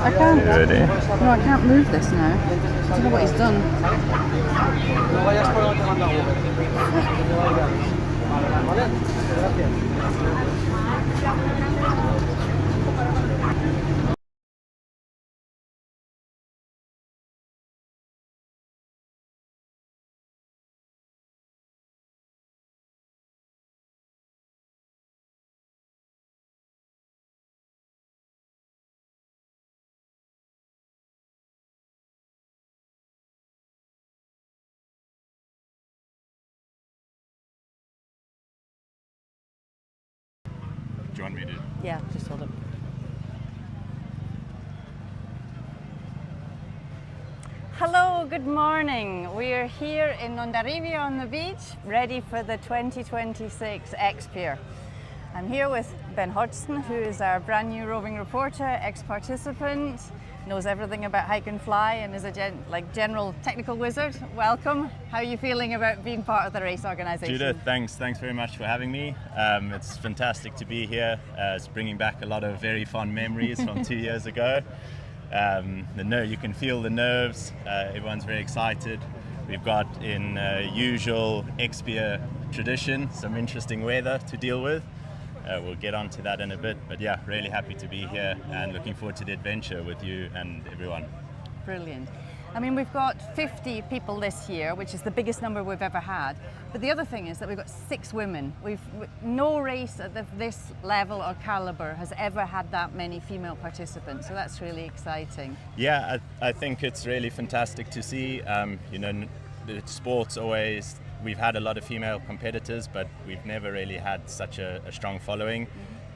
I can't. Ready? No, I can't move this now. I don't know what he's done. Do you want me to? Yeah, just hold it. Hello, good morning. We are here in Ondarribia on the beach, ready for the 2026 X-Pyr. I'm here with Ben Hodgson, who is our brand new roving reporter, ex-participant, knows everything about hike and fly, and is a general technical wizard. Welcome. How are you feeling about being part of the race organisation? Judith, thanks very much for having me. It's fantastic to be here. It's bringing back a lot of very fond memories from 2 years ago. You can feel the nerves. Everyone's very excited. We've got, in usual X-Pyr tradition, some interesting weather to deal with. We'll get onto that in a bit, but yeah, really happy to be here and looking forward to the adventure with you and everyone. Brilliant. I mean, we've got 50 people this year, which is the biggest number we've ever had. But the other thing is that we've got 6 women. No race at this level or caliber has ever had that many female participants, so that's really exciting. Yeah, I think it's really fantastic to see. The sport's always, we've had a lot of female competitors, but we've never really had such a strong following.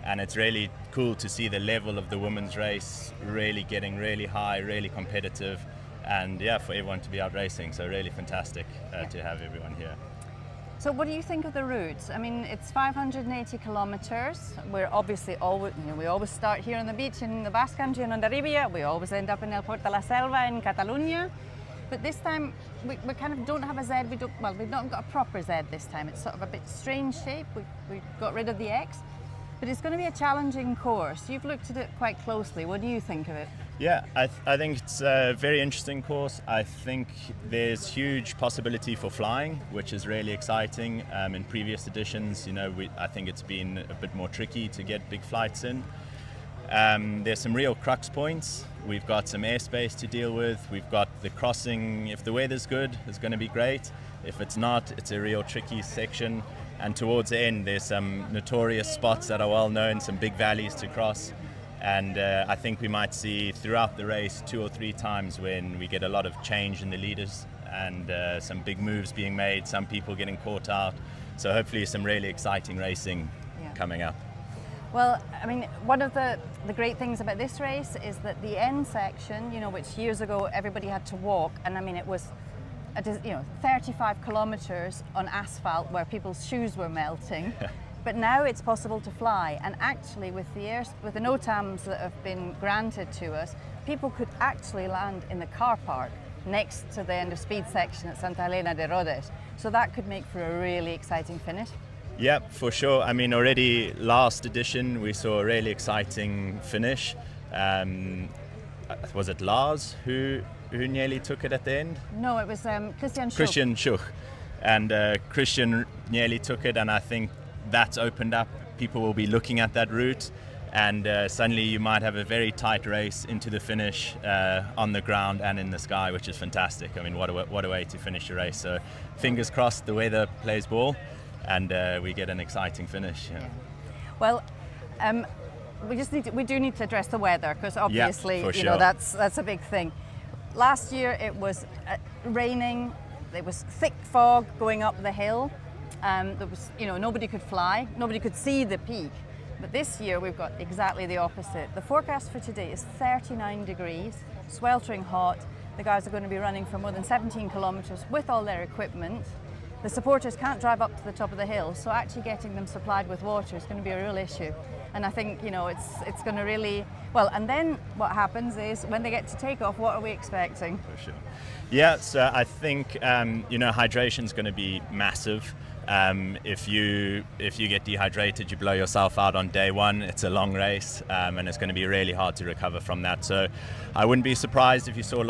And it's really cool to see the level of the women's race really getting really high, really competitive. And yeah, for everyone to be out racing, so really fantastic to have everyone here. So what do you think of the route? I mean, it's 580 kilometers. We're obviously we always start here on the beach in the Basque Country in Ondarribia. We always end up in El Port de la Selva in Catalonia. But this time we kind of don't have a Z. We've not got a proper Z this time. It's sort of a bit strange shape. We got rid of the X. But it's going to be a challenging course. You've looked at it quite closely. What do you think of it? Yeah, I think it's a very interesting course. I think there's huge possibility for flying, which is really exciting. In previous editions, I think it's been a bit more tricky to get big flights in. There's some real crux points. We've got some airspace to deal with. We've got the crossing. If the weather's good, it's going to be great. If it's not, it's a real tricky section. And towards the end, there's some notorious spots that are well known, some big valleys to cross. And I think we might see throughout the race 2 or 3 times when we get a lot of change in the leaders and some big moves being made, some people getting caught out. So hopefully some really exciting racing coming up. Well, I mean, one of the great things about this race is that the end section, which years ago everybody had to walk, and I mean it was 35 kilometers on asphalt where people's shoes were melting. But now it's possible to fly, and actually with the NOTAMs that have been granted to us, people could actually land in the car park next to the end of speed section at Santa Elena de Rhodes. So that could make for a really exciting finish. Yeah, for sure. I mean, already last edition we saw a really exciting finish. Was it Lars who nearly took it at the end? No, it was Christian Schuch. Christian Schuch. And Christian nearly took it, and I think that's opened up. People will be looking at that route, and suddenly you might have a very tight race into the finish on the ground and in the sky, which is fantastic. I mean, what a way to finish a race. So fingers crossed the weather plays ball and we get an exciting finish. Yeah. Well, we do need to address the weather, because obviously sure. that's a big thing. Last year it was raining. There was thick fog going up the hill. There was, nobody could fly, nobody could see the peak. But this year we've got exactly the opposite. The forecast for today is 39 degrees, sweltering hot. The guys are going to be running for more than 17 kilometers with all their equipment. The supporters can't drive up to the top of the hill, so actually getting them supplied with water is going to be a real issue. And I think, you know, it's going to really, well, and then what happens is when they get to take off, what are we expecting? For sure. Yeah, so I think, you know, hydration is going to be massive. If you get dehydrated, you blow yourself out on day one. It's a long race, and it's going to be really hard to recover from that. So I wouldn't be surprised if you saw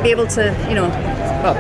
be able to, you know, well,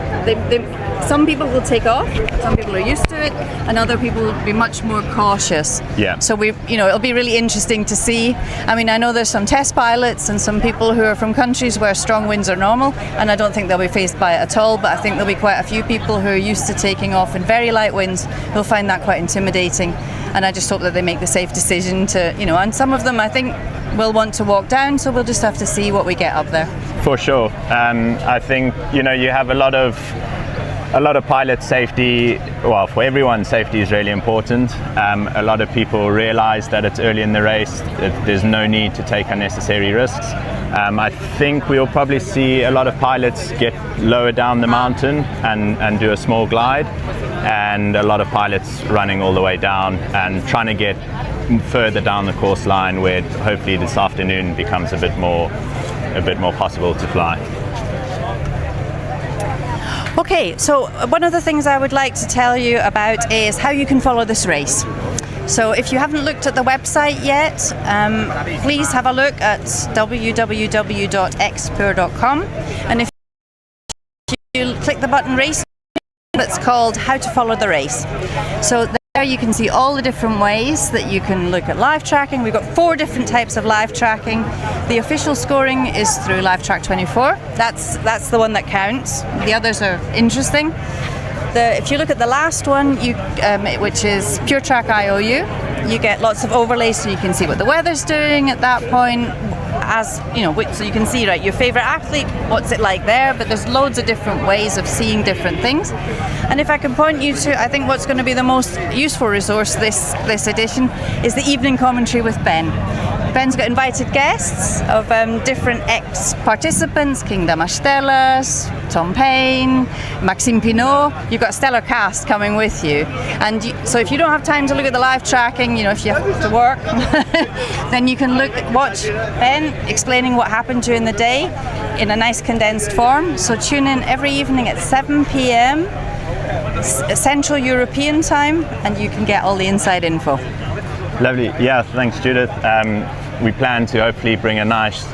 some people will take off, some people are used to it, and other people will be much more cautious. Yeah. So it'll be really interesting to see. I mean, I know there's some test pilots and some people who are from countries where strong winds are normal, and I don't think they'll be faced by it at all, but I think there'll be quite a few people who are used to taking off in very light winds who'll find that quite intimidating. And I just hope that they make the safe decision to, you know, and some of them I think will want to walk down, so we'll just have to see what we get up there. For sure. I think, you know, you have a lot of pilot safety. Well, for everyone, safety is really important. A lot of people realize that it's early in the race, that there's no need to take unnecessary risks. I think we'll probably see a lot of pilots get lower down the mountain and do a small glide, and a lot of pilots running all the way down and trying to get further down the course line, where hopefully this afternoon becomes a bit more possible to fly. Okay, so one of the things I would like to tell you about is how you can follow this race. So if you haven't looked at the website yet, please have a look at www.xpyr.com, and if you click the button race, it's called How to Follow the Race. So there you can see all the different ways that you can look at live tracking. We've got 4 different types of live tracking. The official scoring is through LiveTrack24. That's the one that counts. The others are interesting. If you look at the last one, which is PureTrack IOU, you get lots of overlays so you can see what the weather's doing at that point. As you know, so you can see, right, your favorite athlete, what's it like there, but there's loads of different ways of seeing different things. And if I can point you to, I think what's going to be the most useful resource this edition is the evening commentary with Ben. Ben's got invited guests of different ex-participants, King Damastelas, Tom Payne, Maxime Pinot. You've got a stellar cast coming with you. And so if you don't have time to look at the live tracking, you know, if you have to work, then you can watch Ben explaining what happened during the day in a nice condensed form. So tune in every evening at 7 p.m. Central European time, and you can get all the inside info. Lovely. Yeah, thanks, Judith. We plan to hopefully bring a nice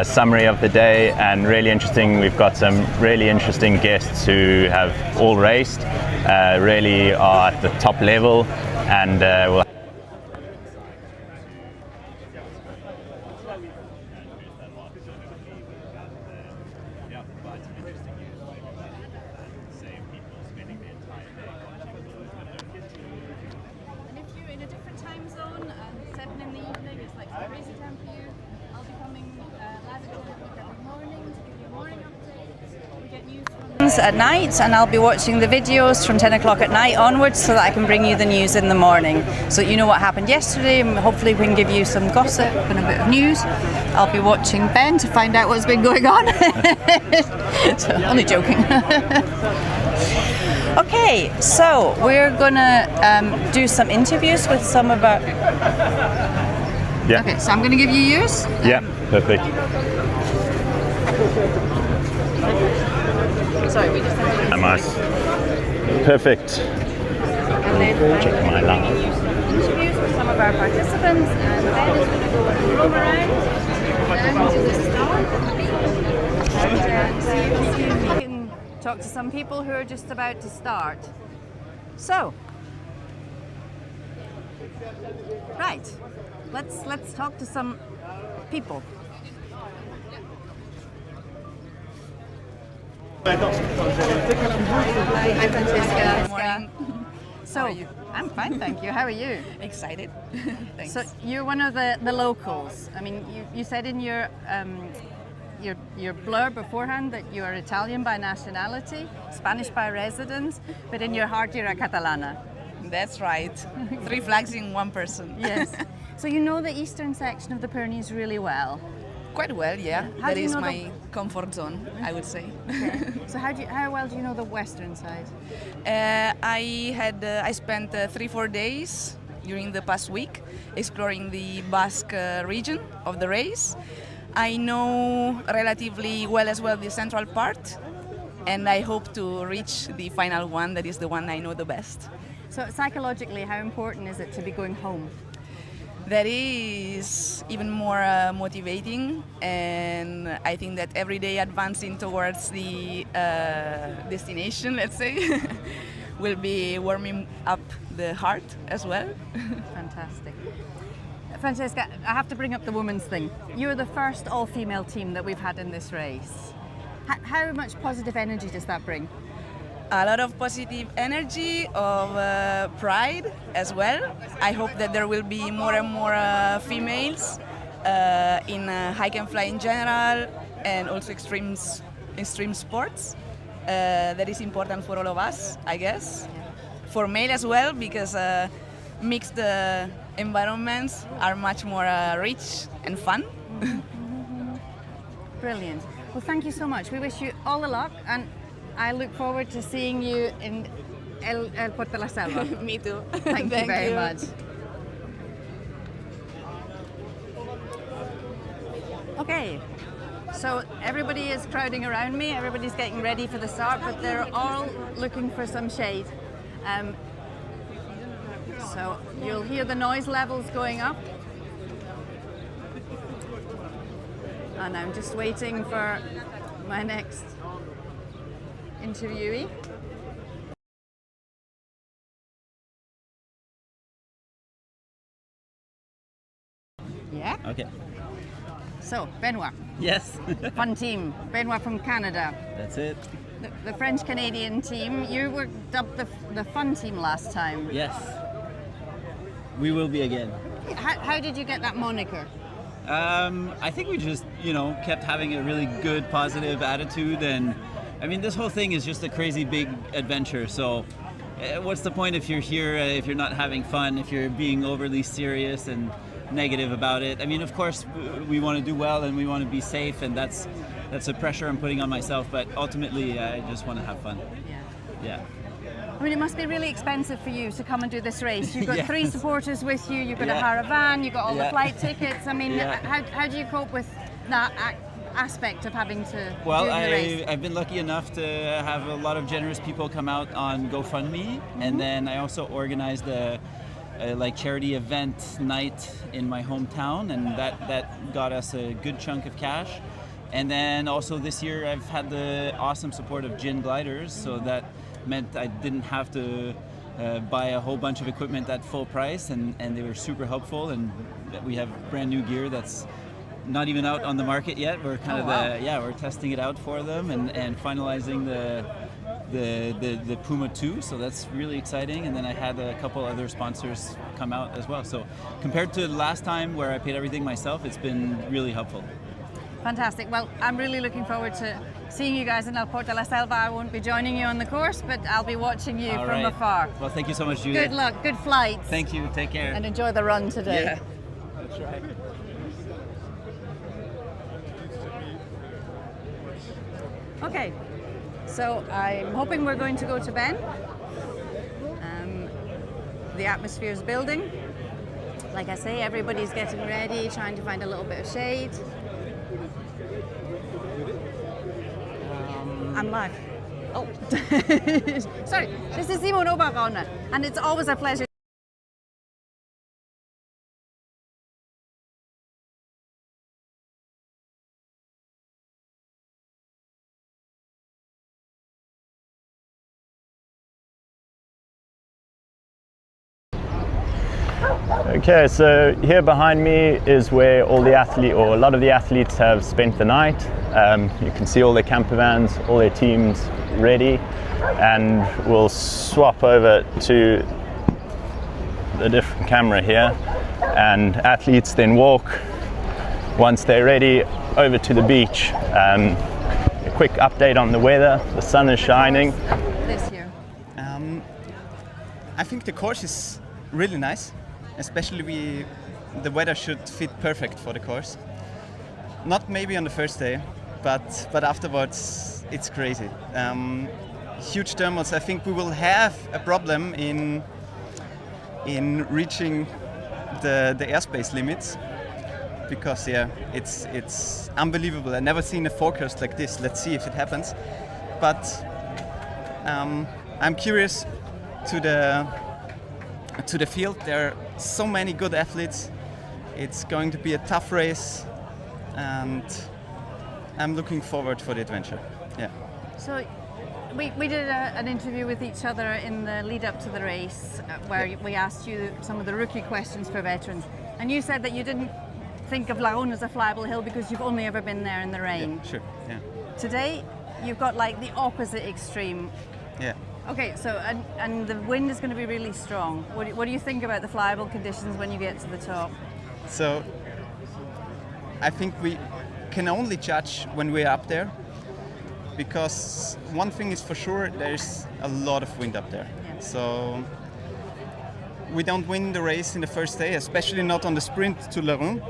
summary of the day, and really interesting. We've got some really interesting guests who have all raced, really are at the top level, and we'll at night, and I'll be watching the videos from 10 o'clock at night onwards so that I can bring you the news in the morning, so you know what happened yesterday, and hopefully we can give you some gossip and a bit of news. I'll be watching Ben to find out what's been going on. So, only joking. Okay, so we're gonna do some interviews with some of our... Yeah. Okay, so I'm gonna give you yours. Yeah, perfect. Nice. Perfect. And then Check my live. interviews with some of our participants, and Ben is going to go and roam around to the start and see if we can talk to some people who are just about to start. So, right, let's talk to some people. Hi, Francesca. Good morning. So, How are you? I'm fine, thank you. How are you? Excited. Thanks. So you're one of the locals. I mean, you said in your blurb beforehand that you are Italian by nationality, Spanish by residence, but in your heart you're a Catalana. That's right. 3 flags in one person. Yes. So you know the eastern section of the Pyrenees really well. Quite well, yeah. How That do you is know my comfort zone, I would say. Okay. So how well do you know the western side? I spent 3-4 days during the past week exploring the Basque region of the race. I know relatively well as well the central part, and I hope to reach the final one, that is the one I know the best. So psychologically, how important is it to be going home? That is even more motivating, and I think that every day advancing towards the destination, let's say, will be warming up the heart as well. Fantastic. Francesca, I have to bring up the women's thing. You're the first all-female team that we've had in this race. How much positive energy does that bring? A lot of positive energy, of pride as well. I hope that there will be more and more females in hike and fly in general, and also extreme sports. That is important for all of us, I guess. For male as well, because mixed environments are much more rich and fun. Brilliant. Well, thank you so much. We wish you all the luck, and I look forward to seeing you in El Puerto de la Selva. Me too. Thank you very much. Okay, so everybody is crowding around me, everybody's getting ready for the start, but they're all looking for some shade. So you'll hear the noise levels going up. And I'm just waiting for my next interviewee. Yeah? Okay. So, Benoit, Yes. fun team. Benoit from Canada. That's it. The French-Canadian team, you were dubbed the fun team last time. Yes. We will be again. How did you get that moniker? I think we just, kept having a really good, positive attitude, and I mean, this whole thing is just a crazy big adventure. So, what's the point if you're here, if you're not having fun, if you're being overly serious and negative about it? I mean, of course, we want to do well and we want to be safe, and that's a pressure I'm putting on myself. But ultimately, I just want to have fun. Yeah. I mean, it must be really expensive for you to come and do this race. You've got Yes. 3 supporters with you, you've got a Yeah. caravan, you've got all the Yeah. flight tickets. I mean, Yeah. how do you cope with that aspect of having to Well, do the race? I've been lucky enough to have a lot of generous people come out on GoFundMe, and then I also organized a charity event night in my hometown, and that got us a good chunk of cash. And then also this year I've had the awesome support of Gin Gliders, so that meant I didn't have to buy a whole bunch of equipment at full price, and they were super helpful, and we have brand new gear that's not even out on the market yet. We're kind of we're testing it out for them and finalizing the Puma 2, so that's really exciting. And then I had a couple other sponsors come out as well. So compared to last time where I paid everything myself, it's been really helpful. Fantastic. Well, I'm really looking forward to seeing you guys in El Puerto de la Selva. I won't be joining you on the course, but I'll be watching you All from right. afar. Well, thank you so much, Julia. Good luck, good flights. Thank you. Take care. And enjoy the run today. Yeah, that's right. Okay, so I'm hoping we're going to go to Ben. The atmosphere is building. Like I say, everybody's getting ready, trying to find a little bit of shade. I'm live. Oh, sorry, this is Simon Oberrauner, and it's always a pleasure. Okay, so here behind me is where all the a lot of the athletes have spent the night. You can see all their camper vans, all their teams ready, and we'll swap over to the different camera here, and athletes then walk, once they're ready, over to the beach. A quick update on the weather. The sun is shining. This year. I think the course is really nice. Especially the weather should fit perfect for the course. Not maybe on the first day, but afterwards it's crazy. Huge thermals. I think we will have a problem in reaching the airspace limits, because it's unbelievable. I've never seen a forecast like this. Let's see if it happens. But I'm curious to the field. There are so many good athletes. It's going to be a tough race, and I'm looking forward for the adventure. Yeah. So we did an interview with each other in the lead up to the race, where we asked you some of the rookie questions for veterans, and you said that you didn't think of Larun as a flyable hill because you've only ever been there in the rain. Yeah, sure. Yeah. Today you've got like the opposite extreme. Yeah. Okay, so and the wind is going to be really strong. What do you think about the flyable conditions when you get to the top? So I think we can only judge when we're up there, because one thing is for sure, there's a lot of wind up there. Yeah. So we don't win the race in the first day, especially not on the sprint to Larun,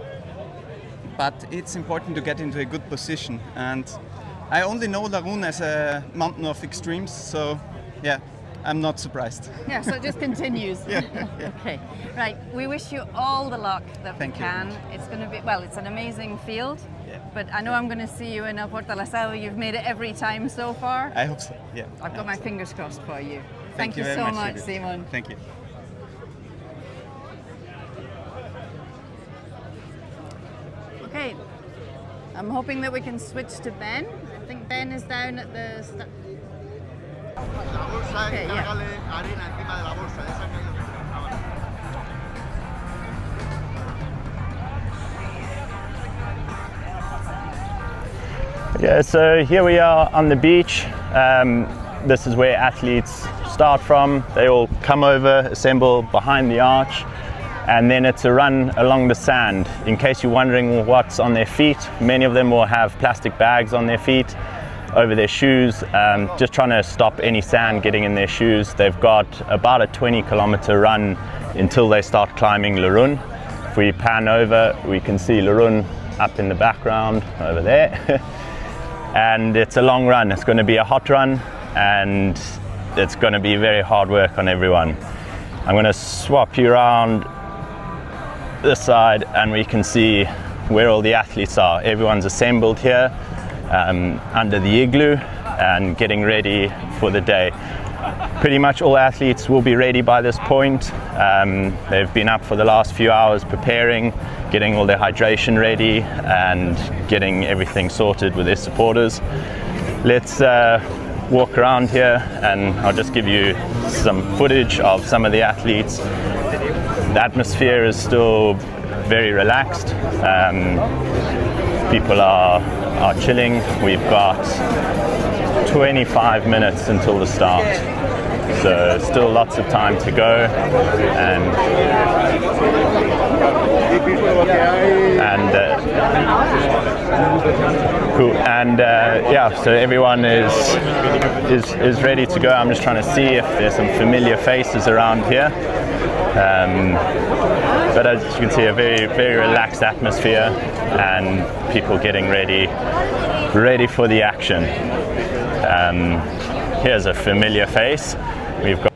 but it's important to get into a good position. And I only know Larun as a mountain of extremes, so yeah, I'm not surprised. Yeah, so it just continues. Yeah. Okay, right. We wish you all the luck that Thank we you. can. It's going to be, well, it's an amazing field, Yeah. but I know I'm going to see you in El Portalasado. You've made it every time so far. I hope so. Yeah. I've got my fingers crossed for you. Thank you very so much, much, Judith. Simon. Thank you. Okay, I'm hoping that we can switch to Ben. I think Ben is down at the... La bolsa, Okay, yeah. cárgale arena encima de la bolsa, esa que hay. Yeah, so here we are on the beach. This is where athletes start from. They all come over, assemble behind the arch, and then it's a run along the sand. In case you're wondering what's on their feet, many of them will have plastic bags on their feet, over their shoes, just trying to stop any sand getting in their shoes. They've got about a 20-kilometer run until they start climbing Larun. If we pan over, we can see Larun up in the background over there. And it's a long run. It's going to be a hot run, and it's going to be very hard work on everyone. I'm going to swap you around this side, and we can see where all the athletes are. Everyone's assembled here under the igloo and getting ready for the day. Pretty much all athletes will be ready by this point. They've been up for the last few hours preparing, getting all their hydration ready and getting everything sorted with their supporters. Let's walk around here, and I'll just give you some footage of some of the athletes. The atmosphere is still very relaxed. People are chilling. We've got 25 minutes until the start, so still lots of time to go. Cool. And yeah, so everyone is ready to go. I'm just trying to see if there's some familiar faces around here. But as you can see, a very, very relaxed atmosphere, and people getting ready for the action. Here's a familiar face. We've got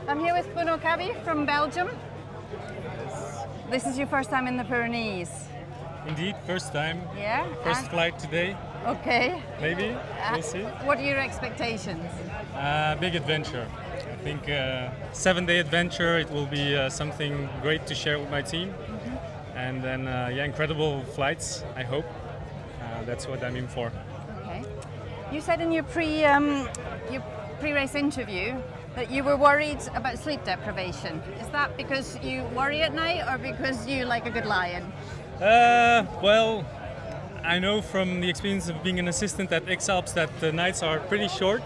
I'm here with Bruno Cavi from Belgium. this is your first time in the Pyrenees. Indeed, first time. Yeah? First flight today, Okay. maybe. We'll see. What are your expectations? Big adventure. I think 7-day adventure. It will be something great to share with my team. And then, yeah, incredible flights, I hope. That's what I'm in for. Okay. You said in your pre-race interview that you were worried about sleep deprivation. Is that because you worry at night or because you like a good lie-in? Well, I know from the experience of being an assistant at X-Alps that the nights are pretty short.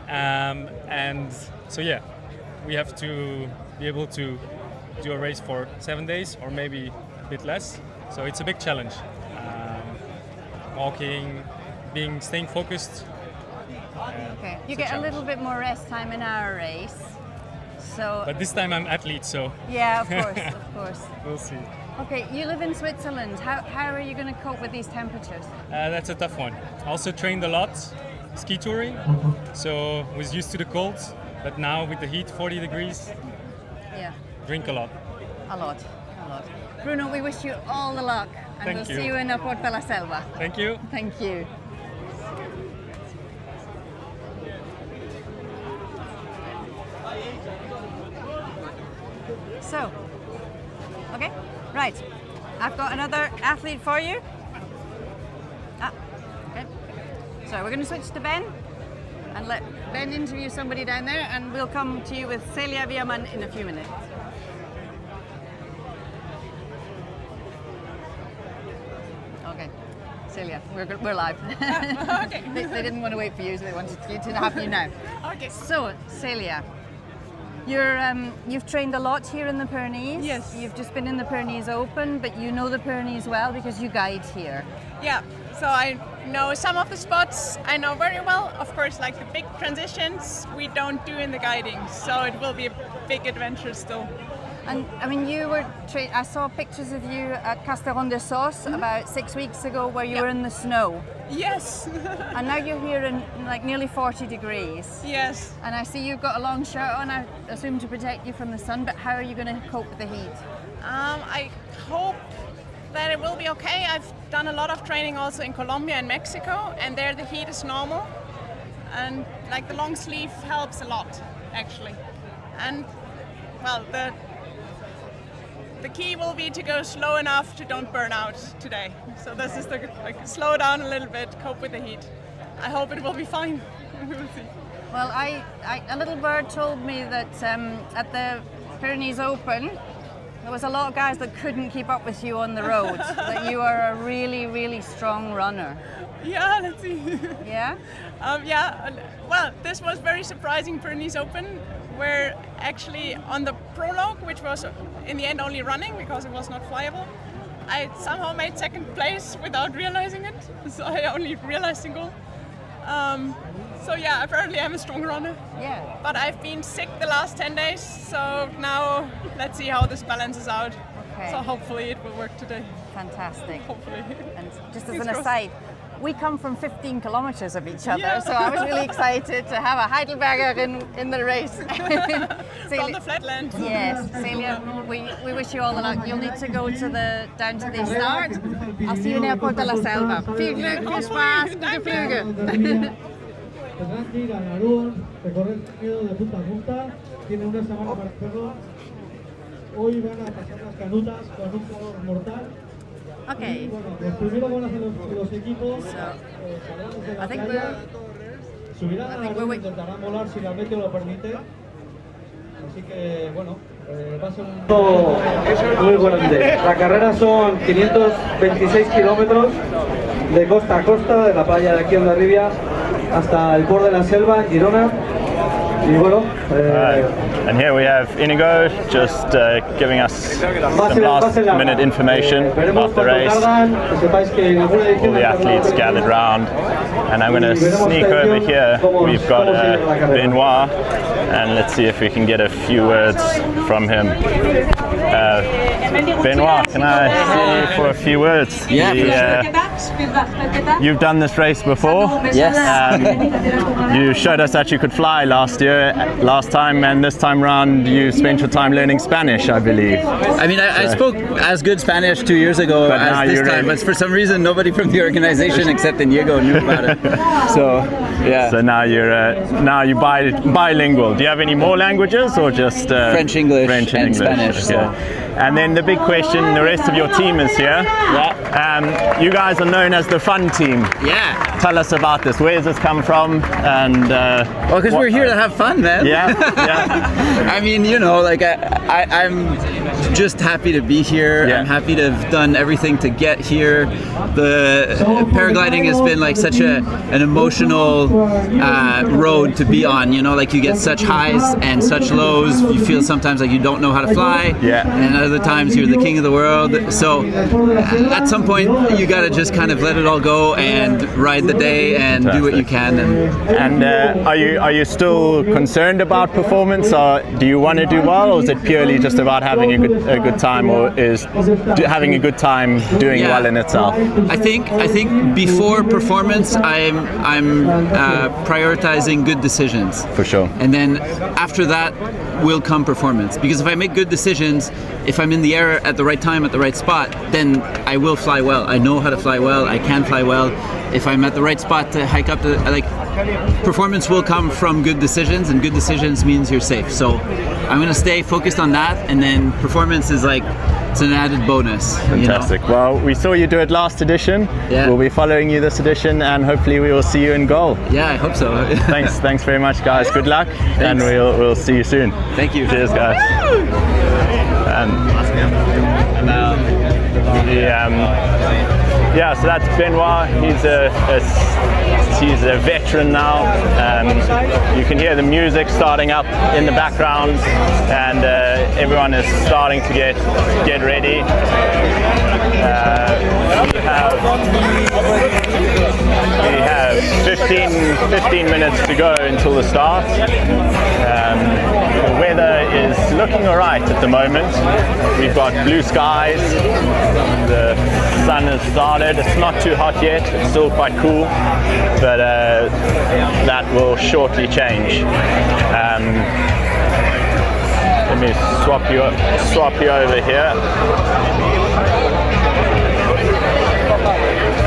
And so, yeah, we have to be able to do a race for 7 days or maybe a bit less. So it's a big challenge. Walking, staying focused. Okay. You get a little bit more rest time in our race. So. But this time I'm athlete, so. Yeah, of course, of course. We'll see. Okay, you live in Switzerland. How are you going to cope with these temperatures? That's a tough one. Also trained a lot, ski touring, so was used to the cold. But now with the heat, 40 degrees, Yeah. drink a lot. A lot. Bruno, we wish you all the luck, and Thank we'll you. see you in the Port de la Selva. Thank you. Thank you. So, okay, right. I've got another athlete for you. Okay. So we're going to switch to Ben and let Ben interview somebody down there, and we'll come to you with Celia Viaman in a few minutes. Okay, Celia, we're live. Okay. They didn't want to wait for you, so they wanted to have you now. Okay. So, Celia, you've trained a lot here in the Pyrenees. Yes. You've just been in the Pyrenees Open, but you know the Pyrenees well because you guide here. Yeah. So I know some of the spots I know very well. Of course, like the big transitions we don't do in the guiding, so it will be a big adventure still. And I mean, you were I saw pictures of you at Castellon de Sos about 6 weeks ago where you were in the snow. Yes. And now you're here in like nearly 40 degrees. Yes. And I see you've got a long shirt on, I assume to protect you from the sun, but how are you going to cope with the heat? I hope that it will be okay. I've done a lot of training also in Colombia and Mexico, and there the heat is normal. And like the long sleeve helps a lot, actually. And well, the key will be to go slow enough to don't burn out today. So this is slow down a little bit, cope with the heat. I hope it will be fine. We'll see. Well, a little bird told me that at the Pyrenees Open, there was a lot of guys that couldn't keep up with you on the road, that you are a really, really strong runner. Yeah, let's see. Yeah? Yeah, well, this was very surprising Pyrenees Open, where actually on the prologue, which was in the end only running because it was not flyable, I somehow made second place without realizing it, so I only realized in goal. So yeah, apparently I'm a strong runner. Yeah. But I've been sick the last 10 days, so now let's see how this balances out. Okay. So hopefully it will work today. Fantastic. Hopefully. And just as Fingers an crossed. aside, we come from 15 kilometers of each other, Yeah. so I was really excited to have a Heidelberger in the race. From the flatland. Yes, Celia, we wish you all the luck. You'll need to go down to the start. I'll see you in Port de la Selva. Viel Glück, viel Spaß, gute Flüge. Tendrán que ir a Narón, recorrer el camino de punta a punta, tienen una semana para hacerlo. Hoy van a pasar las canutas con un calor mortal. Okay. Y bueno, pues primero van a hacer los equipos, saldrán desde la I think playa, subirán a I think Narón, we're- intentarán volar si la meteo lo permite. Así que bueno, va a ser un... Muy grande. La carrera son 526 kilómetros de costa a costa, de la playa de aquí en Hondarribia hasta el Port de la Selva, en Girona. Y bueno, And here we have Inigo just giving us some last minute information about the race. All the athletes gathered round, and I'm going to sneak over here. We've got Benoit, and let's see if we can get a few words from him. Benoit, can I see you for a few words? Yeah, You've done this race before. Yes. You showed us that you could fly last time, and this time round you spent your time learning Spanish, I believe. I mean, I spoke as good Spanish 2 years ago But now as this you're time, really- but for some reason nobody from the organization except Inigo knew about it. So, yeah. So now you're bilingual. Do you have any more languages, or just French, English, French and English? Spanish, so. Okay. And then the big question: the rest of your team is here. Yeah. You guys are known as the fun team. Yeah. Tell us about this. Where does this come from? And Well, because we're here to have fun, man. Yeah, yeah. I mean, you know, like I'm just happy to be here. Yeah. I'm happy to have done everything to get here. The paragliding has been like such an emotional road to be on. You know, like you get such highs and such lows. You feel sometimes like you don't know how to fly. Yeah. And other times you're the king of the world. So at some point you gotta just kind of let it all go and ride the day and do what you can. And are you still concerned about performance, or do you want to do well, or is it purely just about having a good time, or is having a good time doing well in itself? I think before performance, I'm prioritizing good decisions. For sure. And then after that will come performance. Because if I make good decisions, if I'm in the air at the right time, at the right spot, then I will fly well. I know how to fly well. I can fly well. If I'm at the right spot to hike up, performance will come from good decisions, and good decisions means you're safe. So I'm going to stay focused on that, and then performance is like, it's an added bonus. Fantastic. You know? Well, we saw you do it last edition. Yeah. We'll be following you this edition, and hopefully we will see you in goal. Yeah, I hope so. Thanks very much, guys. Good luck, and we'll see you soon. Thank you. Cheers, guys. Yeah, so that's Benoit. He's a veteran now. You can hear the music starting up in the background, and everyone is starting to get ready. We have 15 minutes to go until the start. The weather is looking alright at the moment. We've got blue skies. The sun has started. It's not too hot yet. It's still quite cool, but that will shortly change. Let me swap you over here.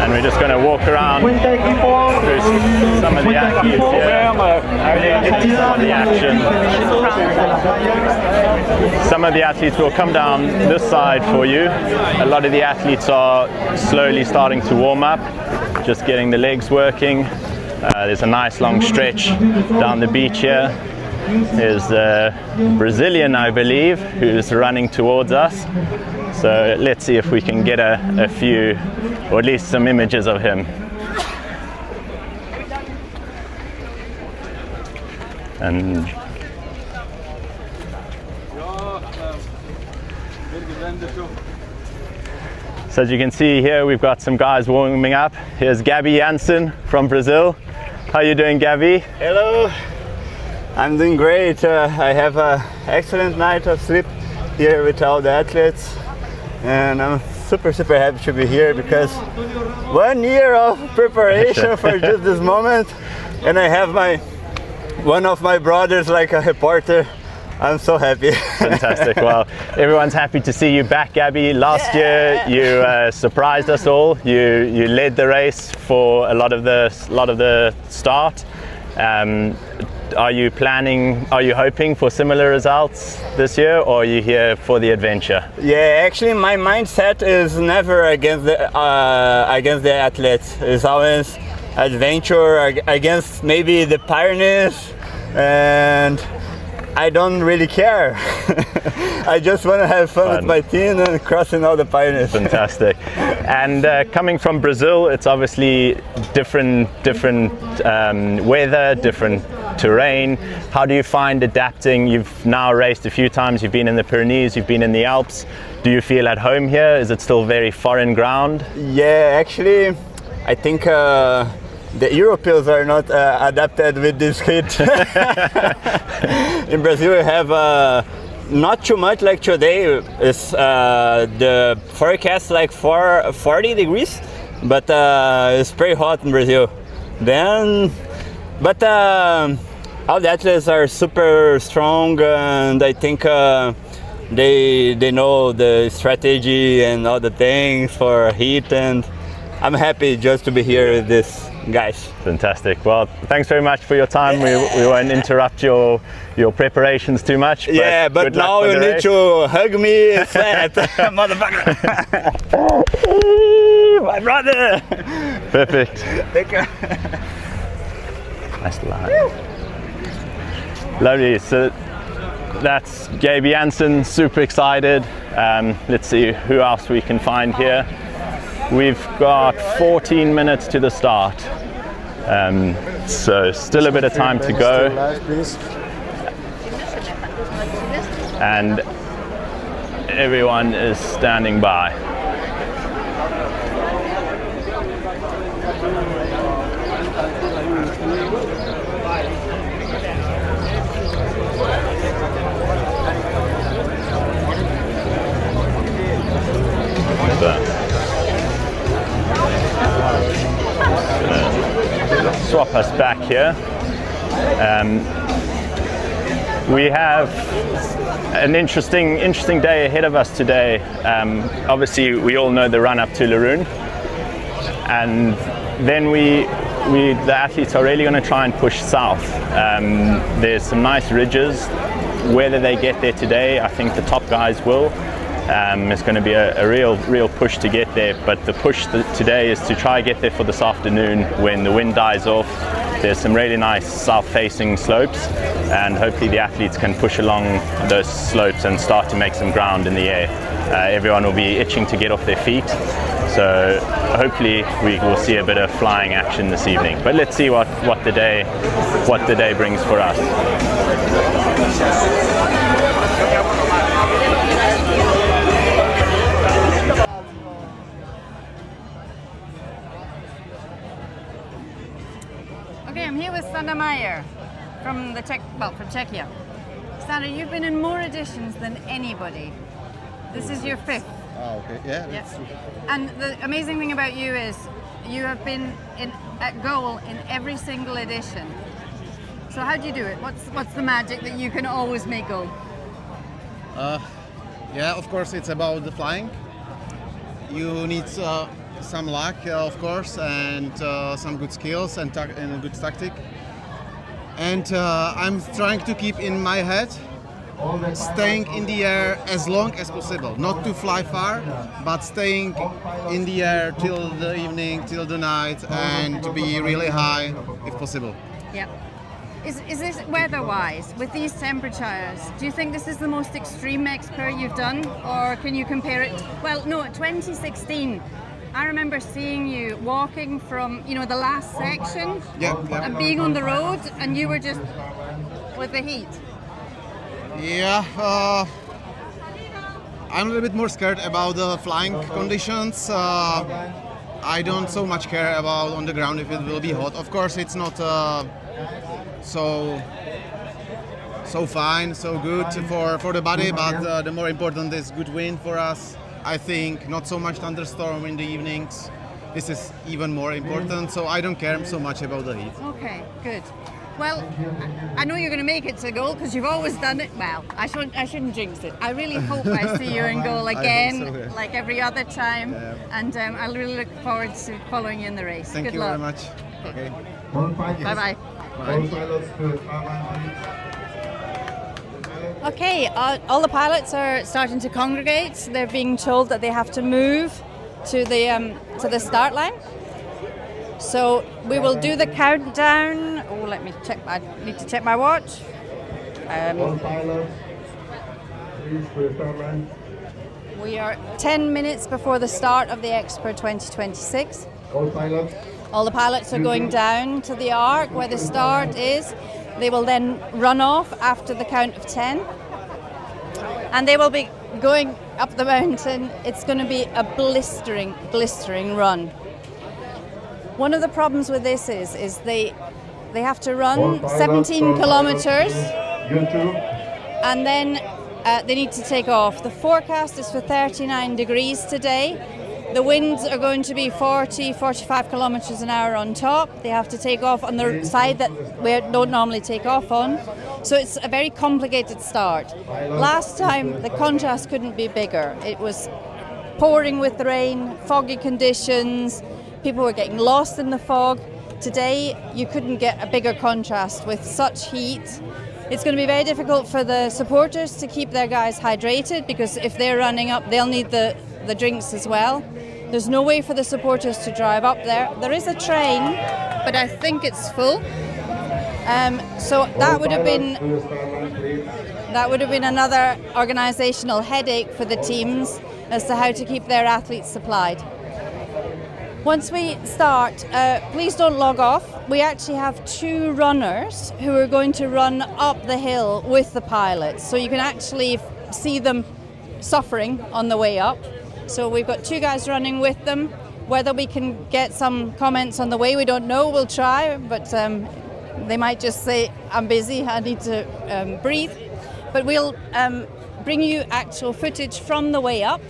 And we're just going to walk around through some of the athletes here. Some of the action. Some of the athletes will come down this side for you. A lot of the athletes are slowly starting to warm up, just getting the legs working. There's a nice long stretch down the beach here. There's a Brazilian, I believe, who's running towards us. So let's see if we can get a few, or at least some images of him. And so as you can see here, we've got some guys warming up. Here's Gabby Jansen from Brazil. How are you doing, Gabby? Hello. I'm doing great. I have an excellent night of sleep here with all the athletes, and I'm super happy to be here because 1 year of preparation for just this moment, and I have one of my brothers like a reporter. I'm so happy. Fantastic. Well, everyone's happy to see you back, Gabby. Last year you surprised us all. You led the race for a lot of the start. Are you hoping for similar results this year, or are you here for the adventure? Yeah, actually my mindset is never against the athletes. It's always adventure against maybe the Pyrenees, and I don't really care. I just want to have fun with my team and crossing all the Pyrenees. Fantastic. And coming from Brazil, it's obviously different weather, different terrain. How do you find adapting? You've now raced a few times. You've been in the Pyrenees, you've been in the Alps. Do you feel at home here? Is it still very foreign ground? Yeah, actually, I think the Europeans are not adapted with this heat. In Brazil, we have not too much like today. It's the forecast like 40 degrees, but it's pretty hot in Brazil. Then, but all the athletes are super strong, and I think they know the strategy and all the things for heat, and I'm happy just to be here with this guys. Fantastic. Well, thanks very much for your time. We won't interrupt your preparations too much. But yeah, but now you need to hug me flat, motherfucker. My brother. Perfect. Thank you. Nice line. Lovely. So that's Gabe Janssen, super excited. Let's see who else we can find here. We've got 14 minutes to the start, so still a bit of time to go. And everyone is standing by. Swap us back here. We have an interesting day ahead of us today. Obviously, we all know the run up to Laroon, and then the athletes are really going to try and push south. There's some nice ridges. Whether they get there today, I think the top guys will. It's going to be a real push to get there, but the push today is to try get there for this afternoon when the wind dies off. There's some really nice south-facing slopes, and hopefully the athletes can push along those slopes and start to make some ground in the air. Everyone will be itching to get off their feet, so hopefully we will see a bit of flying action this evening. But let's see what the day brings for us. Okay, I'm here with Sander Meyer from Czechia. Sander, you've been in more editions than anybody. This is your 5th. Oh, okay. Yeah, that's true. And the amazing thing about you is you have been at goal in every single edition. So how do you do it? What's the magic that you can always make goal? Yeah, of course, it's about the flying. You need some luck, of course, and some good skills and a good tactic. And I'm trying to keep in my head staying in the air as long as possible. Not to fly far, but staying in the air till the evening, till the night, and to be really high if possible. Yeah. Is this weather-wise, with these temperatures, do you think this is the most extreme X-Pyr you've done? Or can you compare it? Well, no, 2016, I remember seeing you walking from, the last section and being on the road, and you were just with the heat. Yeah, I'm a little bit more scared about the flying conditions. I don't so much care about on the ground if it will be hot. Of course, it's not so fine, so good for the body, but the more important is good wind for us. I think not so much thunderstorm in the evenings. This is even more important, so I don't care so much about the heat. Okay, good. Well, I know you're going to make it to goal because you've always done it. Well, I shouldn't jinx it. I really hope I see you in goal again, so, yeah. Like every other time. Yeah. And I really look forward to following you in the race. Thank Good you luck. very much. Okay. Bye-bye. Okay, all the pilots are starting to congregate. They're being told that they have to move to the start line. So we will do the countdown. Oh, let me check. I need to check my watch. We are 10 minutes before the start of the X-Pyr 2026. All the pilots are going down to the arc where the start is. They will then run off after the count of 10. And they will be going up the mountain. It's going to be a blistering, blistering run. One of the problems with this is they have to run 17 kilometers and then they need to take off. The forecast is for 39 degrees today. The winds are going to be 40-45 kilometers an hour on top. They have to take off on the side that we don't normally take off on. So it's a very complicated start. Last time the contrast couldn't be bigger. It was pouring with rain, foggy conditions, people were getting lost in the fog. Today you couldn't get a bigger contrast with such heat. It's going to be very difficult for the supporters to keep their guys hydrated, because if they're running up, they'll need the drinks as well. There's no way for the supporters to drive up there. There is a train, but I think it's full. So that would have been another organisational headache for the teams as to how to keep their athletes supplied. Once we start, please don't log off. We actually have 2 runners who are going to run up the hill with the pilots, so you can actually see them suffering on the way up. So we've got 2 guys running with them. Whether we can get some comments on the way, we don't know. We'll try, but they might just say, I'm busy, I need to breathe. But we'll bring you actual footage from the way up.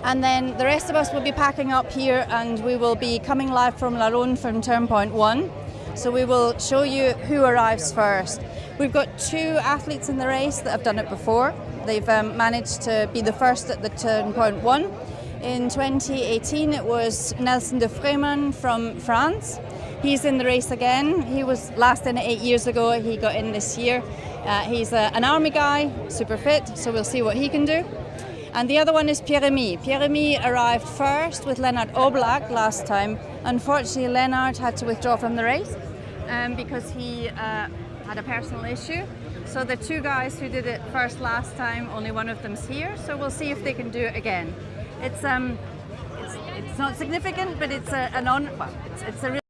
And then the rest of us will be packing up here, and we will be coming live from La Ronde from turn point 1. So we will show you who arrives first. We've got 2 athletes in the race that have done it before. They've managed to be the first at the turn point 1. In 2018 it was Nelson de Freeman from France. He's in the race again. He was last in 8 years ago, he got in this year. He's an army guy, super fit, so we'll see what he can do. And the other one is Pyrenees. Pyrenees arrived first with Lennart Oblak last time. Unfortunately, Lennart had to withdraw from the race because he had a personal issue. So the 2 guys who did it first last time, only one of them's here. So we'll see if they can do it again. It's not significant, but it's a real.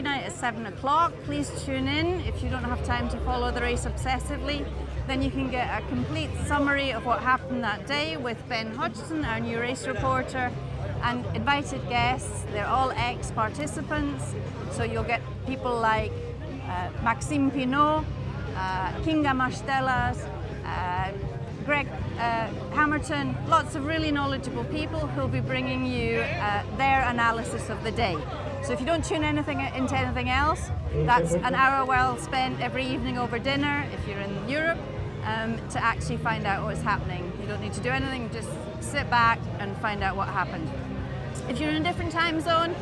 Night at 7 o'clock. Please tune in. If you don't have time to follow the race obsessively, then you can get a complete summary of what happened that day with Ben Hodgson, our new race reporter, and invited guests. They're all ex-participants, so you'll get people like Maxime Pinot, Kinga Marstelas, Greg Hamilton, lots of really knowledgeable people who'll be bringing you their analysis of the day. So if you don't tune into anything else, that's an hour well spent every evening over dinner, if you're in Europe, to actually find out what's happening. You don't need to do anything, just sit back and find out what happened. If you're in a different time zone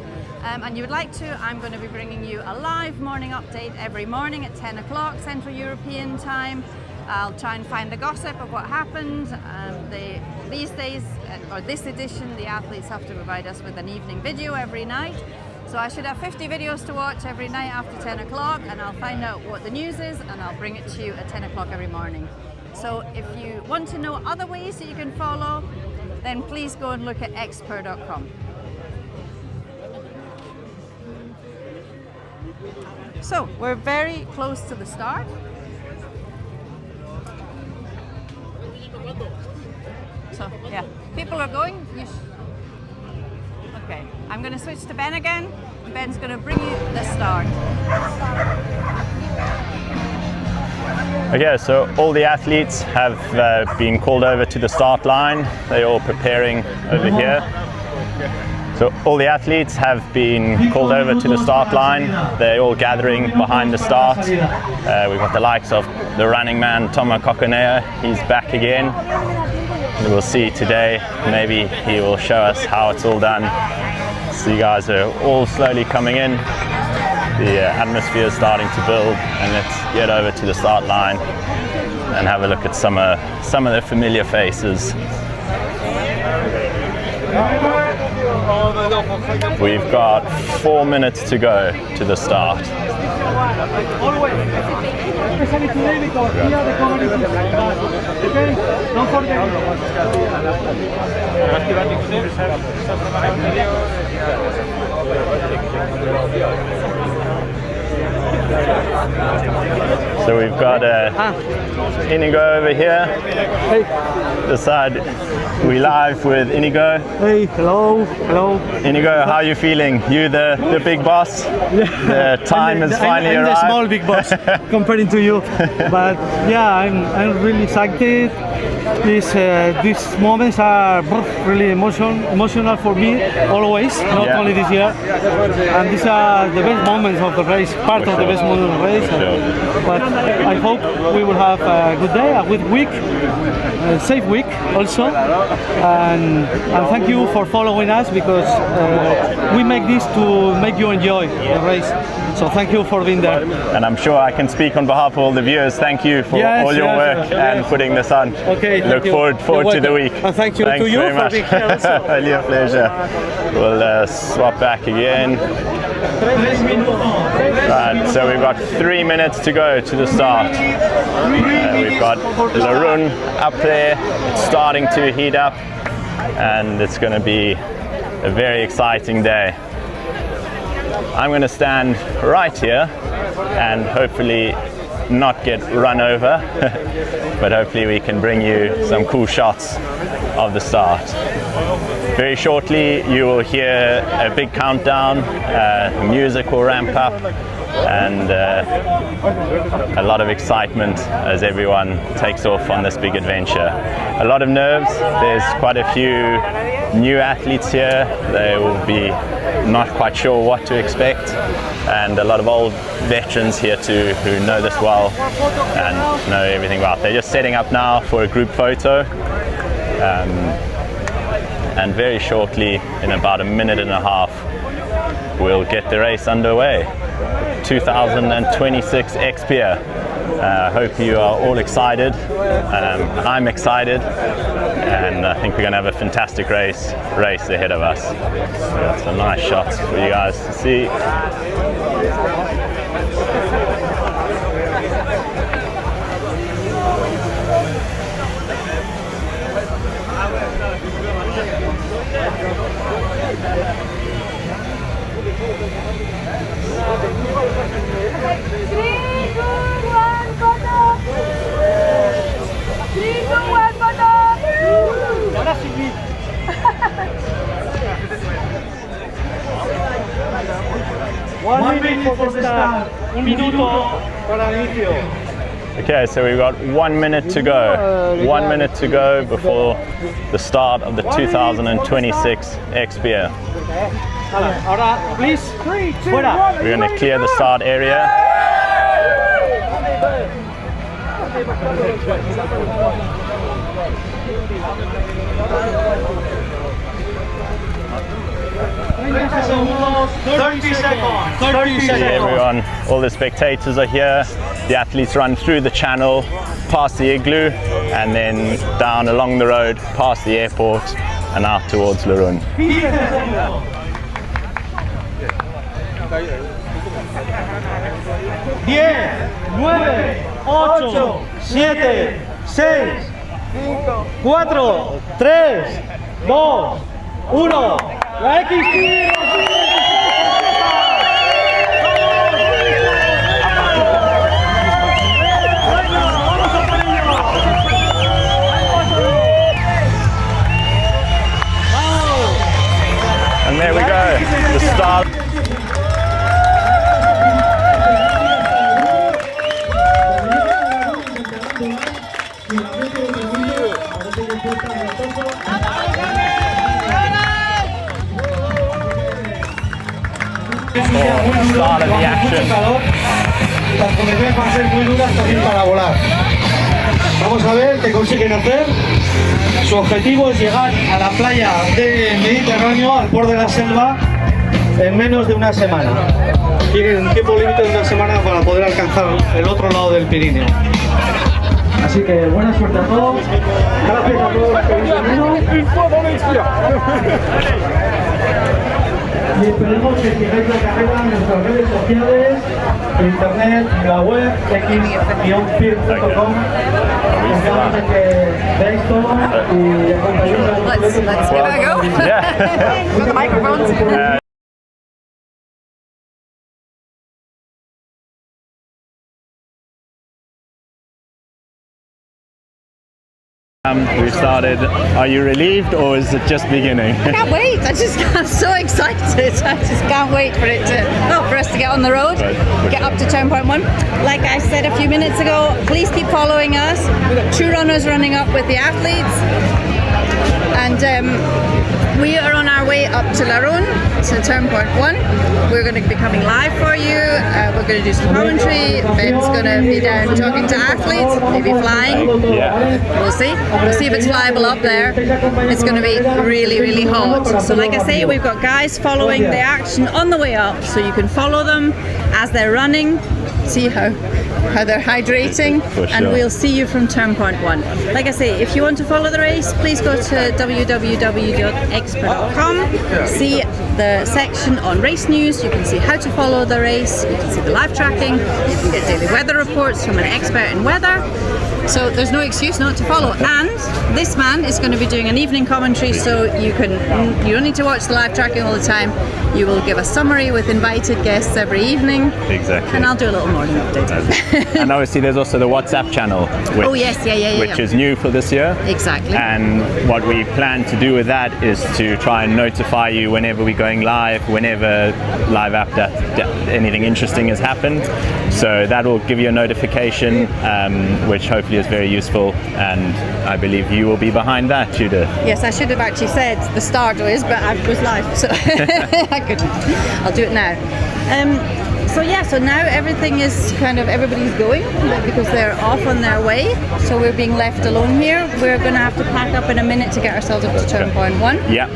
and you would like to, I'm going to be bringing you a live morning update every morning at 10 o'clock Central European time. I'll try and find the gossip of what happened. These days, or this edition, the athletes have to provide us with an evening video every night. So I should have 50 videos to watch every night after 10 o'clock, and I'll find out what the news is and I'll bring it to you at 10 o'clock every morning. So if you want to know other ways that you can follow, then please go and look at X-Pyr.com. So we're very close to the start. So yeah, people are going. Okay, I'm going to switch to Ben again. Ben's going to bring you the start. Okay, so all the athletes have been called over to the start line. They're all preparing over here. So all the athletes have been called over to the start line. They're all gathering behind the start. We've got the likes of the running man, Thomas Coconea. He's back again. We'll see today, maybe he will show us how it's all done. So you guys are all slowly coming in. The atmosphere is starting to build, and let's get over to the start line and have a look at some of the familiar faces. We've got 4 minutes to go to the start. So we've got Inigo over here. Hey. This side, we live with Inigo. Hey, hello, hello. Inigo, how are you feeling? You the big boss? The time has finally arrived. I'm the small big boss comparing to you. But yeah, I'm really excited. These moments are really emotional for me always, not only this year. And these are the best moments of the race, part of the best moments of the race. But I hope we will have a good day, a good week, a safe week also. And thank you for following us, because we make this to make you enjoy the race. So thank you for being there. And I'm sure I can speak on behalf of all the viewers. Thank you for all your work and putting this on. Okay, Look forward to the week. And thank you Thanks to you very for much. being here also. Really a pleasure. We'll swap back again. Right, so we've got 3 minutes to go to the start. We've got Laroon up there. It's starting to heat up, and it's going to be a very exciting day. I'm going to stand right here and hopefully not get run over, but hopefully we can bring you some cool shots of the start. Very shortly you will hear a big countdown, music will ramp up, and a lot of excitement as everyone takes off on this big adventure. A lot of nerves. There's quite a few new athletes here. They will be not quite sure what to expect, and a lot of old veterans here too who know this well and know everything about it. They're just setting up now for a group photo, and very shortly, in about a minute and a half, we'll get the race underway. 2026 X-Pyr. Hope you are all excited. I'm excited, and I think we're going to have a fantastic race ahead of us. So got some nice shots for you guys to see. One minute for the start. Un minuto para el inicio. Okay, so we've got 1 minute to go. 1 minute to go before the start of the 2026 X-Pyr. Ahora, please, fuera. We're going to clear the start area. Everyone, all the spectators are here. The athletes run through the channel, past the igloo, and then down along the road, past the airport, and out towards Laroon. 10, 9, 8, 7, 6, 4, 3, 2, 1. La X-Pyr. And there we go, the start. Start of the action. Las condiciones van a ser muy duras también para volar. Vamos a ver qué consiguen hacer. Su objetivo es llegar a la playa del Mediterráneo, al borde de la selva, en menos de una semana. Tienen un tiempo límite de una semana para poder alcanzar el otro lado del Pirineo. Así que buena suerte a todos. Gracias a todos los que habéis venido. Y esperemos que sigáis la carrera en nuestras redes sociales, en internet, en la web, x-pyr.com. Confiamos en que veáis todo y acompañéis a los Let's give it a go. Got the microphones. We've started. Are you relieved or is it just beginning? I can't wait. I'm so excited. I just can't wait for us to get on the road, get up to turn point 1. Like I said a few minutes ago, please keep following us. We've got 2 runners running up with the athletes, and we are on our way up to Larun, to turn point 1. We're going to be coming live for you. We're going to do some commentary. Ben's going to be down talking to athletes, maybe flying. Yeah. We'll see. We'll see if it's flyable up there. It's going to be really, really hot. So like I say, we've got guys following the action on the way up, so you can follow them as they're running, see how they're hydrating, and we'll see you from turn point 1. Like I say, if you want to follow the race, please go to www.xpyr.com, see the section on race news. You can see how to follow the race, you can see the live tracking, you can get daily weather reports from an expert in weather. So there's no excuse not to follow. And this man is going to be doing an evening commentary, so you don't need to watch the live tracking all the time. You will give a summary with invited guests every evening. Exactly. And I'll do a little morning update. And obviously there's also the WhatsApp channel, which is new for this year. Exactly. And what we plan to do with that is to try and notify you whenever we're going live, whenever live anything interesting has happened. So that will give you a notification, which hopefully is very useful, and I believe you will be behind that, Judith. Yes, I should have actually said the start was, but I was live, so I couldn't. I'll do it now. So now everything is everybody's going because they're off on their way, so we're being left alone here. We're going to have to pack up in a minute to get ourselves up to turn point 1. Yeah.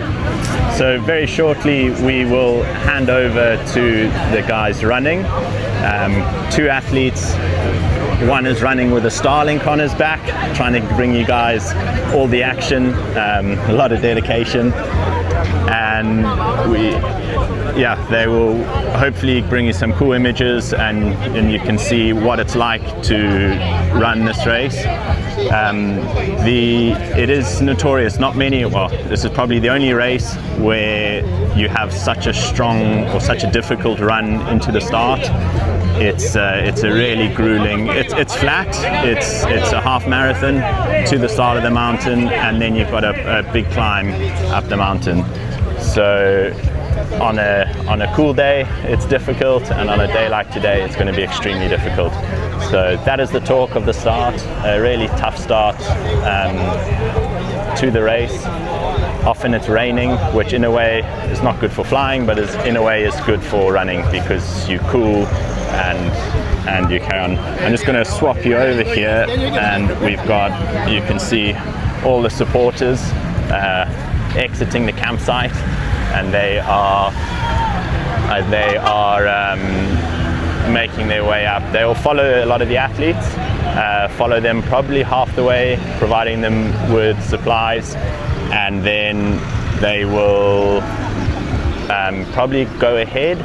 So very shortly we will hand over to the guys running. 2 athletes. One is running with a Starlink on his back, trying to bring you guys all the action, a lot of dedication, and they will hopefully bring you some cool images, and you can see what it's like to run this race. It is notorious, this is probably the only race where you have such a strong or such a difficult run into the start. It's a really grueling, it's flat, it's a half marathon to the start of the mountain, and then you've got a big climb up the mountain. So on a cool day it's difficult, and on a day like today it's going to be extremely difficult. So that is the talk of the start, a really tough start to the race. Often it's raining, which in a way is not good for flying, but in a way is good for running because you cool and you carry on. I'm just going to swap you over here, and you can see all the supporters exiting the campsite, and they are making their way up. They will follow a lot of the athletes, follow them probably half the way, providing them with supplies, and then they will probably go ahead,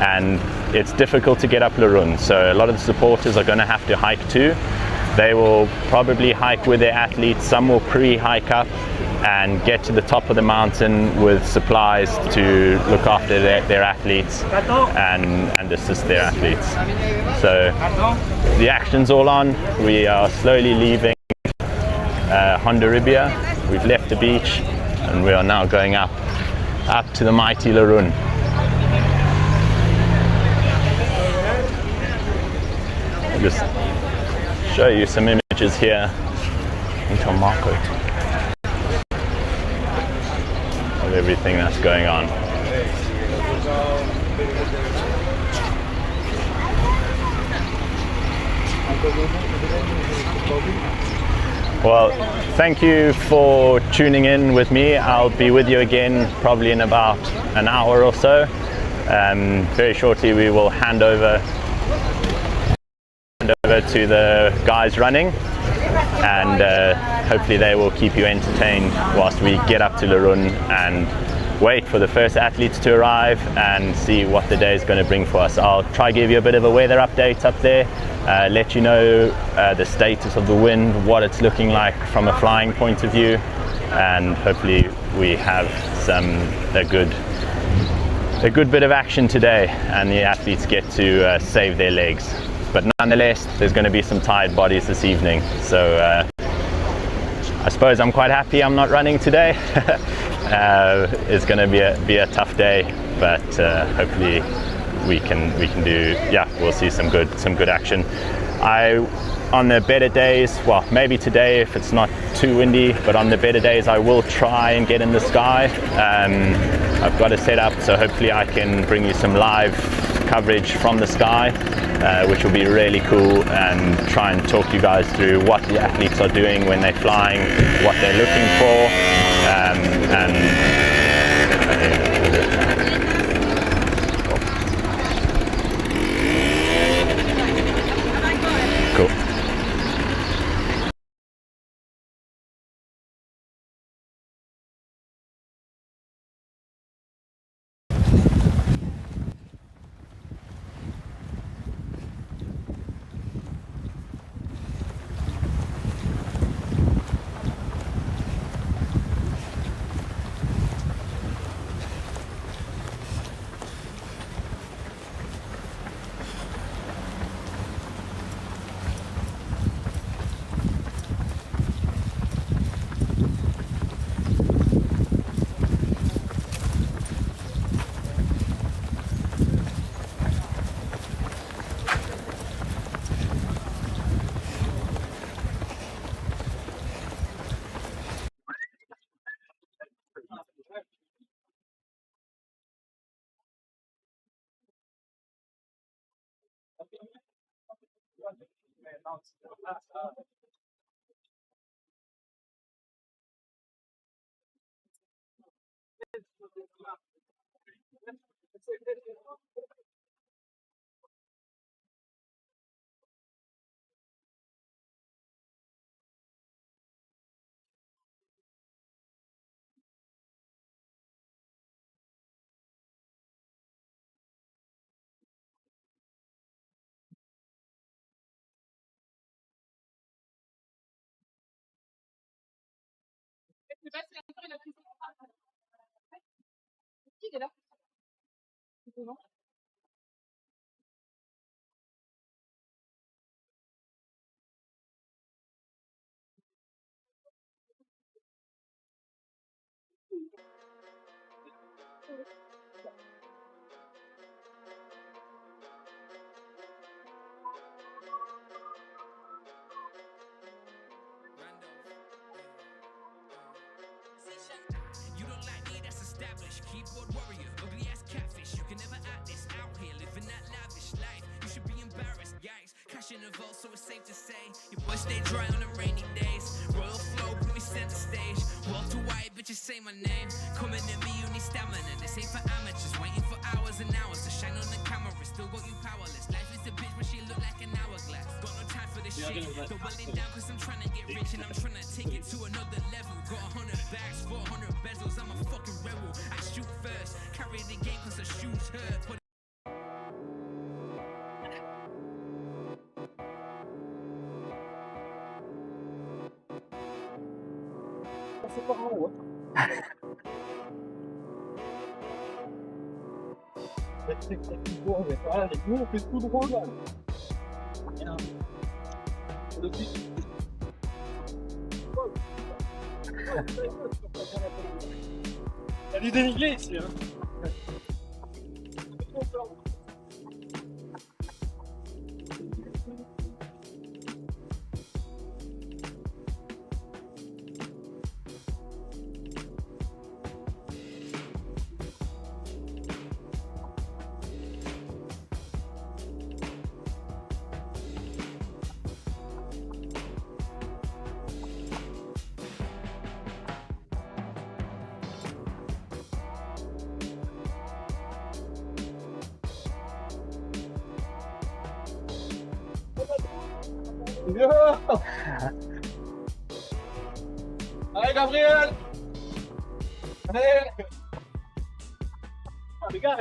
and it's difficult to get up Larun, so a lot of the supporters are going to have to hike too. They will probably hike with their athletes, some will pre-hike up and get to the top of the mountain with supplies to look after their athletes and assist their athletes. So the action's all on. We are slowly leaving Hondarribia. We've left the beach and we are now going up to the mighty Larun. I'll just show you some images here in Tomako of everything that's going on. Well, thank you for tuning in with me. I'll be with you again probably in about an hour or so. Very shortly we will hand over to the guys running, and hopefully they will keep you entertained whilst we get up to Larun and wait for the first athletes to arrive and see what the day is going to bring for us. I'll try give you a bit of a weather update up there, let you know the status of the wind, what it's looking like from a flying point of view, and hopefully we have a good bit of action today and the athletes get to save their legs. But nonetheless, there's going to be some tired bodies this evening, so I suppose I'm quite happy I'm not running today. It's going to be a tough day, but hopefully we can do, yeah, we'll see some good action. On the better days, well, maybe today if it's not too windy, but on the better days I will try and get in the sky. I've got it set up so hopefully I can bring you some live coverage from the sky, which will be really cool, and try and talk you guys through what the athletes are doing when they're flying, what they're looking for, cool. You don't like me, that's established. Keyboard warrior, ugly ass catfish. You can never act this out here, living that lavish life. You should be embarrassed, guys. Cash in the vault, so it's safe to say your boy stay dry on the rainy days. Royal flow, put me center stage. Walter White, bitches say my name. Coming at me, you need stamina. This ain't for amateurs, waiting for hours and hours to shine on the camera. Still got you powerless. Life is a bitch, but she look like an hourglass. Got no time for this shit. Doubling down, cause I'm trying to get rich and I'm trying to take it to another level. Got 100 bags, 400 bezels. I'm a fucking rebel. I shoot first, carry the game cause the shoes hurt. But Il y a du dénivelé ici. Allez, Gabriel! Allez! Ah, les gars,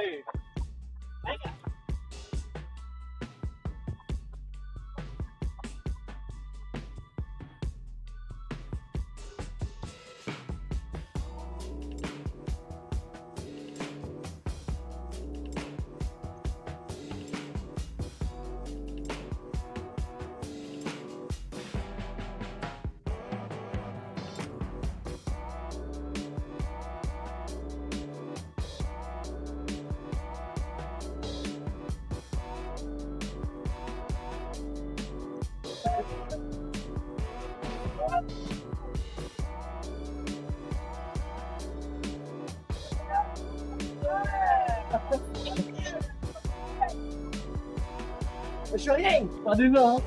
je suis rien! Pas du tout, hein!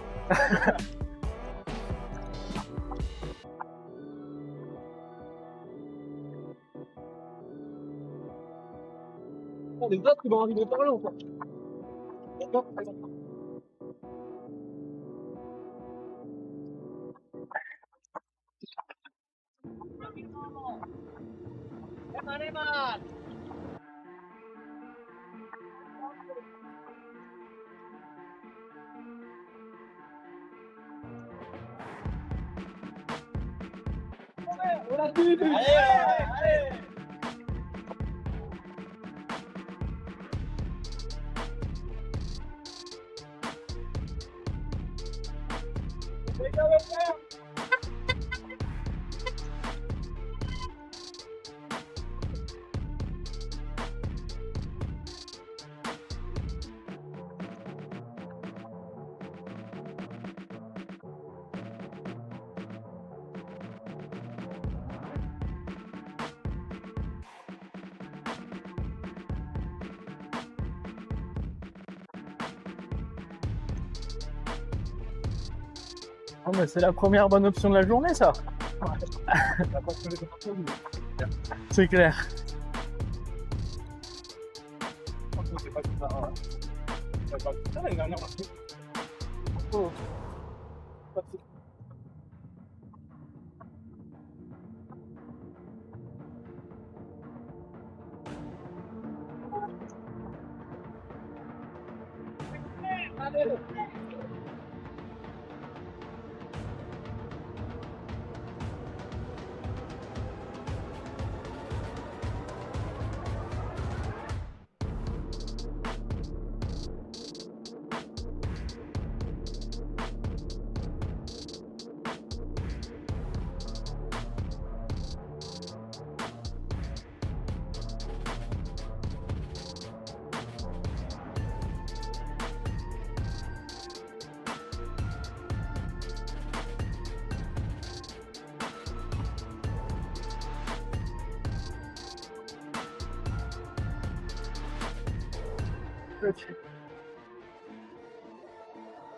Les autres, ils vont envie de parler ou pas? D'accord? On l'a vu! Allez! Oh, mais c'est la première bonne option de la journée, ça. C'est clair.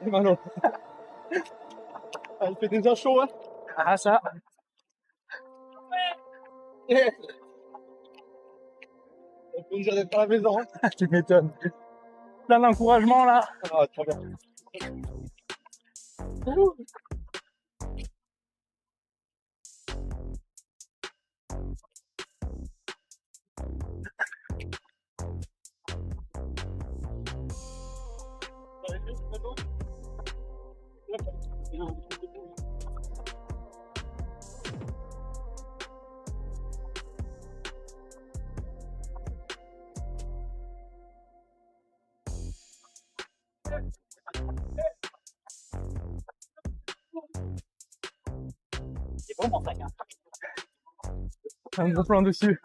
Et Manon. Il fait déjà chaud, hein? Ah, ça. Yeah. On peut déjà d'être à la maison. Hein? Tu m'étonnes. Plein d'encouragement là. Ah, trop bien. C'est bon mon sac, hein. Un gros plan dessus.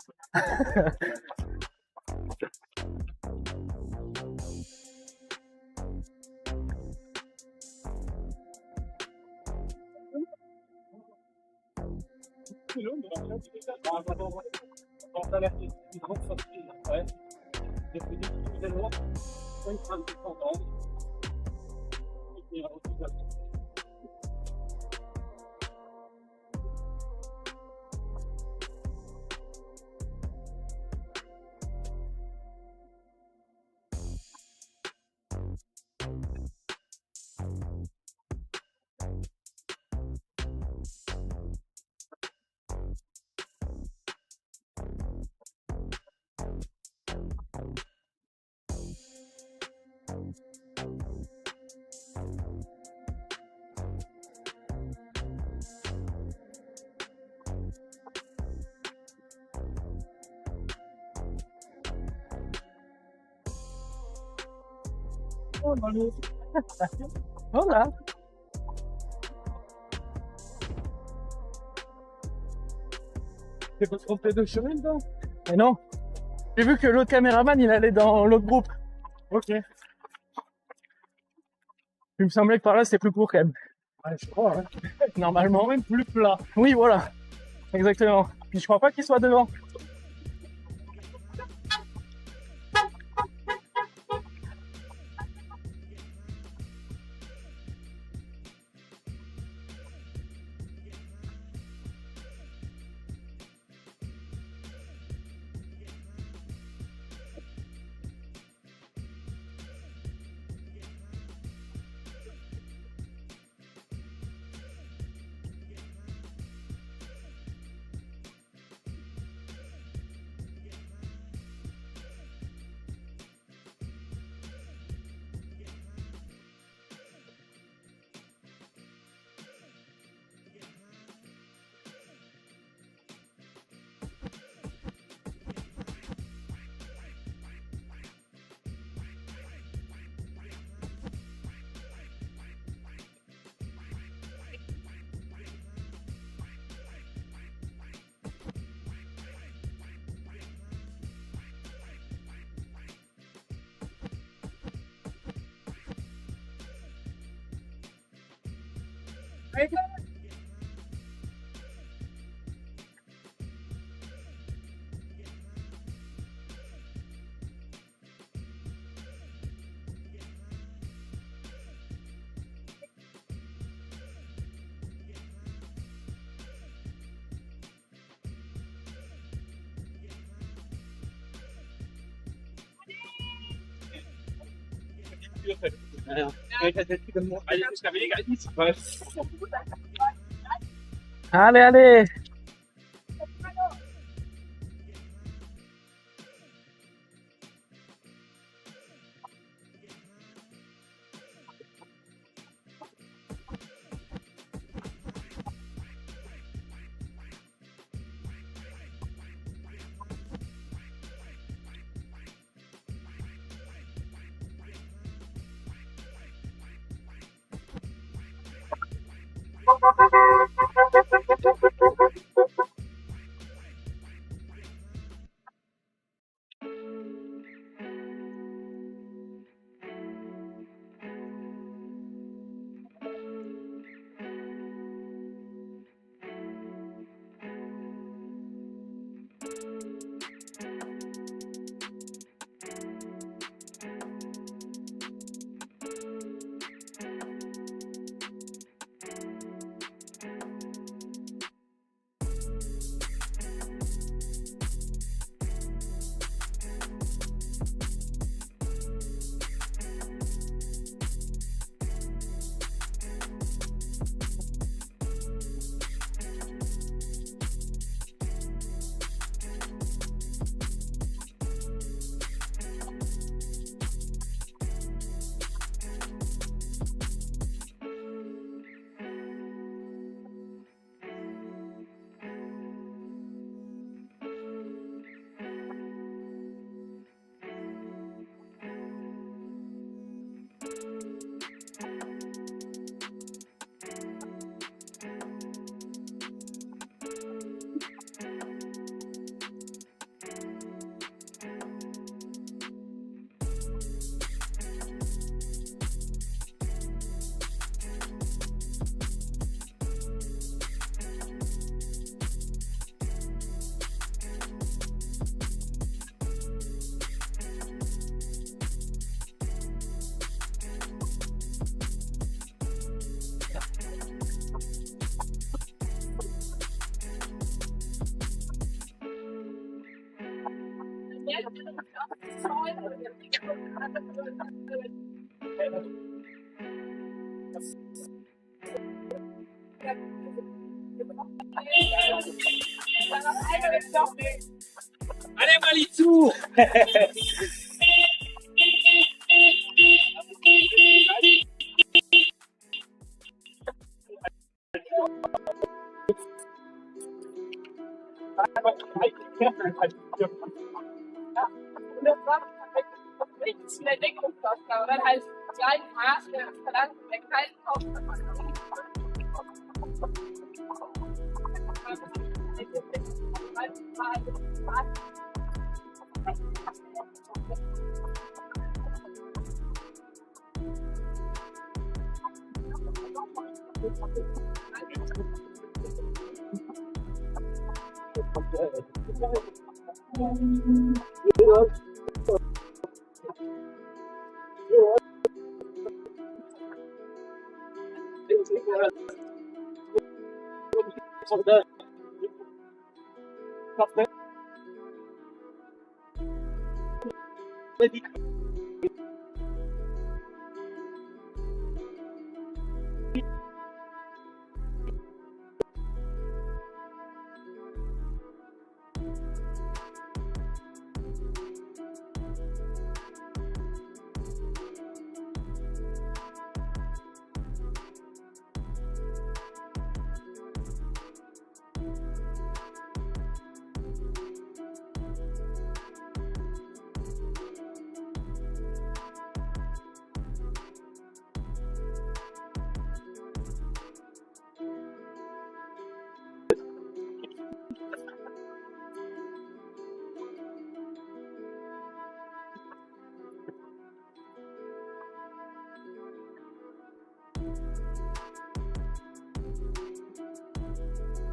Hola. Tu peux te tromper de chemin dedans? Mais non. J'ai vu que l'autre caméraman il allait dans l'autre groupe. Ok. Il me semblait que par là c'était plus court quand même. Ouais, je crois. Hein. Normalement. Même plus plat. Oui, voilà. Exactement. Puis je crois pas qu'il soit devant. Allez, allez. Allez, Malitou.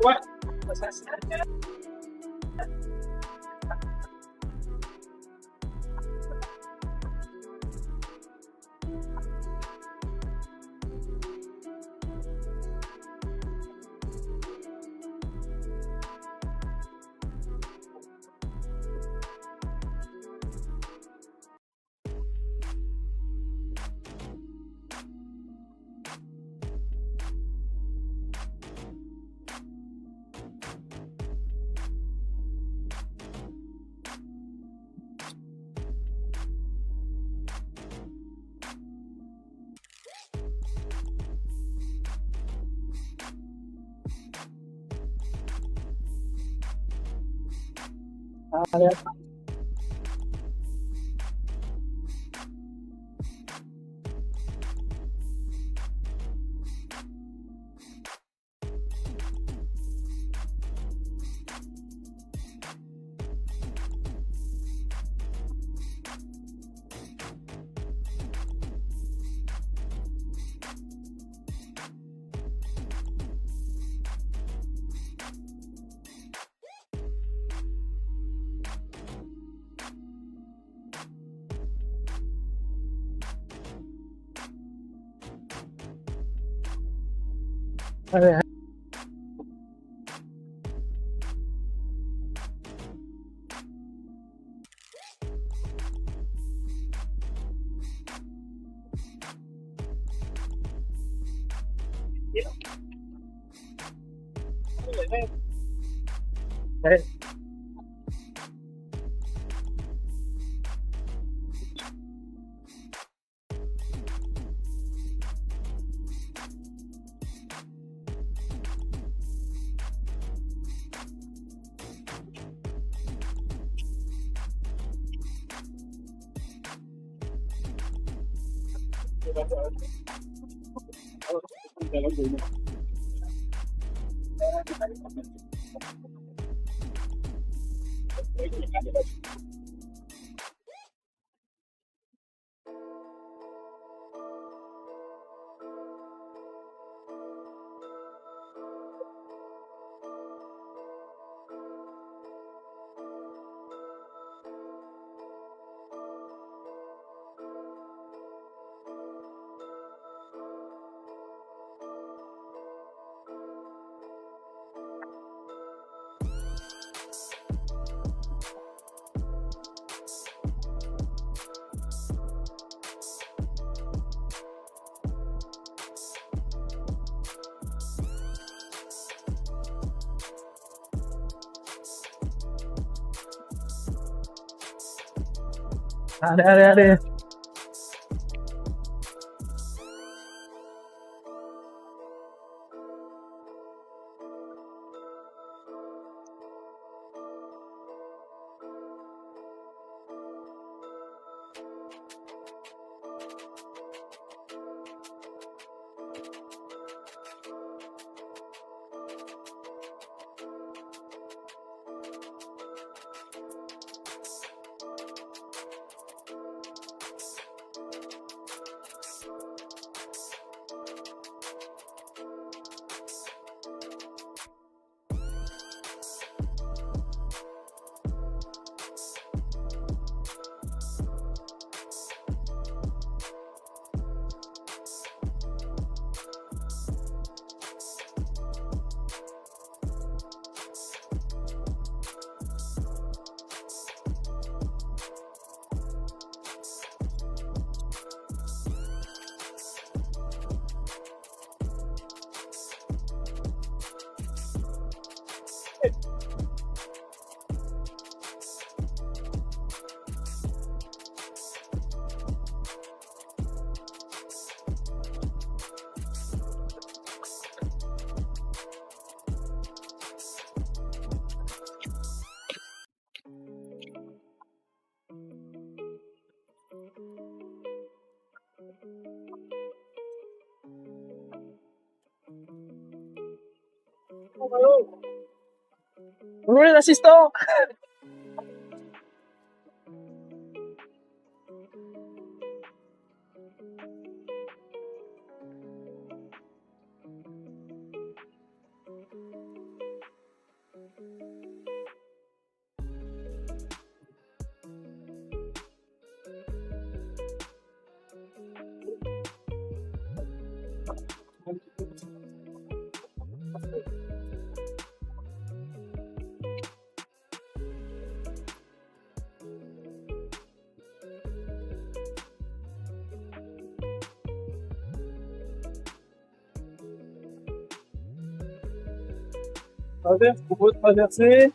Ouais. Allez. Allez. Allez. Allez, allez, allez. Bonjour les assistants. Traverse, on peut traverser.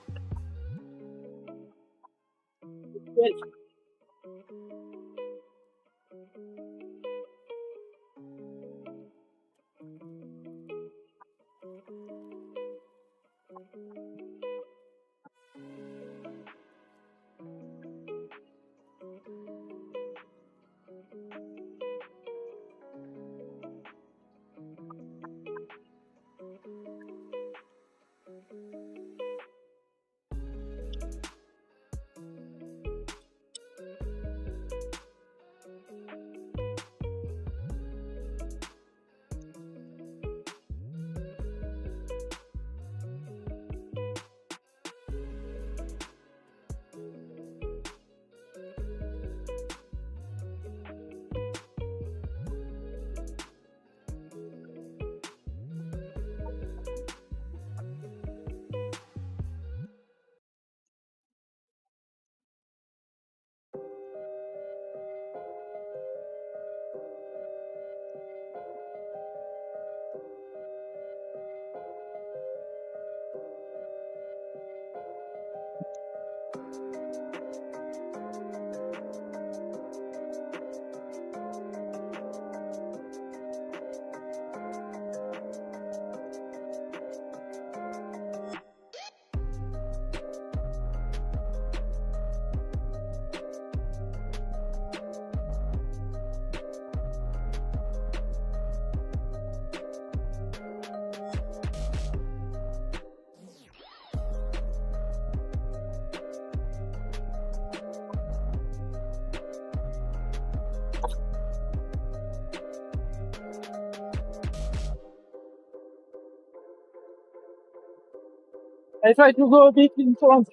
I try to go a bit in front.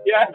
Yeah.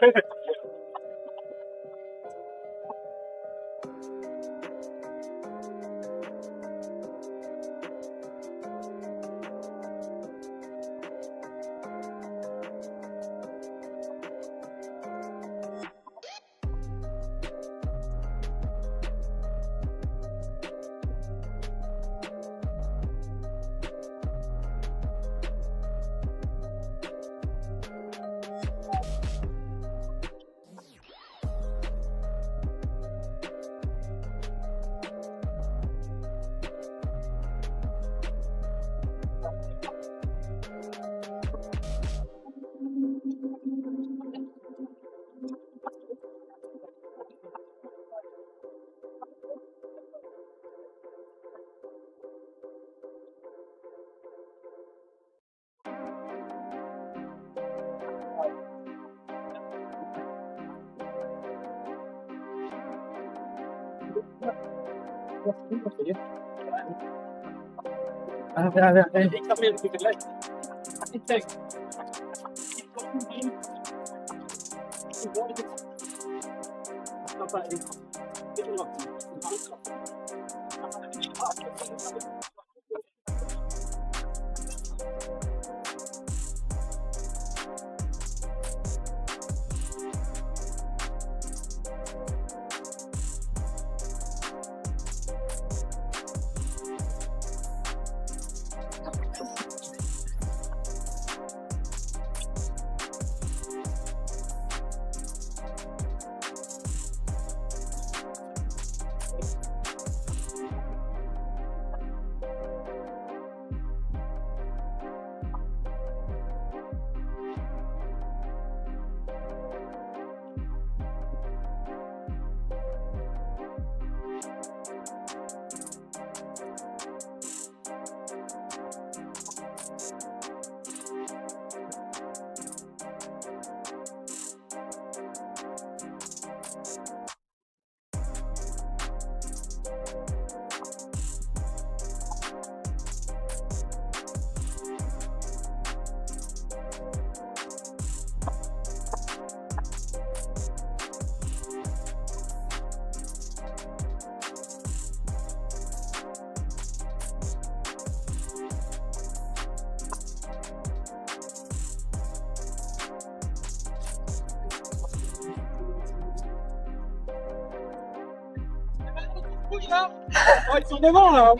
Oh, ils sont devant là.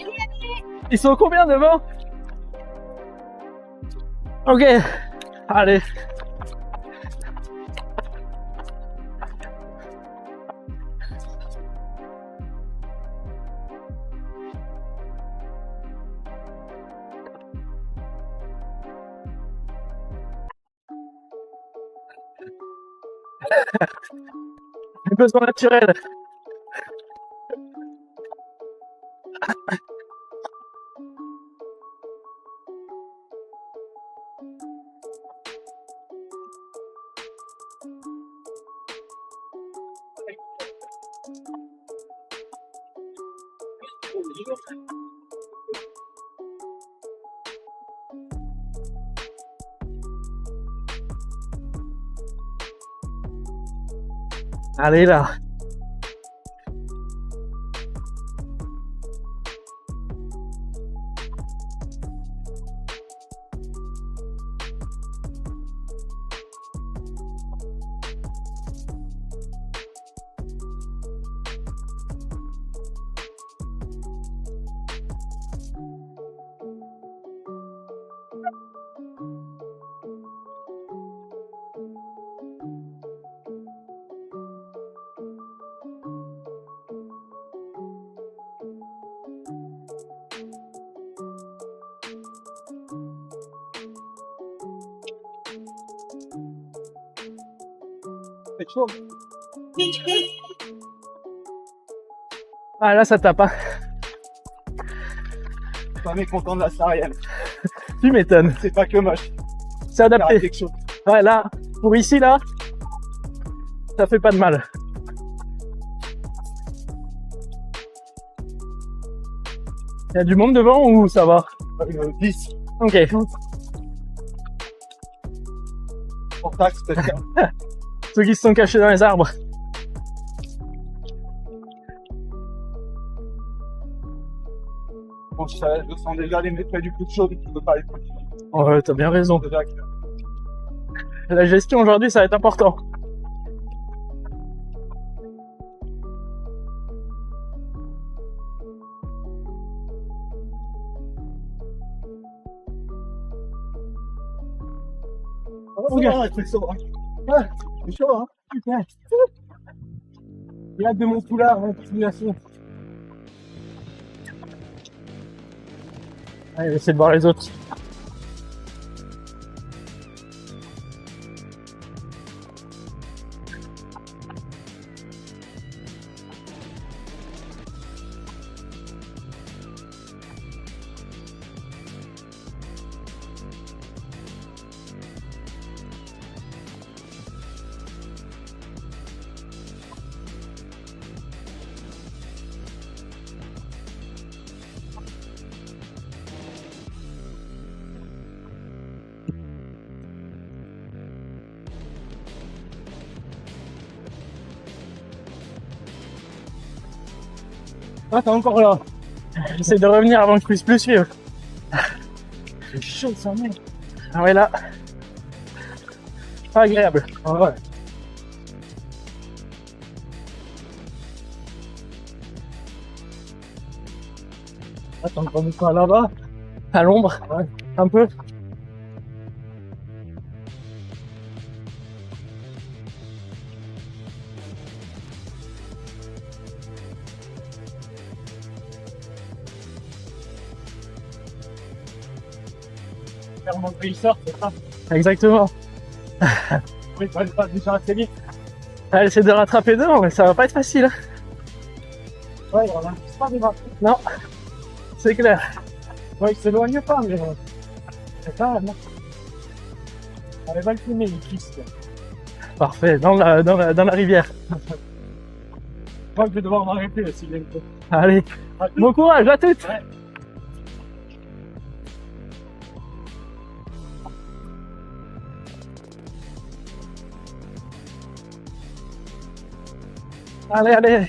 Ils sont combien devant? Ok, allez. Les besoins naturels. Allez là. C'est chaud. Ah là ça tape hein. Pas mécontent de la sarienne. Tu m'étonnes. C'est pas que moche. C'est adapté. Quelque chose. Ouais là, pour ici là, ça fait pas de mal. Il y a du monde devant ou ça va? 10. Ok. Pour taxe peut-être. Ceux qui se sont cachés dans les arbres. Bon, je sens déjà les méfaits du coup de chaud, tu peux pas aller plus. Ouais, t'as bien raison. La gestion aujourd'hui, ça va être important. Oh, regarde, c'est chaud. Ouais, c'est chaud, hein. Putain. Il y a de mon foulard, hein, continuation. Allez, essayer de voir les autres. Ah, t'es encore là. J'essaie de revenir avant que je puisse plus suivre. C'est chaud, ça, mec. Ah ouais, là. Pas agréable. Ah ouais. Attends, on est pas là-bas. À l'ombre. Ouais. Un peu. Faire mon glisseur, c'est ça. Exactement. Oui, ça va pas déjà assez vite. Elle essaie de rattraper devant, mais ça va pas être facile. Ouais, on a pas de marque. Non, c'est clair. Ouais, il s'éloigne pas, mais c'est pas mal. On va le filmer, une piste. Parfait, dans la rivière. Je crois que je vais devoir m'arrêter aussi bientôt. Allez, bon courage à toutes. Ouais. Allez, allez.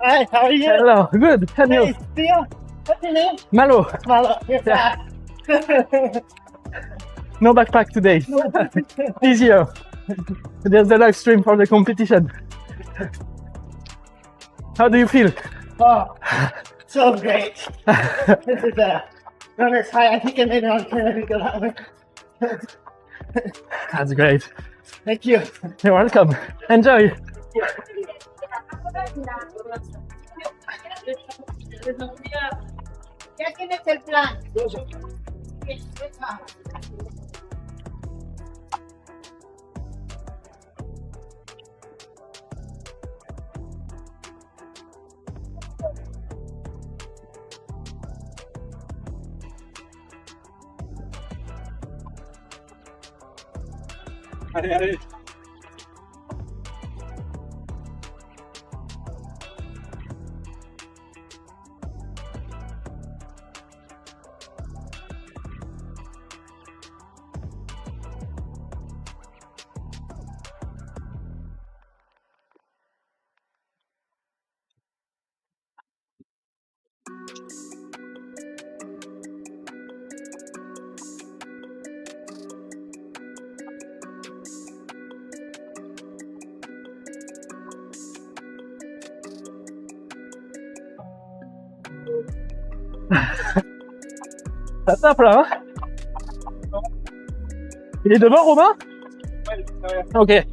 Hi, how are you? Hello, good. And you? Hey, Theo. What's your name? Malo. Malo. You're Yeah. fat. No backpack today. Easier. There's the live stream for the competition. How do you feel? Oh, so great. This is runners high. I think I made it on Canada. Go that way. That's great. Thank you. You're welcome. Enjoy. Ya tienes el plan. Allez, allez. Ça tape là, hein? Il est devant, Romain? Ok.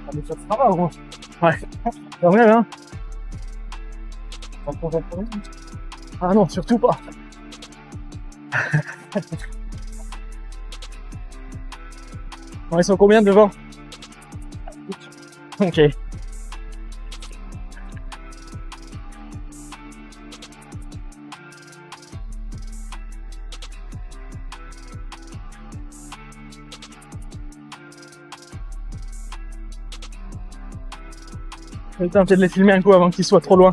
Ah, mais ça sera pas, gros. Ouais. Quand même, hein. Ah non, surtout pas. Bon, ils sont combien devant? Ok. Je vais tenter de les filmer un coup avant qu'ils soient trop loin.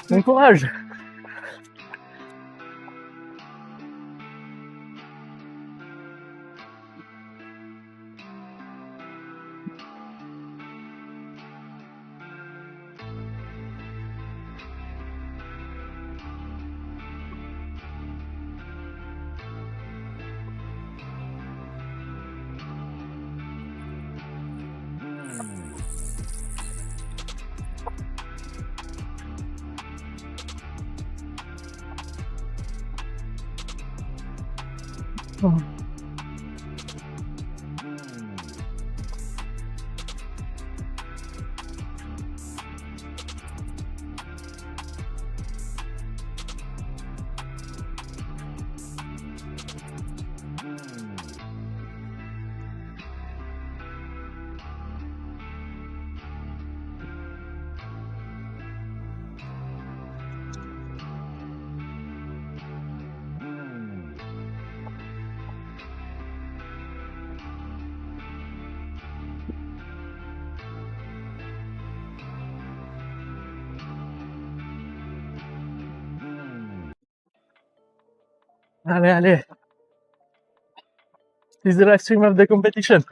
Bon courage! Allez, allez. This is the live stream of the competition.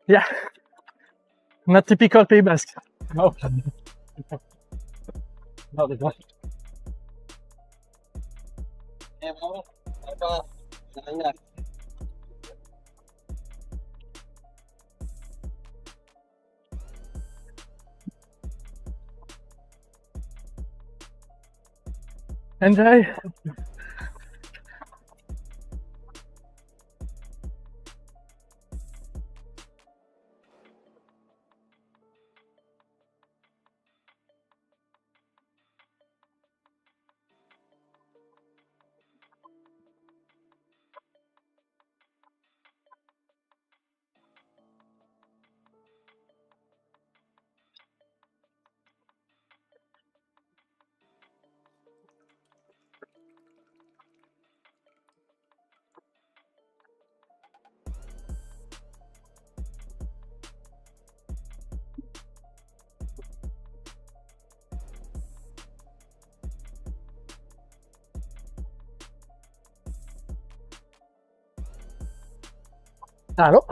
Yeah. Not typical Pays Basque. No. No, they don't. Enjoy. Allô?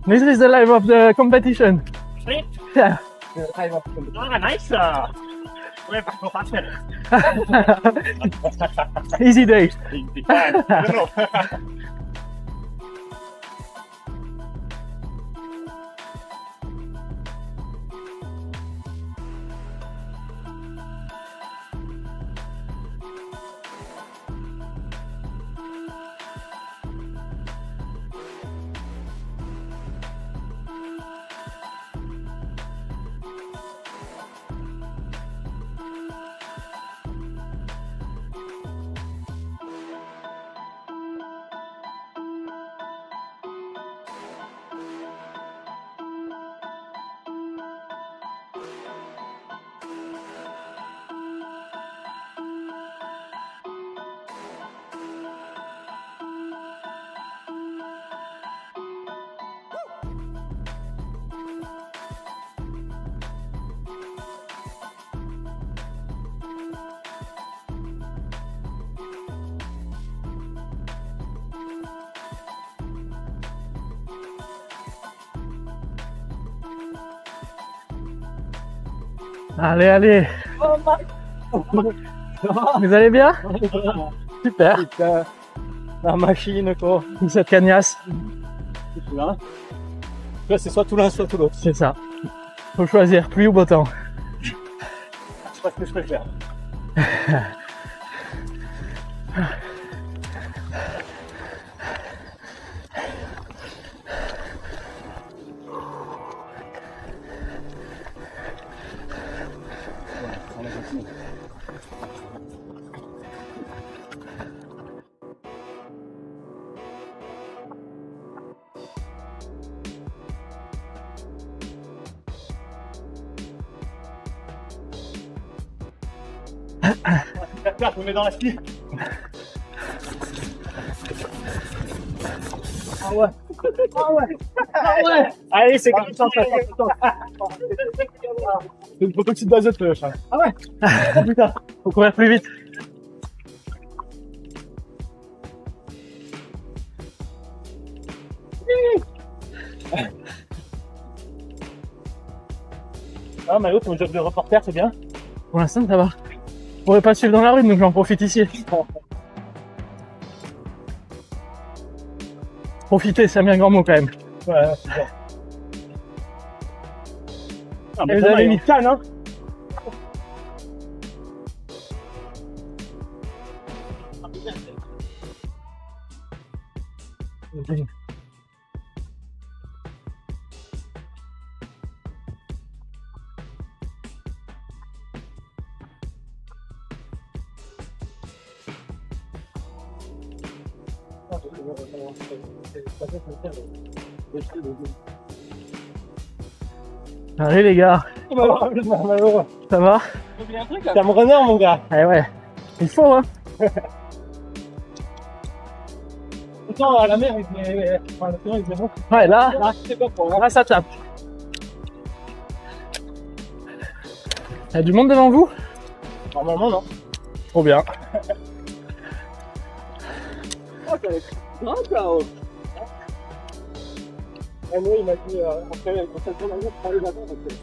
This is the life of the competition. Yeah. Ah, nice! Ouais, parcours parfait. Easy days. I don't know. Allez, allez. Vous allez bien? Super. Putain, la machine quoi. Cette cagnasse. Là, c'est soit tout l'un, soit tout l'autre. C'est ça. Faut choisir, pluie ou beau temps. Je sais pas ce que je préfère. Je me mets dans la ski. Ah ouais. Ah ouais. Ah ouais. Allez, c'est comme ça. C'est une petite bazotte le chat. Ah ouais. Oh putain. Faut courir plus vite. Ah Mario, ton job de reporter, c'est bien. Pour l'instant, ça va. Je pourrais pas suivre dans la rue, donc j'en profite ici. Profiter, c'est un bien grand mot quand même. Ouais, c'est bien. Ah, Et vous avez mis Cannes, hein. Allez les gars, ça va? T'es un runner mon gars. Eh ouais, il faut hein. Autant à la mer il faisait bon. Ouais là, c'est pas pour là ça tape. Il y a du monde devant vous? Normalement non. Trop bien. Oh t'as grave là-haut. Et moi il m'a dit après quand ça tourne en pour aller là-bas parce que...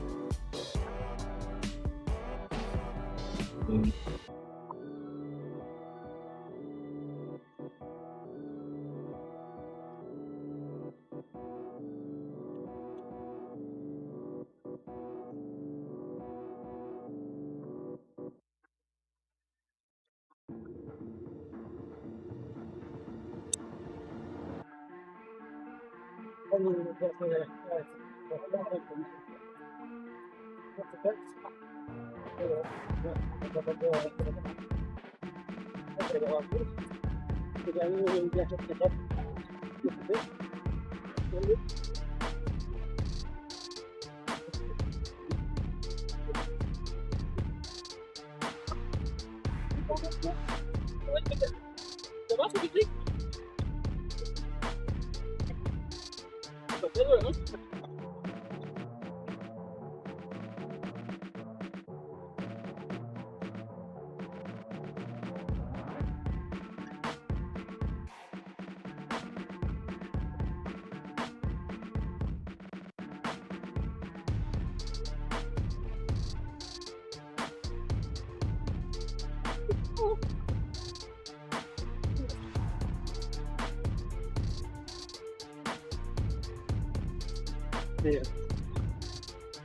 Et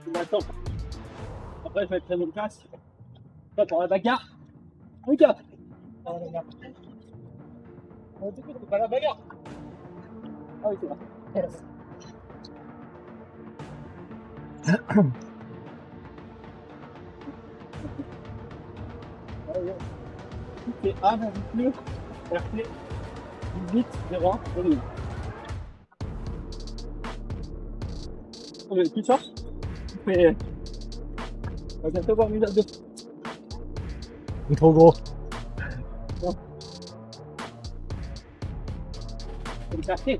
on attend. Après, je vais être très efficace. Là, pour la bagarre. Regarde. Pas la bagarre. C'est pas la bagarre. Ah oui, c'est vrai. Yes. C'est A, plus, RT, 18, 01, 2000. On met plus fort. Mais on va bientôt avoir mis là-dedans. C'est trop gros. Non. C'est le quartier.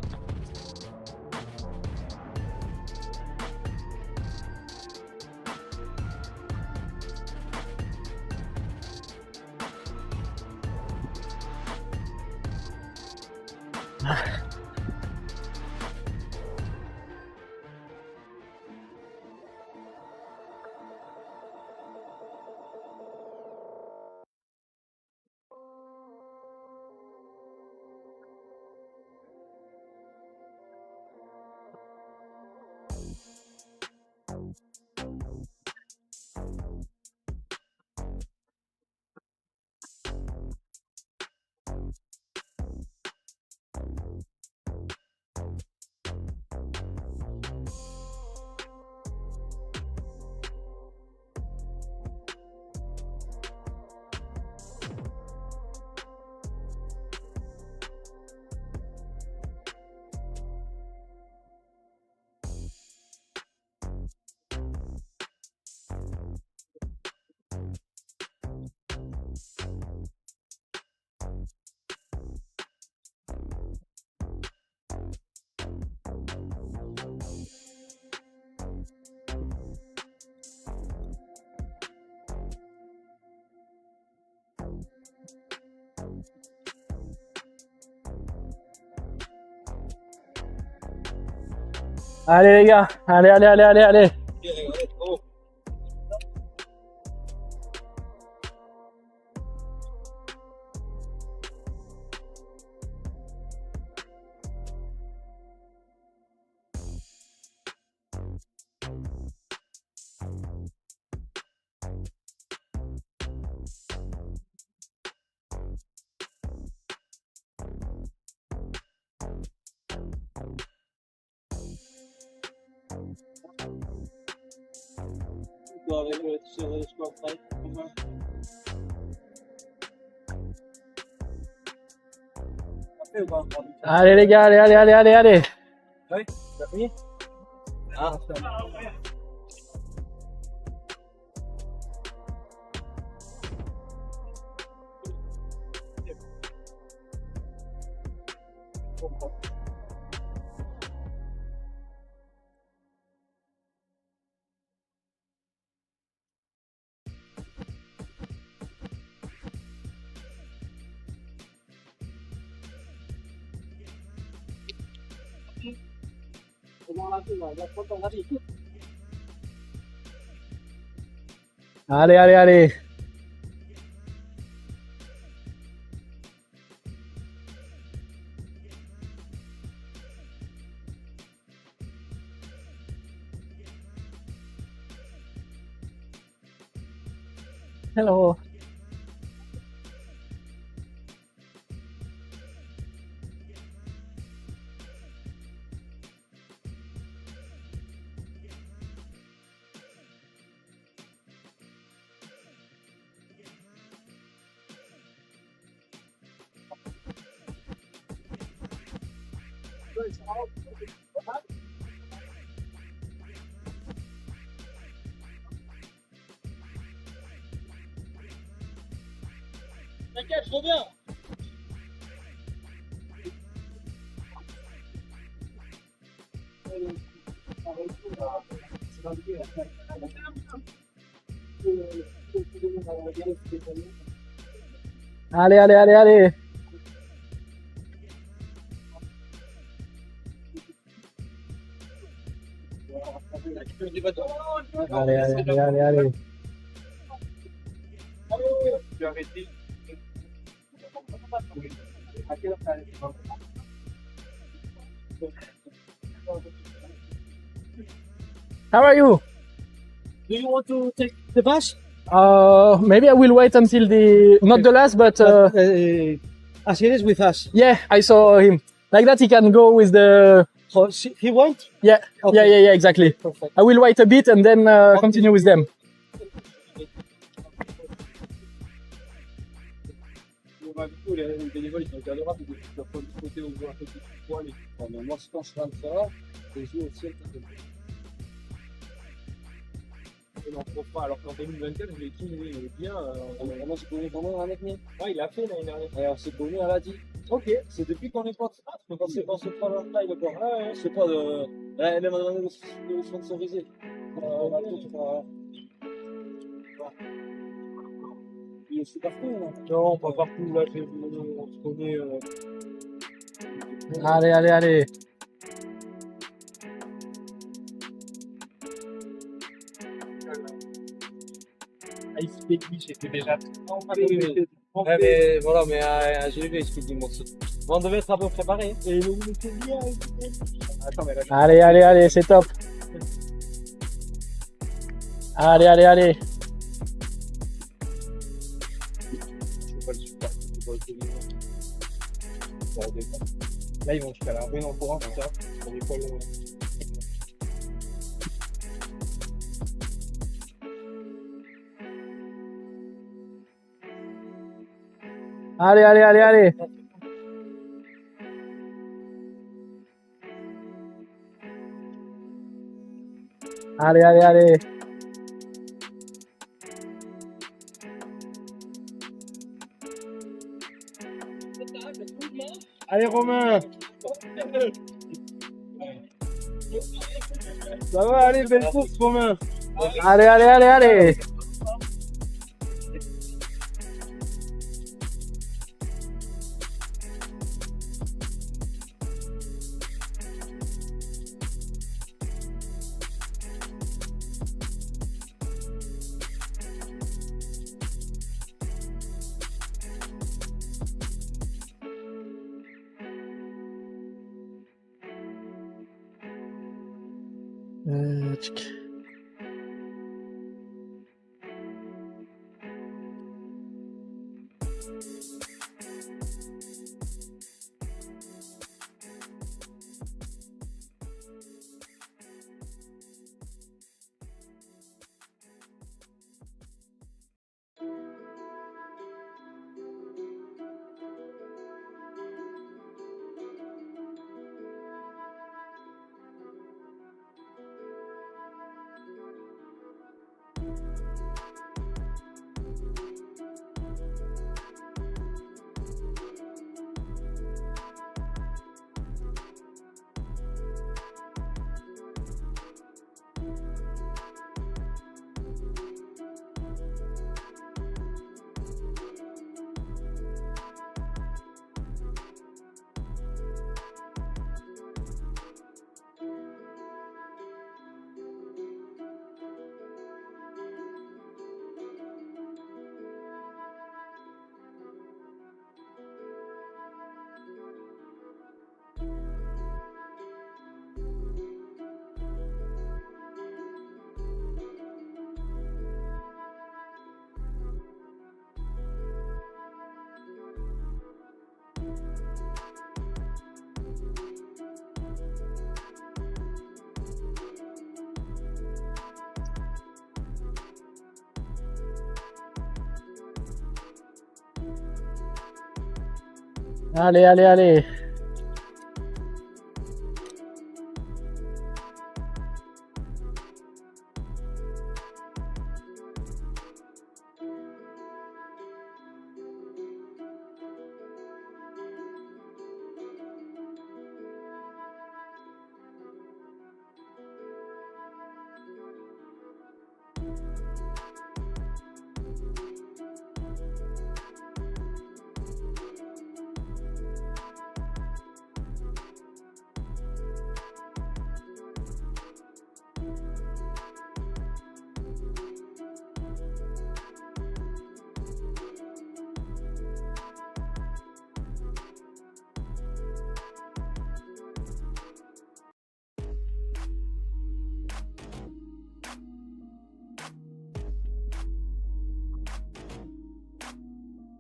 Allez les gars, allez. Allez les gars, allez. Oui, t'as fini? Ah. Allez. Hello. T'inquiète, je reviens. Allez. Allez. How are you? Do you want to take the bus? Maybe I will wait until not the last, but Asier is with us. yeah, I saw him. Like that, he can go with the. So he won't? Yeah, Okay. yeah, exactly. Perfect. I will wait a bit and then continue with them. Moi, quand je fais ça, les yeux au ciel, on n'en trouve pas. Alors qu'en 2024, je l'ai trouvé bien. On s'est connu pendant un an et demi. Ouais, il a fait l'année dernière. Et on s'est connu à la dit. Ok, c'est depuis qu'on est parti. Quand c'est pas le live encore. Ah, ouais, c'est pas de. Elle m'a demandé de le sponsoriser. Je suis partout, non, pas partout. Là, on se connaît. Allez. J'étais déjà. Ouais, mais voilà, mais j'ai vu expliquer mon saut. On devait être un peu préparé. Et le était bien. Attends, mais là. Allez, c'est top. Allez. Là, ils vont jusqu'à la ruine en courant, comme ça. Pour des poils. Allez. Allez. Allez, Romain. Ça va, allez, belle course, Romain. Allez. Allez.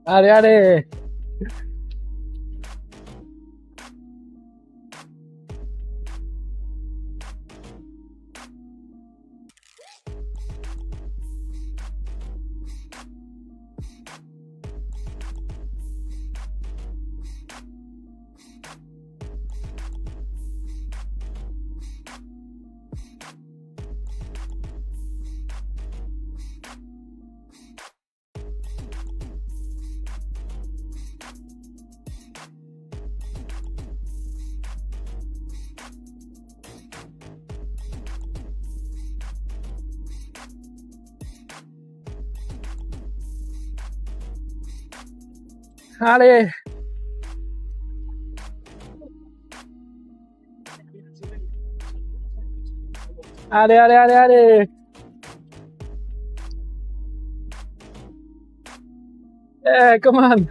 Allez, allez. Allez. Allez, allez, allez, allez. Eh, come on.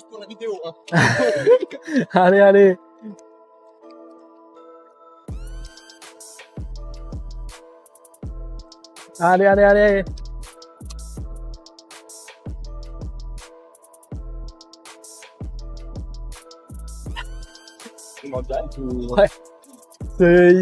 Pour la vidéo, hein. Allez, allez. Allez, allez, allez. Ouais. C'est...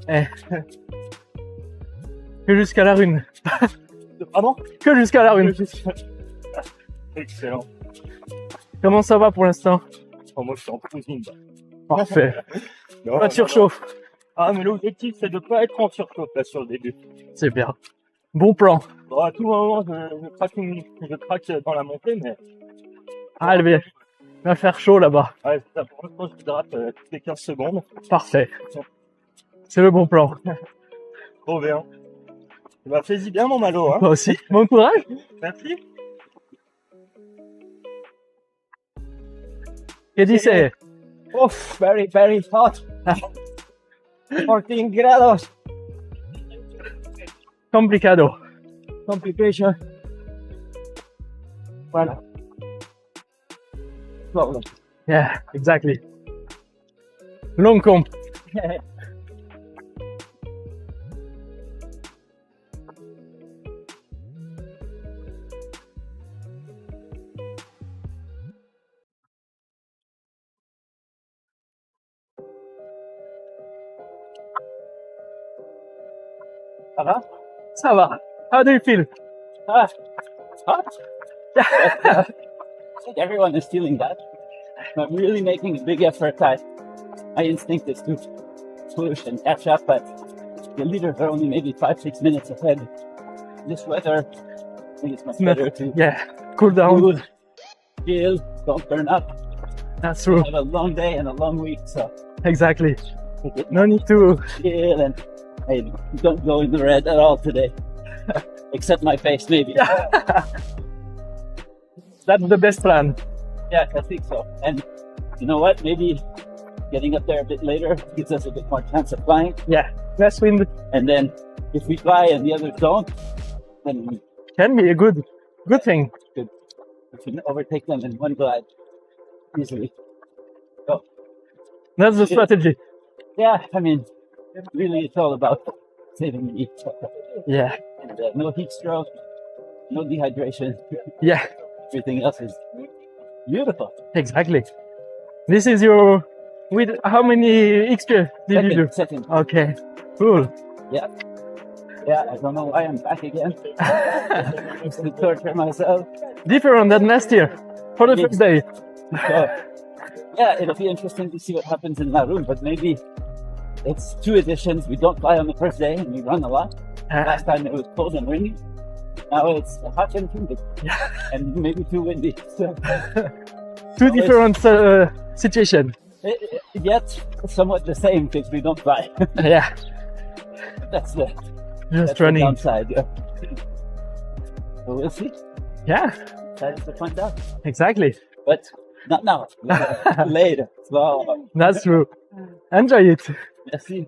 Eh. Que jusqu'à la rune. Pardon? Que jusqu'à la rune. Excellent. Comment ça va pour l'instant? Oh, moi je suis en cruising. Parfait. Non, Pas de surchauffe. Ah mais l'objectif c'est de pas être en surchauffe là sur le début. C'est bien. Bon plan. Bon, à tout moment je craque dans la montée mais... Ah, il va faire chaud là-bas. Ouais, c'est ça, pour l'instant je hydrate toutes les 15 secondes. Parfait. C'est le bon plan. Trop bien. Bah fais-y bien mon malo hein. Toi aussi. Bon courage. Merci. ¿Qué dice? Oh, very, very hot. 14 grados. Complicado. Complication. Bueno. Problem. Yeah, exactly. Long comp. Ça va? Ça va. How do you feel? Hot. I think everyone is feeling that. I'm really making a big effort. My instinct is to push and catch up, but the leaders are only maybe 5-6 minutes ahead. This weather, I think it's much better to cool down. Chill, don't burn up. That's true. Have a long day and a long week, so Exactly. No need to chill and hey, don't go in the red at all today. Except my face, maybe. That's the best plan. Yeah, I think so. And you know what? Maybe getting up there a bit later gives us a bit more chance of flying. Yeah, less wind. And then if we fly and the others don't, then we Can be a good thing. could we can overtake them in one glide easily. So That's the strategy. yeah, I mean, really, it's all about saving the heat. Yeah. And no heat stroke, no dehydration. Yeah, Everything else is beautiful. exactly. This is your... With how many X-Pyr did you do? Second. Okay, cool. Yeah. Yeah, I don't know why I'm back again. Just to torture myself. Different than last year for the Yes. first day. So, yeah, it'll be interesting to see what happens in that room, but maybe it's 2 editions. We don't fly on the first day and we run a lot. Last time it was cold and windy. Now it's hot and humid. And maybe too windy. So, Two different situations. yet somewhat the same because we don't fly. Yeah, That's the just running. downside. Yeah. So we'll see. Yeah, That is to find out. exactly. But not now. Later. So, That's true. Enjoy it. merci.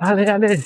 Allez, allez.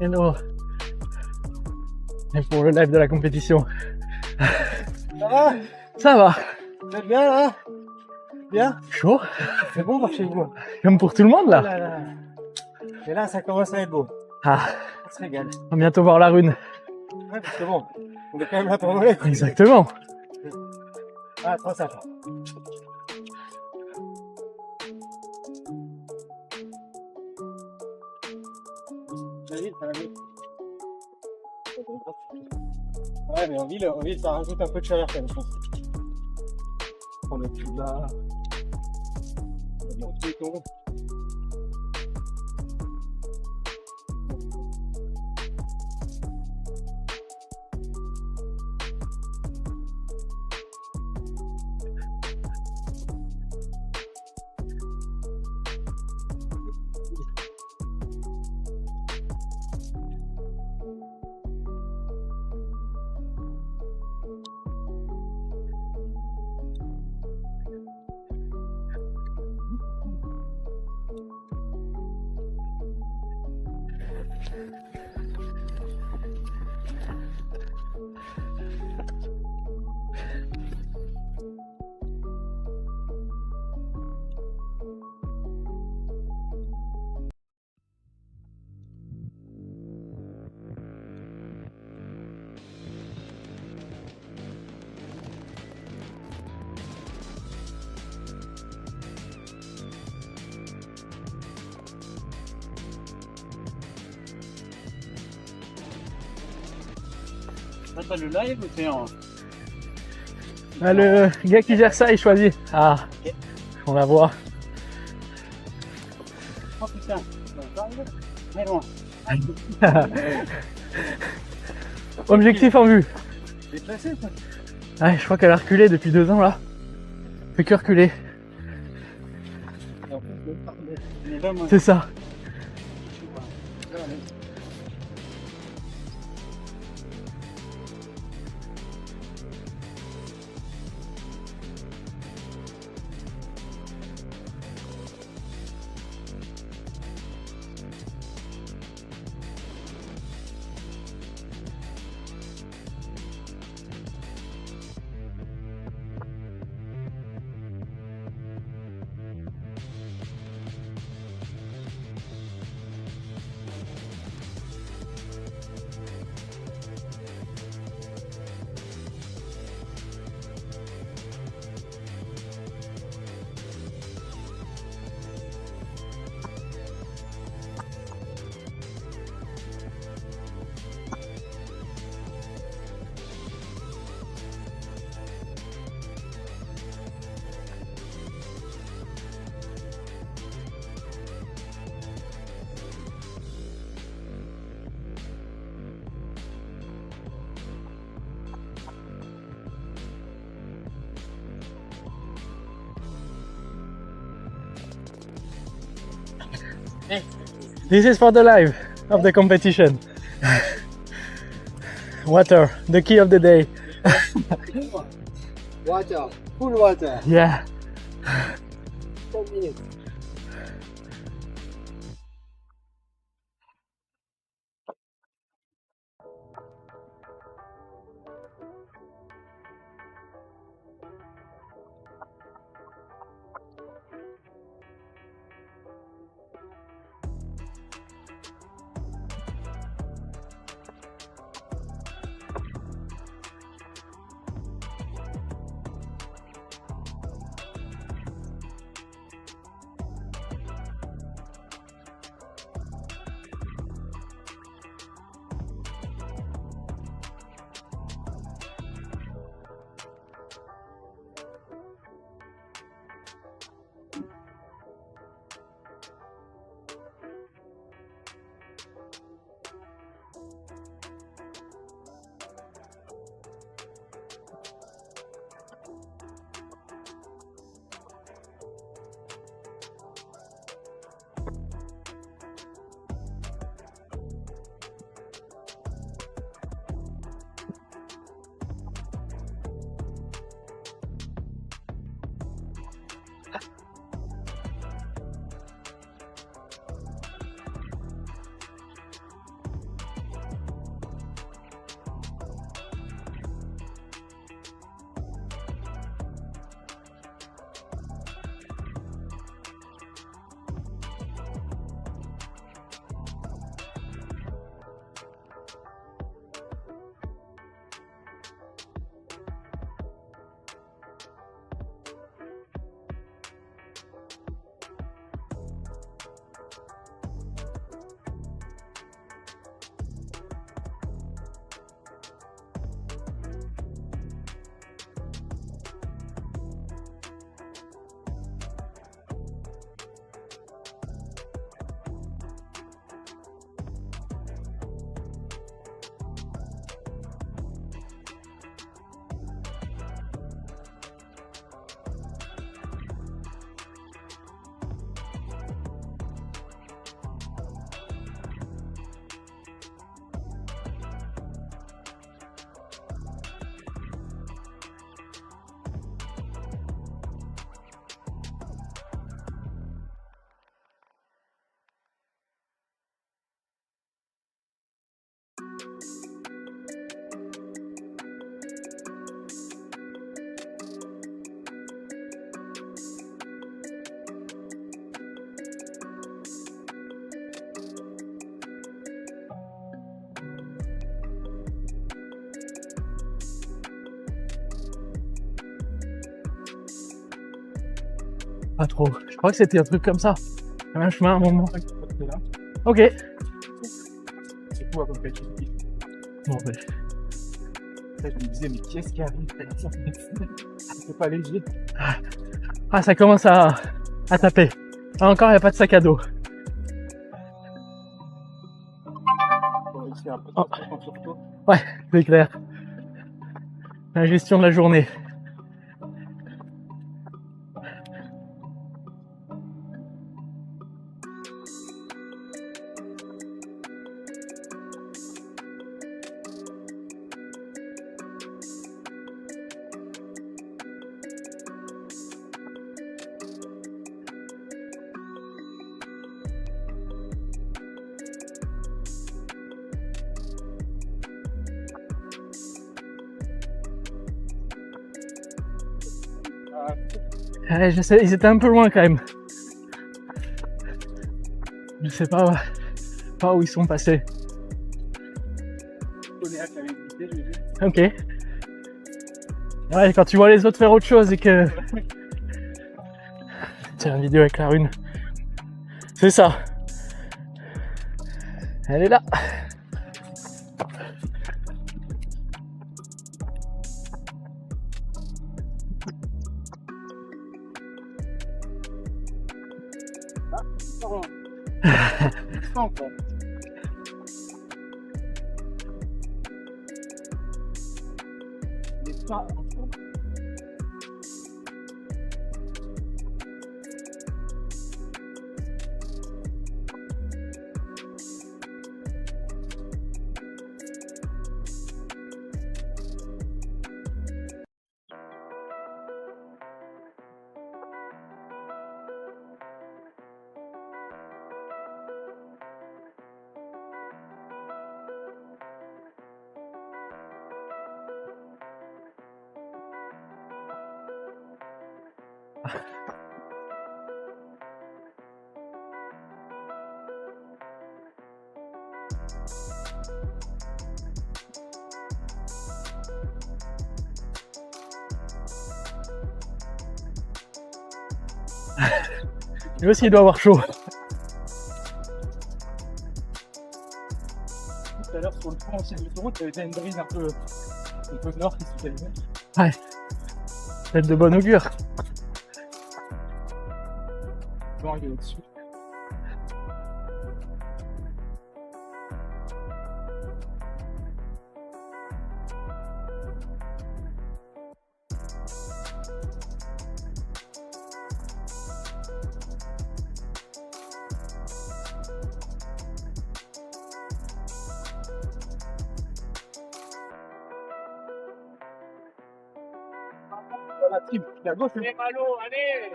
Hello. Et pour le live de la compétition. Ça va? Ça va. Vous êtes bien là? Bien? Chaud. C'est bon par chez vous? Comme pour tout le monde là. Oh là là. Et là ça commence à être beau. Ah, On se régale. on va bientôt voir la rune. Ouais, parce que bon, on est quand même là pour voler. Exactement. Ah, trop sympa. Vas-y, ça va vite. Ouais, mais en ville, ça rajoute un peu de chaleur quand même, je pense. On est plus là. On est tombé. T'as le live ou t'es en... Ah, le gars qui gère ça, il choisit. Ah, on va voir. Oh putain, mais loin. Objectif en vue. Déplacé quoi. Ouais, je crois qu'elle a reculé depuis 2 ans là. Fait que reculer. Et en plus, on est là, moi. C'est ça. This is for the live of the competition. Water, the key of the day. Water, full water. Yeah. 10 minutes. Pas trop. Je crois que c'était un truc comme ça. Un chemin à un moment. Ok. C'est tout à peu près. Bon, ben. Je me disais, mais qui est-ce qui arrive? C'est pas léger. Ah, ça commence à taper. Ah, encore, il n'y a pas de sac à dos. Oh. Ouais, c'est clair. La gestion de la journée. Ouais, je sais, ils étaient un peu loin quand même. Je sais pas où ils sont passés. Ok. Ouais, quand tu vois les autres faire autre chose et que... Tiens, une vidéo avec la rune. C'est ça. Elle est là. Lui aussi il doit avoir chaud. Tout à l'heure sur le pont aussi de l'autoroute, il y avait déjà une brise un peu nord qui se faisait. Ouais. C'est de bon augure. Bon, il est au-dessus. La tribu, il est à gauche. Allez, Malo, allez!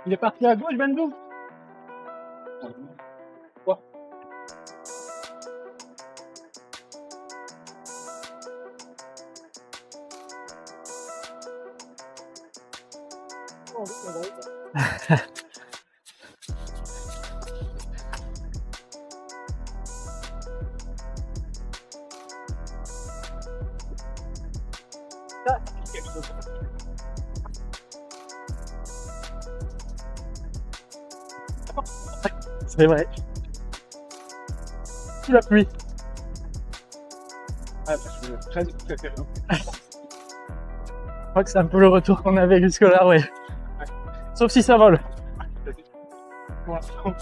Il est parti à gauche, Bendou? Quoi? C'est vrai. Sous la pluie. Ah, je suis très préféré. Je crois que c'est un peu le retour qu'on avait jusque-là, ouais. Sauf si ça vole. Pour l'instant.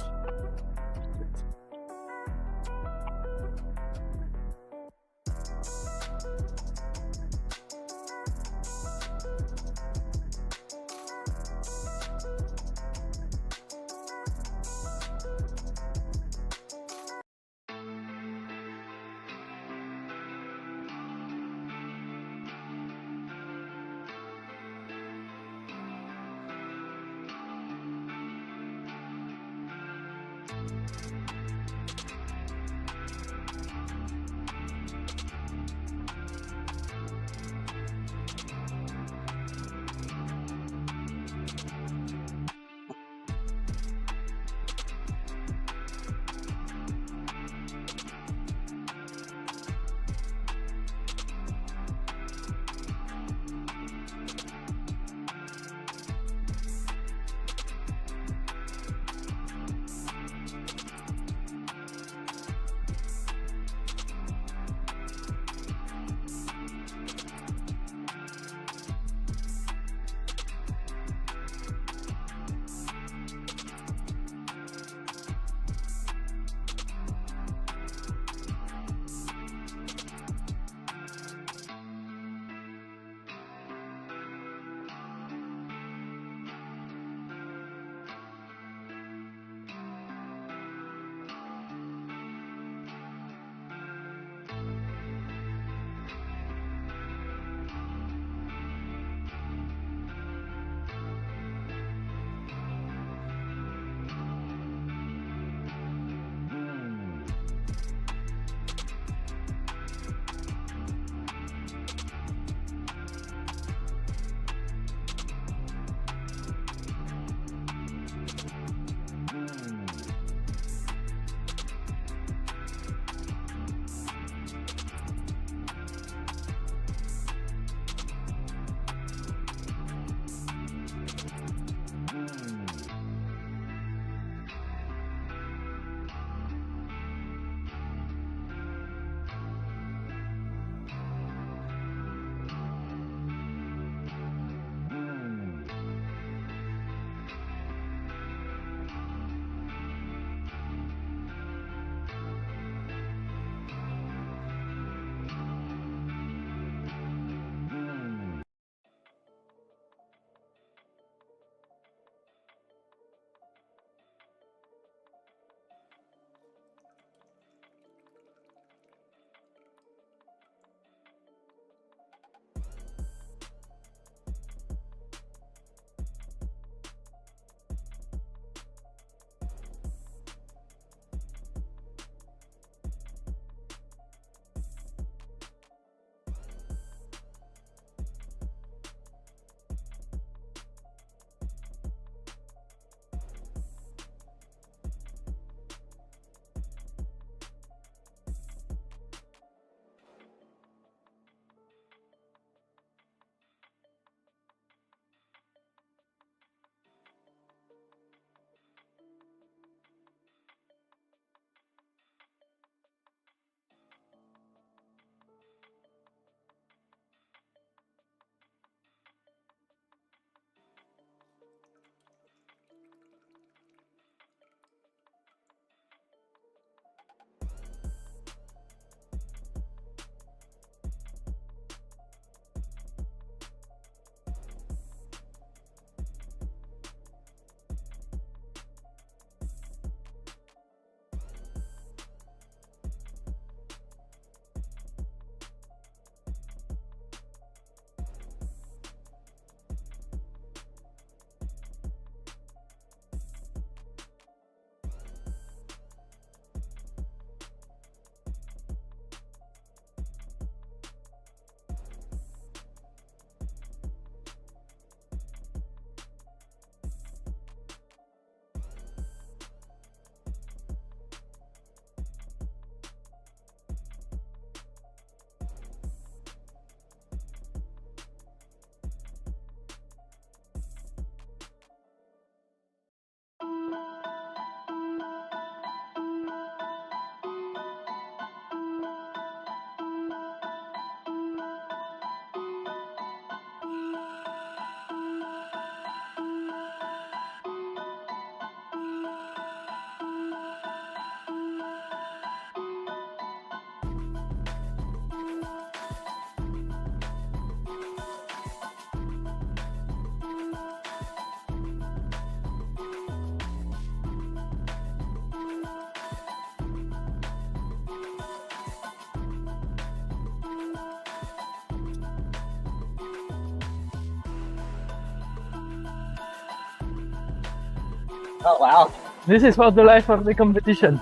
Oh wow. This is what the life of the competition.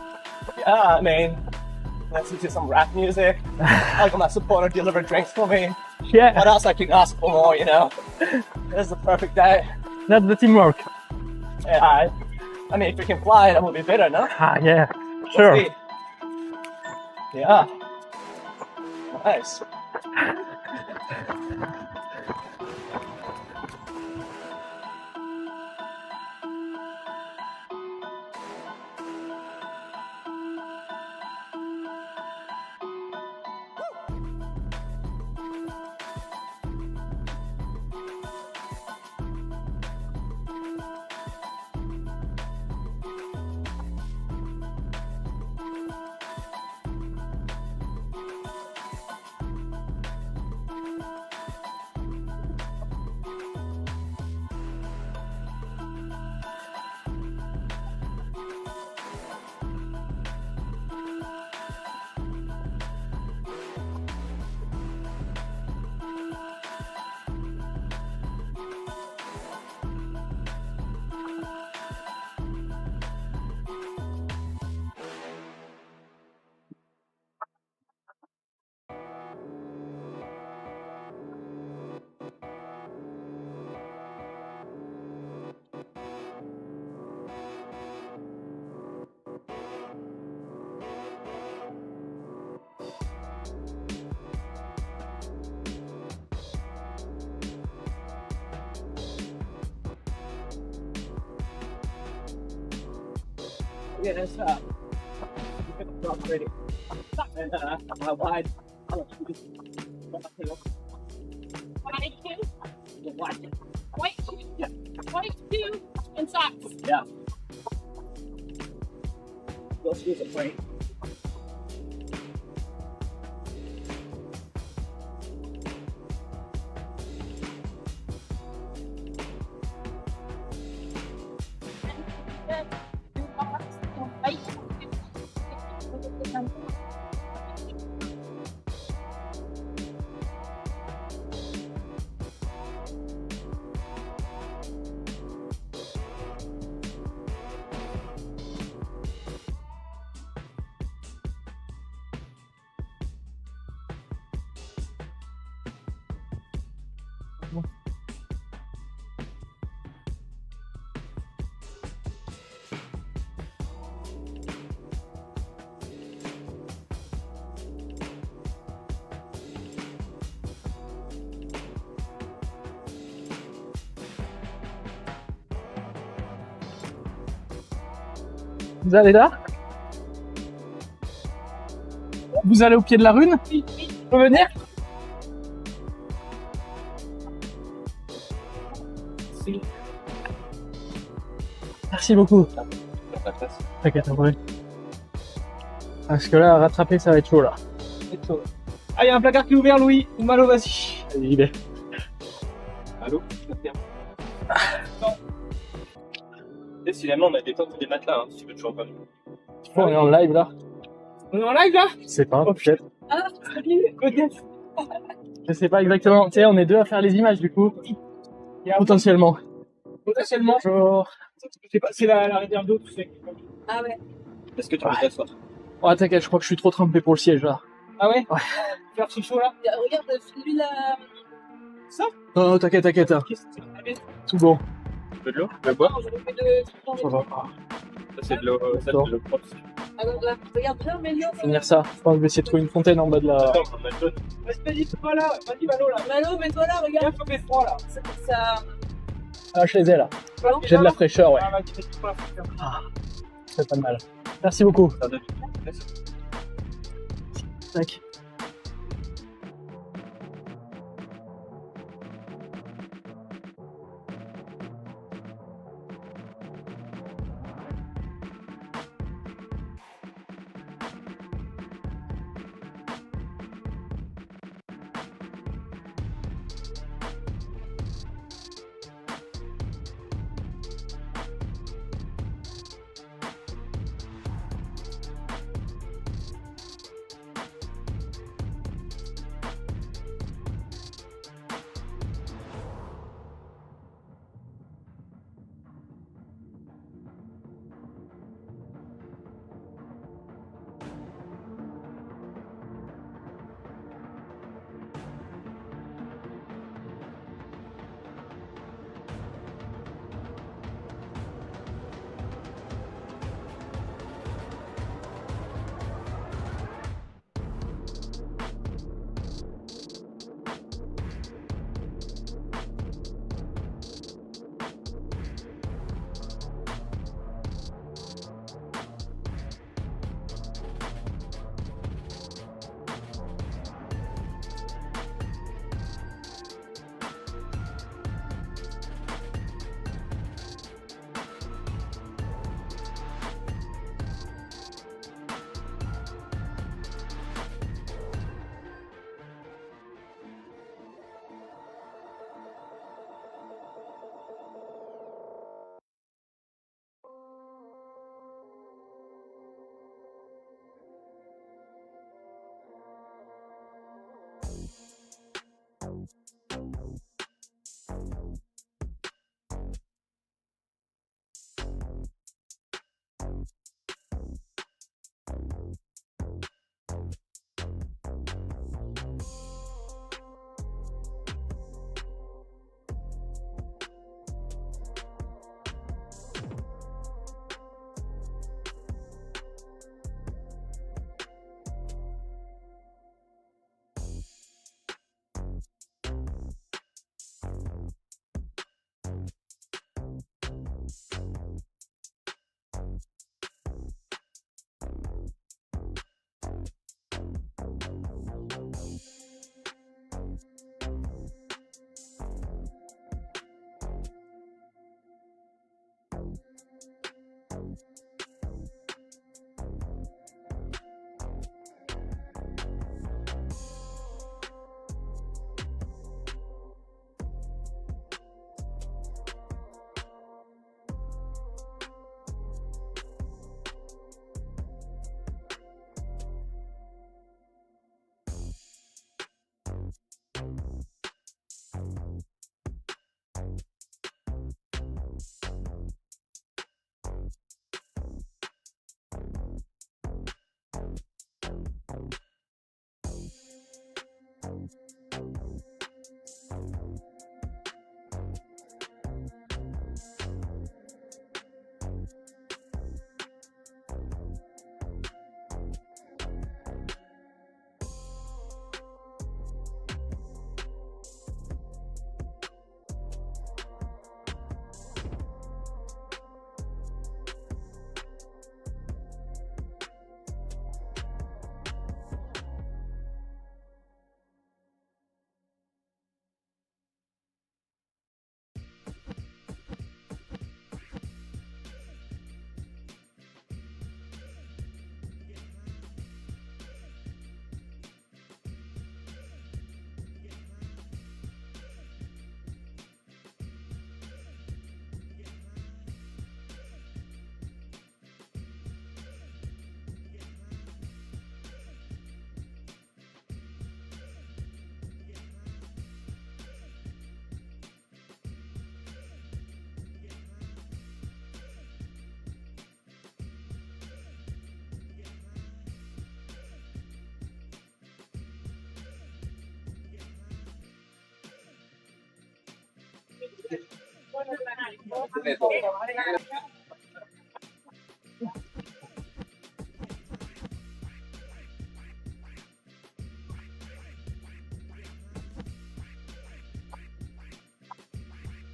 Yeah, I mean, listen to some rap music. I got my supporter deliver drinks for me. Yeah. What else I could ask for more, you know? This is the perfect day. That's the teamwork. Yeah, I mean, if we can fly, that would be better, no? Ah, yeah, sure. Let's see. Yeah. Nice. Yeah, that's ready. And how wide? How much? 22. Wide. White. Yeah. 22 and socks. Yeah. Those shoes are great. Vous allez là? Vous allez au pied de la rune? Oui. Je peux venir? Merci beaucoup. T'inquiète, en vrai. Parce que là, à rattraper, ça va être chaud là. Ah, il y a un placard qui est ouvert, Louis. Malo, vas-y. Allez, j'y vais. Allô? Décidément, on a des temps tous les matelas, hein, si tu veux toujours pas. On est en live là? On est en live là? Je sais pas, peut-être. Ah, salut. Peut-être. Je sais pas exactement. Tu sais, on est deux à faire les images du coup. Potentiellement. Potentiellement. Genre. Je sais pas, c'est la réserve d'eau, tu sais. Ah ouais. Est-ce que tu veux t'asseoir? Ouais, t'inquiète, je crois que je suis trop trempé pour le siège là. Ah ouais? Ouais. Faire ce chaud là? Regarde, file-lui la... Ça? Non, non, t'inquiète, t'inquiète. Hein. Tout bon. De l'eau? Tu veux boire? Ça va pas. Ça c'est de l'eau, ça c'est de l'eau propre. Alors là, regarde bien, Mélion. Finir ça. Je pense que je vais essayer de trouver une fontaine en bas de la. Attends, on a le jaune. Vas-y, toi là, vas-y Malo là. Malo, mets-toi là, regarde. Viens, faut faire froid là. Ça... Ah, je les ai là. J'ai de la fraîcheur, ouais. Ah, vas-y, mets-toi là, faut faire. Ah, ça fait pas de mal. Merci beaucoup. Tac.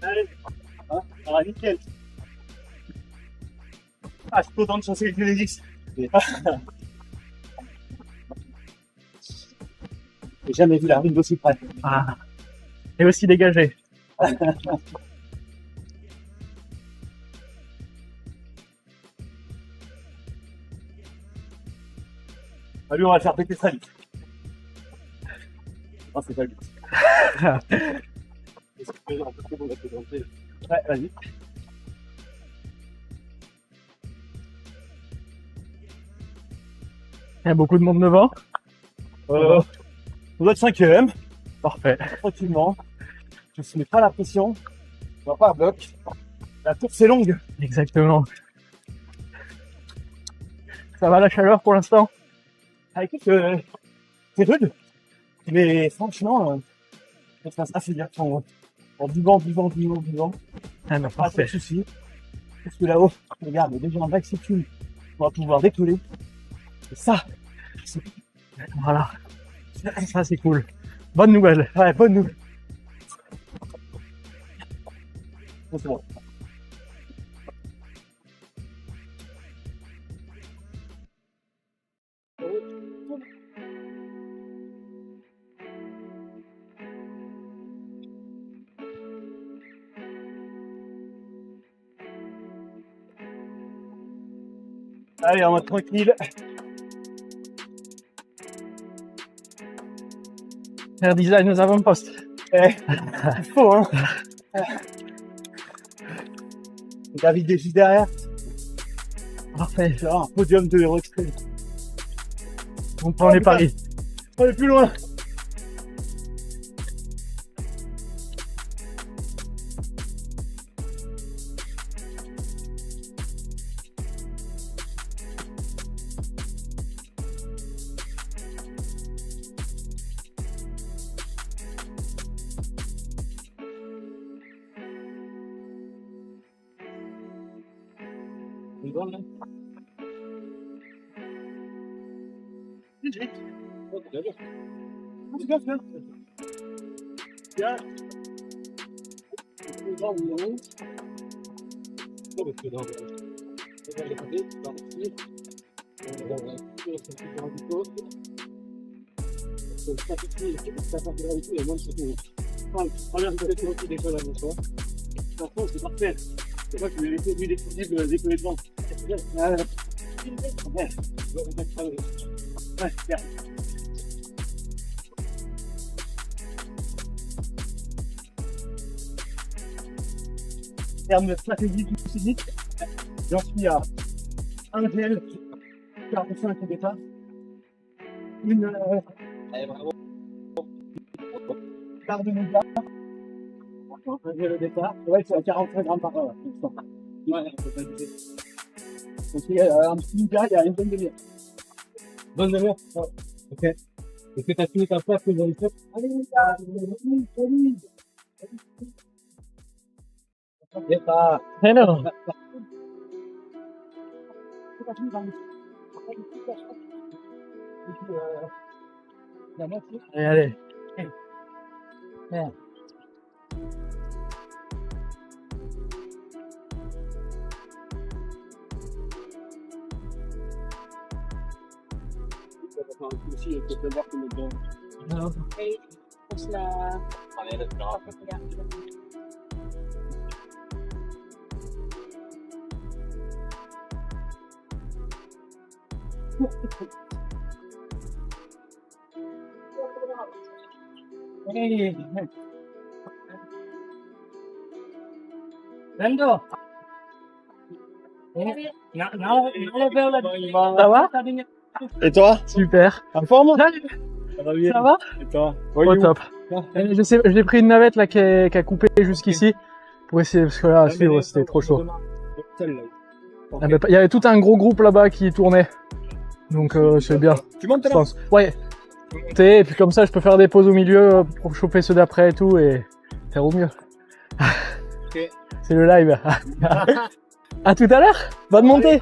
Allez, hein, ça va nickel. Ah, je suis content de chasser les Pyrenees. J'ai jamais vu la rue d'aussi près. Ah. Et aussi dégagé. Lui, on va le faire péter très vite. Non, c'est pas vite. Ouais, vas-y. Il y a beaucoup de monde devant. On doit être 5ème. Parfait. Tranquillement. Je ne se mets pas la pression. On va pas à bloc. La course est longue. Exactement. Ça va la chaleur pour l'instant? Ah, écoute, c'est rude. Mais franchement, ça se passe assez bien. En buvant. Ah, non, pas de soucis. Parce que là-haut, regarde, déjà en altitude, on va pouvoir décoller. Et ça, c'est... Voilà. Ça, c'est cool. Bonne nouvelle. Ouais, bonne nouvelle. C'est bon. Allez, en mode tranquille. Faire design aux avant-postes. Il faut, hein. David est juste derrière. Parfait. C'est un podium de héros extrême. On prend les paris. On est plus loin. C'est parfait. C'est moi qui vais laisser lui l'équilibre décoller devant. Ouais, bien. En termes de stratégie physique, j'en suis à un gel, 45 au départ. Une barre de méga, un gel au départ. Ouais, c'est à 45 grammes par heure. Ouais, on peut pas dire. Donc il y a un petit méga, il y a une bonne demi-heure. Bonne demi-heure? Ouais. Ok. Est-ce que tu as fini ta place que dans le top? Allez, méga, solide. Départ. Hello. Allez, allez. Merde. Hey. Lando. Ça va? Et toi? Super. En forme? Ça va? Et toi? Au top. J'ai pris une navette là qui a coupé jusqu'ici pour essayer, parce que là, à suivre, c'était trop chaud. Ah, bah, il y avait tout un gros groupe là-bas qui tournait. Donc c'est bien. Tu montes je pense. Ouais. Et puis comme ça, je peux faire des pauses au milieu pour choper ceux d'après et tout et faire au mieux. Ok. C'est le live. À tout à l'heure. Bonne montée.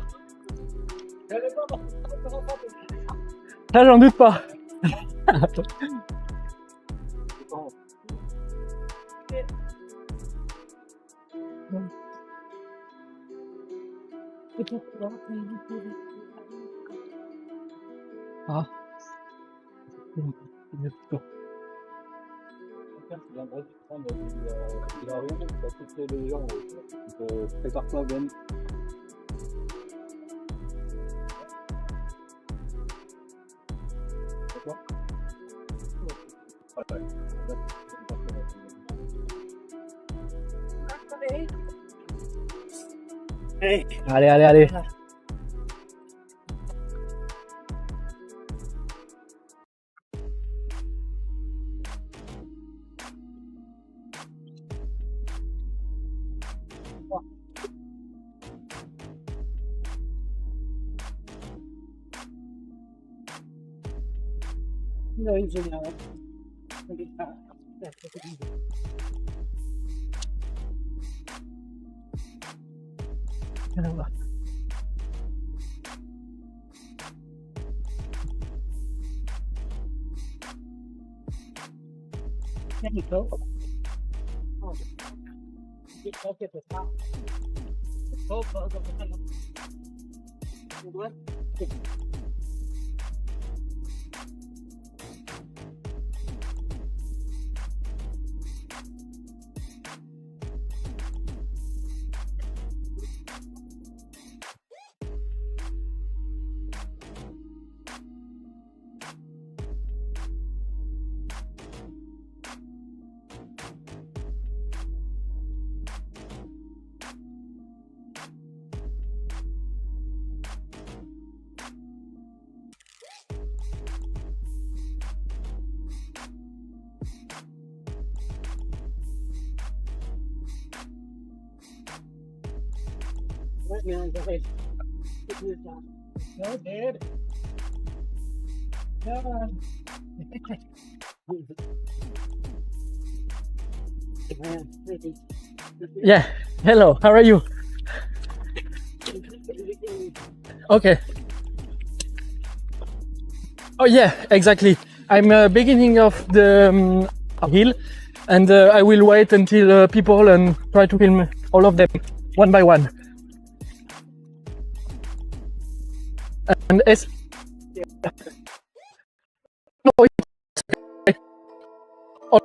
Ça, j'en doute pas. Ah. Prépare-toi, Ben. Allez, allez, allez. There you go. Oh. Get back at the top. Go, go, go, go. What? What man? Go ahead. Get yours down. No, Dad. Come on. Yeah. Hello. How are you? Okay. Oh yeah, exactly. I'm beginning of the hill, and I will wait until people and try to film all of them one by one. And it's no, it's okay. Oh.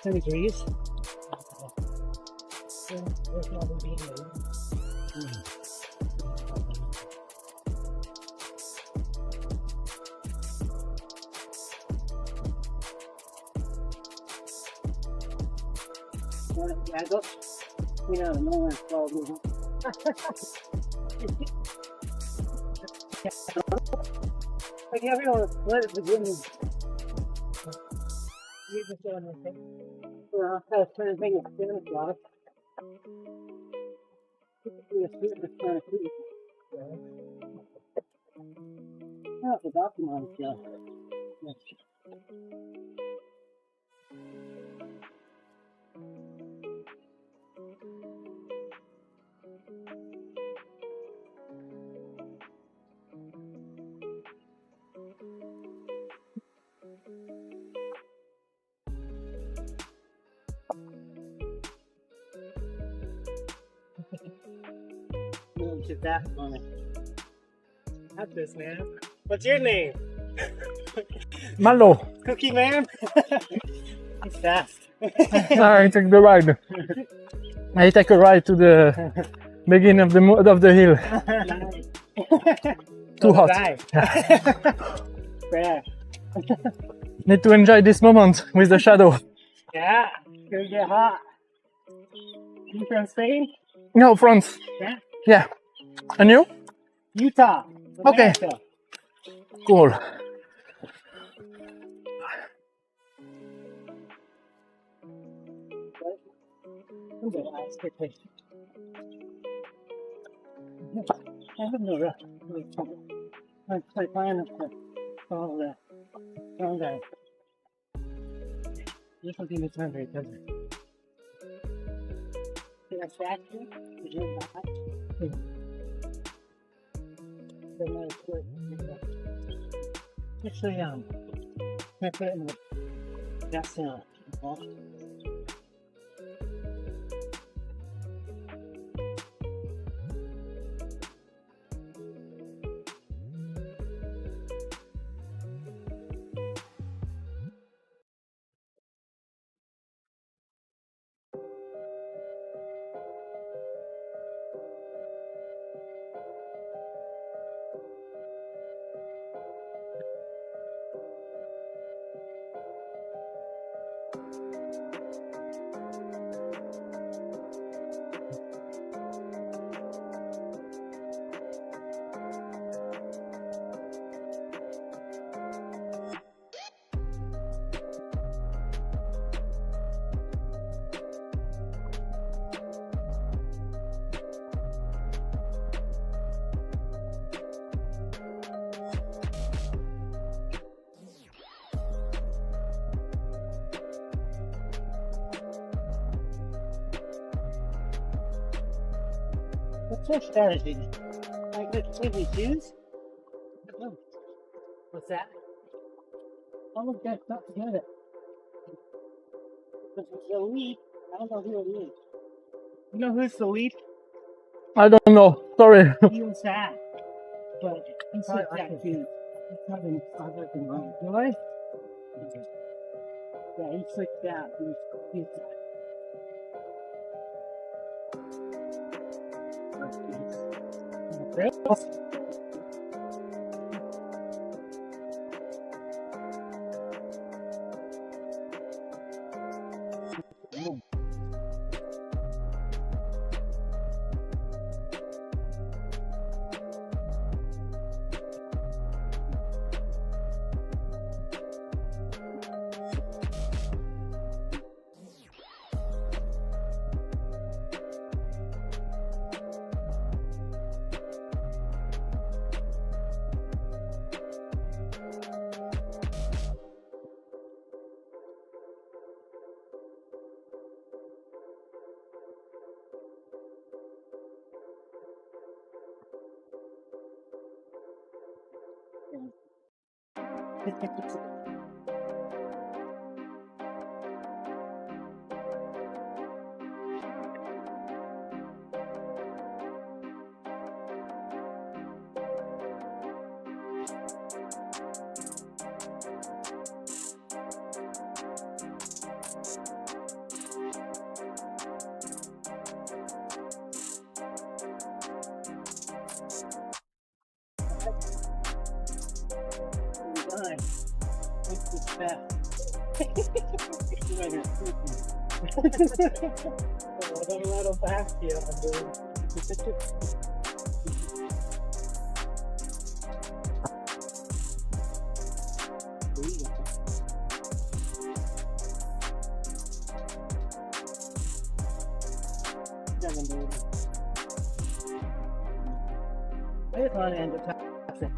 Degrees. I go, you know, no one's called me. But yeah, we don't let it begin. You just don't understand. Well, that's trying to make it spin a lot. Oh, the document, yeah. Look at that one. That's this, man. What's your name? Malo. Cookie Man? He's fast. I take the ride. I take a ride to the beginning of the hill. Too hot. Yeah. Need to enjoy this moment with the shadow. Yeah, it's gonna get hot. You from Spain? No, France. Yeah. Yeah. And you? Utah. Okay. America. Cool. I have no rush. I'm fine up to all that. All that. This will give me time very pleasant. Did I scratch you? Did you not? Actually, I put it in the gas sound. What's your strategy? Like this with shoes? Oh. What's that? All of that stuff together. This is the lead. I don't know who it is. You know who's the lead? I don't know. Sorry. He was sad. But he's like that too. He's having something wrong. Really? Yeah, he's like that. He's sad. I just want to end up passing.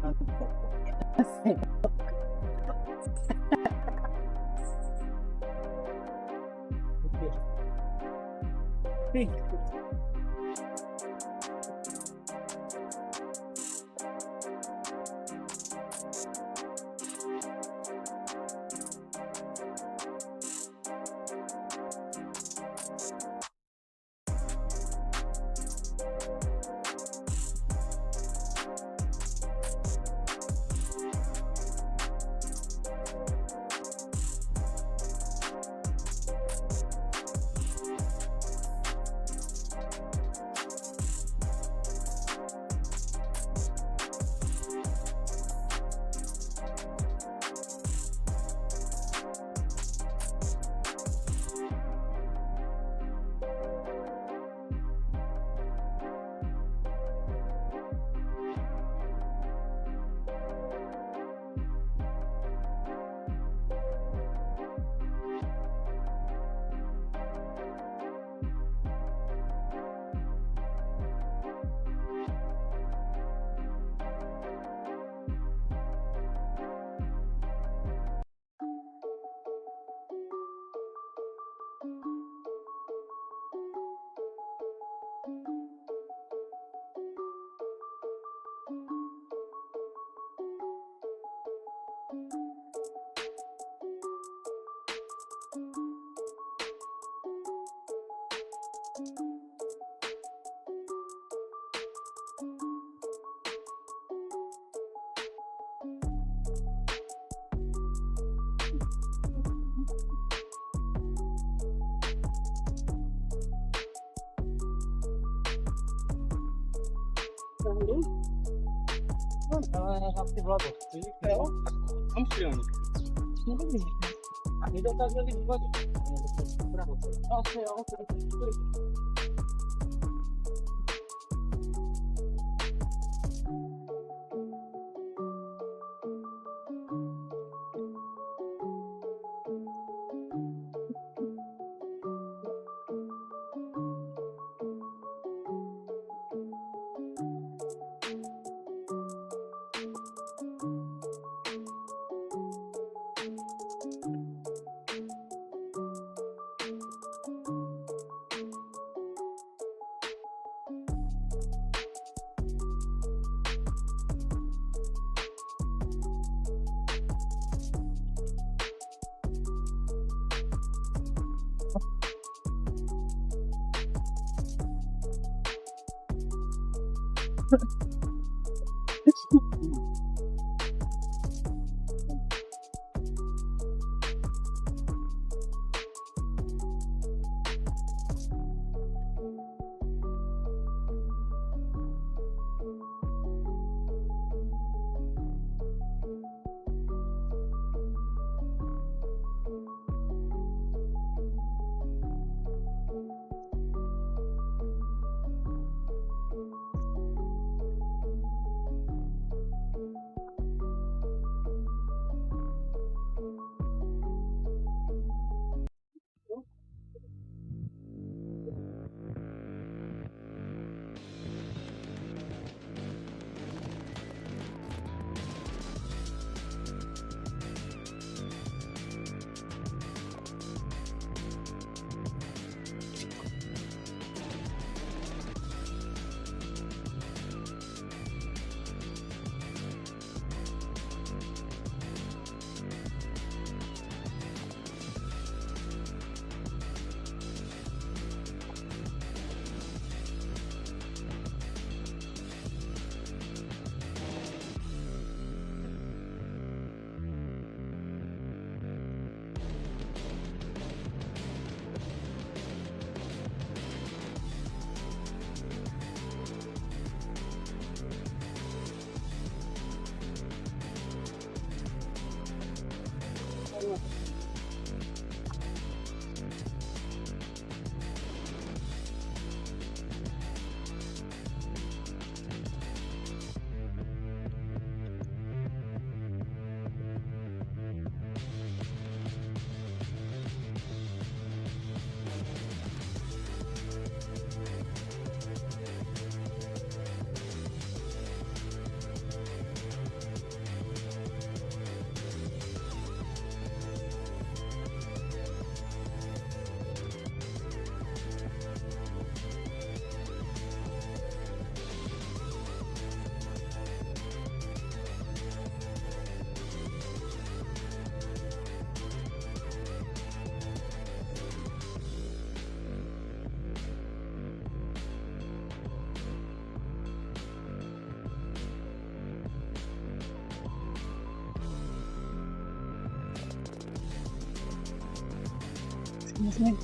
Thank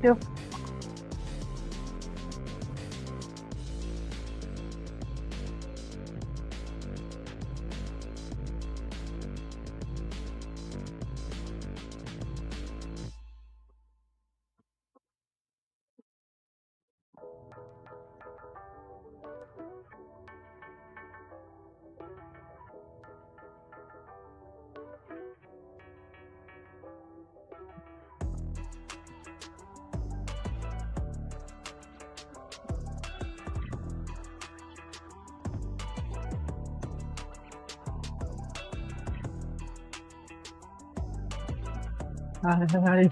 you. Allez.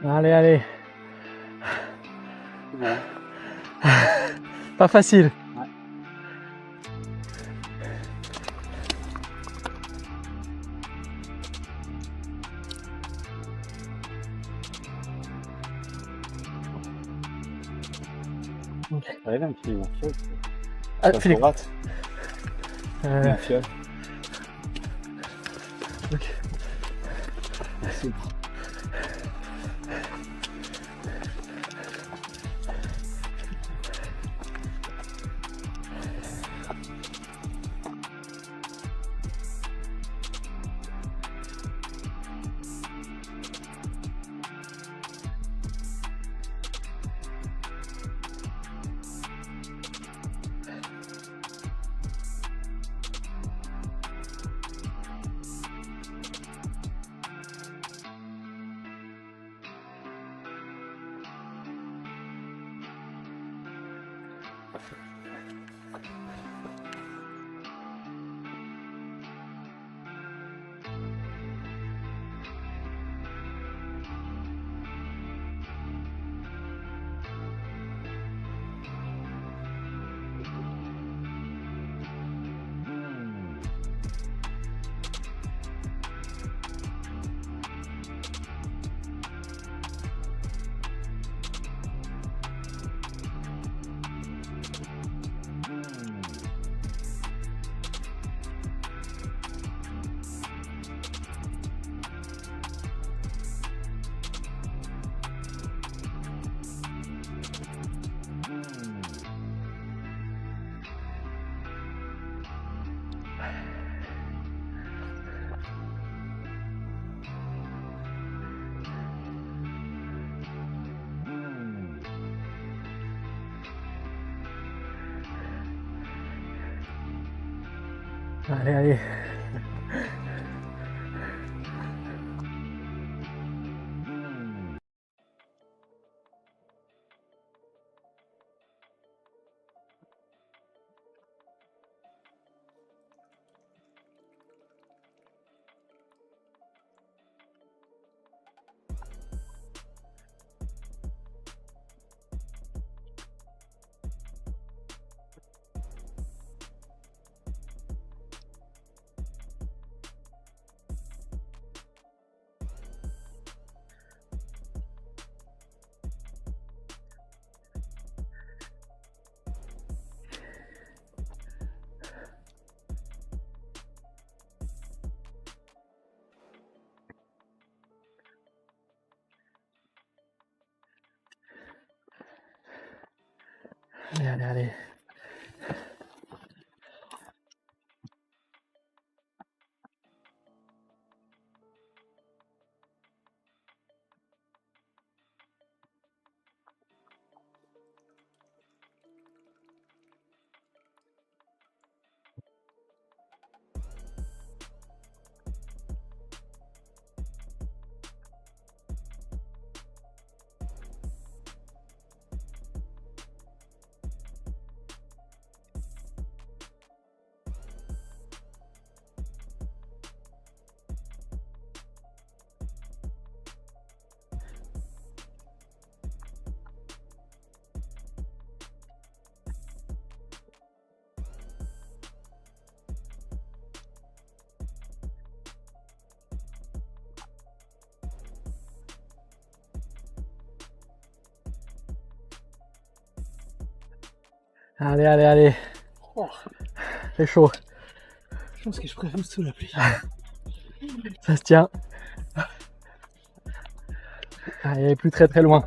Allez, allez. Ouais. Pas facile. Ouais. Ok. Allez, un petit fiole. Ah, file. Droite. Une fiole. Ok. Merci. Allez, allez. Allez, allez. Allez, allez, allez. Oh, C'est chaud. je pense que je préfère sous la pluie. Ça se tient. Ah, il est plus très loin.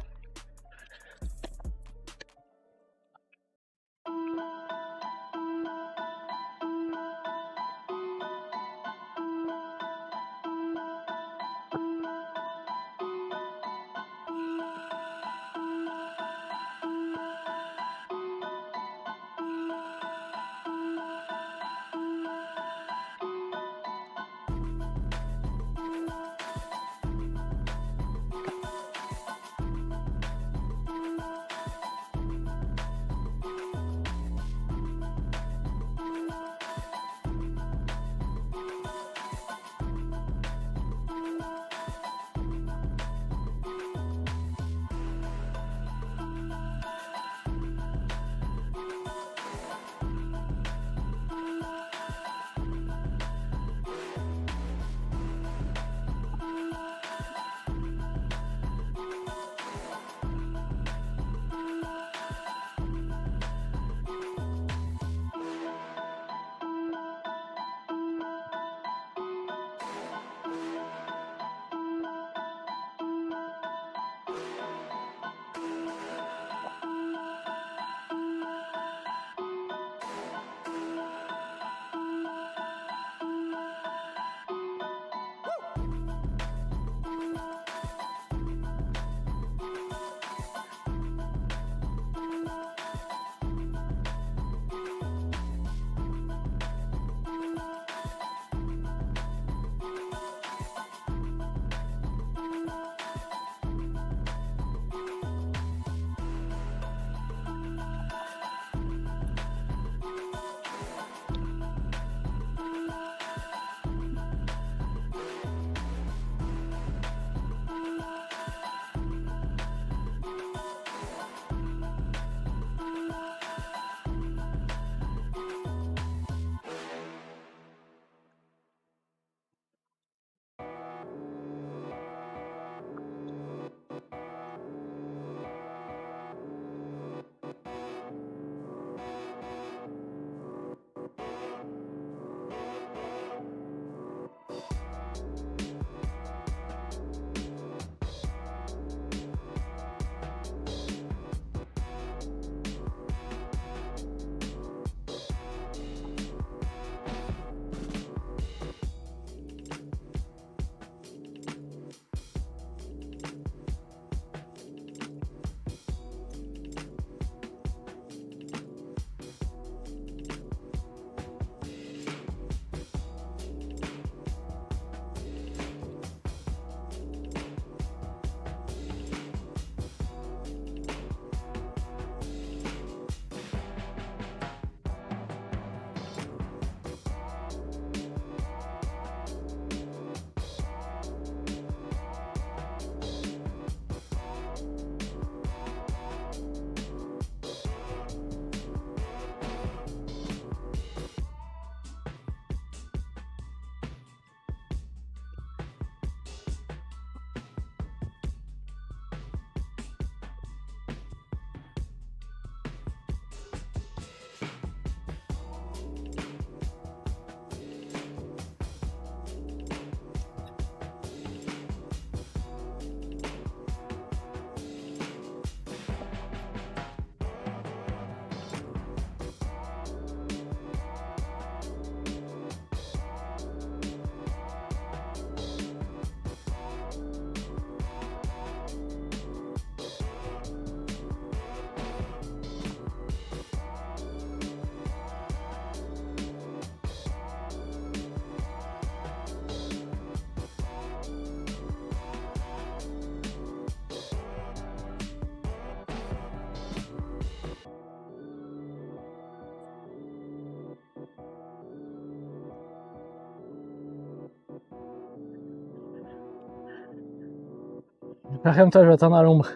Par contre, toi, je vais attendre à l'ombre.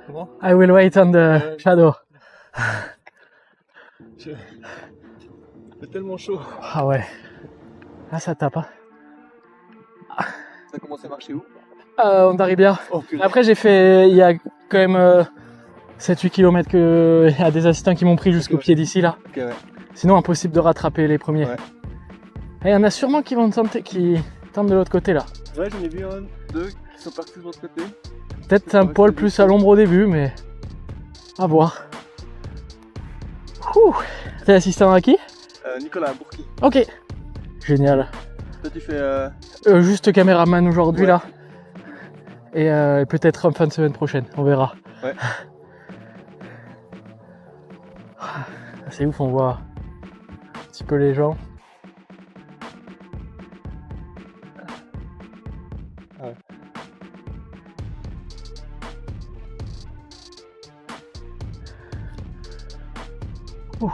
Comment? I will wait on the shadow. C'est tellement chaud. Ah ouais. Là, ça tape. Hein. Ça a commencé à marcher où? On arrive bien. Oh, Après, j'ai fait. Il y a quand même 7-8 km qu'il y a des assistants qui m'ont pris jusqu'au pied d'ici là. Ok, ouais. Sinon, impossible de rattraper les premiers. Ouais. Et il y en a sûrement qui vont tenter, qui tentent de l'autre côté là. Ouais, j'en ai vu deux qui sont partis de l'autre côté. Peut-être un poil plus à l'ombre au début, mais à voir. Ouh. T'es assistant à qui? Nicolas Bourki. Ok. Génial. Toi, tu fais. Juste caméraman aujourd'hui ouais. là. Et peut-être en fin de semaine prochaine, on verra. Ouais. C'est ouf, on voit un petit peu les gens. Ah ouais. Ouh.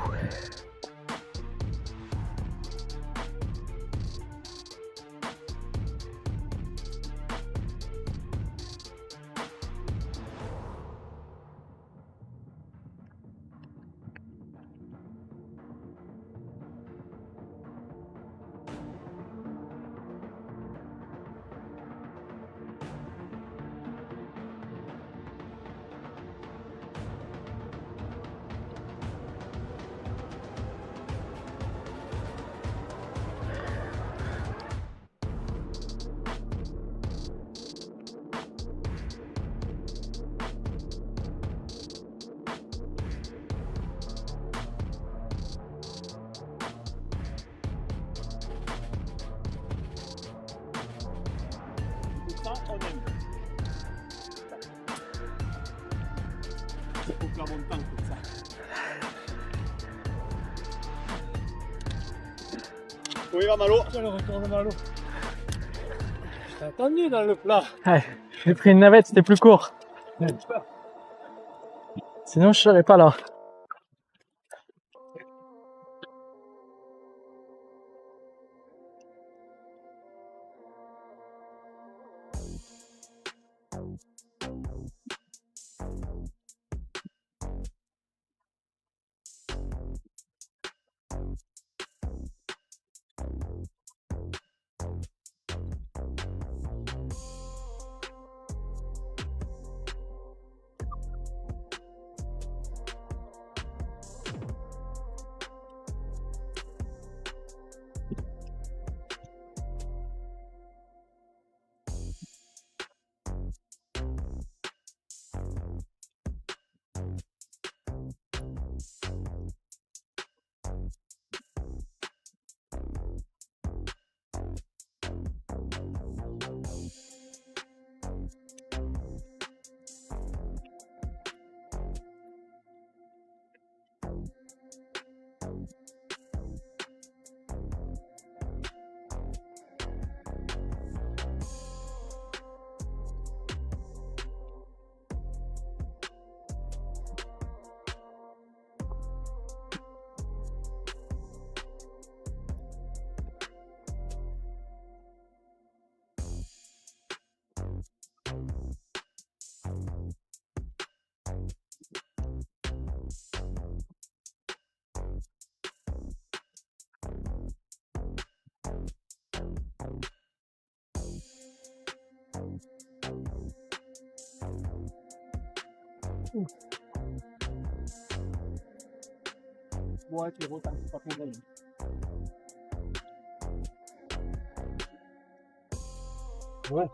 la montagne comme ça. Où il va Malo? Je le retourne Malo. Je t'ai attendu dans le plat. Ouais, j'ai pris une navette, c'était plus court. Sinon je serais pas là. Ouais, tu retardes, c'est pas ton gagne. Ouais.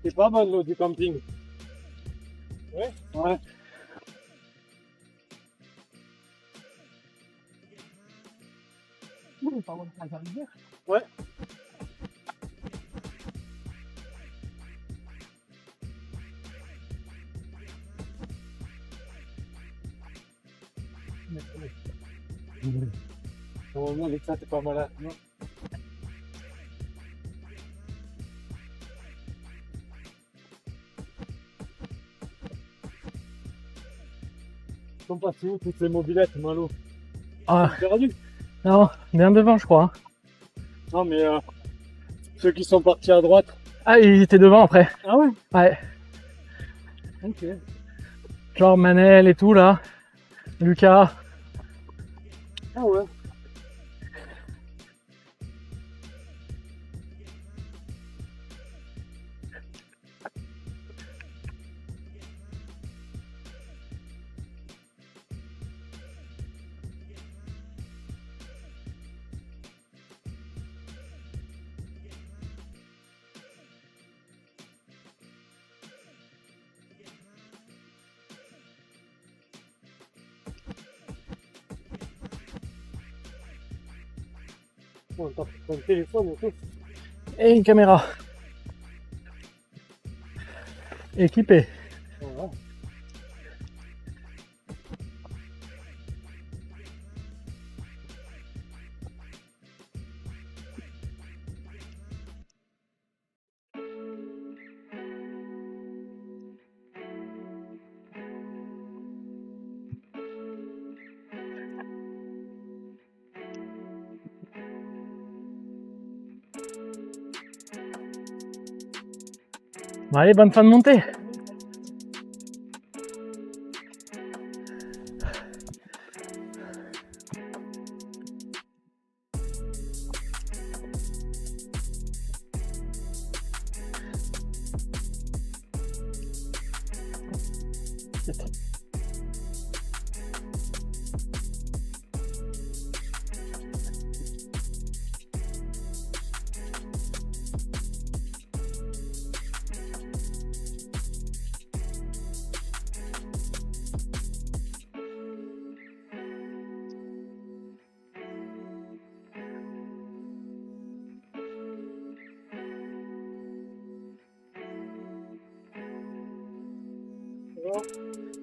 C'est pas mal l'eau du camping. Ouais. Ouais. Ouais. Normalement, avec ça, t'es pas malade, non? Ils sont partis où toutes les mobilettes, Malo? Ah, Perdu? non, bien devant, je crois. Hein. Non, mais ceux qui sont partis à droite. Ah, il était devant après. Ah ouais? Ouais. Ok. Genre Manel et tout là. Lucas. Ah ouais. Bon, t'as pris ton téléphone et tout. Et une caméra. Équipée. Voilà. Bon, allez, bonne fin de montée.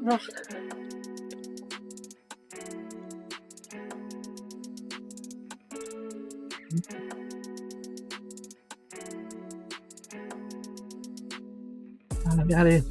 Non. Ah, bien allez.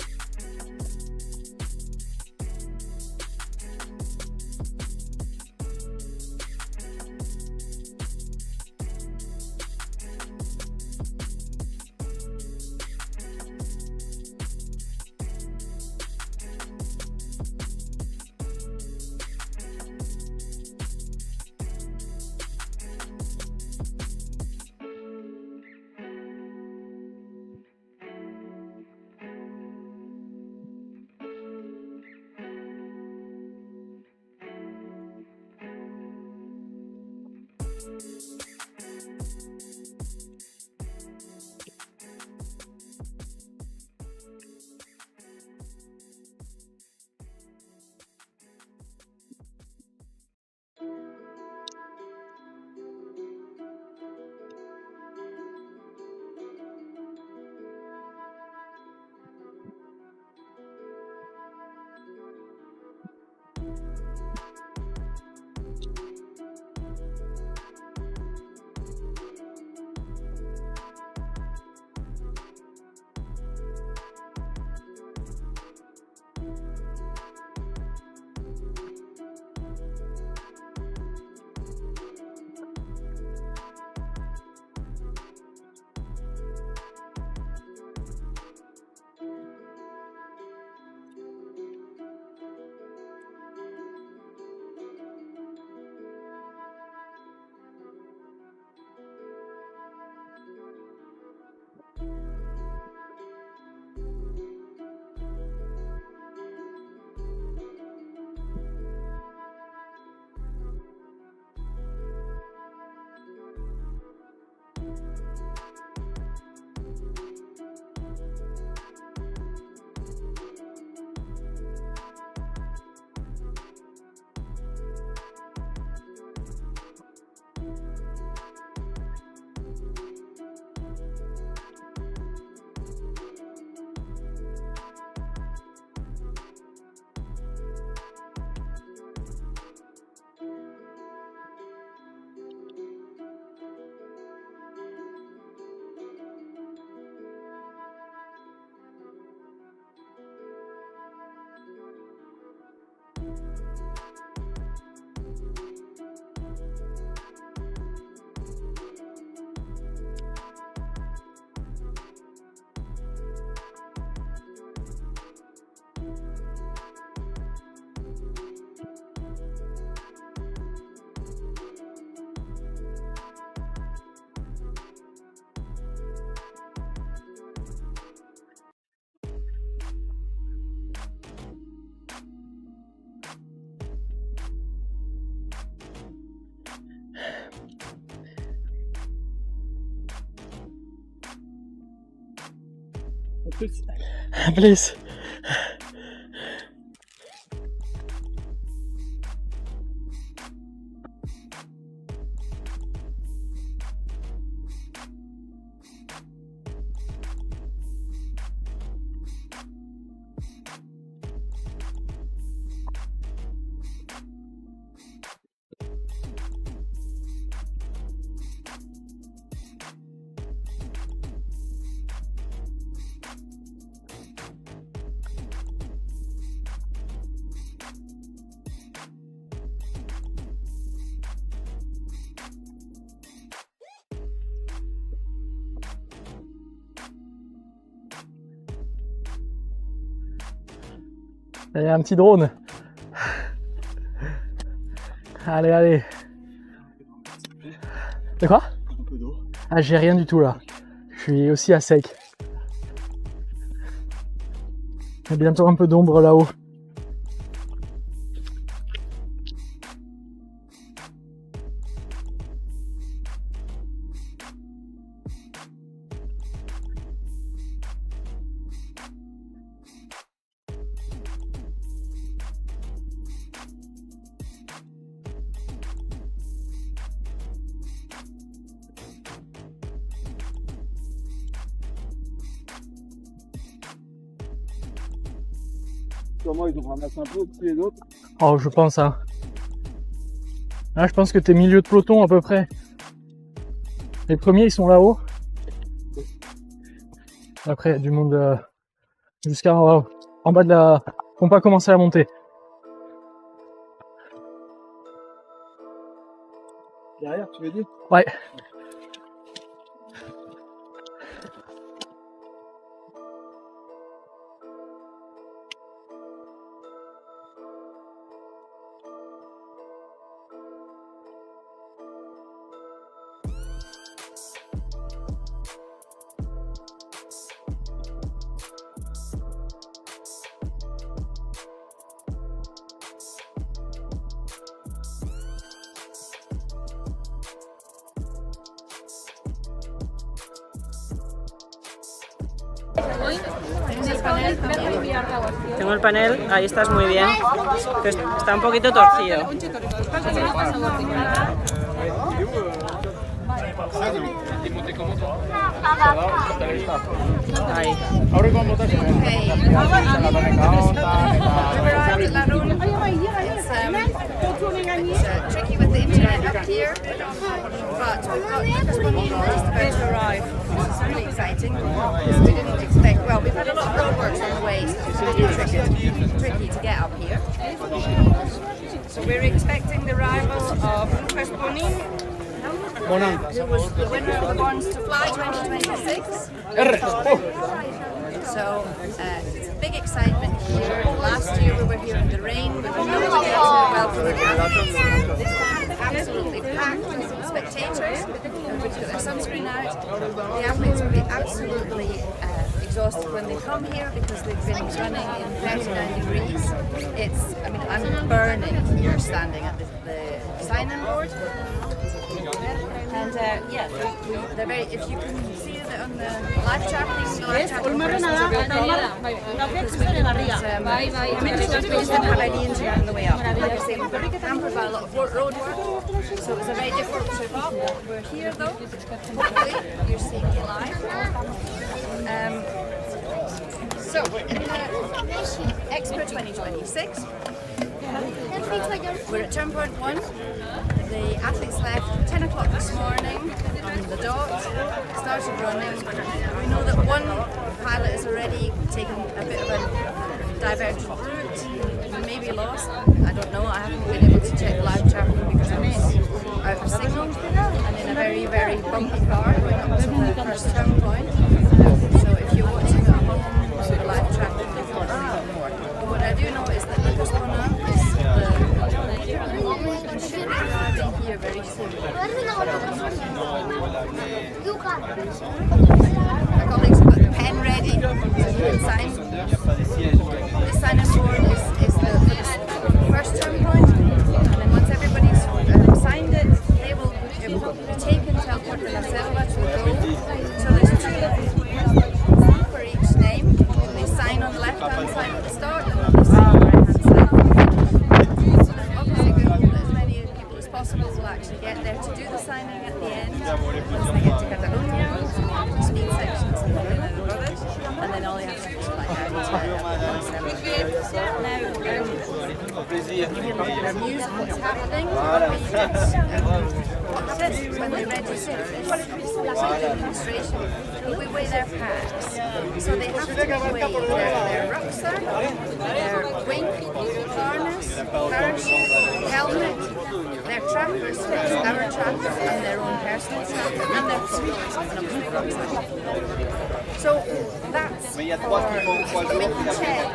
Please. Il y a un petit drone. Allez, allez. De quoi? Ah, j'ai rien du tout là. Je suis aussi à sec. Il y a bientôt un peu d'ombre là-haut. Comment ils ont ramassé un peu au-dessus les autres? Oh, je pense, hein. Là, je pense que t'es milieu de peloton à peu près. Les premiers, ils sont là-haut. Après, il y a du monde jusqu'à en bas de la... Ils n'ont pas commencé à monter. Derrière, tu veux dire? Ouais. Tengo el panel, ahí estás muy bien, está un poquito torcido. Ahí. It's tricky with the internet up here, but we've got just about to arrive, which is really exciting. We didn't expect, well, we've had a lot of roadworks on the way, so it's really tricky to get up here. So we're expecting the arrival of Pyrenees, who was the winner of the Born to Fly 2026. So it's a big excitement here. Last year we were here in the rain, we were able to get to welcome the athletes. This time absolutely packed with spectators. Everybody's got their sunscreen out. The athletes will be absolutely exhausted when they come here because they've been running in 39 degrees. It's, I mean, I'm burning here standing at the sign-in board. And yeah, they're very, if you can see it on the live tracking, the live tracking persons are very because we didn't have any internet on the way up. Obviously, we were hampered by a lot of road work, so it was a very difficult trip up. We're here though, hopefully you're seeing me live. So, in the X-Pyr 2026, we're at turn point 1. The athletes left 10 o'clock this morning on the dot, started running. We know that one pilot has already taken a bit of a divergent route, maybe lost, I don't know, I haven't been able to check live tracking because I was out of signal and in a very, very bumpy car going up to the first turn point. So if you're watching at home on the live tracking, you can see more. But what I do know is that Lucas Bona is should be arriving here very soon. My colleagues have got the pen ready so you can sign. This sign-in board is the first turn point, and then once everybody's signed it, it will be taken to El Puerto de la Selva to go. So there's 2 for each name. what happens when they register is registration, we weigh their packs. So they have to weigh their rucksack, their wing, harness, parachute, helmet, their trackers, our tracker, and their own personal tracker, and their tools, and obviously rucksack. So that's for, so we can check,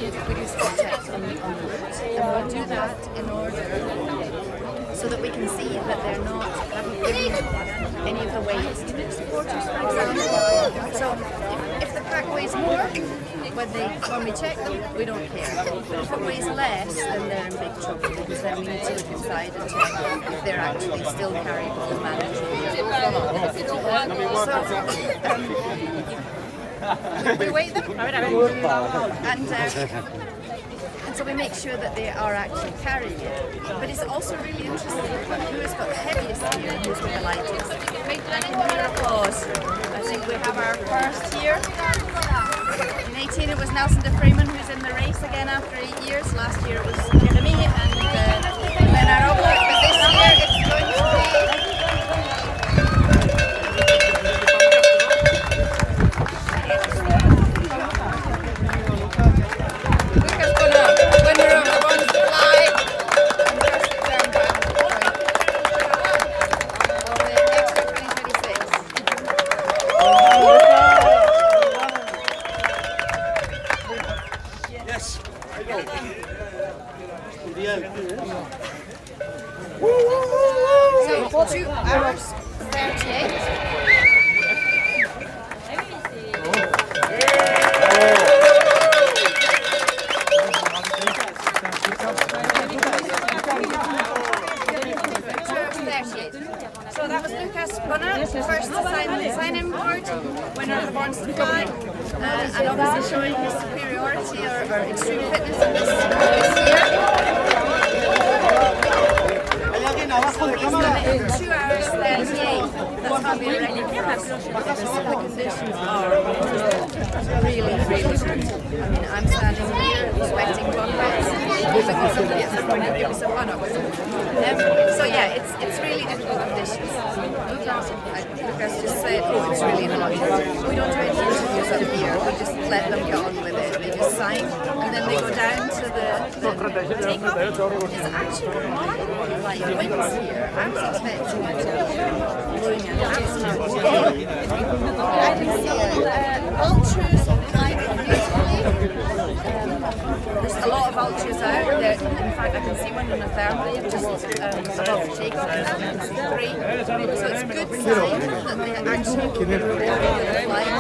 we do spot checks on the route, and we'll do that in order so that we can see that they're not having given any of the weights to their supporters, for example. So if the pack weighs more, when we check them, we don't care. But if it weighs less, then they're in big trouble, because then we need to look inside and check if they're actually still carrying all the mandatory. We weigh them, and so we make sure that they are actually carrying it. But it's also really interesting who has got the heaviest gear and who's got the lightest. And in your applause, I think we have our first here. In 2018 it was Nelson de Freeman who's in the race again after 8 years. Last year it was me and Leonardo, but this year it's going to be... So 2 hours 38. So that was Lucas Bonner, first to sign on the sign-in board, winner of the Born to Fly, and obviously showing his superiority or extreme fitness in this year. So he's done it in 2 hours 38. That's not being ready for us. The conditions are really, really good. I mean, I'm standing here sweating buckets, hoping that somebody at some point will give me some one-ups. So yeah, it's really difficult conditions. Lucas just said, oh, it's really hot. We don't do any interviews up here. We just let them get on with it. They just sign, and then they go down to the takeoff. It's actually remarkable, like winds here. I was expecting it to be blowing an absolute gale. I can see ultras climbing beautifully. There's a lot of ultras out there. In fact, I can see one in a thermal just above takeoff. I can see 3. So it's a good sign that they actually will be flying.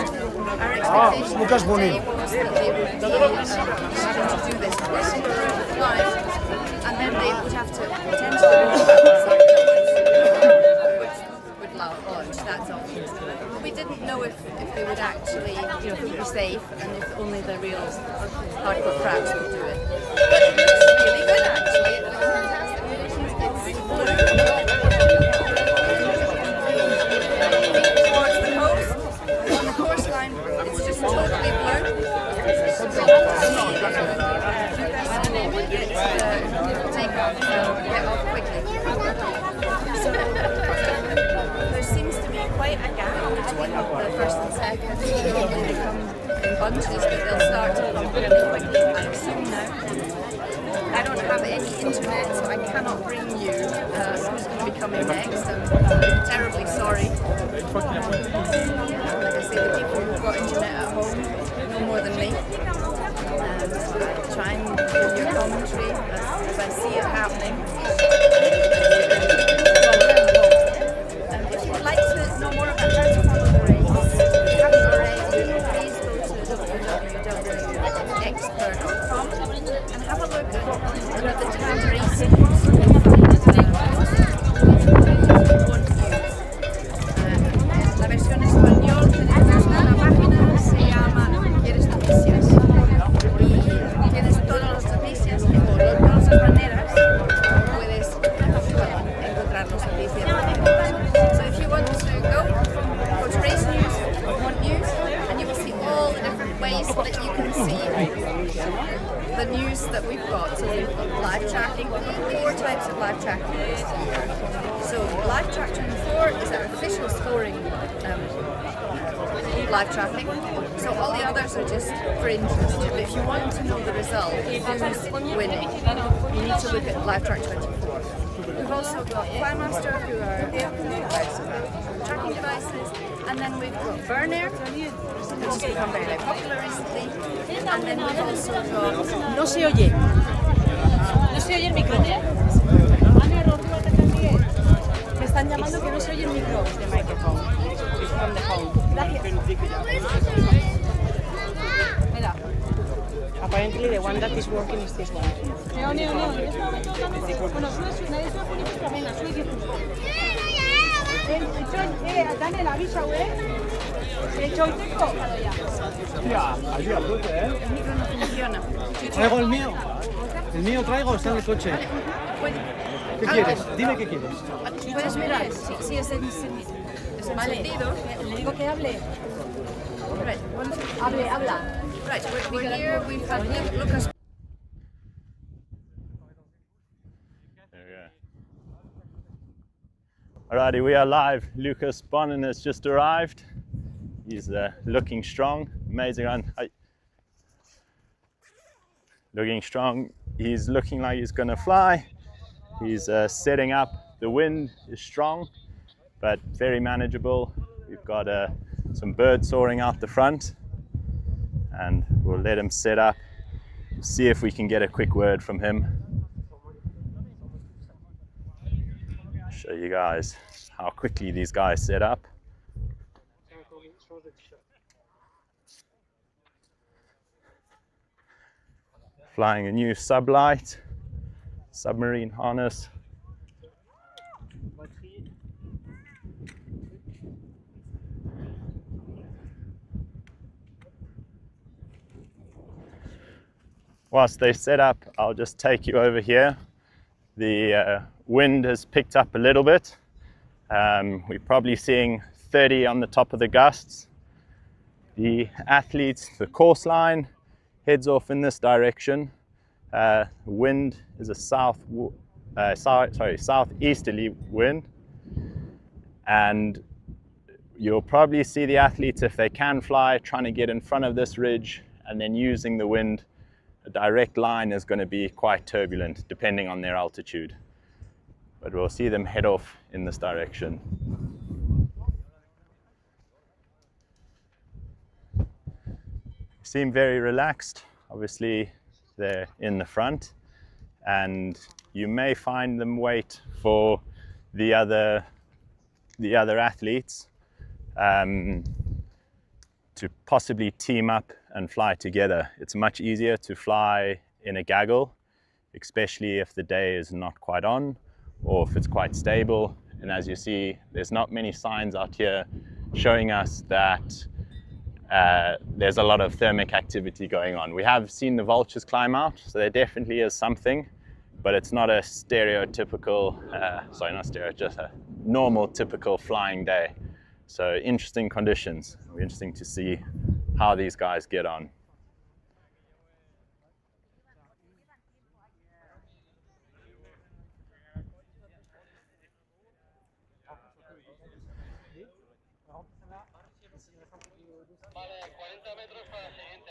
Our expectation today was that they would be having to do this flight, and then they would have to potentially would launch. That's obvious. But we didn't know if they would actually, be safe, and if only the real hardcore crabs would do it. But it looks really good actually. It looks fantastic. It's blue. Towards the coast, on the course line, it's just totally blue. Get off quickly. So there seems to be quite a gap between the first and second. They come in bunches, but they'll start to come really quickly, I assume now. I don't have any internet, so I cannot bring you who's going to be coming next. I'm terribly sorry. Like I say, the people who've got internet at home know more than me. So I try and give your commentary as I see it happening. If you would like to know more about how to follow the race, if you haven't already, please go to www.X-Pyr.com and have a look at the time racing. La versión español tenemos una página, se llama ¿Quieres noticias? Y tienes todas las noticias y por todas las maneras puedes encontrar las noticias. So if you want to go to race news, want news, and you will see all the different ways that you can see the news that we've got. So we've got live tracking, 4 types of live tracking. live tracking. So all the others are just for interest. But if you want to know the result, who's winning, you need to look at Live Track 24. We've also got Flymaster, who are tracking devices, and then we've got Burner, which has become very, very popular recently, and then we've also got... No se oye. No se oye el micro. Me están llamando que no se oye el micro. The microphone. From the phone. Mira. Apparently the one that is working is this one. Daniel, avisa, güey. Hostia, allí a tope, ¿eh? El micro no funciona. Traigo el mío. El mío traigo, está en el coche. ¿Qué quieres? Dime qué quieres. Puedes mirar si es encendido. Le digo que hable. Right. Habla. Right, we're here, we've had Lucas. Alrighty, we are live. Lucas Bonnen has just arrived. He's looking strong, amazing run. Looking strong. He's looking like he's gonna fly. He's setting up. The wind is strong, but very manageable. We've got some birds soaring out the front, and we'll let him set up. See if we can get a quick word from him. Show you guys how quickly these guys set up. Flying a new sublight, submarine harness. Whilst they set up, I'll just take you over here. The wind has picked up a little bit. We're probably seeing 30 on the top of the gusts. The athletes, the course line heads off in this direction. Wind is a southeasterly wind, and you'll probably see the athletes, if they can fly, trying to get in front of this ridge and then using the wind. A direct line is going to be quite turbulent depending on their altitude, but we'll see them head off in this direction. Seem very relaxed. Obviously they're in the front, and you may find them wait for the other athletes to possibly team up and fly together. It's much easier to fly in a gaggle, especially if the day is not quite on or if it's quite stable. And as you see, there's not many signs out here showing us that there's a lot of thermic activity going on. We have seen the vultures climb out, so there definitely is something, but it's not a stereotypical, just a normal, typical flying day. So interesting conditions. It'll be interesting to see how these guys get on.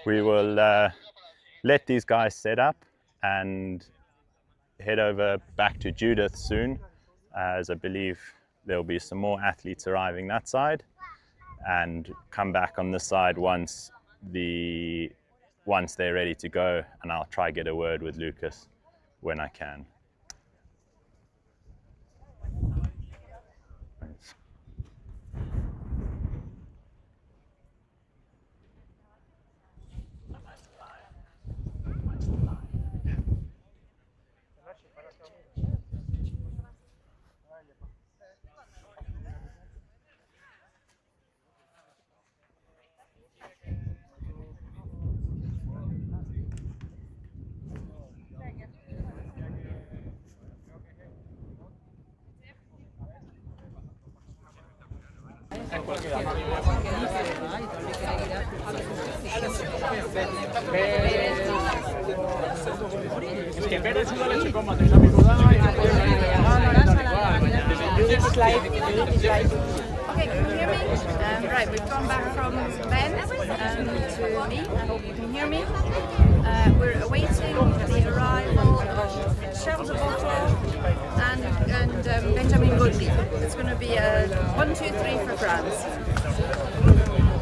We will let these guys set up and head over back to Judith soon, as I believe there'll be some more athletes arriving that side, and come back on this side once they're ready to go, and I'll try get a word with Lucas when I can. Es que Pérez iba a leche con mates, a mi codada y Okay, can you hear me? Right, we've gone back from Ben to me. I hope you can hear me. We're awaiting the arrival of Charles and Benjamin Gaudry. It's going to be a 1, 2, 3 for France.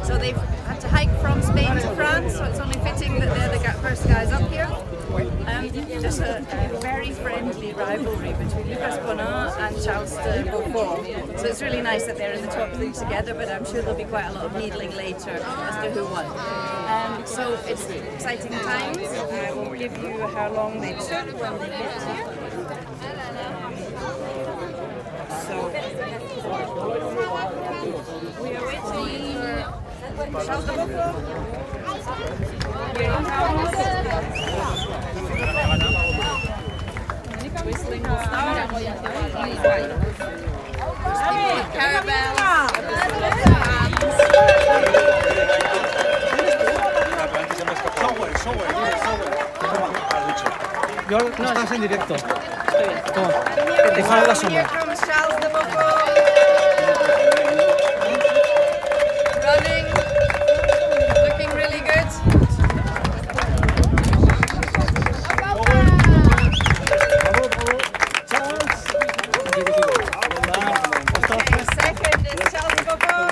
So they've had to hike from Spain to France, so it's only fitting that they're the first guys up here. Just a very friendly rivalry between Lucas Bonin and Charles de Beaufort. So it's really nice that they're in the top three together, but I'm sure there'll be quite a lot of needling later as to who won. So it's exciting times. I will give you how long they took when they get here. So we are waiting. Charles de Beaufort. Here he comes. Whistling the star. Yo no estás en directo. Toma, te sale la sombra. Running, looking really good. Second is Charles Beaufort.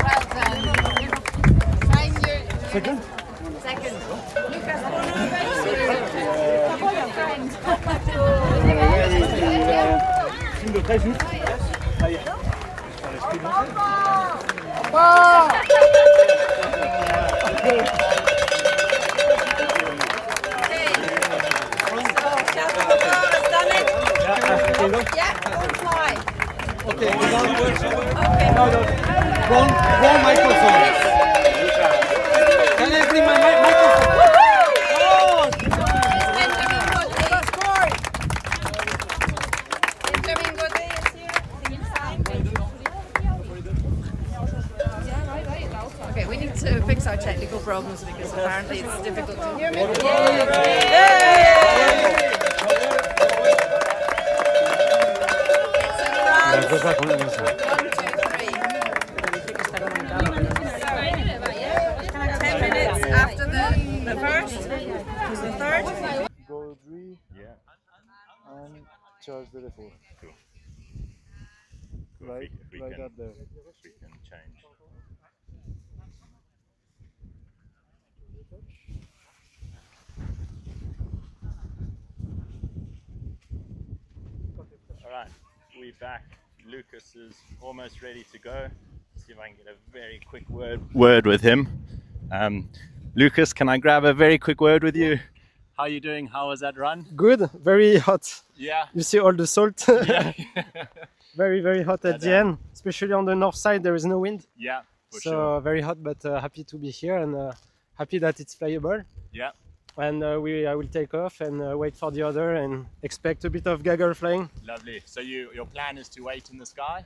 Well done. Second? Second. Lucas Bonin. Wrong microphone. Can I bring my microphone? Okay, we need to fix our technical problems because apparently it's difficult to hear me. After the first, the third. Gaudry, and Charles de Beaufort. Cool. Right, if we right can, up there. We can change. All right, we're back. Lucas is almost ready to go. See if I can get a very quick word with him. Lucas, can I grab a very quick word with you? How are you doing? How was that run? Good, very hot. Yeah. You see all the salt. Yeah. Very, very hot at the end, especially on the north side. There is no wind. Yeah, for so sure. very hot, but happy to be here and happy that it's flyable. Yeah. And I will take off and wait for the other and expect a bit of gaggle flying. Lovely. So your plan is to wait in the sky?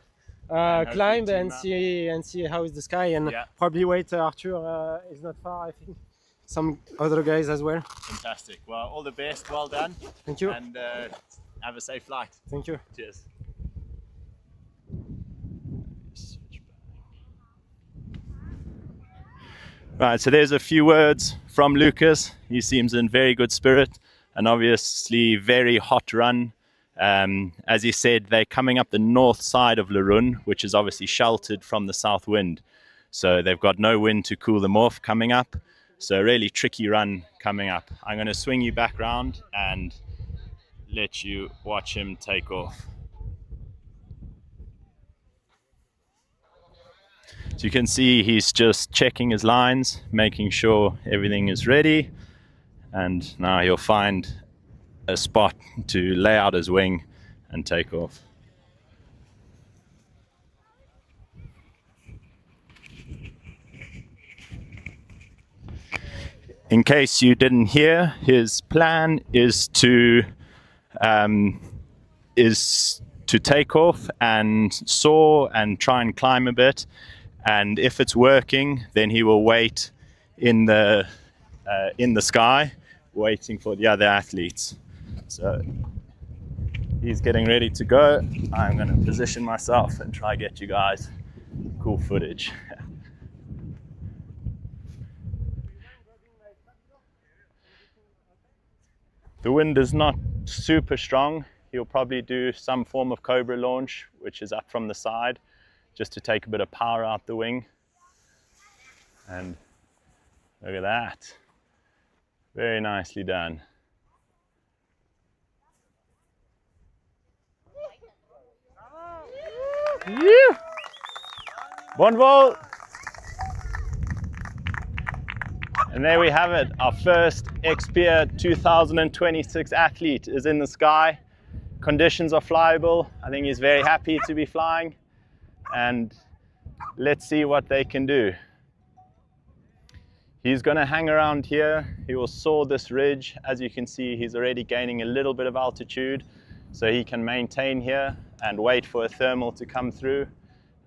Climb and see how is the sky and probably wait. Arthur is not far, I think. Some other guys as well. Fantastic. Well, all the best. Well done. Thank you. And have a safe flight. Thank you. Cheers. Right, so there's a few words from Lucas. He seems in very good spirit and obviously very hot run. As he said, they're coming up the north side of Larun, which is obviously sheltered from the south wind. So they've got no wind to cool them off coming up. So a really tricky run coming up. I'm going to swing you back round and let you watch him take off. So you can see he's just checking his lines, making sure everything is ready. And now he'll find a spot to lay out his wing and take off. In case you didn't hear, his plan is to take off and soar and try and climb a bit. And if it's working, then he will wait in the sky, waiting for the other athletes. So he's getting ready to go. I'm going to position myself and try get you guys cool footage. The wind is not super strong. He'll probably do some form of cobra launch, which is up from the side, just to take a bit of power out the wing. And look at that. Very nicely done. Yeah. Bon vol. And there we have it. Our first X-Pyr 2026 athlete is in the sky. Conditions are flyable. I think he's very happy to be flying. And let's see what they can do. He's going to hang around here. He will soar this ridge. As you can see, he's already gaining a little bit of altitude. So he can maintain here and wait for a thermal to come through.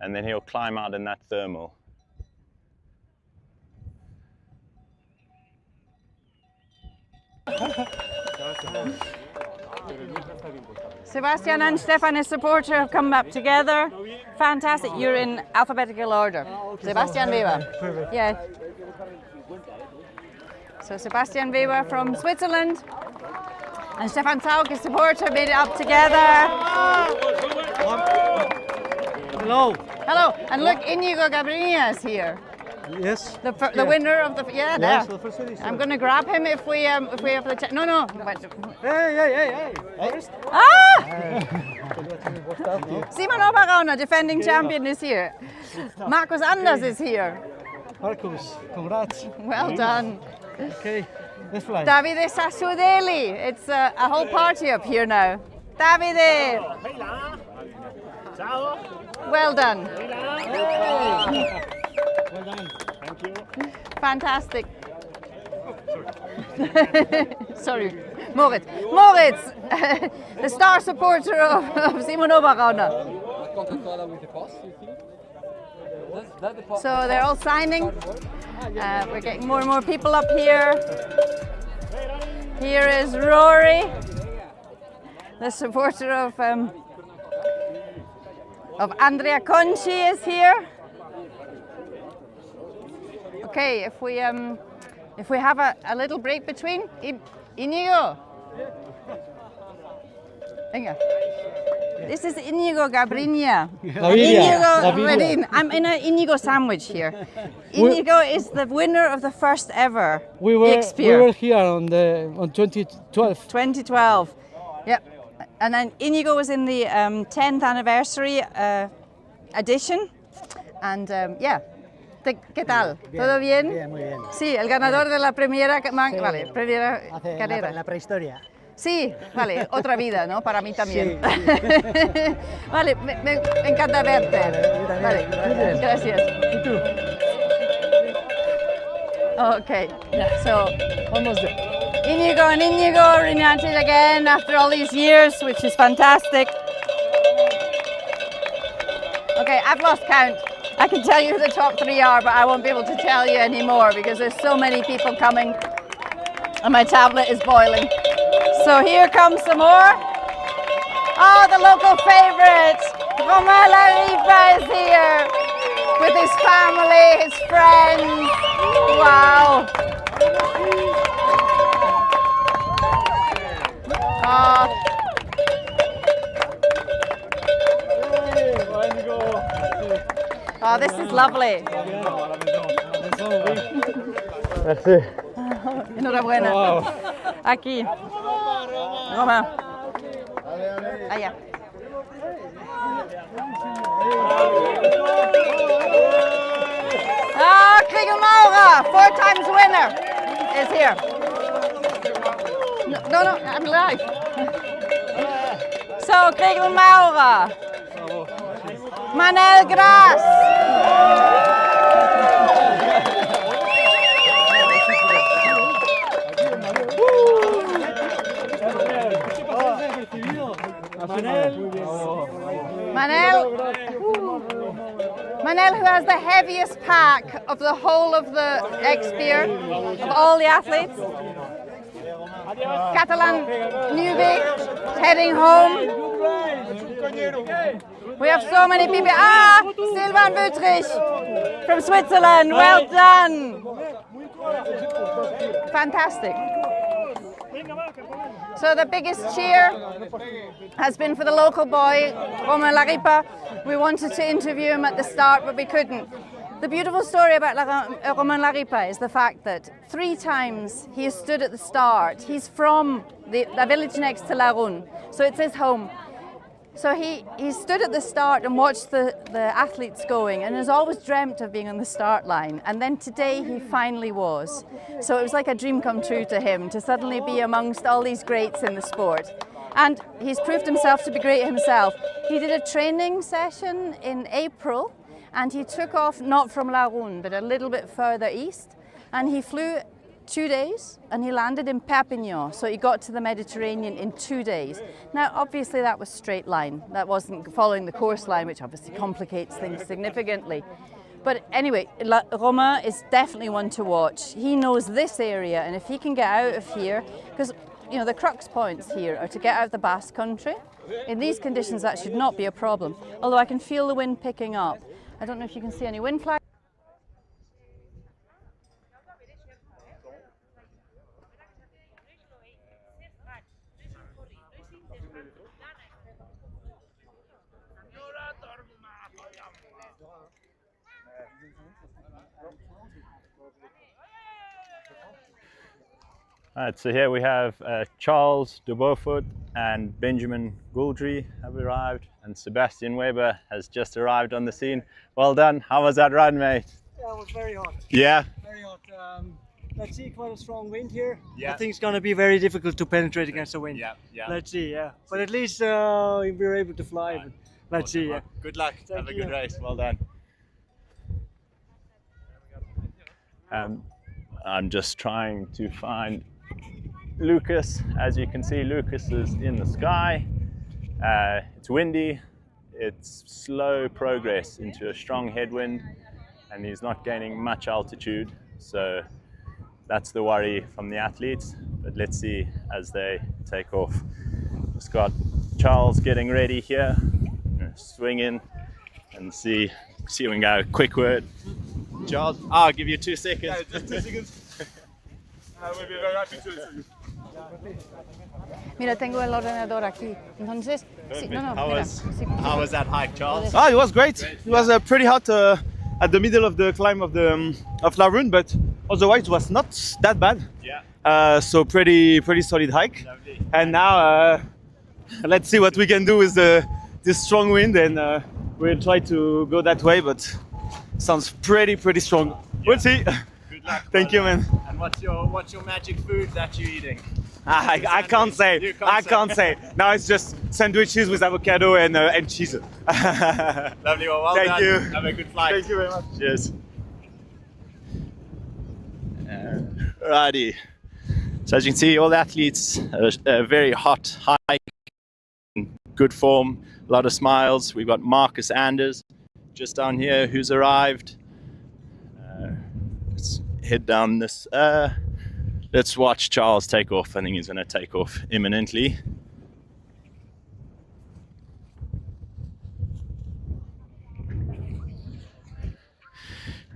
And then he'll climb out in that thermal. Sebastian and Stefan, his supporter, have come up together. Fantastic. You're in alphabetical order. Sebastian Weber. Yeah. So Sebastian Weber from Switzerland and Stefan Zaug, his supporter, made it up together. Hello. Hello. And look, Inigo Gabrinia is here. Yes. The winner of the yes, there. the first edition. I'm going to grab him if we have the chance. No. Hey. First. Ah! Simon Oberrauner, defending champion, is here. Markus Anders is here. Markus, congrats. Well done. Okay, let's fly. Davide Sassudeli. It's a whole party up here now. Davide. Well done. Well done. Thank you. Fantastic. Sorry. Moritz. Moritz, the star supporter of Simon Oberrauner. So they're all signing. We're getting more and more people up here. Here is Rory, the supporter of Andrea Conci is here. Okay, if we have a little break between, Inigo. Inga. This is Inigo Gabrinia. Inigo Redin. I'm in an Inigo sandwich here. Inigo is the winner of the first ever X-Pyr. We were here on 2012. 2012. Yep. And then Inigo was in the 10th anniversary edition. And yeah. ¿Qué tal? ¿Todo bien? Bien, muy bien. Sí, el ganador de la primera, primera carrera. La prehistoria. Sí, vale, otra vida, ¿no? Para mí también. Sí. Vale, me encanta verte. Vale, gracias. ¿Y tú? Okay, so almost there. Inigo and Inigo reunited again after all these years, which is fantastic. Okay, I've lost count. I can tell you who the top three are, but I won't be able to tell you anymore because there's so many people coming and my tablet is boiling. So here comes some more. Oh, the local favorite, Romain Larifa is here with his family, his friends. Wow. Oh, this is lovely. Merci. Enhorabuena. Wow. Aquí. Romain. Allá. Ah, Kriegel Maurer, 4 times winner, is here. No, I'm live. So, Kriegel Maurer. Manel Gras. Manel, who has the heaviest pack of the whole of the X-Pyr, of all the athletes. Catalan newbie, heading home. We have so many people. Ah, Sylvain Wüttrich from Switzerland. Well done. Fantastic. So the biggest cheer has been for the local boy, Romain Laripa. We wanted to interview him at the start, but we couldn't. The beautiful story about Romain Laripa is the fact that 3 times he has stood at the start. He's from the village next to La Rhône, so it's his home. So he stood at the start and watched the athletes going and has always dreamt of being on the start line. And then today he finally was. So it was like a dream come true to him to suddenly be amongst all these greats in the sport. And he's proved himself to be great himself. He did a training session in April and he took off not from La Rhône but a little bit further east, and he flew 2 days and he landed in Perpignan, so he got to the Mediterranean in 2 days. Now obviously that was straight line, that wasn't following the course line, which obviously complicates things significantly. But anyway, Romain is definitely one to watch. He knows this area, and if he can get out of here, because you know the crux points here are to get out of the Basque Country. In these conditions that should not be a problem, although I can feel the wind picking up. I don't know if you can see any wind flags. Alright, so here we have Charles de Beaufort and Benjamin Gouldry have arrived, and Sebastian Weber has just arrived on the scene. Well done. How was that run, mate? Yeah, it was very hot. Yeah? Very hot. Let's see, quite a strong wind here. Yeah. I think it's going to be very difficult to penetrate against the wind. Yeah, yeah. Let's see, yeah. But at least we were able to fly. Right. Let's Awesome. see, yeah. Good luck. Have a good race. Well done. I'm just trying to find Lucas. As you can see, Lucas is in the sky. It's windy. It's slow progress into a strong headwind, and he's not gaining much altitude. So that's the worry from the athletes. But let's see as they take off. Just got Charles getting ready here. Swing in and see if we can go. Quick word. Charles, I'll give you 2 seconds. Yeah, just 2 seconds. I will be very happy to. Mira, tengo el ordenador aquí. Entonces, sí, no, How was that hike, Charles? Ah, it was great. It was pretty hot at the middle of the climb of La Rhône, but otherwise it was not that bad. Yeah. So pretty solid hike. Lovely. And now let's see what we can do with this strong wind, and we'll try to go that way. But sounds pretty strong. Yeah. We'll see. Good luck. Thank you, man. And what's your magic food that you're eating? I can't say. I can't say. Now it's just sandwiches with avocado and cheese. Lovely. Well Thank done. you. Have a good flight. Thank you very much. Cheers. Righty. So as you can see, all the athletes a very hot hike, in good form, a lot of smiles. We've got Marcus Anders just down here who's arrived. Let's head down this. Let's watch Charles take off. I think he's going to take off imminently.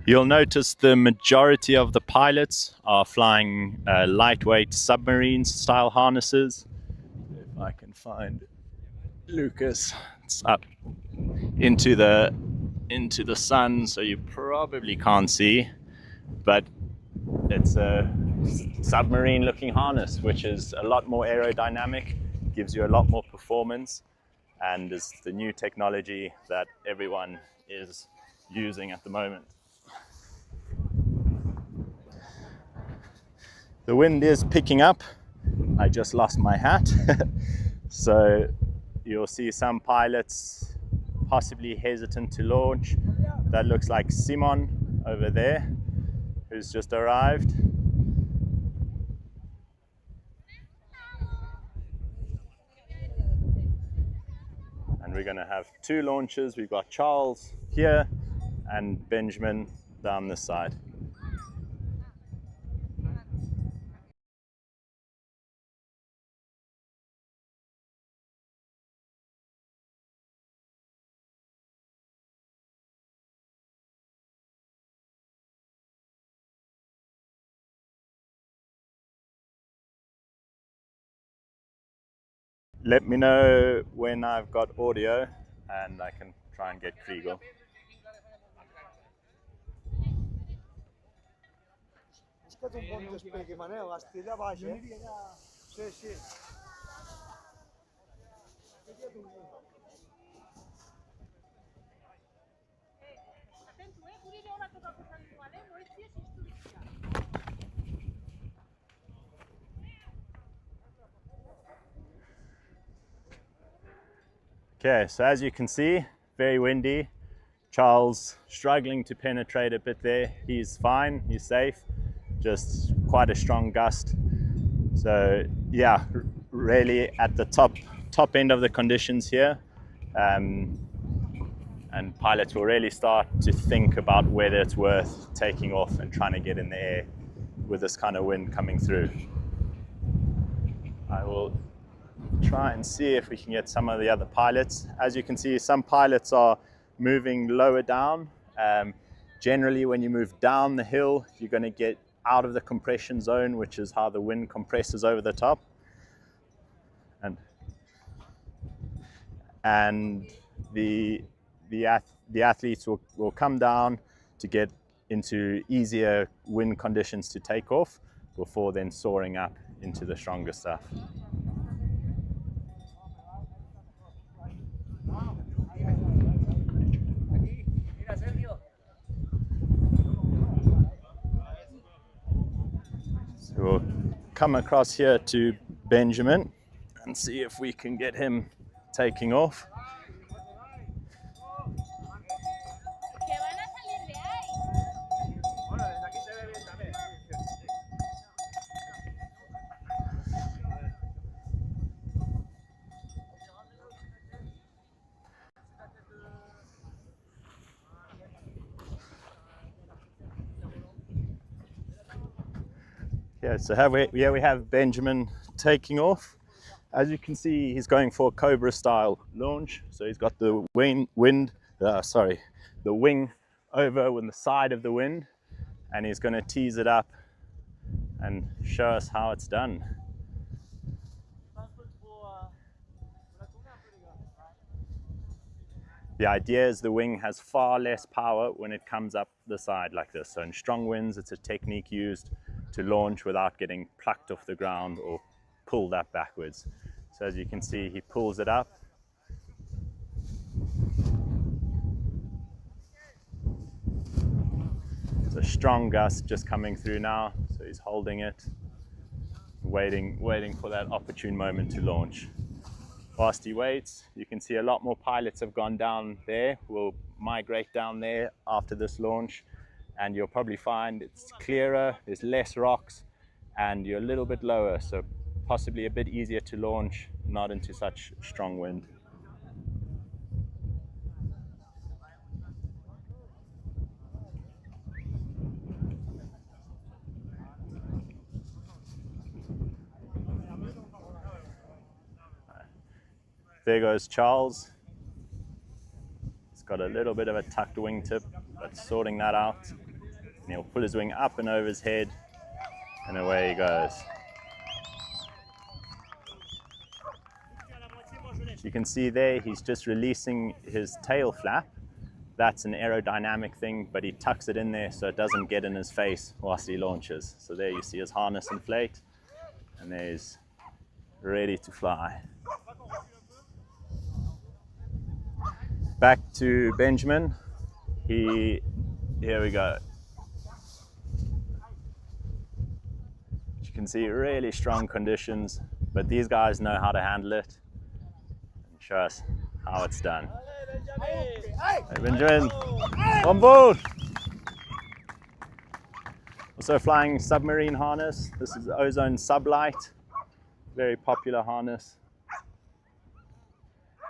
You'll notice the majority of the pilots are flying lightweight submarine style harnesses. If I can find Lucas, it's up into the sun, so you probably can't see, but it's a submarine looking harness, which is a lot more aerodynamic, gives you a lot more performance, and is the new technology that everyone is using at the moment. The wind is picking up. I just lost my hat. So you'll see some pilots possibly hesitant to launch. That looks like Simon over there, who's just arrived. And we're going to have 2 launches. We've got Charles here and Benjamin down this side. let me know when I've got audio and I can try and get Kriegel. Okay, so as you can see, very windy. Charles struggling to penetrate a bit there. He's fine, he's safe, just quite a strong gust. So yeah, really at the top end of the conditions here. And pilots will really start to think about whether it's worth taking off and trying to get in the air with this kind of wind coming through. I will try and see if we can get some of the other pilots. As you can see, some pilots are moving lower down. Generally, when you move down the hill, you're going to get out of the compression zone, which is how the wind compresses over the top. And the athletes will come down to get into easier wind conditions to take off before then soaring up into the stronger stuff. So we'll come across here to Benjamin and see if we can get him taking off. Yeah, so we have Benjamin taking off. As you can see, he's going for a Cobra style launch. So he's got the wing over with the side of the wind, and he's going to tease it up and show us how it's done. The idea is the wing has far less power when it comes up the side like this. So in strong winds, it's a technique used to launch without getting plucked off the ground or pulled up backwards. So as you can see, he pulls it up. It's a strong gust just coming through now, so he's holding it, waiting for that opportune moment to launch. Whilst he waits, you can see a lot more pilots have gone down there, will migrate down there after this launch, and you'll probably find it's clearer, there's less rocks, and you're a little bit lower, so possibly a bit easier to launch, not into such strong wind. There goes Charles. He's got a little bit of a tucked wingtip, but sorting that out. And he'll pull his wing up and over his head, and away he goes. You can see there, he's just releasing his tail flap. That's an aerodynamic thing, but he tucks it in there so it doesn't get in his face whilst he launches. So there you see his harness inflate, and there's ready to fly. Back to Benjamin. Here we go. You can see really strong conditions, but these guys know how to handle it and show us how it's done. Hey Benjamin, on board! Also flying submarine harness. This is Ozone Sublight, very popular harness.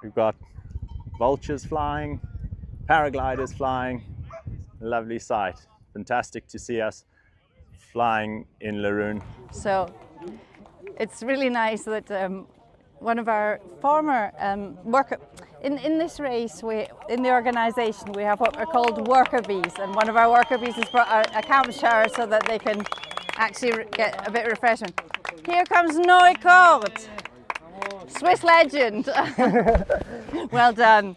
We've got vultures flying, paragliders flying, a lovely sight. Fantastic to see us flying in Laroon. So it's really nice that one of our former worker, in this race, in the organisation, we have what are called worker bees, and one of our worker bees has brought a camp shower so that they can actually get a bit of refreshment. Here comes Noikort. Swiss legend. Well done.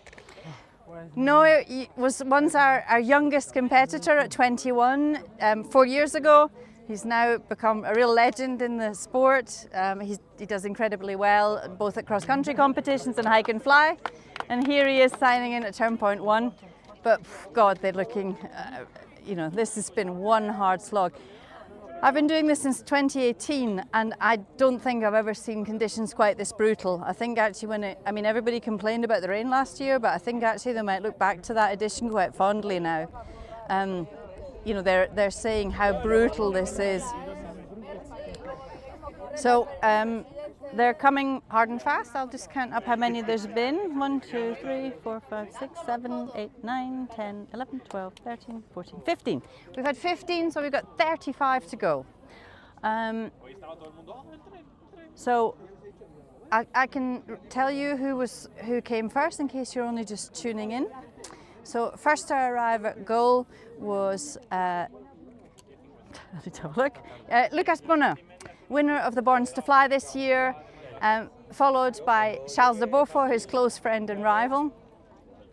Noah was once our youngest competitor at 21, 4 years ago. He's now become a real legend in the sport. He does incredibly well, both at cross-country competitions and hike and fly. And here he is signing in at turn point 1. But God, they're looking, you know, this has been one hard slog. I've been doing this since 2018 and I don't think I've ever seen conditions quite this brutal. I think actually I mean everybody complained about the rain last year, but I think actually they might look back to that edition quite fondly now. You know, they're saying how brutal this is. So they're coming hard and fast. I'll just count up how many there's been. 1, 2, 3, 4, 5, 6, 7, 8, 9, 10, 11, 12, 13, 14, 15. We've had 15, so we've got 35 to go. So I can tell you who came first in case you're only just tuning in. So first to arrive at goal was, let's have a look, Lucas Bonheur, winner of the Borns to Fly this year, followed by Charles de Beaufort, his close friend and rival.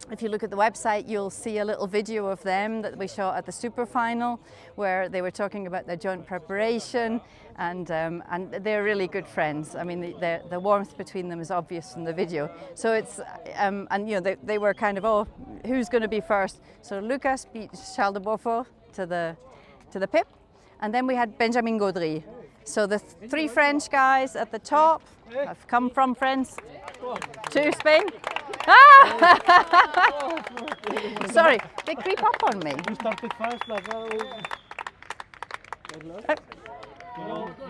If you look at the website, you'll see a little video of them that we shot at the super final, where they were talking about their joint preparation, and they're really good friends. I mean, the warmth between them is obvious from the video. So it's, and you know, they were kind of, oh, who's going to be first? So Lucas beat Charles de Beaufort to the pip, and then we had Benjamin Gaudry. So the three French guys at the top have come from France to Spain. Ah! Sorry, they creep up on me. You started fast, like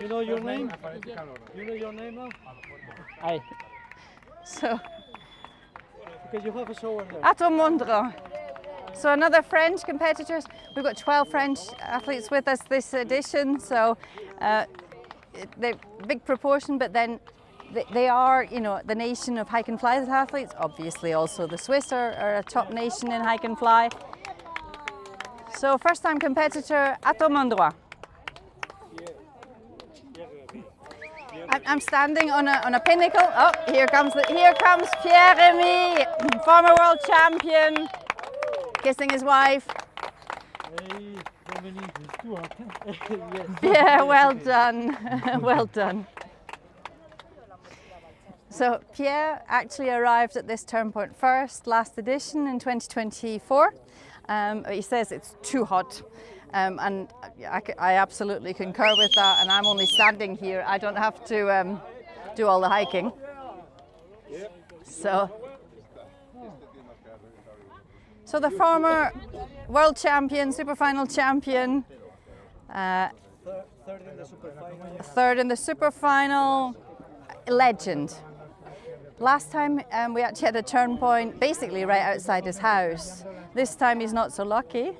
you know your name? You know your name now? Aye. So, because you have a show there. Ato Mondra. So another French competitors. We've got 12 French athletes with us this edition, so they're a big proportion, but then they are, you know, the nation of hike and fly athletes. Obviously also the Swiss are a top nation in hike and fly. So first time competitor, Ato Mondra. I'm standing on a pinnacle. Oh, here comes Pyrenees, former world champion, kissing his wife. Yeah, well done, well done. So Pierre actually arrived at this turn point first, last edition in 2024. He says it's too hot, and I absolutely concur with that, and I'm only standing here. I don't have to do all the hiking. So the former world champion, super final champion, third in the super final, legend. Last time we actually had a turn point basically right outside his house. This time he's not so lucky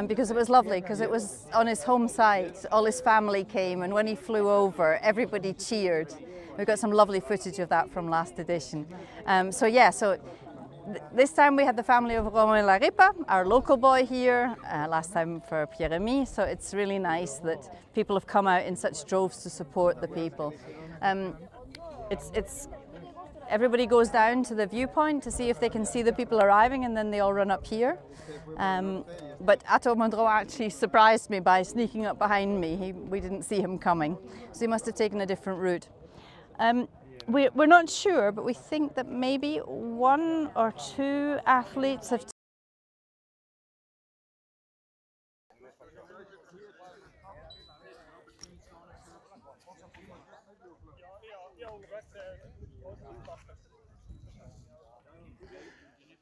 because it was lovely, because it was on his home site. All his family came, and when he flew over, everybody cheered. We've got some lovely footage of that from last edition. This time we had the family of Romain Laripa, our local boy here, last time for Pyrenees, so it's really nice that people have come out in such droves to support the people. Everybody goes down to the viewpoint to see if they can see the people arriving, and then they all run up here. But Ato Mondra actually surprised me by sneaking up behind me. We didn't see him coming, so he must have taken a different route. We're not sure, but we think that maybe 1 or 2 athletes have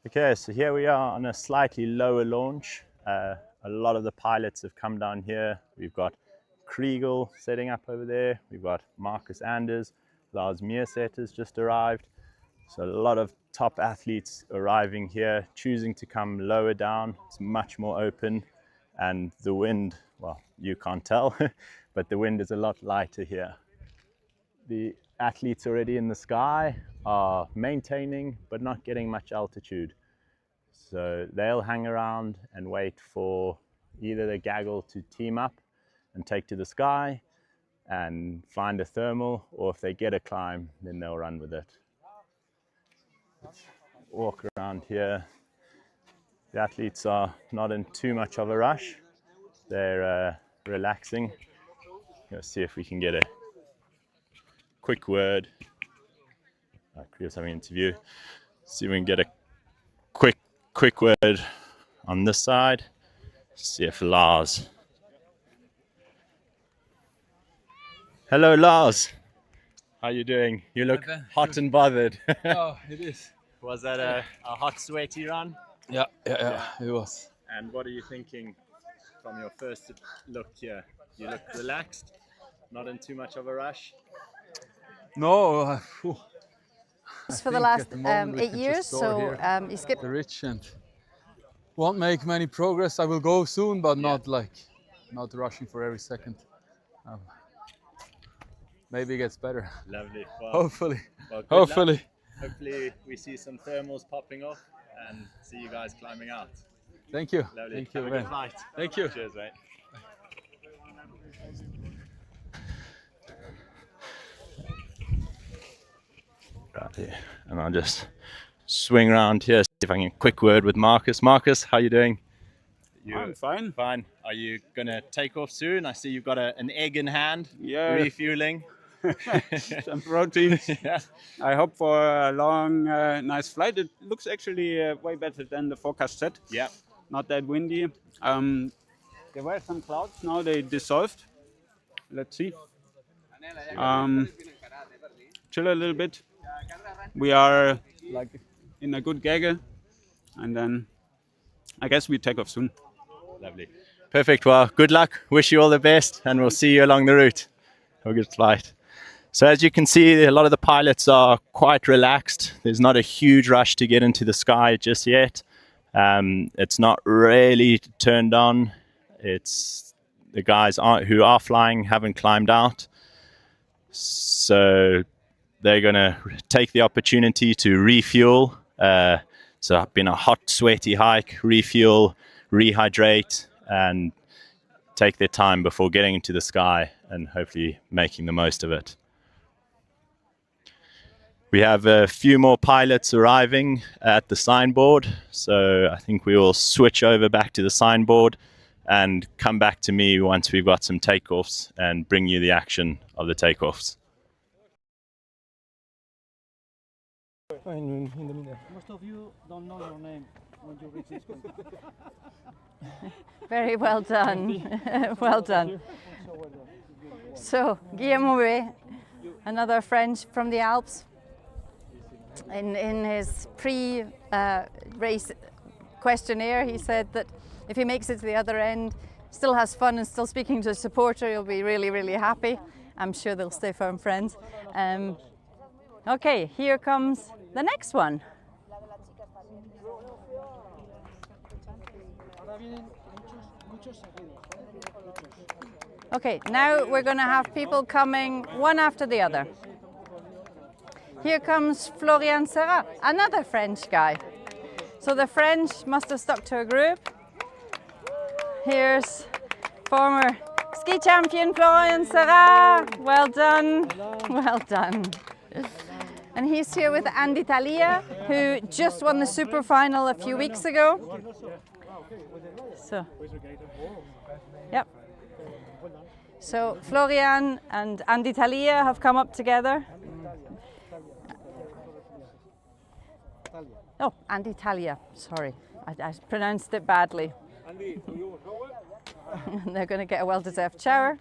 Okay, so here we are on a slightly lower launch. A lot of the pilots have come down here. We've got Kriegel setting up over there. We've got Marcus Anders. Lars Meerset has just arrived. So a lot of top athletes arriving here, choosing to come lower down. It's much more open, and the wind, well, you can't tell, but the wind is a lot lighter here. The athletes already in the sky are maintaining, but not getting much altitude. So they'll hang around and wait for either the gaggle to team up and take to the sky and find a thermal, or if they get a climb, then they'll run with it. walk around here. The athletes are not in too much of a rush. They're relaxing. Let's see if we can get a quick word. Chris having an interview. See if we can get a quick word on this side. See if Lars. Hello, Lars. How are you doing? You look hot and bothered. Oh, it is. Was that a hot, sweaty run? Yeah, it was. And what are you thinking from your first look here? You look relaxed, not in too much of a rush? No. For the last 8 years, so you skipped the ridge and won't make many progress. I will go soon, but not rushing for every second. Maybe it gets better. Lovely. Well, hopefully. Well, hopefully. Luck. Hopefully we see some thermals popping off and see you guys climbing out. Thank you. Lovely. Thank you, Have a man. good flight. Thank you. Cheers, mate. Right here. And I'll just swing around here, see if I can get a quick word with Marcus. Marcus, how are you doing? I'm fine. Fine. Are you going to take off soon? I see you've got an egg in hand. Yeah. Refueling. Some proteins. Yeah. I hope for a long, nice flight. It looks actually way better than the forecast said. Yeah. Not that windy. There were some clouds. Now they dissolved. Let's see. Chill a little bit. We are like in a good gaggle, and then I guess we take off soon. Lovely. Perfect. Well, good luck. Wish you all the best, and we'll see you along the route. Have a good flight. So as you can see, a lot of the pilots are quite relaxed. There's not a huge rush to get into the sky just yet. It's not really turned on. It's the guys who are flying haven't climbed out. So they're going to take the opportunity to refuel. So it's been a hot, sweaty hike, refuel, rehydrate, and take their time before getting into the sky and hopefully making the most of it. We have a few more pilots arriving at the signboard, so I think we will switch over back to the signboard and come back to me once we've got some takeoffs and bring you the action of the takeoffs. Most of you don't know your name when you reach this point. Very well done. Well done. So, Guillaume, another French from the Alps, in his pre-race questionnaire, he said that if he makes it to the other end, still has fun and still speaking to a supporter, he'll be really, really happy. I'm sure they'll stay firm friends. Okay, here comes the next one. Okay, now we're going to have people coming one after the other. Here comes Florian Serrat, another French guy. So the French must have stuck to a group. Here's former ski champion Florian Serrat. Well done, well done. And he's here with Andy Talia, who just won the super final a few weeks ago. So, yep. So Florian and Andy Talia have come up together. Oh, Andy Talia, sorry. I pronounced it badly. They're going to get a well-deserved shower.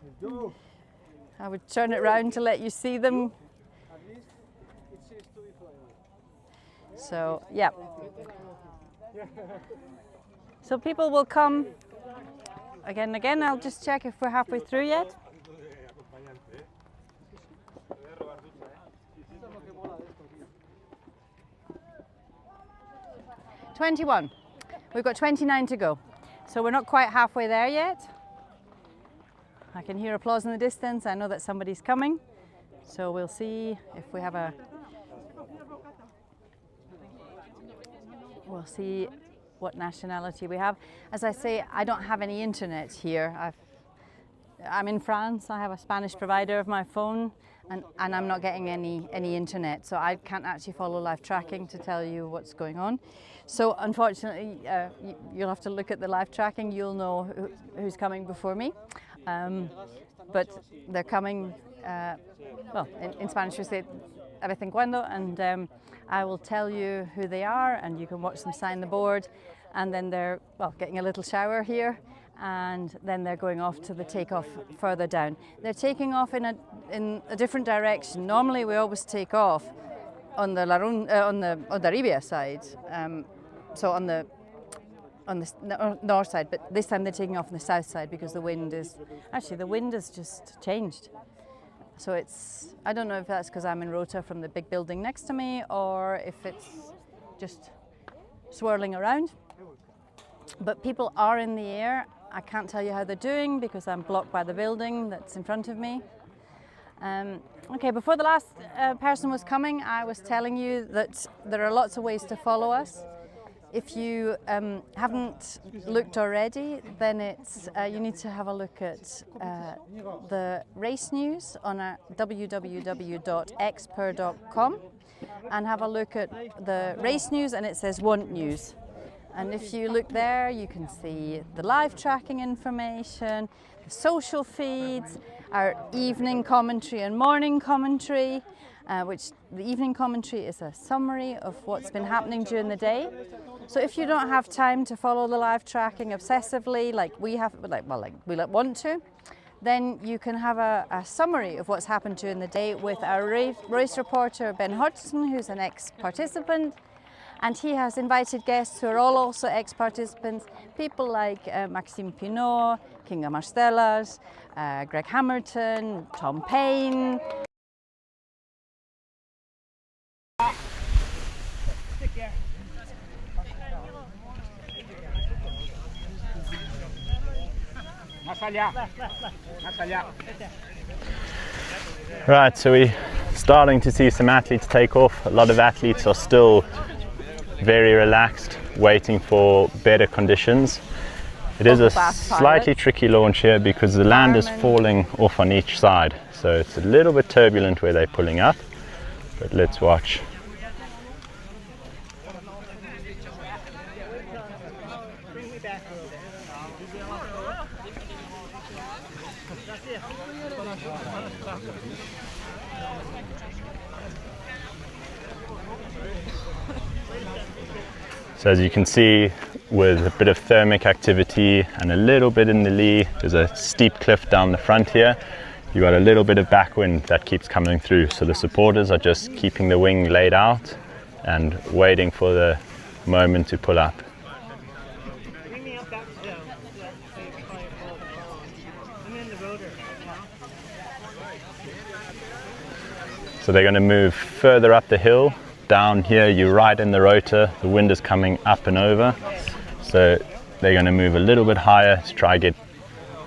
I would turn it around to let you see them. So, yeah. So people will come again and again. I'll just check if we're halfway through yet. "21. We've got 29 to go. So we're not quite halfway there yet. I can hear applause in the distance. I know that somebody's coming. So we'll see if we have a... We'll see what nationality we have. As I say, I don't have any internet here. I'm in France. I have a Spanish provider of my phone. and I'm not getting any internet, so I can't actually follow live tracking to tell you what's going on. So unfortunately, you'll have to look at the live tracking. You'll know who's coming before me, but they're coming. Well, in Spanish we say "a vez en cuando," and I will tell you who they are, and you can watch them sign the board. And then they're, well, getting a little shower here, and then they're going off to the takeoff further down. They're taking off in a different direction. Normally we always take off on the Ondarribia side, so on the north side, but this time they're taking off on the south side because the wind has just changed. So it's, I don't know if that's because I'm in rota from the big building next to me, or if it's just swirling around. But people are in the air. I can't tell you how they're doing because I'm blocked by the building that's in front of me. Okay, before the last person was coming, I was telling you that there are lots of ways to follow us. If you haven't looked already, then it's you need to have a look at the race news on our www.xpyr.com and have a look at the race news, and it says Want News. And if you look there, you can see the live tracking information, the social feeds, our evening commentary and morning commentary, which the evening commentary is a summary of what's been happening during the day. So if you don't have time to follow the live tracking obsessively, like we have, like we want to, then you can have a summary of what's happened during the day with our race reporter Ben Hodgson, who's an ex-participant. And he has invited guests who are all also ex-participants, people like Maxime Pinot, Kinga Marstellas, Greg Hamilton, Tom Payne. Right, so we're starting to see some athletes take off. A lot of athletes are still very relaxed, waiting for better conditions. It is a slightly tricky launch here because the land is falling off on each side, so it's a little bit turbulent where they're pulling up, but let's watch. So as you can see, with a bit of thermic activity and a little bit in the lee, there's a steep cliff down the front here. You got a little bit of backwind that keeps coming through. So the supporters are just keeping the wing laid out and waiting for the moment to pull up. So they're going to move further up the hill. Down here, you're right in the rotor, the wind is coming up and over, so they're going to move a little bit higher to try to get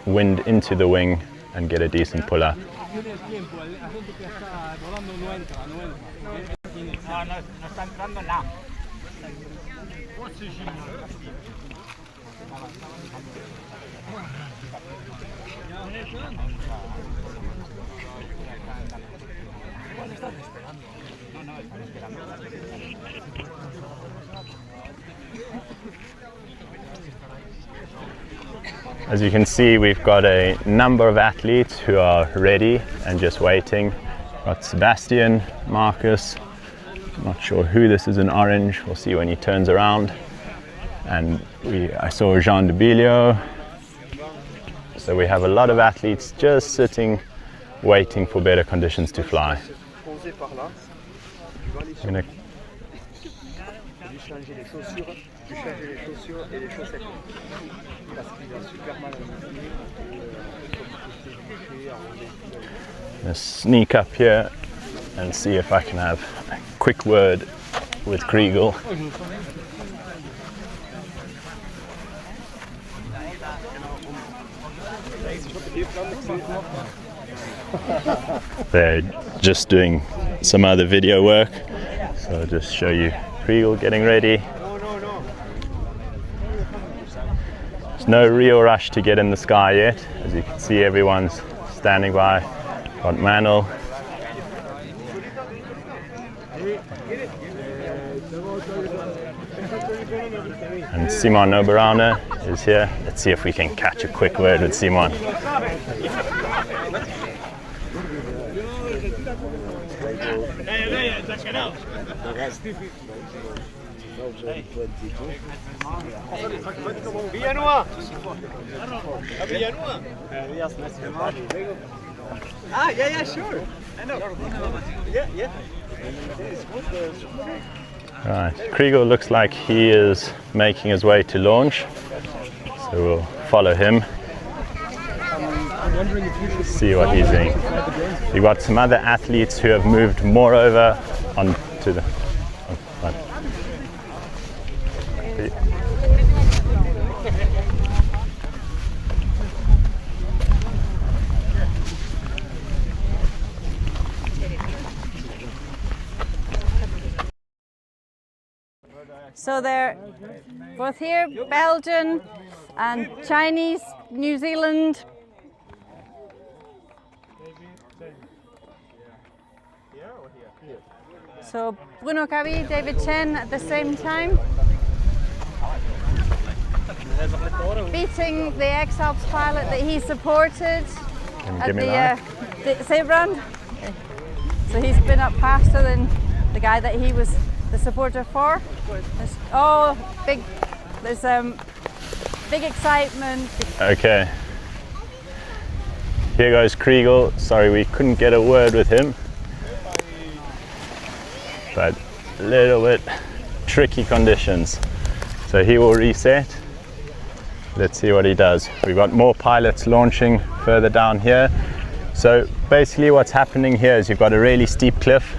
wind into the wing and get a decent pull up. As you can see, we've got a number of athletes who are ready and just waiting. We've got Sebastian, Marcus, I'm not sure who this is in orange, we'll see when he turns around. And I saw Jean de Bilio. So we have a lot of athletes just sitting, waiting for better conditions to fly. I'm gonna sneak up here and see if I can have a quick word with Kriegel. They're just doing some other video work, so I'll just show you Kriegel getting ready. There's no real rush to get in the sky yet. As you can see, everyone's standing by. Got Manuel And Simon Oberauner is here. Let's see if we can catch a quick word with Simon. Ah, yeah, sure. I know. Yeah. Right, Kriegel looks like he is making his way to launch, so we'll follow him, see what he's doing. We've got some other athletes who have moved more over onto the front. So they're both here, Belgian and Chinese, New Zealand. So Bruno Cavi, David Chen at the same time. Beating the X-Alps pilot that he supported at the Sebran. So he's been up faster than the guy that he was the supporter for. There's big excitement. Okay. Here goes Kriegel. Sorry, we couldn't get a word with him. But a little bit tricky conditions. So he will reset. Let's see what he does. We've got more pilots launching further down here. So basically what's happening here is you've got a really steep cliff.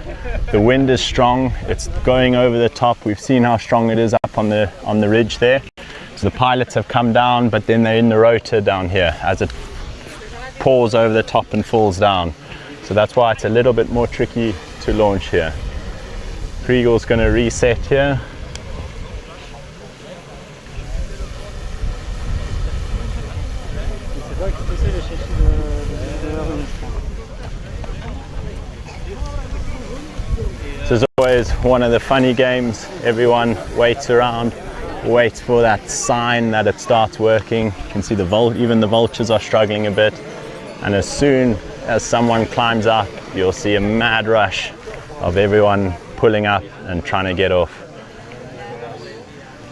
The wind is strong, it's going over the top. We've seen how strong it is up on the ridge there. So the pilots have come down, but then they're in the rotor down here as it pours over the top and falls down. So that's why it's a little bit more tricky to launch here. Kriegel's going to reset here. This is always one of the funny games. Everyone waits around, waits for that sign that it starts working. You can see even the vultures are struggling a bit. And as soon as someone climbs up, you'll see a mad rush of everyone pulling up and trying to get off.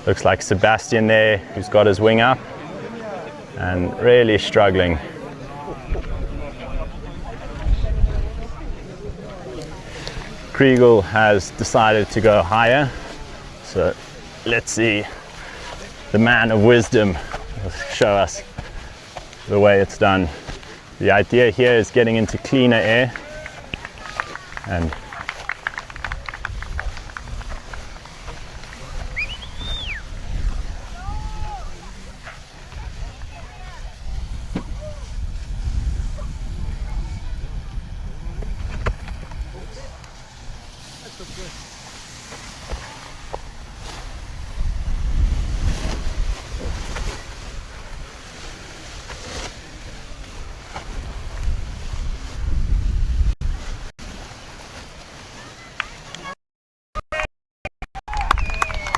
Looks like Sebastian there, who's got his wing up and really struggling. Kriegel has decided to go higher, so let's see. The man of wisdom will show us the way it's done. The idea here is getting into cleaner air and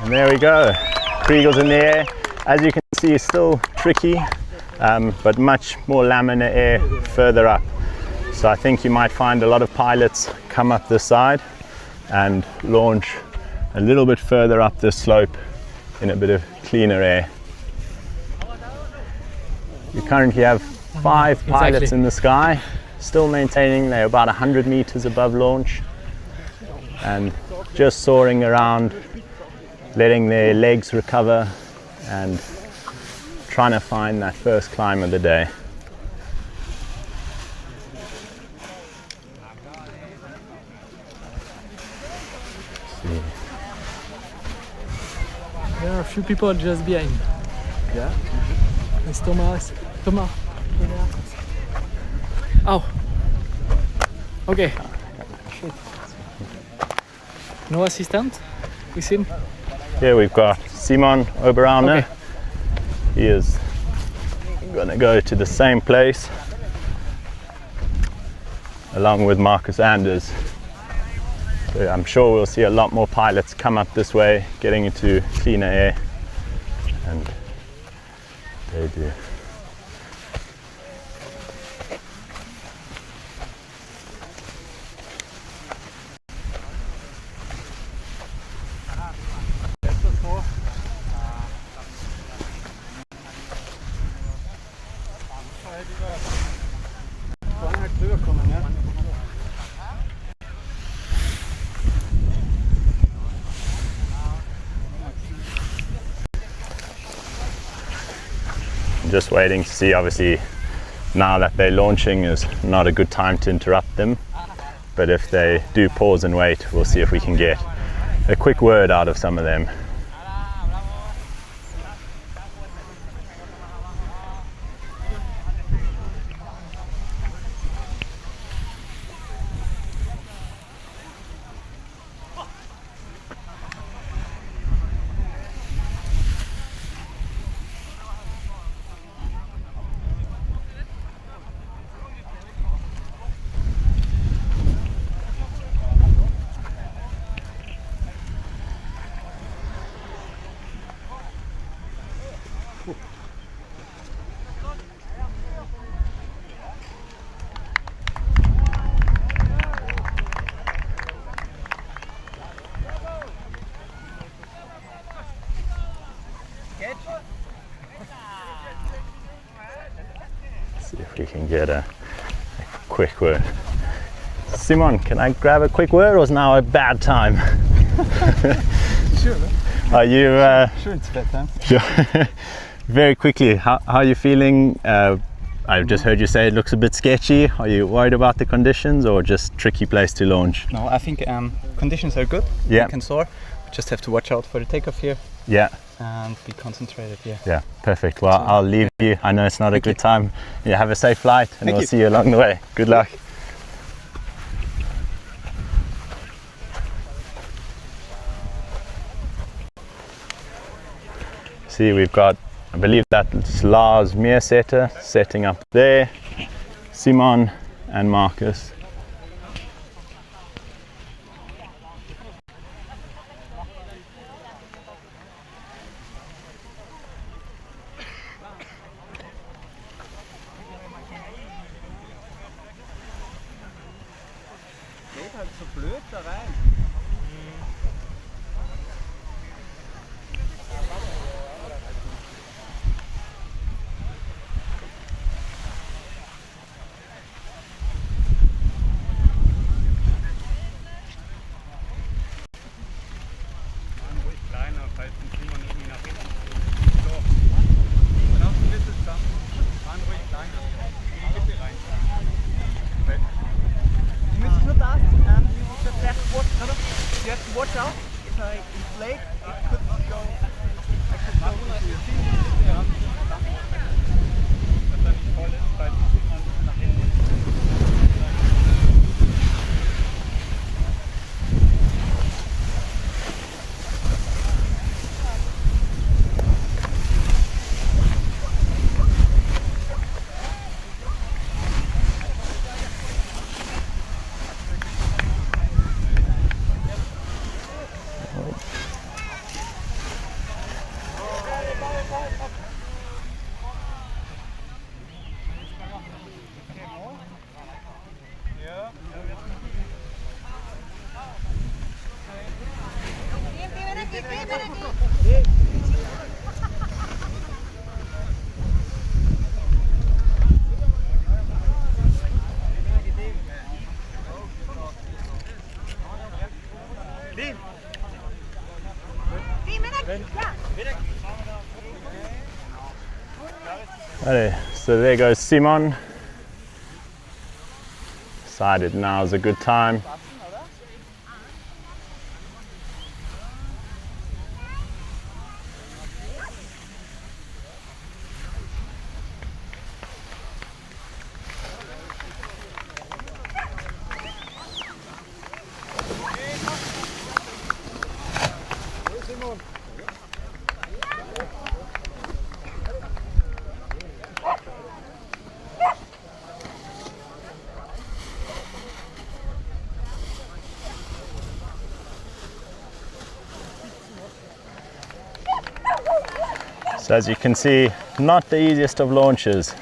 there we go. Kriegel's in the air. As you can see, it's still tricky, but much more laminar air further up. So I think you might find a lot of pilots come up this side and launch a little bit further up this slope in a bit of cleaner air. We currently have 5 pilots in the sky, still maintaining. They're about 100 meters above launch and just soaring around, letting their legs recover and trying to find that first climb of the day. There are a few people just behind. Yeah. It's Thomas. Oh. Okay. No assistant with him? Here we've got Simon Oberauner. Okay. He is going to go to the same place along with Marcus Anders. So I'm sure we'll see a lot more pilots come up this way, getting into cleaner air. and they do. Just waiting to see, obviously now that they're launching is not a good time to interrupt them, but if they do pause and wait, we'll see if we can get a quick word out of some of them. See if we can get a quick word. Simon, can I grab a quick word, or is now a bad time? Sure. Are you? Sure, it's bad time. Sure. Very quickly, how are you feeling? I've just heard you say it looks a bit sketchy. Are you worried about the conditions, or just tricky place to launch? No, I think conditions are good. Yeah. You can soar. We just have to watch out for the takeoff here. Yeah. And be concentrated here. Yeah, perfect. Well, I'll leave you. I know it's not a good time. Yeah, have a safe flight, and we'll see you along the way. Good luck. See, we've got, I believe that's Lars Meersetter setting up there, Simon and Marcus. You have to watch out. If I inflate, it could go. I could go into your feet. Alright, so there goes Simon. Decided now is a good time. So as you can see, not the easiest of launches.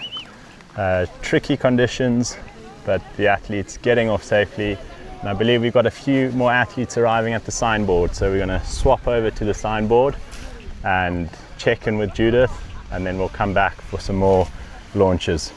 Tricky conditions, but the athletes getting off safely. And I believe we've got a few more athletes arriving at the signboard, so we're going to swap over to the signboard and check in with Judith, and then we'll come back for some more launches.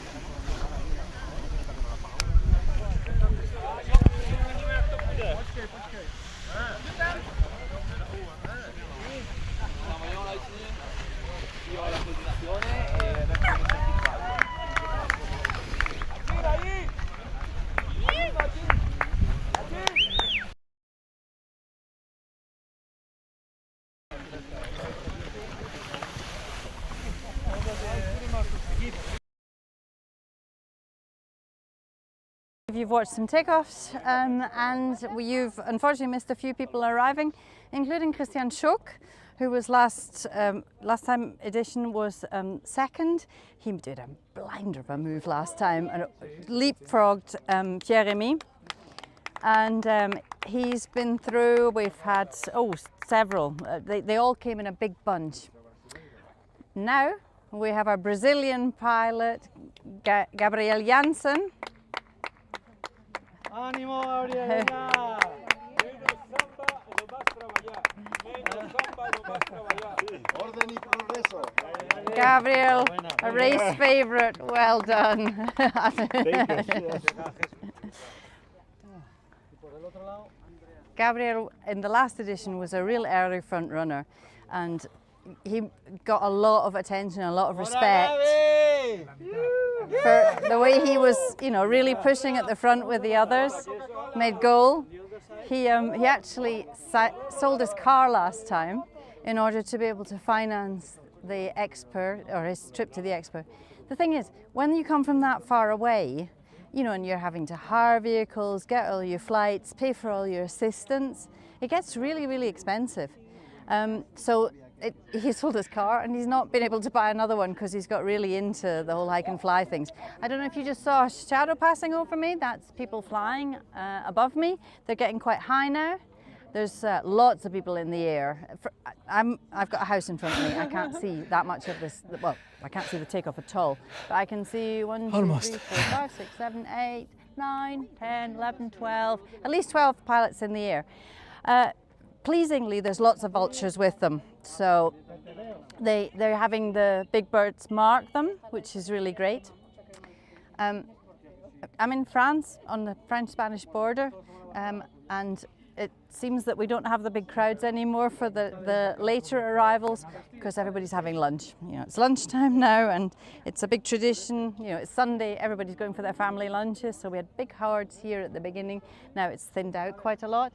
You've watched some takeoffs and you've unfortunately missed a few people arriving, including Christian Schock, who was last time edition was second. He did a blinder of a move last time and leapfrogged Pyrenees. And he's been through, we've had several, they all came in a big bunch. Now we have our Brazilian pilot Gabriel Janssen. ¡Ánimo, Gabriela! Orden y progreso. Gabriel, a race favourite, well done. Gabriel, in the last edition, was a real early front runner, and he got a lot of attention, a lot of respect for the way he was, you know, really pushing at the front with the others. Made goal. He actually sold his car last time in order to be able to finance the X-Pyr, or his trip to the X-Pyr. The thing is, when you come from that far away, you know, and you're having to hire vehicles, get all your flights, pay for all your assistance, it gets really, really expensive. So he sold his car and he's not been able to buy another one because he's got really into the whole hike and fly things. I don't know if you just saw a shadow passing over me. That's people flying above me. They're getting quite high now. There's lots of people in the air. I've got a house in front of me. I can't see that much of this. Well, I can't see the takeoff at all. But I can see 1, 2, 3, 4, 5, 6, 7, 8, 9, 10, 11, 12, at least 12 pilots in the air. Pleasingly, there's lots of vultures with them. So they're having the big birds mark them, which is really great. I'm in France, on the French-Spanish border, and it seems that we don't have the big crowds anymore for the later arrivals because everybody's having lunch. You know, it's lunchtime now and it's a big tradition. You know, it's Sunday, everybody's going for their family lunches, so we had big hordes here at the beginning. Now it's thinned out quite a lot.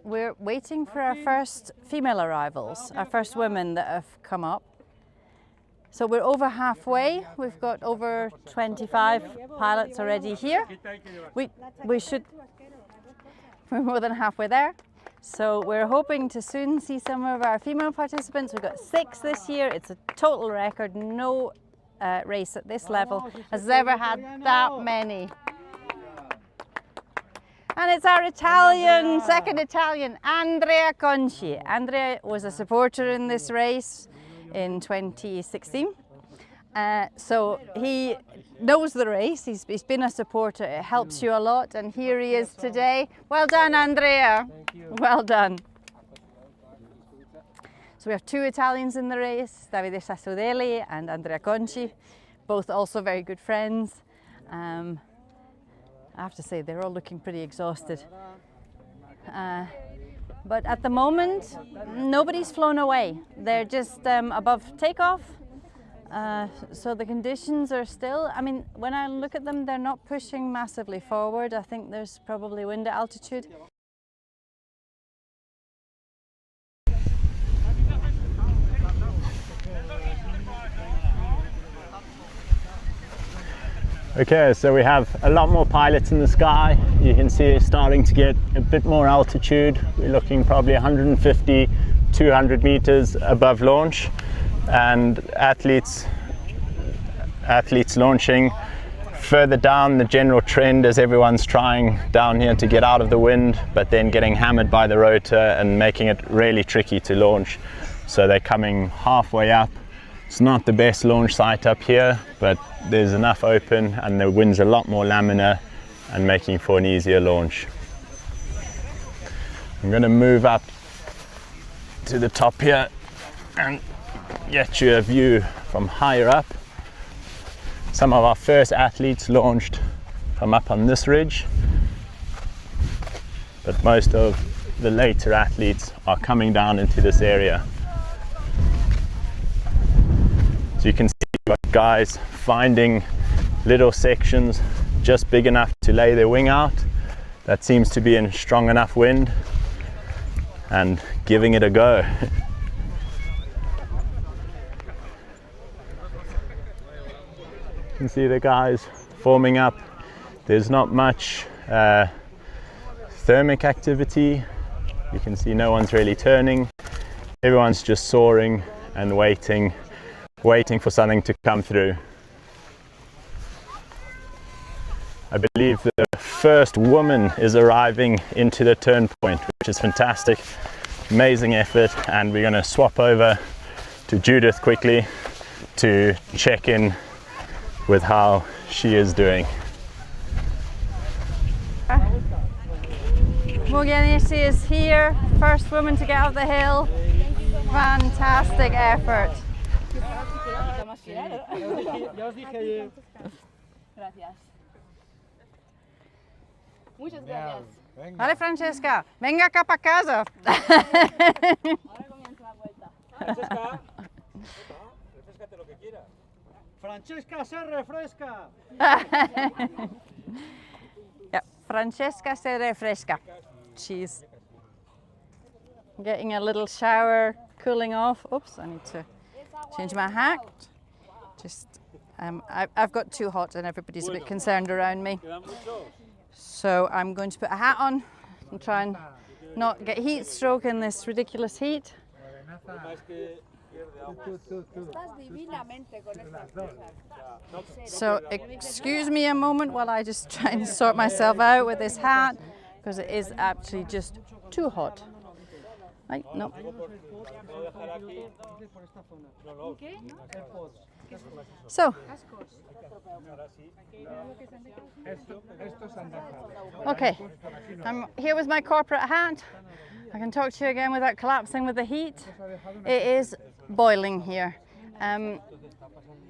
We're waiting for our first female arrivals, our first women that have come up. So we're over halfway. We've got over 25 pilots already here. We're more than halfway there. So we're hoping to soon see some of our female participants. We've got 6 this year. It's a total record. No race at this level has ever had that many. And it's our Italian, second Italian, Andrea Conci. Andrea was a supporter in this race in 2016. So he knows the race, he's been a supporter, it helps you a lot, and here he is today. Well done, Andrea. Thank you. Well done. So we have 2 Italians in the race, Davide Sassodeli and Andrea Conci, both also very good friends. I have to say, they're all looking pretty exhausted. But at the moment, nobody's flown away. They're just above takeoff. So the conditions are still, I mean, when I look at them, they're not pushing massively forward. I think there's probably wind at altitude. Okay, so we have a lot more pilots in the sky. You can see it's starting to get a bit more altitude. We're looking probably 150, 200 meters above launch, and athletes launching further down. The general trend is everyone's trying down here to get out of the wind, but then getting hammered by the rotor and making it really tricky to launch. so they're coming halfway up. It's not the best launch site up here, but there's enough open and the wind's a lot more laminar and making for an easier launch. I'm going to move up to the top here and get you a view from higher up. Some of our first athletes launched from up on this ridge, but most of the later athletes are coming down into this area. So you can see we've got guys finding little sections just big enough to lay their wing out. That seems to be in strong enough wind and giving it a go. You can see the guys forming up. There's not much thermic activity. You can see no one's really turning. Everyone's just soaring and waiting for something to come through. I believe the first woman is arriving into the turn point, which is fantastic. Amazing effort, and we're going to swap over to Judith quickly to check in with how she is doing. Mugianesi is here, first woman to get up the hill. Fantastic effort. Gracias. Muchas gracias. Vale, Francesca, venga acá para casa. Francesca, refrescate lo que quieras. Francesca se refresca. Yeah, Francesca se refresca. She's getting a little shower, cooling off. Oops, I need to change my hat. Just, I've got too hot and everybody's a bit concerned around me. So I'm going to put a hat on and try and not get heat stroke in this ridiculous heat. So excuse me a moment while I just try and sort myself out with this hat, because it is actually just too hot. Right, no. So, okay, I'm here with my corporate hat. I can talk to you again without collapsing with the heat. It is boiling here.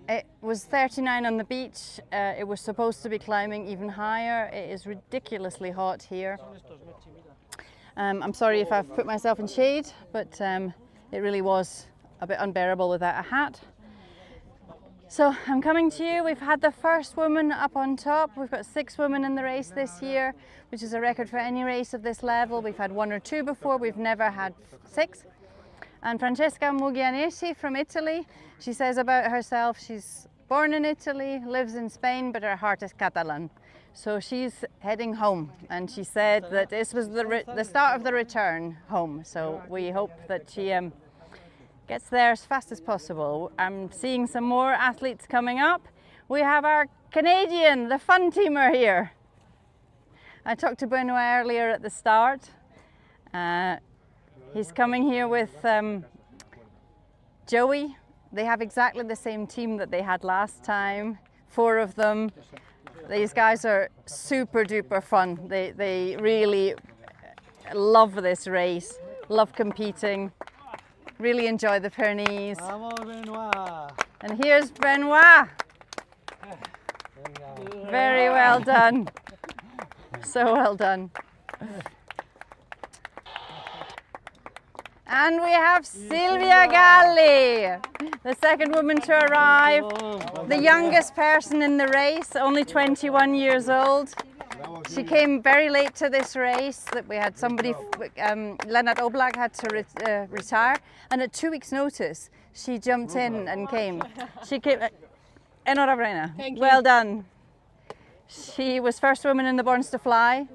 It was 39 on the beach. It was supposed to be climbing even higher. It is ridiculously hot here. I'm sorry if I've put myself in shade, but it really was a bit unbearable without a hat. So I'm coming to you. We've had the first woman up on top. We've got 6 women in the race this year, which is a record for any race of this level. We've had 1 or 2 before. We've never had 6. And Francesca Mugianesi from Italy, she says about herself, she's born in Italy, lives in Spain, but her heart is Catalan. So she's heading home, and she said that this was the start of the return home. So we hope that she gets there as fast as possible. I'm seeing some more athletes coming up. We have our Canadian, the fun teamer here. I talked to Benoit earlier at the start. He's coming here with Joey. They have exactly the same team that they had last time, 4 of them. These guys are super duper fun. They really love this race, love competing, really enjoy the Pyrenees. And here's Benoit. Very well done. So well done. And we have Silvia Galli, the second woman to arrive, the youngest person in the race, only 21 years old. She came very late to this race. That we had somebody, Lennart Oblak had to retire, and at 2 weeks' notice, she jumped in and came. She came, enhorabuena, well done. She was first woman in the Borns to Fly.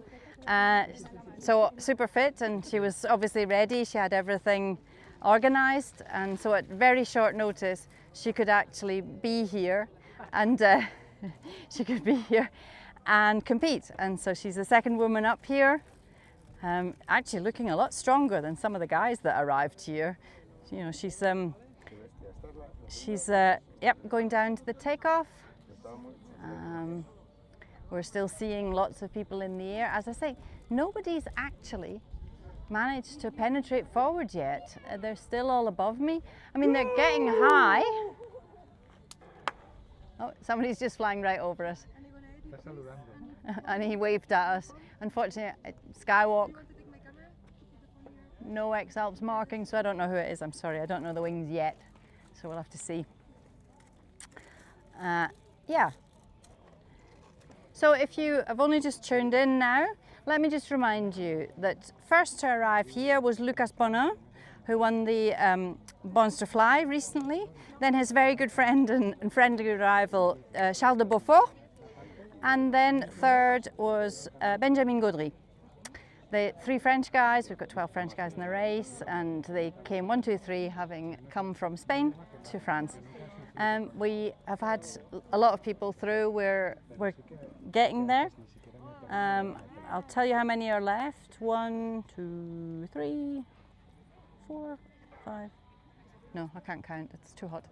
So super fit, and she was obviously ready. She had everything organized, and so at very short notice she could actually be here, and she could be here and compete. And so she's the second woman up here, actually looking a lot stronger than some of the guys that arrived here. you know, she's yep, going down to the takeoff. We're still seeing lots of people in the air. As I say, nobody's actually managed to penetrate forward yet. They're still all above me. I mean, they're getting high. Oh, somebody's just flying right over us. And he waved at us. Unfortunately, Skywalk, no X-Alps marking, so I don't know who it is. I'm sorry, I don't know the wings yet. So we'll have to see. Yeah. So if you have only just tuned in now, let me just remind you that first to arrive here was Lucas Bonin, who won the bestair.ai recently. Then his very good friend and friendly rival, Charles de Beaufort. And then third was Benjamin Gaudry. The 3 French guys, we've got 12 French guys in the race, and they came 1, 2, 3, having come from Spain to France. We have had a lot of people through. We're getting there. I'll tell you how many are left. 1, 2, 3, 4, 5. No, I can't count. It's too hot.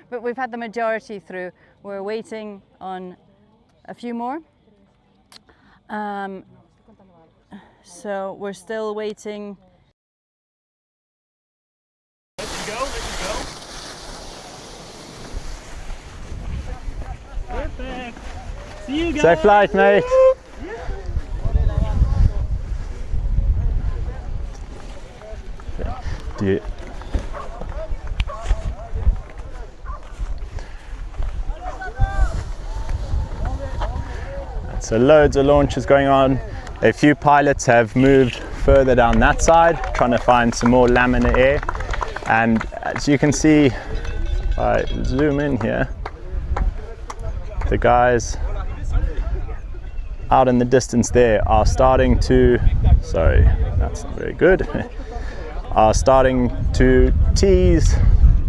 But we've had the majority through. We're waiting on a few more. So we're still waiting. Let's go. Perfect. See you guys. Safe flight, mate. So loads of launches going on. A few pilots have moved further down that side, trying to find some more laminar air. And as you can see, if I zoom in here, the guys out in the distance there are starting to, sorry, that's not very good, are starting to tease,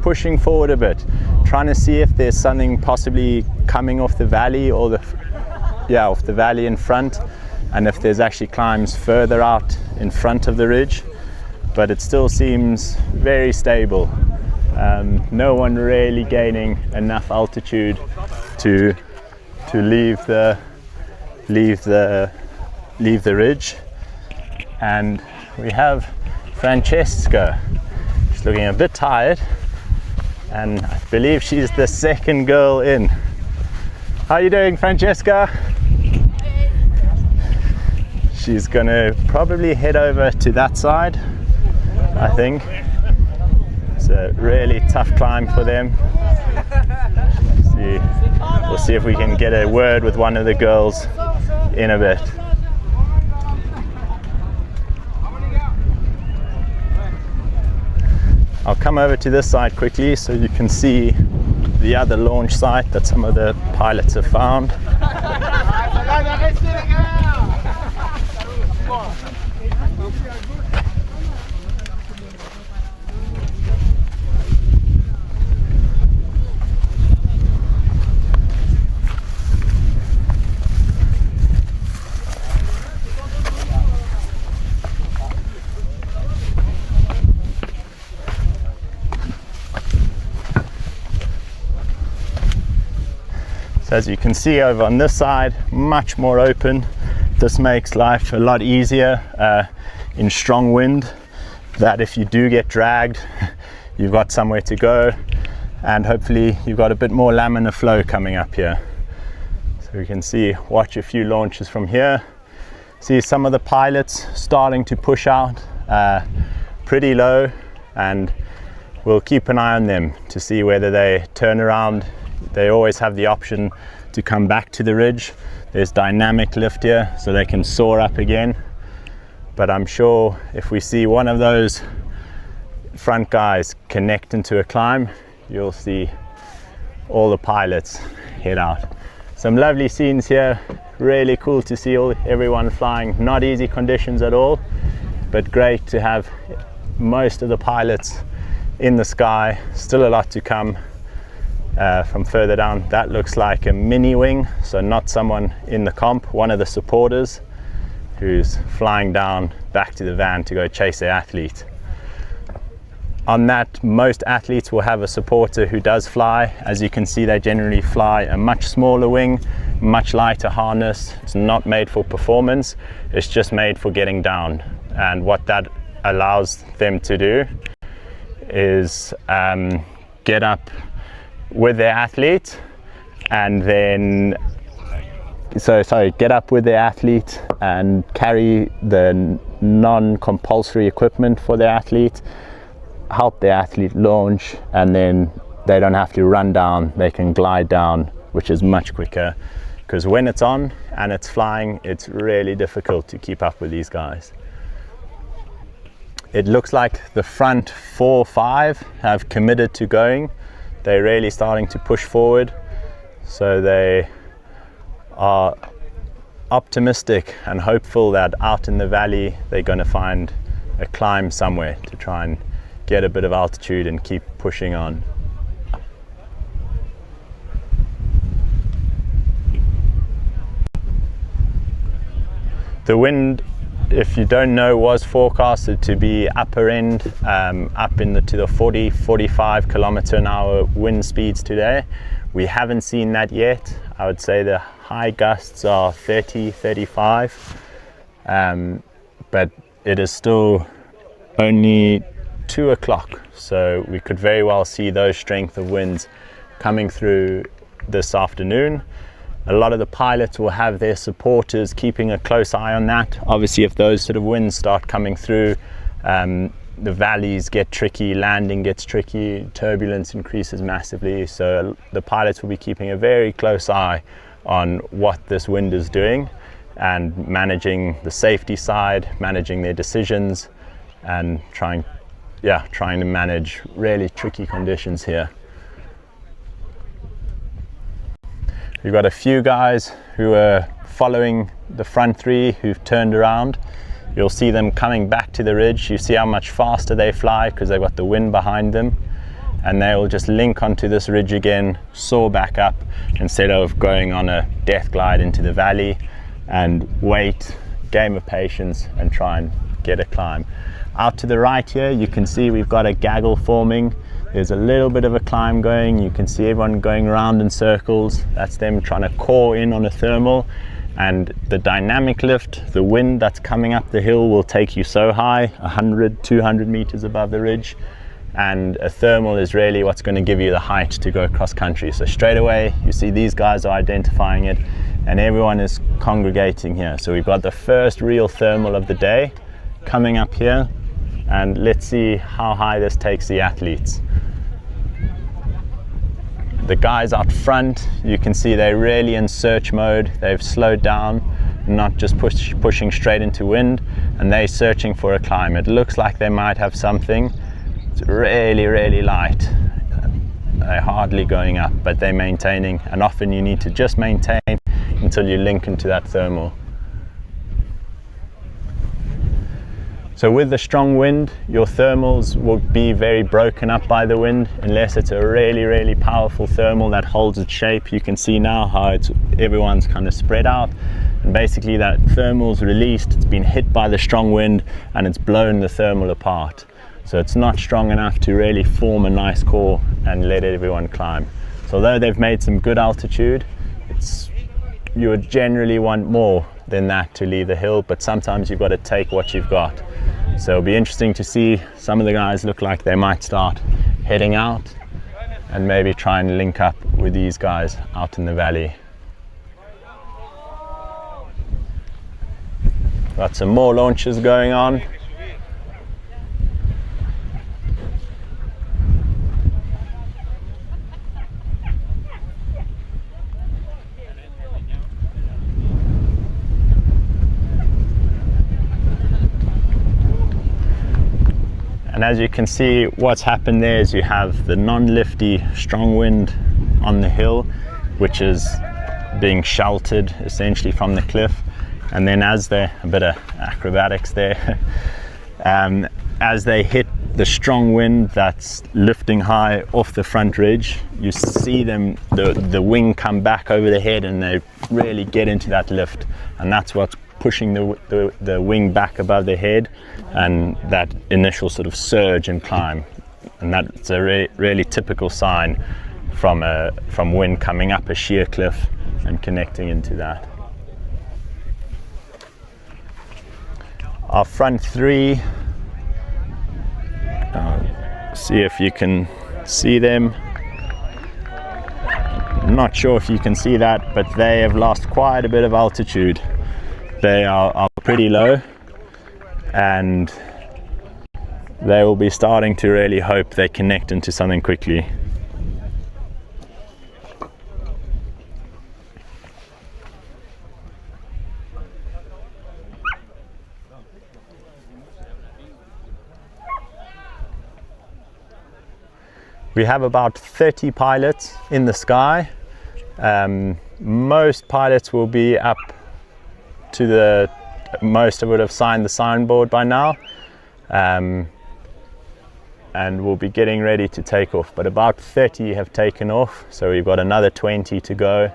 pushing forward a bit, trying to see if there's something possibly coming off the valley or off the valley in front, and if there's actually climbs further out in front of the ridge. But it still seems very stable. No one really gaining enough altitude to leave the ridge. And we have Francesca. She's looking a bit tired, and I believe she's the second girl in. How are you doing, Francesca? She's gonna probably head over to that side, I think. It's a really tough climb for them. We'll see if we can get a word with one of the girls in a bit. I'll come over to this side quickly so you can see the other launch site that some of the pilots have found. So as you can see over on this side, much more open. This makes life a lot easier in strong wind, that if you do get dragged, you've got somewhere to go, and hopefully you've got a bit more laminar flow coming up here. So we can see, watch a few launches from here. See some of the pilots starting to push out pretty low, and we'll keep an eye on them to see whether they turn around. They always have the option to come back to the ridge. There's dynamic lift here, so they can soar up again. But I'm sure if we see one of those front guys connect into a climb, you'll see all the pilots head out. Some lovely scenes here, really cool to see everyone flying. Not easy conditions at all, but great to have most of the pilots in the sky. Still a lot to come. From further down, that looks like a mini wing, so not someone in the comp, one of the supporters who's flying down back to the van to go chase their athlete. On that, most athletes will have a supporter who does fly. As you can see, they generally fly a much smaller wing, much lighter harness. It's not made for performance, it's just made for getting down. And what that allows them to do is get up with their athlete and then get up with their athlete and carry the non-compulsory equipment for their athlete, help the athlete launch, and then they don't have to run down, they can glide down, which is much quicker, because when it's on and it's flying, it's really difficult to keep up with these guys. It looks like the front 4 or 5 have committed to going. They're really starting to push forward, so they are optimistic and hopeful that out in the valley they're going to find a climb somewhere to try and get a bit of altitude and keep pushing on. The wind, if you don't know, was forecasted to be upper end, up to the 40-45 km/h wind speeds today. We haven't seen that yet. I would say the high gusts are 30-35, but it is still only 2 o'clock, so we could very well see those strength of winds coming through this afternoon. A lot of the pilots will have their supporters keeping a close eye on that. Obviously, if those sort of winds start coming through, the valleys get tricky, landing gets tricky, turbulence increases massively. So the pilots will be keeping a very close eye on what this wind is doing and managing the safety side, managing their decisions, and trying to manage really tricky conditions here. We've got a few guys who are following the front 3 who've turned around. You'll see them coming back to the ridge. You see how much faster they fly because they've got the wind behind them, and they will just link onto this ridge again, soar back up instead of going on a death glide into the valley, and wait, game of patience, and try and get a climb. Out to the right here, you can see we've got a gaggle forming. There's a little bit of a climb going. You can see everyone going around in circles. That's them trying to core in on a thermal. And the dynamic lift, the wind that's coming up the hill will take you so high, 100, 200 meters above the ridge. And a thermal is really what's going to give you the height to go cross country. So straight away, you see these guys are identifying it, and everyone is congregating here. So we've got the first real thermal of the day coming up here. And let's see how high this takes the athletes. The guys out front, you can see they're really in search mode. They've slowed down, not just pushing straight into wind, and they're searching for a climb. It looks like they might have something. It's really, really light. They're hardly going up, but they're maintaining, and often you need to just maintain until you link into that thermal. So with the strong wind, your thermals will be very broken up by the wind, unless it's a really, really powerful thermal that holds its shape. You can see now how everyone's kind of spread out, and basically that thermal's released, it's been hit by the strong wind, and it's blown the thermal apart. So it's not strong enough to really form a nice core and let everyone climb. So although they've made some good altitude, you would generally want more than that to leave the hill, but sometimes you've got to take what you've got. So it'll be interesting to see. Some of the guys look like they might start heading out and maybe try and link up with these guys out in the valley. Got some more launches going on. And as you can see, what's happened there is you have the non-lifty strong wind on the hill, which is being sheltered essentially from the cliff. And then a bit of acrobatics there, as they hit the strong wind that's lifting high off the front ridge, you see the wing come back over the head, and they really get into that lift. And that's what's pushing the wing back above the head, and that initial sort of surge and climb and that's a really typical sign from wind coming up a sheer cliff and connecting into that. Our front three, see if you can see them. I'm not sure if you can see that, but they have lost quite a bit of altitude. They are pretty low, and they will be starting to really hope they connect into something quickly. We have about 30 pilots in the sky. Most pilots will be up to most would have signed the signboard by now, and we'll be getting ready to take off, but about 30 have taken off, so we've got another 20 to go.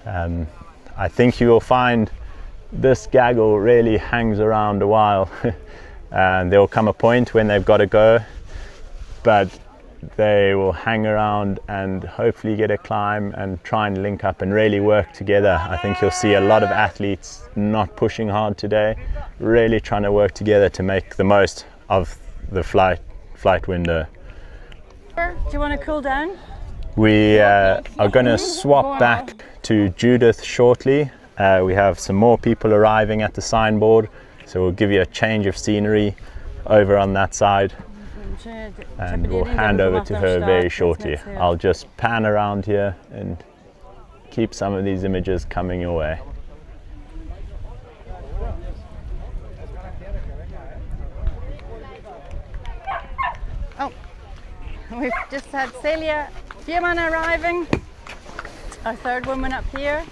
I think you will find this gaggle really hangs around a while, and there will come a point when they've got to go, but they will hang around and hopefully get a climb and try and link up and really work together. I think you'll see a lot of athletes not pushing hard today, really trying to work together to make the most of the flight window. Do you want to cool down? We are going to swap back to Judith shortly. We have some more people arriving at the signboard, so we'll give you a change of scenery over on that side, and we'll hand over to her very shortly. I'll just pan around here and keep some of these images coming your way. Oh, we've just had Celia Biermann arriving, our third woman up here.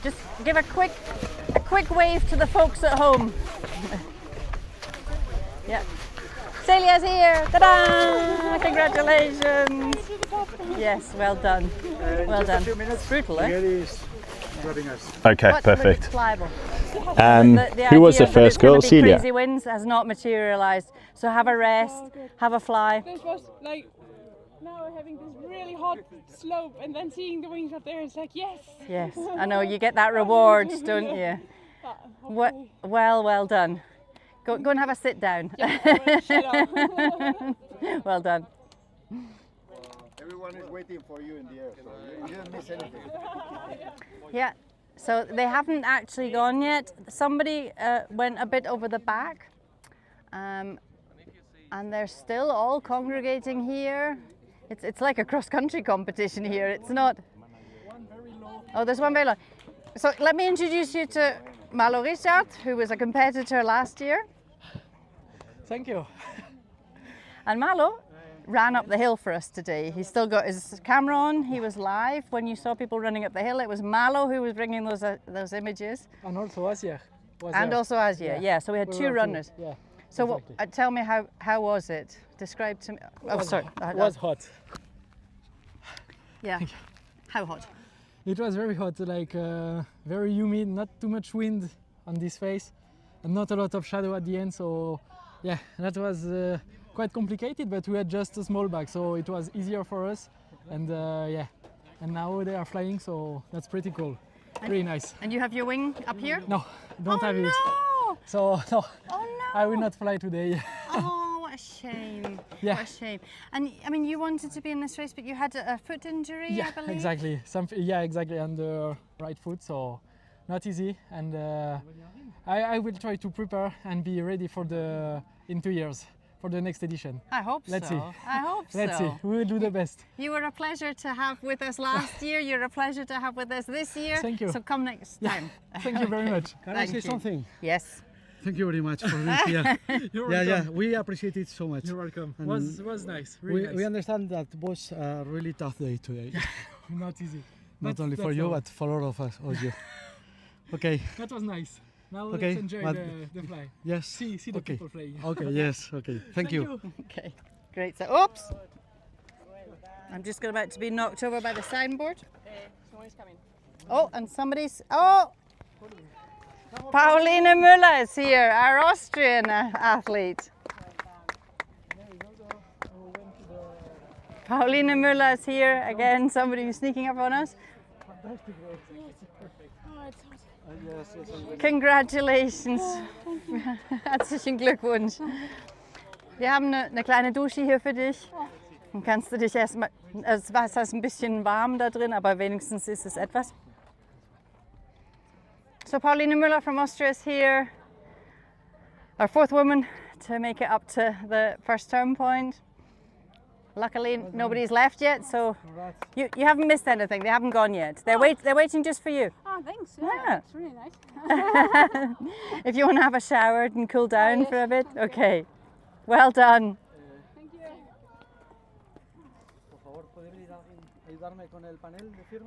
Just give a quick wave to the folks at home. Yeah. Celia's here! Ta-da! Congratulations! Yes, well done. Well done. It's brutal, eh? Okay, perfect. The Who was the idea that first it's gonna girl? be Celia? Crazy winds has not materialised. So have a rest, have a fly. This was like, now we're having this really hot slope and then seeing the wings up there, it's like, yes! Yes, I know, you get that reward, don't you? Well done. Go and have a sit down. Well done. Everyone is waiting for you in the air, so you didn't miss anything. Yeah, so they haven't actually gone yet. Somebody went a bit over the back, and they're still all congregating here. It's like a cross-country competition here. It's not. Oh, there's one very low. So let me introduce you to Malo Richard, who was a competitor last year. Thank you. And Malo ran up the hill for us today. He's still got his camera on. He was live when you saw people running up the hill. It was Malo who was bringing those images. And also Asia. Also Asia, yeah. So we had two runners. Yeah. So exactly. Tell me how was it? Describe to me. Oh, sorry. It was hot. Yeah. How hot? It was very hot, like very humid, not too much wind on this face, and not a lot of shadow at the end. So yeah, that was quite complicated, but we had just a small bag, so it was easier for us. And yeah, and now they are flying, so that's pretty cool. Really nice. And you have your wing up here? No, don't have it. No! So no, oh, no. I will not fly today. Oh, what a shame. Yeah. What a shame. And I mean, you wanted to be in this race, but you had a foot injury, Yeah, I believe? exactly. Yeah, exactly, on the right foot, so not easy. And I will try to prepare and be ready for in 2 years for the next edition. I hope Let's so. see. I hope so. Let's see. We will do the best. You were a pleasure to have with us last year. You're a pleasure to have with us this year. Thank you. So come next time. Thank you very much. Can I say something? Yes. Thank you very much for being here. You're yeah, welcome. we appreciate it so much. You're welcome. And Was nice. Really nice. We understand that was a really tough day today. Not easy. Not only for you, but for all of us, all you. Okay. That was nice. Now okay, let's enjoy the fly. Yes. See the people flying. Okay. Yes. Okay. Thank you. Okay. Great. So, oops. I'm just about to be knocked over by the signboard. Someone's coming. Oh, and somebody's. Oh. Pauline Müller is here, our Austrian athlete. Paulina Müller is here again, somebody who's sneaking up on us. Congratulations. Herzlichen Glückwunsch. Wir haben eine kleine Dusche hier für dich. Dann kannst du dich erstmal, das Wasser ist ein bisschen warm da drin, aber wenigstens ist es etwas. So Pauline Müller from Austria is here, our fourth woman to make it up to the first turn point. Luckily nobody's left yet, so you haven't missed anything. They haven't gone yet. They're waiting just for you. Oh, thanks. Yeah. That's really nice. If you want to have a shower and cool down for a bit, okay. Well done.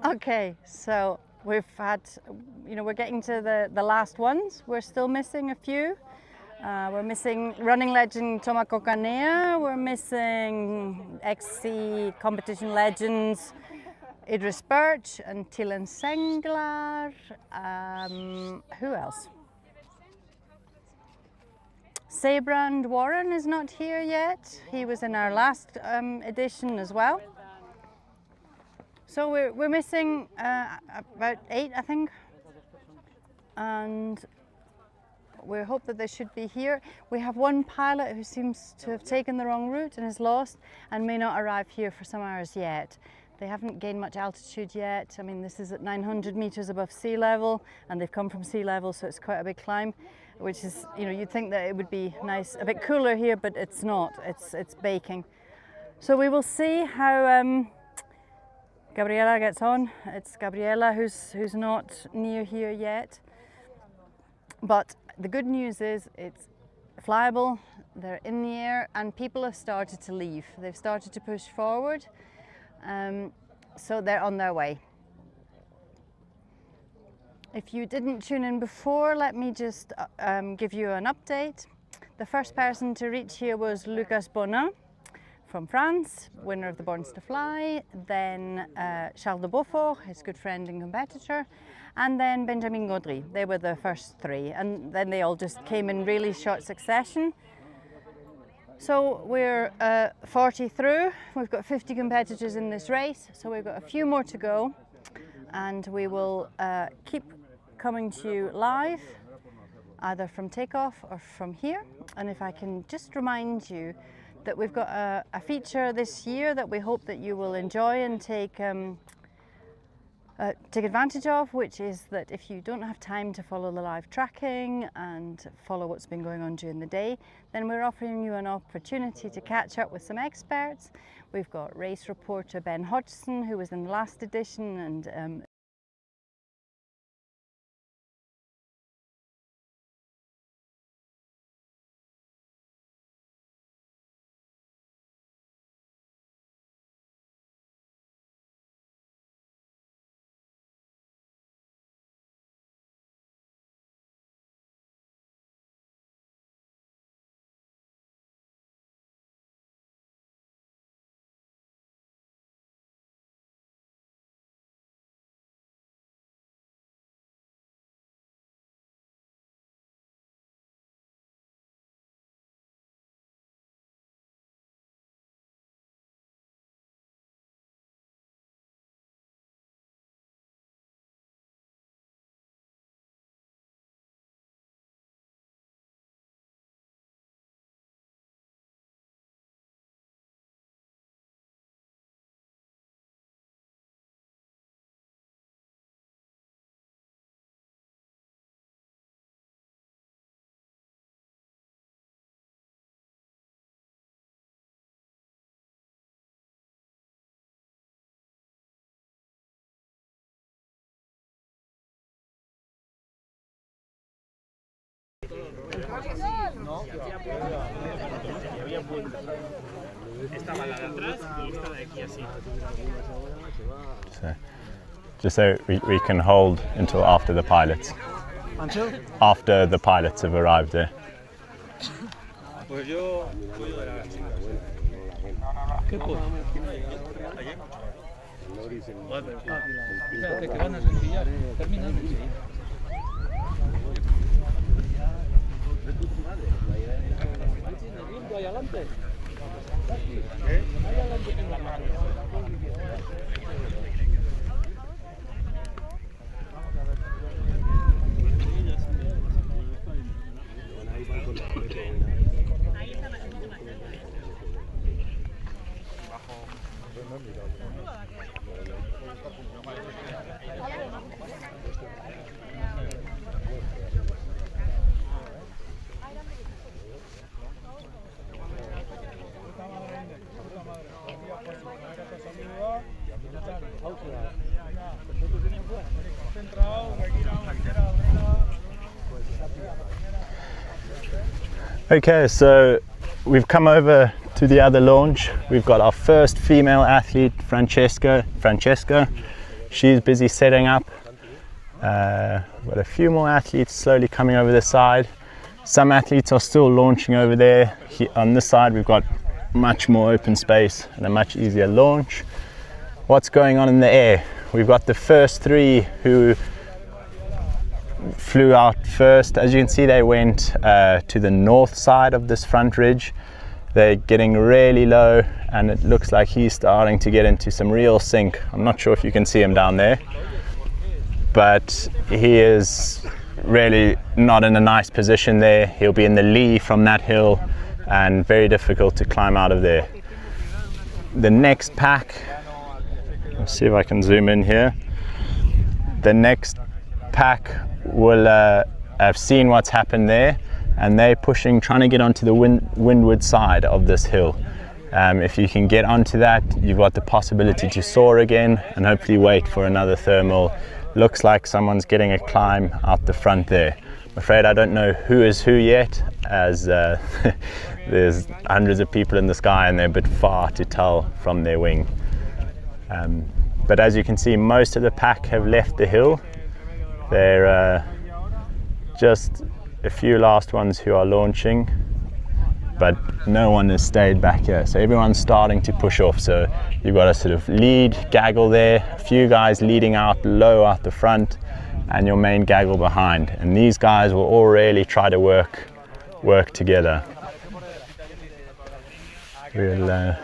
Okay, so we've had, we're getting to the last ones. We're still missing a few. We're missing running legend Tomako Kanea. We're missing XC competition legends Idris Birch and Tilen Senglar. Who else? Sabrand Warren is not here yet. He was in our last edition as well. So we're missing about 8, I think, and we hope that they should be here. We have one pilot who seems to have taken the wrong route and is lost and may not arrive here for some hours yet. They haven't gained much altitude yet. I mean, this is at 900 meters above sea level, and they've come from sea level, so it's quite a big climb, which is, you'd think that it would be nice, a bit cooler here, but it's not. It's baking. So we will see how Gabriela gets on. It's Gabriela who's not near here yet. But the good news is it's flyable, they're in the air, and people have started to leave. They've started to push forward, so they're on their way. If you didn't tune in before, let me just give you an update. The first person to reach here was Lucas Bonin from France, winner of the Born to Fly, then Charles de Beaufort, his good friend and competitor, and then Benjamin Gaudry. They were the first 3, and then they all just came in really short succession. So we're 40 through. We've got 50 competitors in this race, so we've got a few more to go, and we will keep coming to you live, either from takeoff or from here. And if I can just remind you that we've got a feature this year that we hope that you will enjoy and take advantage of, which is that if you don't have time to follow the live tracking and follow what's been going on during the day, then we're offering you an opportunity to catch up with some experts. We've got race reporter Ben Hodgson, who was in the last edition, and So, just so we can hold until after the pilots. Until? After the pilots have arrived there. Espérate que van a reenvillar. Termina de enseguida. Ahí adelante. Ahí adelante. Okay, so we've come over to the other launch. We've got our first female athlete, Francesca. She's busy setting up. We've got a few more athletes slowly coming over the side. Some athletes are still launching over there. On this side we've got much more open space and a much easier launch. What's going on in the air? We've got the first three who flew out first. As you can see, they went to the north side of this front ridge. They're getting really low and it looks like he's starting to get into some real sink. I'm not sure if you can see him down there, but he is really not in a nice position there. He'll be in the lee from that hill and very difficult to climb out of there. The next pack, let's see if I can zoom in here. The next pack will have seen what's happened there, and they're pushing, trying to get onto the windward side of this hill. If you can get onto that, you've got the possibility to soar again and hopefully wait for another thermal. Looks like someone's getting a climb out the front there. I'm afraid I don't know who is who yet, as there's hundreds of people in the sky and they're a bit far to tell from their wing. But as you can see, most of the pack have left the hill. There just a few last ones who are launching, but no one has stayed back here. So everyone's starting to push off. So you've got a sort of lead gaggle there, a few guys leading out low out the front, and your main gaggle behind. And these guys will all really try to work together. We'll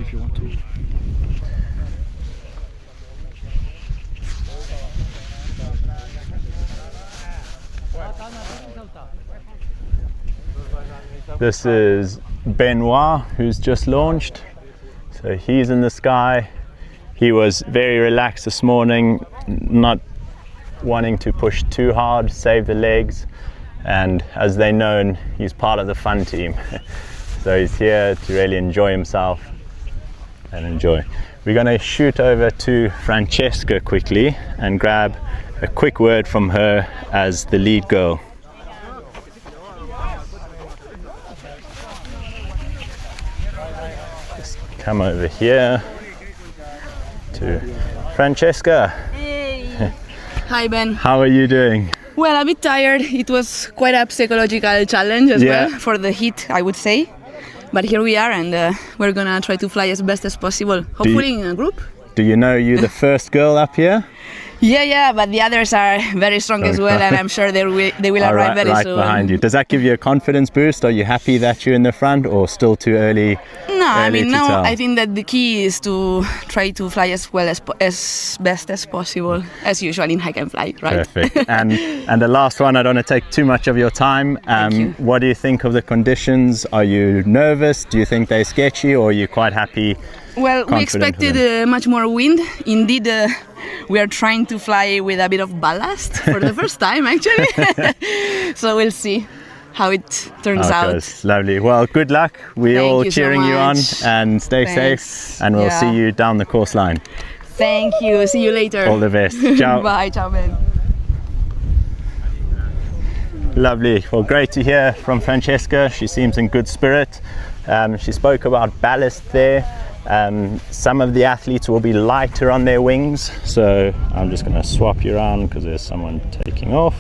if you want to. This is Benoit, who's just launched. So he's in the sky. He was very relaxed this morning, not wanting to push too hard, save the legs. And as they're known, he's part of the fun team. So he's here to really enjoy himself and enjoy. We're going to shoot over to Francesca quickly and grab a quick word from her as the lead girl. Just come over here to Francesca. Hey. Hi Ben. How are you doing? Well, a bit tired. It was quite a psychological challenge as well for the heat, I would say. But here we are, and we're gonna try to fly as best as possible, hopefully in a group. Do you know you're the first girl up here? Yeah, but the others are very strong as well, and I'm sure they will arrive very soon. Right behind you. Does that give you a confidence boost? Are you happy that you're in the front, or still too early? No, I mean, no. I think that the key is to try to fly as well as best as possible, as usual in hike and fly, right? Perfect. And the last one, I don't want to take too much of your time. What do you think of the conditions? Are you nervous? Do you think they're sketchy, or are you quite happy? Well, we expected much more wind. Indeed, we are trying to fly with a bit of ballast for the first time, actually. So we'll see how it turns out. Lovely. Well, good luck. We're all cheering you on, and stay safe. And we'll see you down the course line. Thank you. See you later. All the best. Ciao. Bye. Ciao, Ben. Lovely. Well, great to hear from Francesca. She seems in good spirit. She spoke about ballast there. Some of the athletes will be lighter on their wings, so I'm just going to swap you around because there's someone taking off.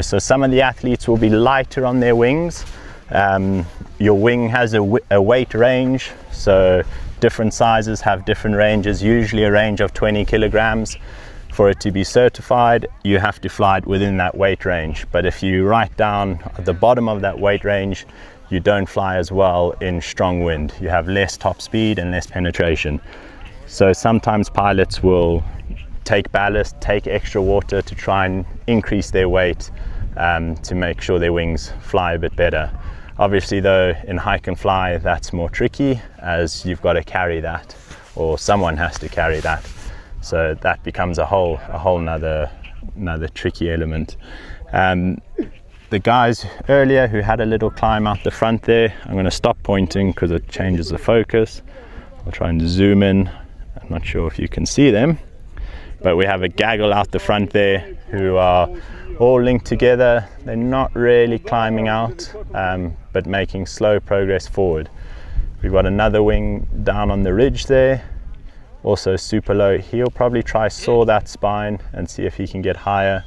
So some of the athletes will be lighter on their wings. Your wing has a weight range, so different sizes have different ranges, usually a range of 20 kilograms. For it to be certified, you have to fly it within that weight range. But if you write down at the bottom of that weight range, you don't fly as well in strong wind. You have less top speed and less penetration. So sometimes pilots will take ballast, take extra water to try and increase their weight to make sure their wings fly a bit better. Obviously though, in hike and fly, that's more tricky, as you've got to carry that, or someone has to carry that. So that becomes a whole nother tricky element. The guys earlier who had a little climb out the front there, I'm going to stop pointing because it changes the focus. I'll try and zoom in. I'm not sure if you can see them. But we have a gaggle out the front there who are all linked together. They're not really climbing out, but making slow progress forward. We've got another wing down on the ridge there, also super low. He'll probably try saw that spine and see if he can get higher.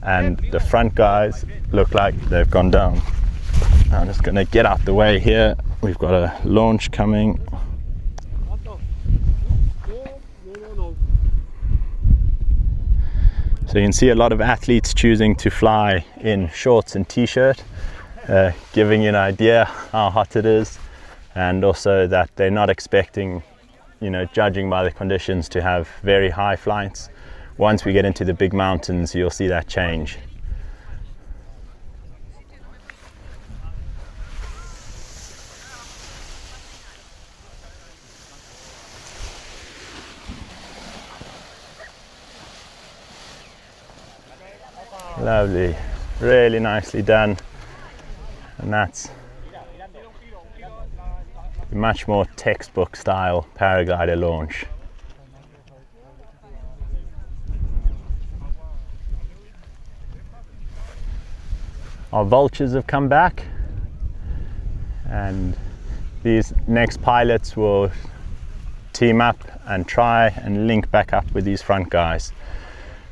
And the front guys look like they've gone down. I'm just gonna get out the way here. We've got a launch coming. So you can see a lot of athletes choosing to fly in shorts and t-shirt, giving you an idea how hot it is, and also that they're not expecting, you know, judging by the conditions, to have very high flights. Once we get into the big mountains, you'll see that change. Lovely, really nicely done, and that's a much more textbook style paraglider launch. Our vultures have come back, and these next pilots will team up and try and link back up with these front guys.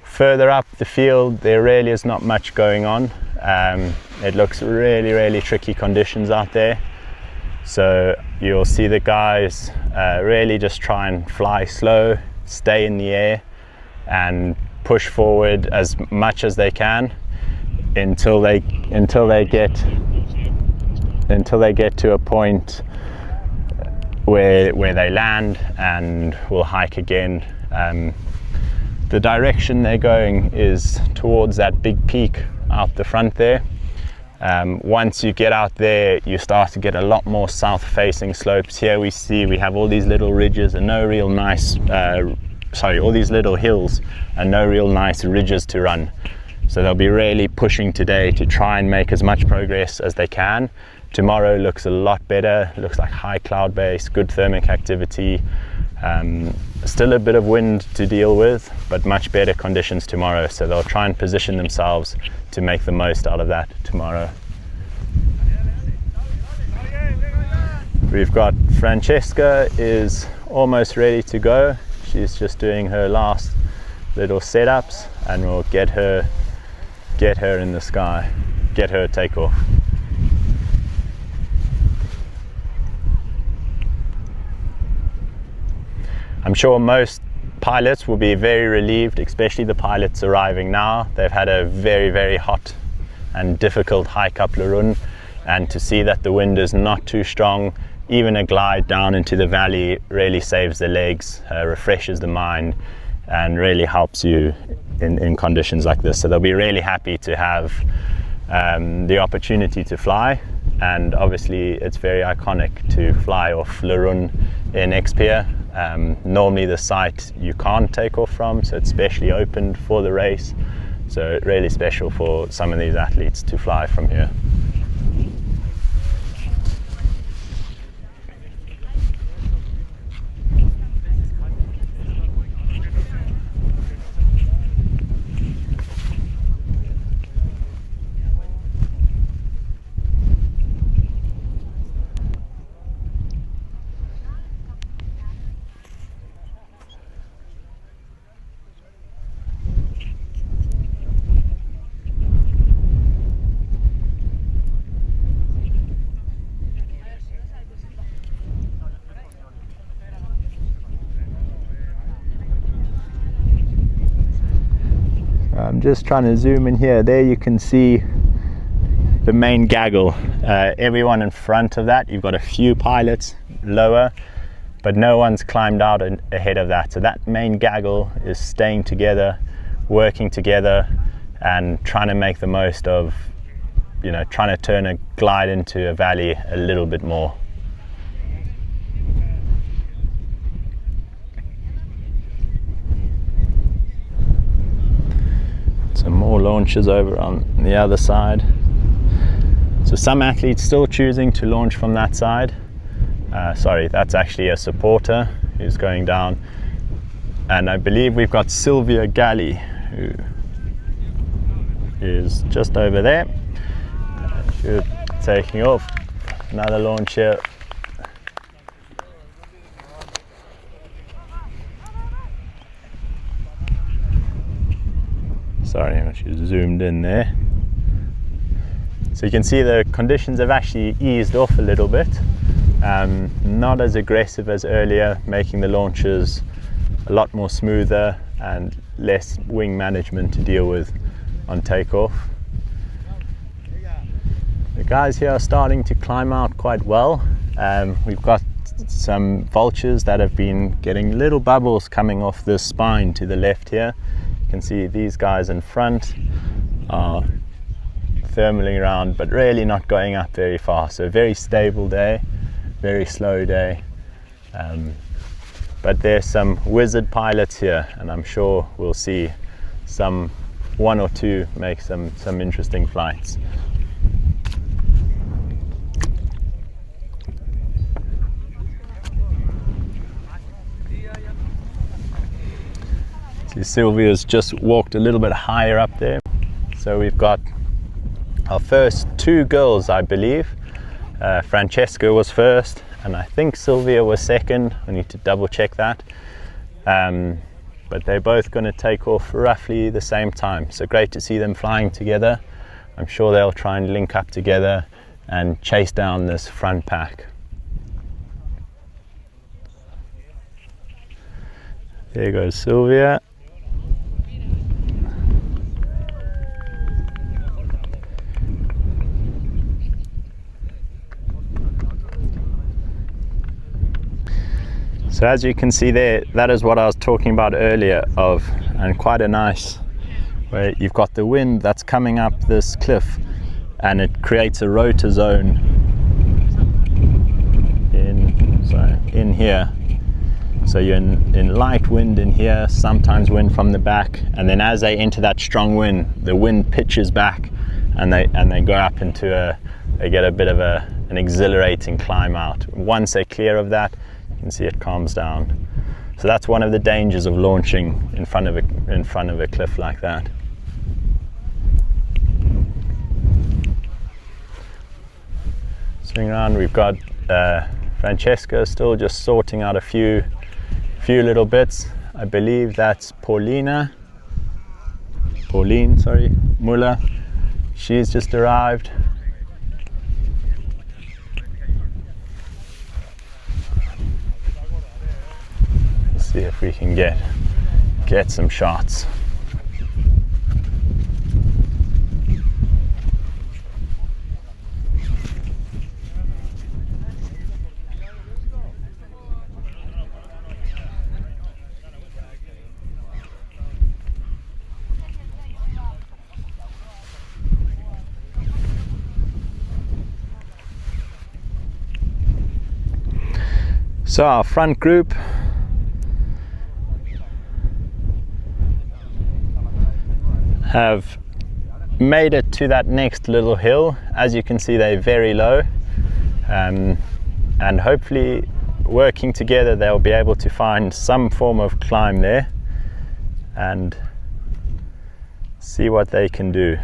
Further up the field, there really is not much going on. It looks really tricky conditions out there. So you'll see the guys really just try and fly slow, stay in the air, and push forward as much as they can until they get to a point where they land, and will hike again. The direction they're going is towards that big peak out the front there. Once you get out there, you start to get a lot more south-facing slopes. Here we have all these little ridges and no real nice, all these little hills and no real nice ridges to run. So they'll be really pushing today to try and make as much progress as they can. Tomorrow looks a lot better. Looks like high cloud base, good thermic activity. Still a bit of wind to deal with, but much better conditions tomorrow. So they'll try and position themselves to make the most out of that tomorrow. We've got Francesca is almost ready to go. She's just doing her last little setups, and we'll get her in the sky, get her takeoff. I'm sure most pilots will be very relieved, especially the pilots arriving now. They've had a very hot and difficult hike up Larun, and to see that the wind is not too strong, even a glide down into the valley really saves the legs, refreshes the mind, and really helps you in conditions like this. So they'll be really happy to have the opportunity to fly, and obviously it's very iconic to fly off Larun in X-Pyr. Normally the site you can't take off from, so it's specially opened for the race. So really special for some of these athletes to fly from here. I'm just trying to zoom in here. There you can see the main gaggle. Everyone in front of that, you've got a few pilots lower, but no one's climbed out ahead of that. So that main gaggle is staying together, working together, and trying to make the most of, you know, trying to turn a glide into a valley a little bit more. Some more launches over on the other side. So some athletes still choosing to launch from that side. Sorry, that's actually a supporter who's going down. And I believe we've got Sylvia Galley, who is just over there. She's taking off. Another launch here. Sorry, she's zoomed in there. So you can see the conditions have actually eased off a little bit. Not as aggressive as earlier, making the launches a lot more smoother and less wing management to deal with on takeoff. The guys here are starting to climb out quite well. We've got some vultures that have been getting little bubbles coming off the spine to the left here. You can see these guys in front are thermaling around, but really not going up very far. So a very stable day, very slow day. But there's some wizard pilots here, and I'm sure we'll see one or two make some interesting flights. See, Sylvia's just walked a little bit higher up there. So we've got our first two girls, I believe. Francesca was first, and I think Sylvia was second. I need to double check that. But they're both going to take off roughly the same time. So great to see them flying together. I'm sure they'll try and link up together and chase down this front pack. There goes Sylvia. So as you can see there, that is what I was talking about earlier and quite a nice, where you've got the wind that's coming up this cliff and it creates a rotor zone in here. So you're in light wind in here, sometimes wind from the back, and then as they enter that strong wind, the wind pitches back and they go up into they get a bit of an exhilarating climb out. Once they're clear of that, you can see it calms down. So that's one of the dangers of launching in front of a cliff like that. Swing around, we've got Francesca still just sorting out a few little bits. I believe that's Pauline, Muller. She's just arrived. Let's see if we can get some shots. So our front group have made it to that next little hill. As you can see, they're very low, and hopefully working together they'll be able to find some form of climb there and see what they can do.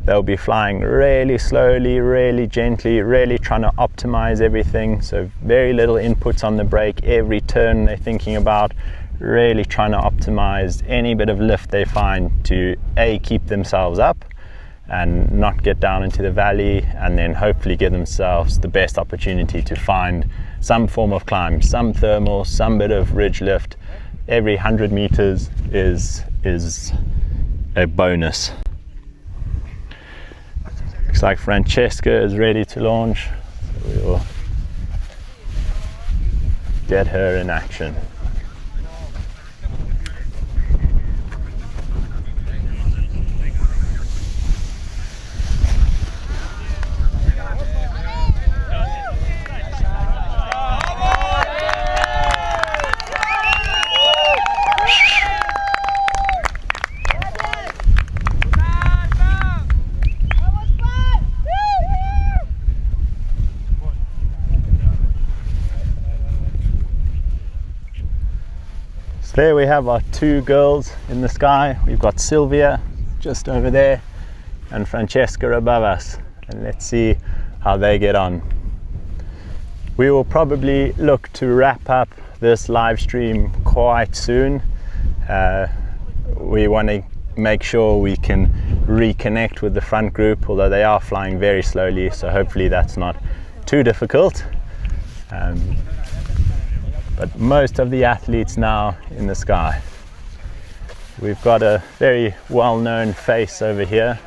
They'll be flying really slowly, really gently, really trying to optimize everything. So very little inputs on the brake. Every turn they're thinking about really trying to optimize any bit of lift they find to keep themselves up and not get down into the valley, and then hopefully give themselves the best opportunity to find some form of climb, some thermal, some bit of ridge lift. Every 100 meters is a bonus. Looks like Francesca is ready to launch, so we will get her in action. There we have our two girls in the sky. We've got Sylvia just over there and Francesca above us, and let's see how they get on. We will probably look to wrap up this live stream quite soon. We want to make sure we can reconnect with the front group, although they are flying very slowly, so hopefully that's not too difficult. But most of the athletes now in the sky. We've got a very well-known face over here.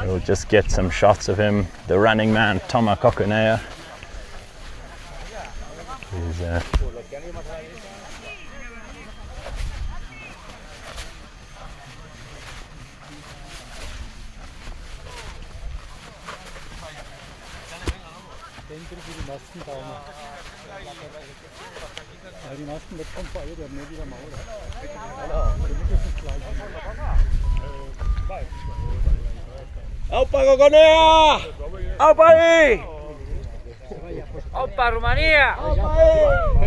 We'll just get some shots of him, the running man, Toma Kokonea. He's die meisten bekommen vor allem mehr wieder mal, oder? ¡Aupa Coconea! ¡Aupa ahí! ¡Aupa Rumanía! ¡Aupa ahí!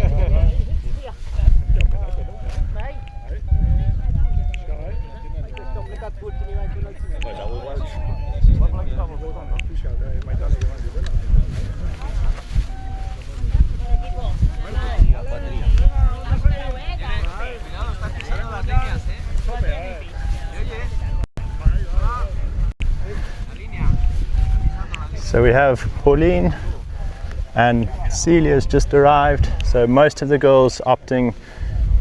So we have Pauline and Celia's just arrived. So most of the girls opting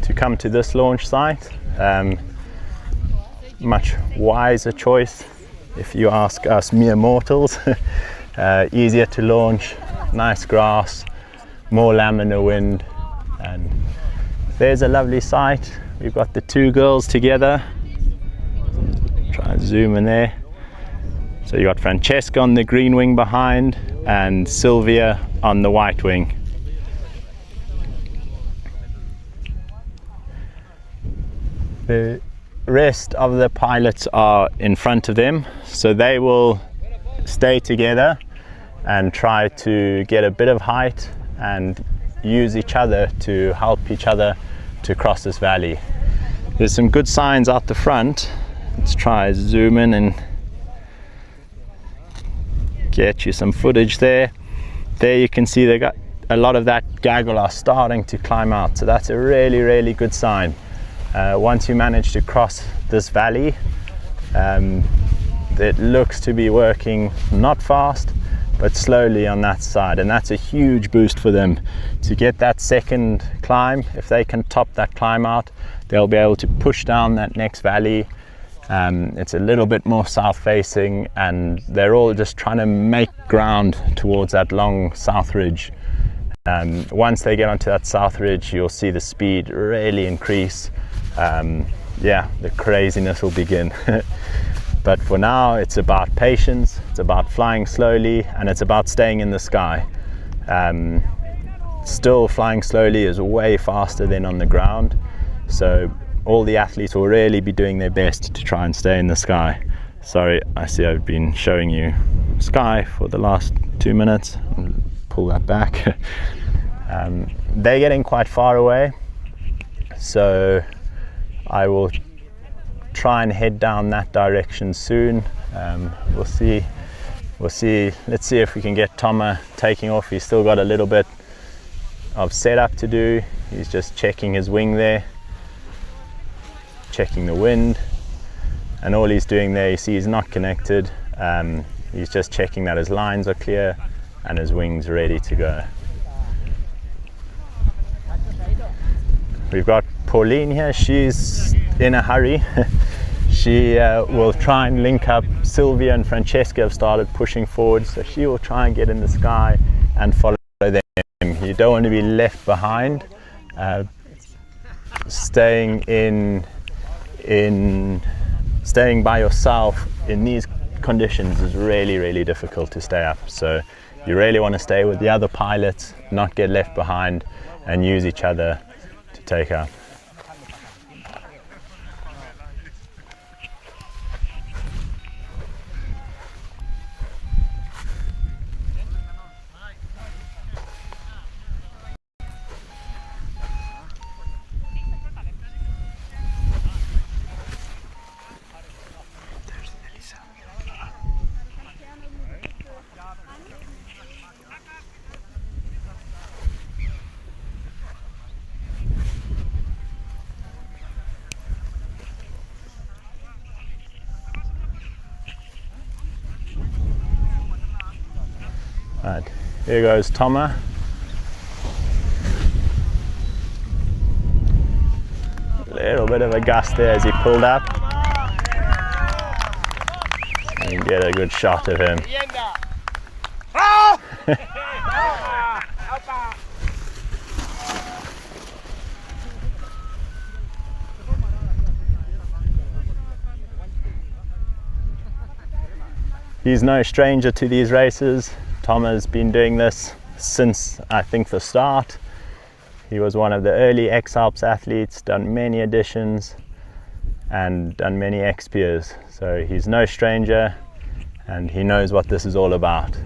to come to this launch site. Much wiser choice if you ask us mere mortals. Easier to launch, nice grass, more laminar wind, and there's a lovely site. We've got the two girls together. Try and zoom in there. So you got Francesca on the green wing behind and Sylvia on the white wing. The rest of the pilots are in front of them, so they will stay together and try to get a bit of height and use each other to help each other to cross this valley. There's some good signs out the front. Let's try zoom in and get you some footage there. There you can see they got a lot of that gaggle are starting to climb out, so that's a really good sign. Once you manage to cross this valley, it looks to be working not fast but slowly on that side, and that's a huge boost for them to get that second climb. If they can top that climb out, they'll be able to push down that next valley. It's a little bit more south facing, and they're all just trying to make ground towards that long south ridge. Once they get onto that south ridge, you'll see the speed really increase. Yeah, the craziness will begin. But for now, it's about patience, it's about flying slowly, and it's about staying in the sky. Still flying slowly is way faster than on the ground, so all the athletes will really be doing their best to try and stay in the sky. Sorry, I see I've been showing you sky for the last 2 minutes. I'll pull that back. They're getting quite far away, so I will try and head down that direction soon. We'll see. Let's see if we can get Toma taking off. He's still got a little bit of setup to do. He's just checking his wing there, checking the wind, and all he's doing there, you see he's not connected. He's just checking that his lines are clear and his wings ready to go. We've got Pauline here. She's in a hurry. She will try and link up. Sylvia and Francesca have started pushing forward, so she will try and get in the sky and follow them. You don't want to be left behind. Staying by yourself in these conditions is really difficult to stay up. So you really want to stay with the other pilots, not get left behind, and use each other to take up. Here goes Thomas. A little bit of a gust there as he pulled up. And get a good shot of him. He's no stranger to these races. Tom has been doing this since I think the start. He was one of the early X-Alps athletes, done many editions and done many X-Pyrs. So he's no stranger and he knows what this is all about.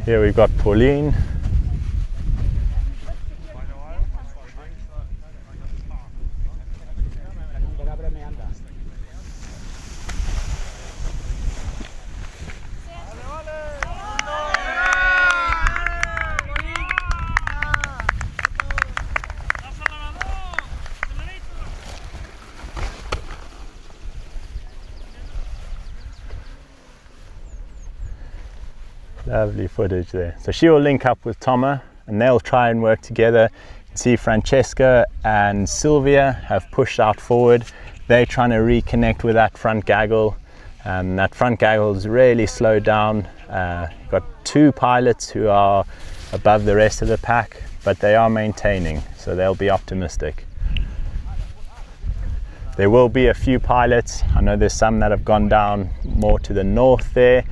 Here we've got Pauline. Lovely footage there. So she will link up with Thomas and they'll try and work together. You can see Francesca and Sylvia have pushed out forward. They're trying to reconnect with that front gaggle. That front gaggle is really slowed down. You've got two pilots who are above the rest of the pack, but they are maintaining, so they'll be optimistic. There will be a few pilots. I know there's some that have gone down more to the north there,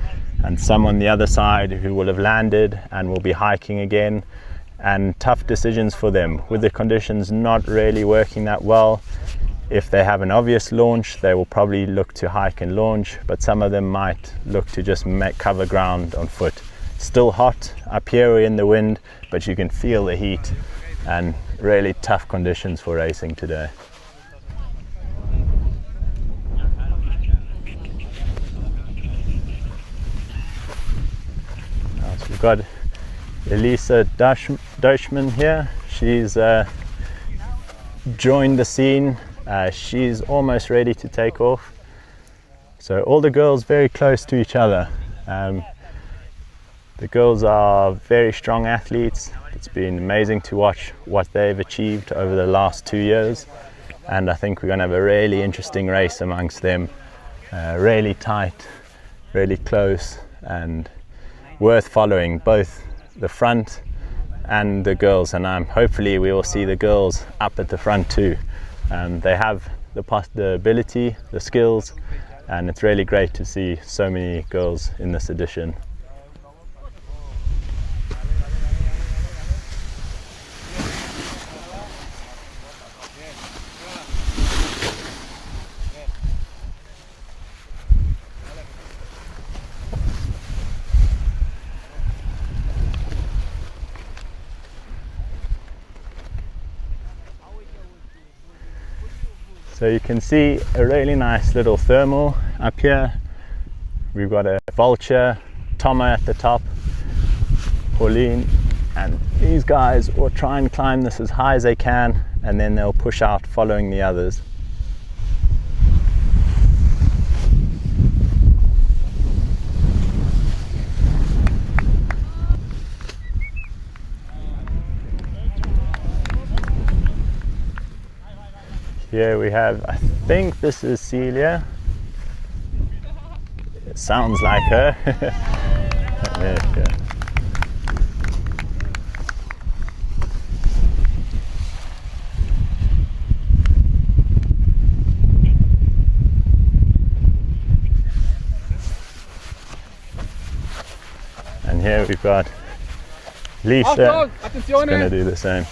and some on the other side who will have landed and will be hiking again, and tough decisions for them with the conditions not really working that well. If they have an obvious launch, they will probably look to hike and launch, but some of them might look to just cover ground on foot. Still hot up here in the wind, but you can feel the heat and really tough conditions for racing today. We've got Elisa Deutschmann here. She's joined the scene. She's almost ready to take off. So all the girls very close to each other. The girls are very strong athletes. It's been amazing to watch what they've achieved over the last 2 years. And I think we're going to have a really interesting race amongst them. Really tight, really close, and worth following, both the front and the girls, and hopefully we will see the girls up at the front too. They have the ability, the skills, and it's really great to see so many girls in this edition. So you can see a really nice little thermal up here. We've got a vulture, Thomas at the top, Pauline, and these guys will try and climb this as high as they can, and then they'll push out following the others. Here we have, I think this is Celia. It sounds like her. There we go. And here we've got Lisa. She's going to do the same.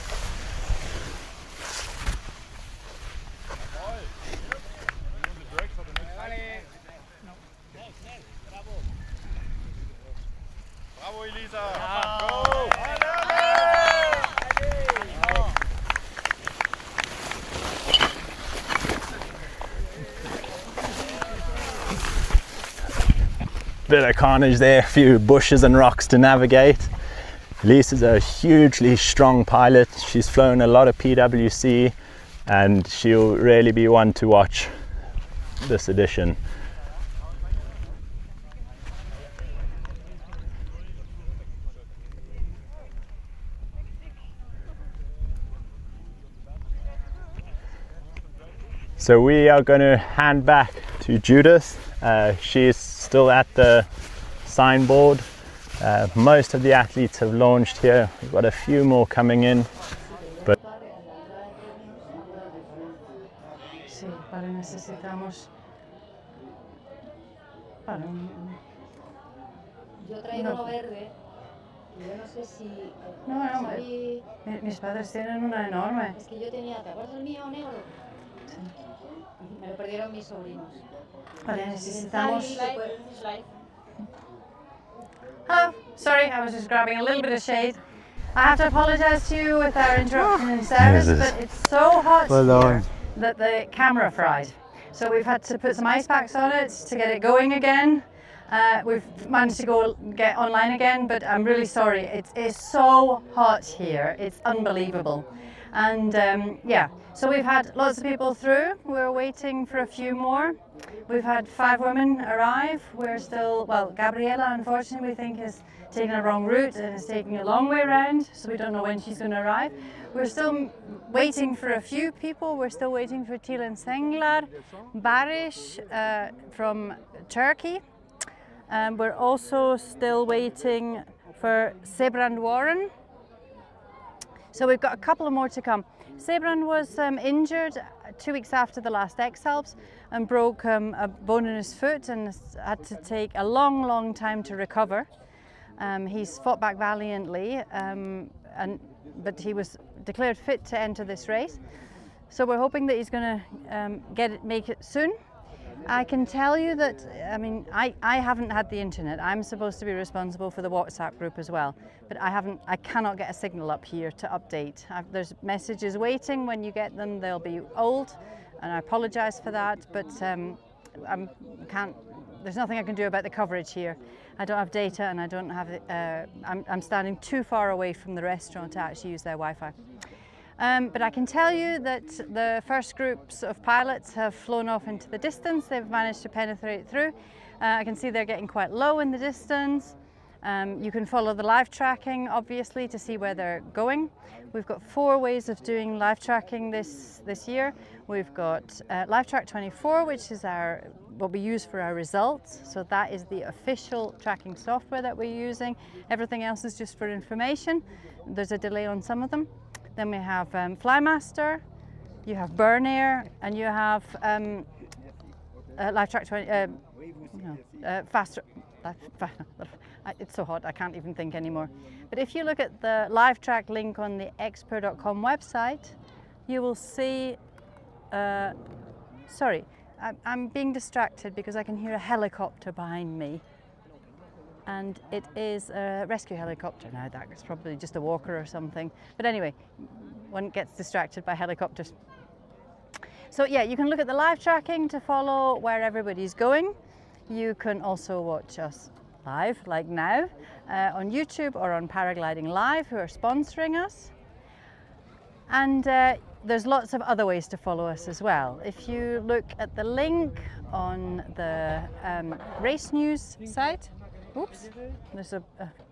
Bit of carnage there, a few bushes and rocks to navigate. Lise is a hugely strong pilot. She's flown a lot of PWC and she'll really be one to watch this edition. So we are going to hand back to Judith. She's still at the signboard. Most of the athletes have launched here. We've got a few more coming in. But sí, para necesitamos para Yo he traído uno verde y yo no sé si... No, mis padres tienen una enorme. Es que yo tenía, ¿te acuerdas el mío negro? Sí. Me lo perdieron mis sobrinos. Vale, necesitamos... Hello, sorry, I was just grabbing a little bit of shade. I have to apologise to you with our interruption in service, but it's so hot here that the camera fried. So we've had to put some ice packs on it to get it going again. We've managed to get online again, but I'm really sorry. It is so hot here. It's unbelievable. And yeah, so we've had lots of people through. We're waiting for a few more. We've had 5 women arrive. We're still, well, Gabriela, unfortunately, we think is taking a wrong route and is taking a long way around, so we don't know when she's going to arrive. We're still waiting for a few people. We're still waiting for Tilan Senglar, Barish from Turkey. We're also still waiting for Sebrand Warren. So we've got a couple more to come. Sebrand was injured 2 weeks after the last X-Alps and broke a bone in his foot and had to take a long time to recover. He's fought back valiantly, but he was declared fit to enter this race. So we're hoping that he's going to make it soon. I can tell you that, I mean, I haven't had the internet. I'm supposed to be responsible for the WhatsApp group as well, but I cannot get a signal up here to update. There's messages waiting. When you get them, they'll be old, and I apologise for that, but there's nothing I can do about the coverage here. I don't have data, and I don't have, I'm standing too far away from the restaurant to actually use their Wi-Fi. But I can tell you that the first groups of pilots have flown off into the distance. They've managed to penetrate through. I can see they're getting quite low in the distance. You can follow the live tracking, obviously, to see where they're going. We've got 4 ways of doing live tracking this year. We've got Live Track 24, which is what we use for our results. So that is the official tracking software that we're using. Everything else is just for information. There's a delay on some of them. Then we have Flymaster, you have Burn Air, and you have Live Track 20, Faster. It's so hot, I can't even think anymore. But if you look at the live track link on the X-Pyr.com website, you will see, sorry, I'm being distracted because I can hear a helicopter behind me. And it is a rescue helicopter. Now that's probably just a walker or something. But anyway, one gets distracted by helicopters. So yeah, you can look at the live tracking to follow where everybody's going. You can also watch us live, like now, on YouTube or on Paragliding Live, who are sponsoring us. And there's lots of other ways to follow us as well. If you look at the link on the race news site, oops, there's a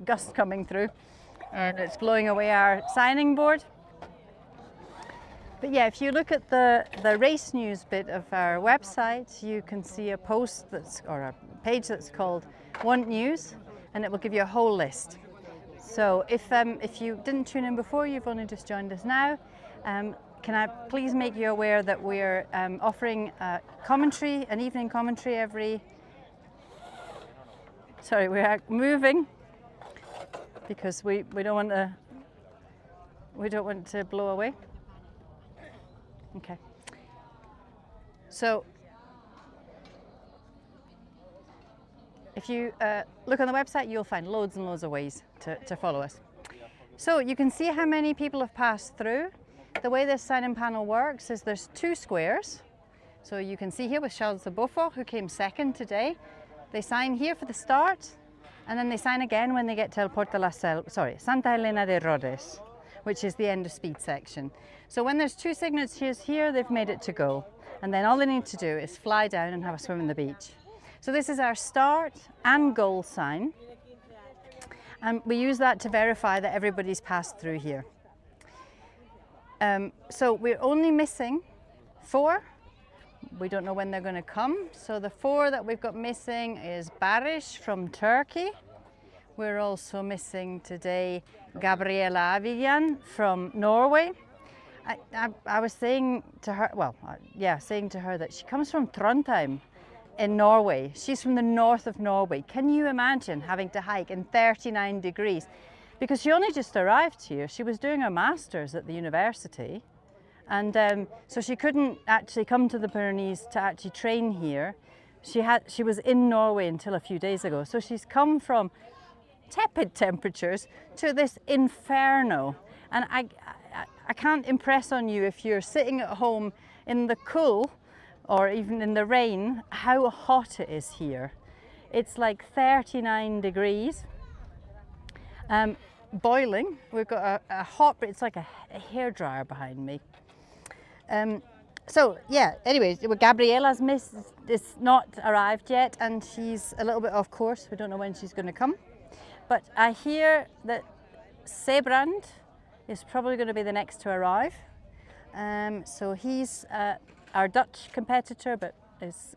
gust coming through and it's blowing away our signing board. But yeah, if you look at the race news bit of our website, you can see a post or a page that's called Want News, and it will give you a whole list. So if you didn't tune in before, you've only just joined us now, can I please make you aware that we're offering commentary, an evening commentary every... Sorry, we are moving because we don't want to blow away. Okay. So if you look on the website, you'll find loads and loads of ways to follow us. So you can see how many people have passed through. The way this sign-in panel works is there's 2 squares. So you can see here with Charles de Beaufort, who came second today. They sign here for the start, And then they sign again when they get to Santa Elena de Rhodes, which is the end of speed section. So when there's 2 signatures here, they've made it to go. And then all they need to do is fly down and have a swim in the beach. So this is our start and goal sign. And we use that to verify that everybody's passed through here. So we're only missing 4. We don't know when they're going to come. So the 4 that we've got missing is Barış from Turkey. We're also missing today Gabriela Avigan from Norway. I was saying to her, saying to her that she comes from Trondheim in Norway. She's from the north of Norway. Can you imagine having to hike in 39 degrees? Because she only just arrived here. She was doing her master's at the university. And so she couldn't actually come to the Pyrenees to actually train here. She was in Norway until a few days ago. So she's come from tepid temperatures to this inferno. And I can't impress on you, if you're sitting at home in the cool or even in the rain, how hot it is here. It's like 39 degrees, boiling. We've got a hot, it's like a hairdryer behind me. So yeah, anyways, Gabriela's is not arrived yet, and she's a little bit off course. We don't know when she's going to come. But I hear that Sebrand is probably going to be the next to arrive. So he's our Dutch competitor, but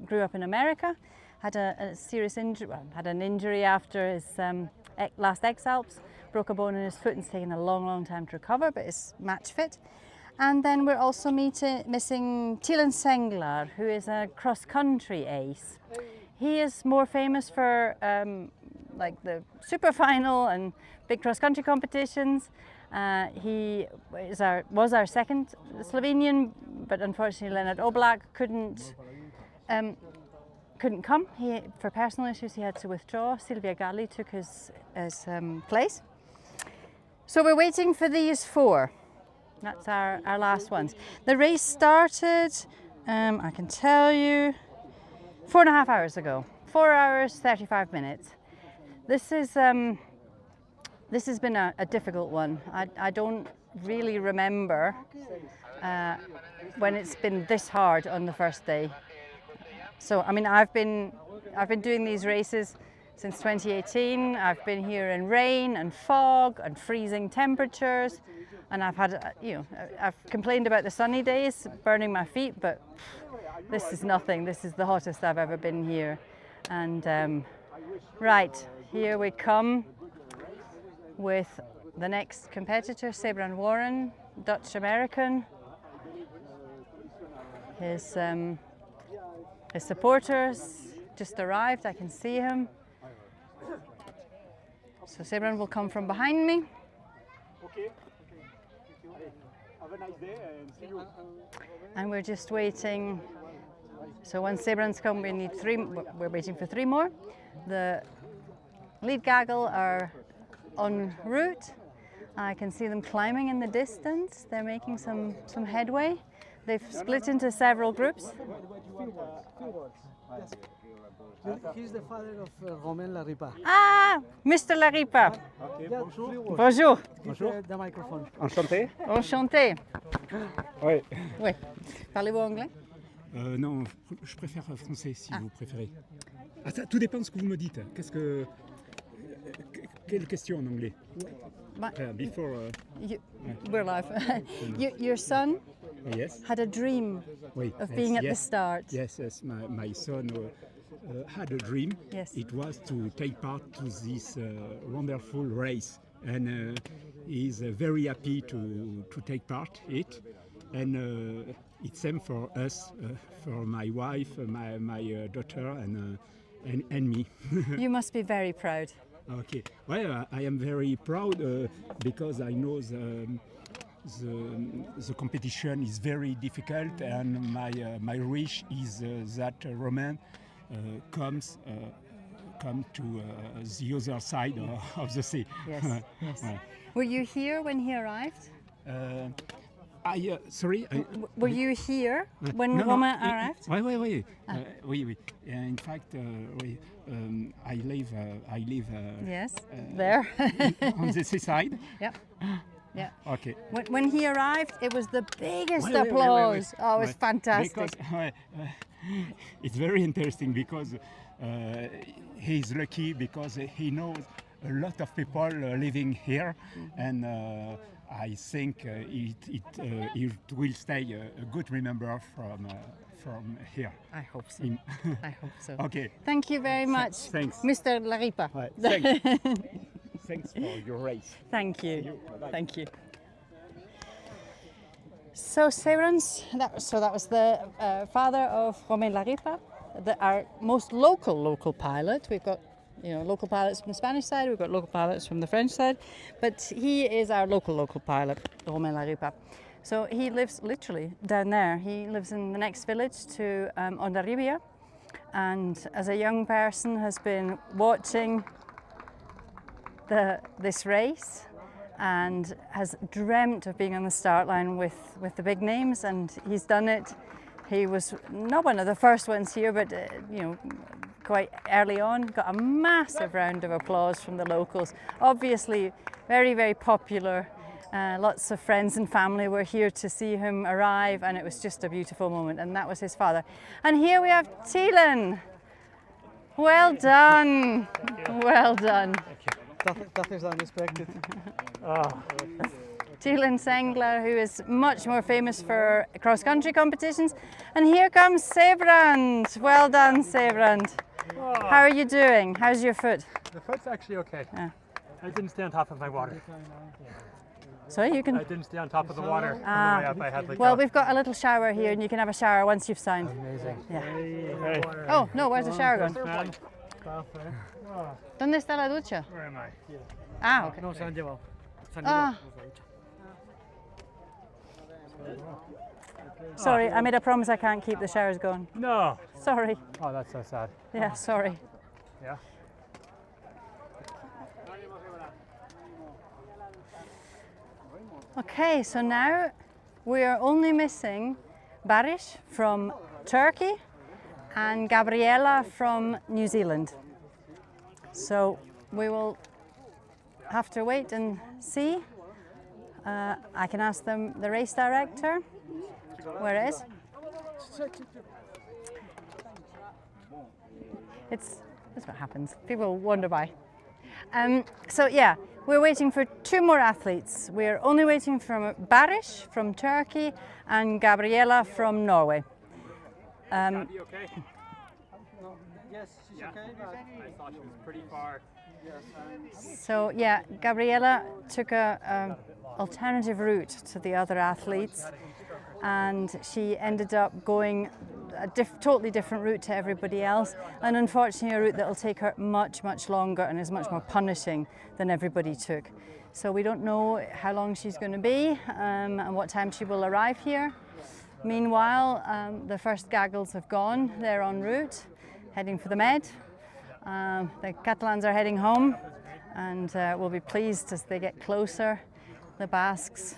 grew up in America. Had a serious injury, had an injury after his last X-Alps. Broke a bone in his foot and it's taken a long time to recover, but is match fit. And then we're also missing Tielen Senglar, who is a cross-country ace. He is more famous for like the super final and big cross-country competitions. He was our second Slovenian, but unfortunately Leonard Oblak couldn't come. For personal issues, he had to withdraw. Silvia Galli took his place. So we're waiting for these 4. That's our last ones. The race started, I can tell you, 4.5 hours ago. 4 hours, 35 minutes. This has been a difficult one. I don't really remember when it's been this hard on the first day. So I mean, I've been doing these races since 2018. I've been here in rain and fog and freezing temperatures, and I've had I've complained about the sunny days burning my feet, but this is nothing. This is the hottest I've ever been here. And right, here we come with the next competitor, Sebrand Warren, Dutch-American. His supporters just arrived, I can see him. So Sebrand will come from behind me. Okay. Have a nice day and see you. And we're just waiting. So once Sebrand's come, we're waiting for 3 more. The lead gaggle are en route. I can see them climbing in the distance. They're making some headway. They've split into several groups. He's the father of Romain Laripa. Ah, Mr. Laripa. Okay, bonjour. Bonjour. Bonjour. The microphone. Enchanté. Enchanté. Oui. Oui. Parlez-vous anglais? Non, je préfère français si vous préférez. Ah, ça, tout dépend de ce que vous me dites. Quelle question en anglais? We're live. Your son had a dream of being at the start. Yes, my son had a dream. Yes. It was to take part to this wonderful race, and he's very happy to take part in it. And it's same for us, for my wife, my daughter, and me. You must be very proud. Okay. Well, I am very proud because I know the competition is very difficult, and my wish is that Romain come to the other side of the sea. Yes. Yes. Were you here when he arrived? Sorry. Were you here when Romain arrived? Oui. Oui. In fact, I live. Yes, there. On the seaside. Yep. Yeah. Okay. When he arrived, it was the biggest applause. Oh, it was fantastic. Because, it's very interesting because he's lucky because he knows a lot of people living here, and I think it will stay a good remember from here. I hope so. I hope so. Okay. Thank you very much, Thanks. Mr. Laripa. Thanks for your race. Thank you. Thank you. So Severance, that was the father of Romain Laripa, our most local pilot. We've got local pilots from the Spanish side, we've got local pilots from the French side, but he is our local pilot, Romain Laripa. So he lives literally down there. He lives in the next village to Hondarribia, and as a young person has been watching this race and has dreamt of being on the start line with the big names, and he's done it. He was not one of the first ones here, but quite early on, got a massive round of applause from the locals. Obviously very, very popular. Lots of friends and family were here to see him arrive, and it was just a beautiful moment, and that was his father. And here we have Thielen. Well done. Well done. That is unexpected. Thielen Sengler, who is much more famous for cross-country competitions. And here comes Sebrand. Well done, Sebrand. How are you doing? How's your foot? The foot's actually okay. Yeah. I didn't stay on top of my water. Sorry, you can... I didn't stay on top of the water on the way up. I had well, we've got a little shower here, and you can have a shower once you've signed. Amazing. Yeah. Hey. Oh, no, where's the shower gone? ¿Dónde está la ducha? Where am I? Ah, okay. No, se han llevado. Ah. Sorry, I made a promise I can't keep the showers going. No. Sorry. Oh, that's so sad. Yeah, sorry. Yeah. Okay, so now we are only missing Barish from Turkey and Gabriela from New Zealand. So we will have to wait and see. I can ask them, the race director, where it is. That's what happens. People wander by. So yeah, we're waiting for two more athletes. We're only waiting for Barish from Turkey and Gabriela from Norway. Is she okay? Yes, she's okay. I thought she was pretty far. So yeah, Gabriela took a alternative route to the other athletes, and she ended up going a totally different route to everybody else, and unfortunately a route that will take her much longer and is much more punishing than everybody took. So we don't know how long she's going to be and what time she will arrive here. Meanwhile, the first gaggles have gone. They're en route, heading for the Med. The Catalans are heading home, and we'll be pleased as they get closer. The Basques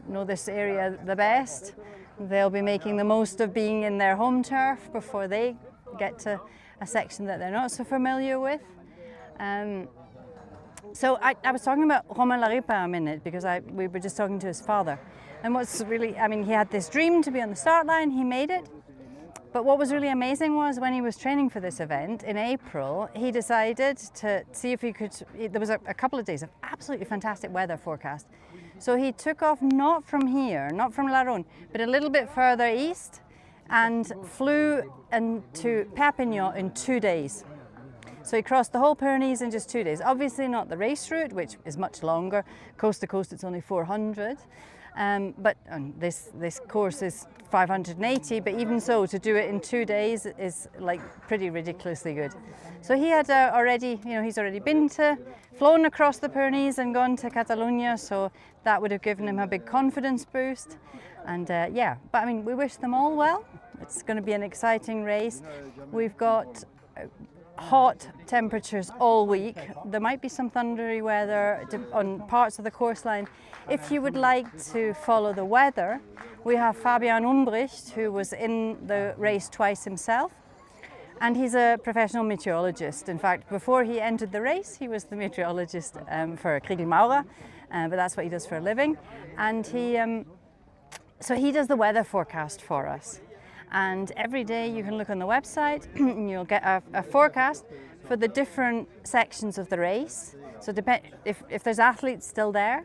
know this area the best. They'll be making the most of being in their home turf before they get to a section that they're not so familiar with. So I was talking about Romain Laripa a minute because we were just talking to his father. And what's really, I mean, he had this dream to be on the start line, he made it. But what was really amazing was when he was training for this event in April, he decided to see if he could, there was a couple of days of absolutely fantastic weather forecast. So he took off not from here, not from Laron, but a little bit further east and flew into Perpignan in 2 days. So he crossed the whole Pyrenees in just 2 days. Obviously not the race route, which is much longer. Coast to coast, it's only 400. But this course is 580, but even so, to do it in 2 days is like pretty ridiculously good. So he had already, he's already flown across the Pyrenees and gone to Catalonia, so that would have given him a big confidence boost. And yeah, but I mean, we wish them all well. It's going to be an exciting race. We've got hot temperatures all week. There might be some thundery weather on parts of the course line. If you would like to follow the weather, we have Fabian Umbricht, who was in the race twice himself. And he's a professional meteorologist. In fact, before he entered the race, he was the meteorologist for Kriegel Maurer, but that's what he does for a living. And so he does the weather forecast for us. And every day you can look on the website and you'll get a forecast for the different sections of the race. So if there's athletes still there,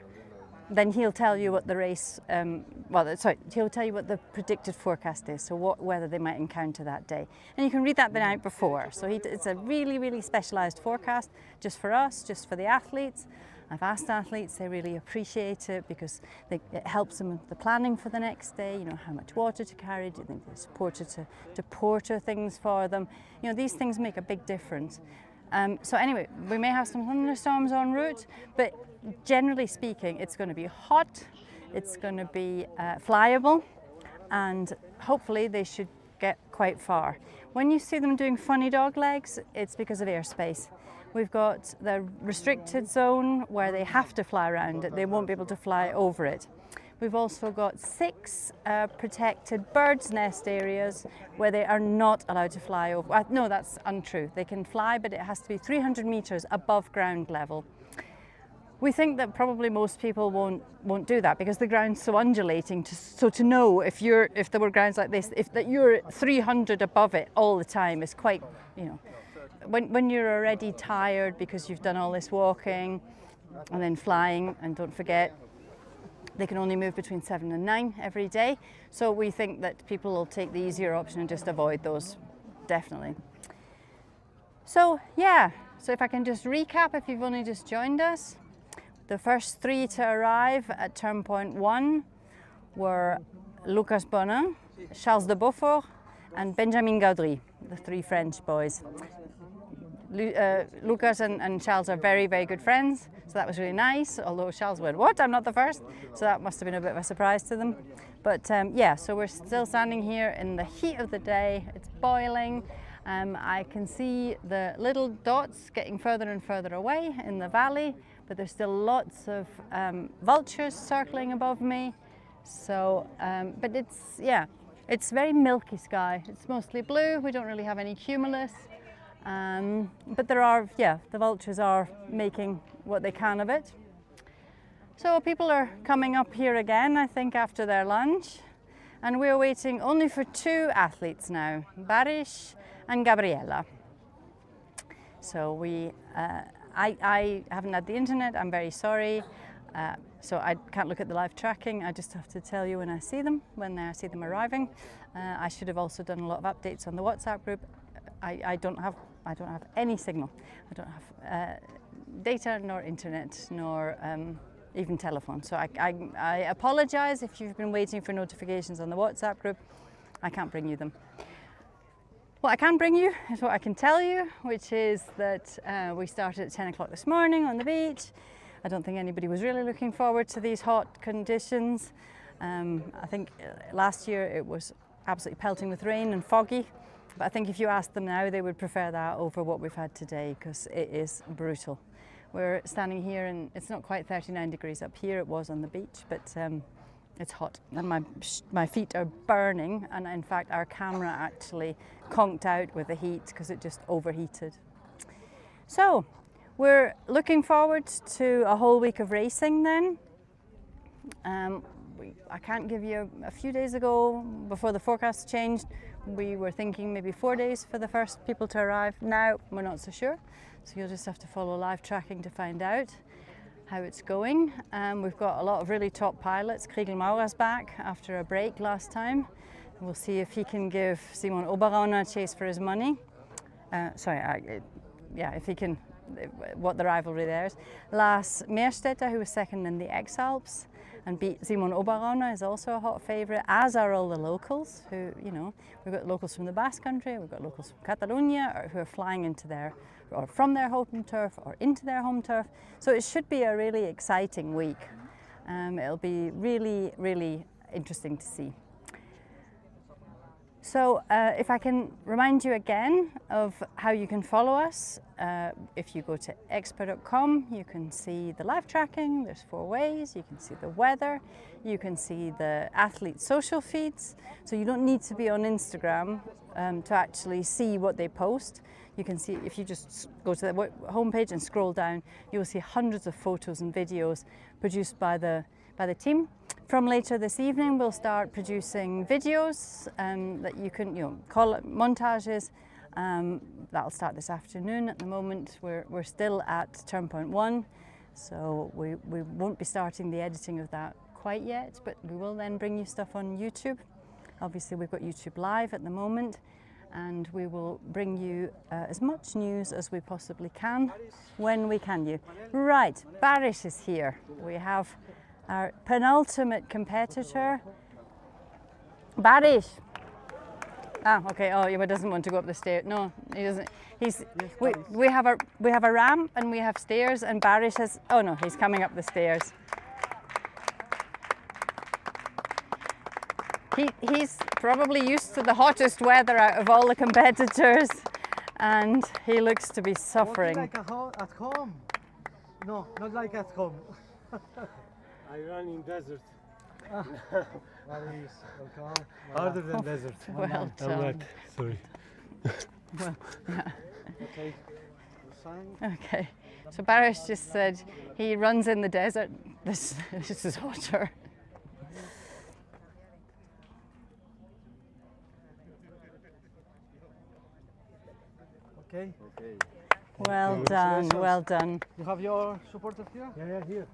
then he'll tell you what the race, he'll tell you what the predicted forecast is, so what weather they might encounter that day. And you can read that the night before. So it's a really, really specialised forecast just for us, just for the athletes. I've asked athletes, they really appreciate it because it helps them with the planning for the next day, you know, how much water to carry, do you think there's porter to porter things for them. You know, these things make a big difference. So anyway, we may have some thunderstorms en route, but generally speaking, it's going to be hot, it's going to be flyable, and hopefully they should get quite far. When you see them doing funny dog legs, it's because of airspace. We've got the restricted zone where they have to fly around it, they won't be able to fly over it. We've also got 6 protected bird's nest areas where they are not allowed to fly over. No, that's untrue. They can fly, but it has to be 300 meters above ground level. We think that probably most people won't do that because the ground's so undulating. So to know if there were grounds like this, that you're 300 above it all the time is quite, you know, when you're already tired because you've done all this walking and then flying, and don't forget, they can only move between 7 and 9 every day. So we think that people will take the easier option and just avoid those, definitely. So yeah, so if I can just recap if you've only just joined us. The first 3 to arrive at turn point 1 were Lucas Bonin, Charles de Beaufort, and Benjamin Gaudry, the 3 French boys. Lucas and Charles are very, very good friends, so that was really nice, although Charles went, "What? I'm not the first?" So that must have been a bit of a surprise to them. But yeah, so we're still standing here in the heat of the day. It's boiling. I can see the little dots getting further and further away in the valley, but there's still lots of vultures circling above me. So, but it's very milky sky. It's mostly blue. We don't really have any cumulus. But there are, the vultures are making what they can of it. So people are coming up here again, I think, after their lunch. And we're waiting only for 2 athletes now, Barish and Gabriela. So I haven't had the internet, I'm very sorry. So I can't look at the live tracking. I just have to tell you when I see them arriving. I should have also done a lot of updates on the WhatsApp group. I don't have any signal. I don't have data, nor internet, nor even telephone. So I apologize if you've been waiting for notifications on the WhatsApp group. I can't bring you them. What I can bring you is what I can tell you, which is that we started at 10 o'clock this morning on the beach. I don't think anybody was really looking forward to these hot conditions. I think last year it was absolutely pelting with rain and foggy. But I think if you ask them now, they would prefer that over what we've had today because it is brutal. We're standing here and it's not quite 39 degrees up here, it was on the beach, but it's hot and my feet are burning, and in fact our camera actually conked out with the heat because it just overheated. So we're looking forward to a whole week of racing then. I can't give you a few days ago, before the forecast changed, we were thinking maybe 4 days for the first people to arrive. Now we're not so sure, so you'll just have to follow live tracking to find out how it's going. We've got a lot of really top pilots. Kriegel Maurer's back after a break last time. We'll see if he can give Simon Oberrauner a chase for his money. If he can, what the rivalry there is. Lars Meerstetter, who was second in the X-Alps and beat Simon Oberrauner, is also a hot favourite, as are all the locals who, you know, we've got locals from the Basque Country, we've got locals from Catalonia who are flying into or from their home turf or into their home turf. So it should be a really exciting week. It'll be really, really interesting to see. So if I can remind you again of how you can follow us, if you go to X-Pyr.com, you can see the live tracking. There's 4 ways. You can see the weather. You can see the athletes' social feeds. So you don't need to be on Instagram to actually see what they post. You can see, if you just go to the homepage and scroll down, you'll see hundreds of photos and videos produced by the team. From later this evening, we'll start producing videos that you can, call it montages. That'll start this afternoon. At the moment, we're still at turn point 1, so we won't be starting the editing of that quite yet, but we will then bring you stuff on YouTube. Obviously, we've got YouTube Live at the moment, and we will bring you as much news as we possibly can when we can. Right, Baris is here. We have our penultimate competitor, Baris. Ah, okay. Oh, he doesn't want to go up the stairs. No, he doesn't. We have a ramp and we have stairs, and Baris has. Oh no, he's coming up the stairs. He's probably used to the hottest weather out of all the competitors, and he looks to be suffering. Like at home? No, not like at home. I run in desert. Welcome. Harder than desert. Well done. Sorry. Well, yeah. Okay. Okay. So Baris just said he runs in the desert. This is hotter. Okay. Well done. Well done. You have your supporters here? Yeah, here.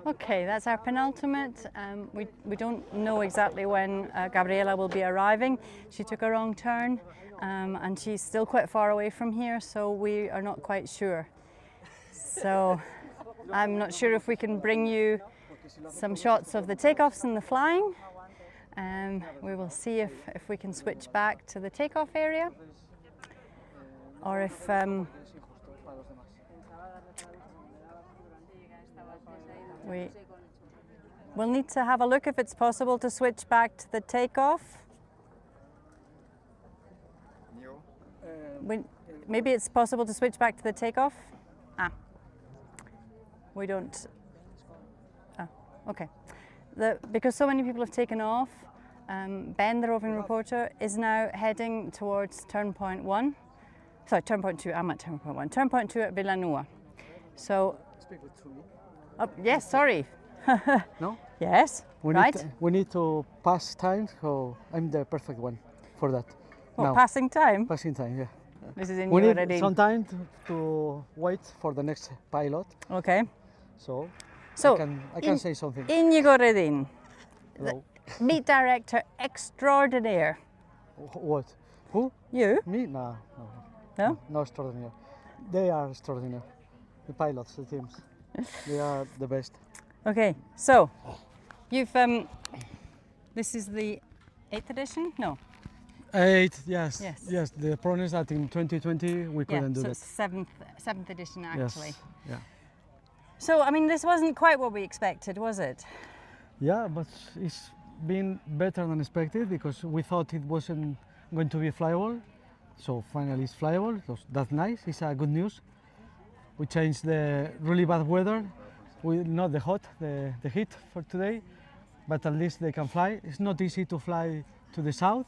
Okay, that's our penultimate. We don't know exactly when Gabriela will be arriving. She took a wrong turn and she's still quite far away from here, so we are not quite sure. So I'm not sure if we can bring you some shots of the takeoffs and the flying. We will see if we can switch back to the takeoff area, or if we'll need to have a look if it's possible to switch back to the takeoff. Maybe it's possible to switch back to the takeoff. We don't. Okay. Because so many people have taken off, Ben, the roving reporter, is now heading towards turn point 1. Sorry, turn point 2. I'm at turn point 1. Turn point 2 at Villanueva. So. Yes, sorry. No? Yes, We need to pass time, so I'm the perfect one for that. What, passing time? Passing time, yeah. This is in we your need some time to wait for the next pilot. Okay. So I can say something. Inigo Redin, meet director extraordinaire. What? Who? You? Me? No. No extraordinaire. They are extraordinaire. The pilots, the teams. They are the best. Okay, so you've this is the 8th edition? No. 8, yes. The problem is that in 2020 we couldn't do that. It's 7th edition actually. Yes. Yeah. So I mean, this wasn't quite what we expected, was it? Yeah, but it's been better than expected because we thought it wasn't going to be flyable. So finally it's flyable. So that's nice. It's good news. We changed the really bad weather. Not the heat for today, but at least they can fly. It's not easy to fly to the south,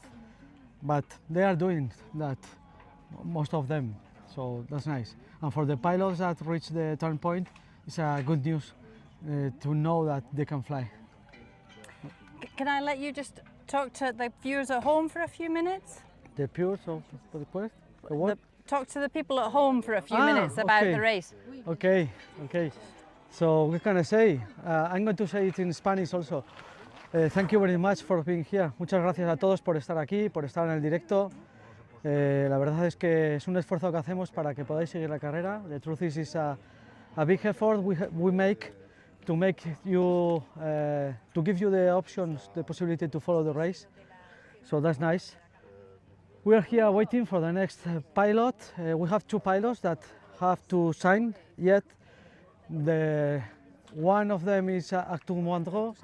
but they are doing that, most of them. So that's nice. And for the pilots that reach the turn point, it's good news to know that they can fly. Can I let you just talk to the viewers at home for a few minutes? The viewers of the what? Talk to the people at home for a few minutes about the race. Okay. So what can I say? I'm going to say it in Spanish also. Thank you very much for being here. Muchas gracias a todos por estar aquí, por estar en el directo. La verdad es que es un esfuerzo que hacemos para que podáis seguir la carrera. The truth is, it's a big effort we make to you to give you the options, the possibility to follow the race. So that's nice. We are here waiting for the next pilot. We have 2 pilots that have to sign yet the one of them is Artur Moindreau,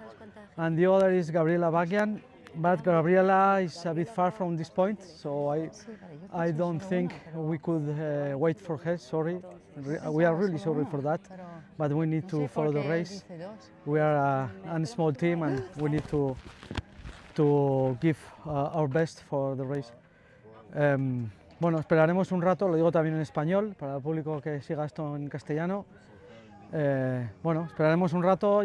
and the other is Gabriela Bagian. But Gabriela is a bit far from this point, so I don't think we could wait for her, sorry. We are really sorry for that, but we need to follow the race. We are a small team and we need to give our best for the race. Bueno, esperaremos un rato, lo digo también en español, para el público que siga esto en castellano. Bueno, esperaremos un rato,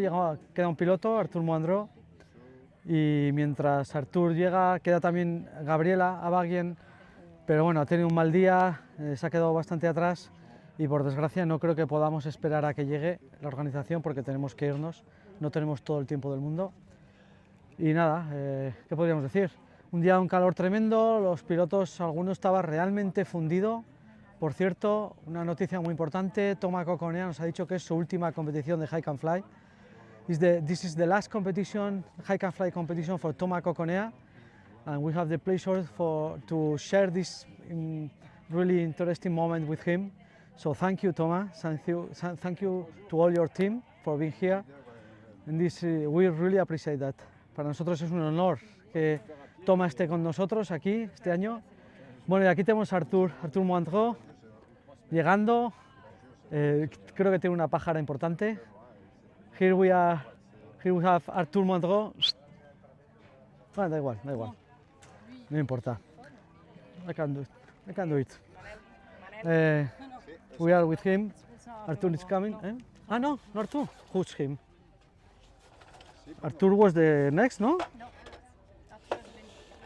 queda un piloto, Artur Moindreau. Y mientras Artur llega, queda también Gabriela Abagien, pero bueno, ha tenido un mal día, se ha quedado bastante atrás y por desgracia no creo que podamos esperar a que llegue la organización porque tenemos que irnos, no tenemos todo el tiempo del mundo. Y nada, ¿qué podríamos decir? Un día un calor tremendo, los pilotos, alguno estaba realmente fundido. Por cierto, una noticia muy importante, Thomas Coconea nos ha dicho que es su última competición de hike and fly. This is the last competition, hike and fly competition for Thomas Coconea, and we have the pleasure to share this really interesting moment with him. So thank you, Thomas. Thank you to all your team for being here. And we really appreciate that. Para nosotros es un honor que Thomas esté con nosotros aquí este año. Bueno, y aquí tenemos a Artur Moindreau llegando. Creo que tiene una pájara importante. Here we have Artur Moindreau. Bueno, da igual, no importa. I can do it. We are with him. Artur is coming. Ah, no, not Artur. Who's him? Artur was the next, no?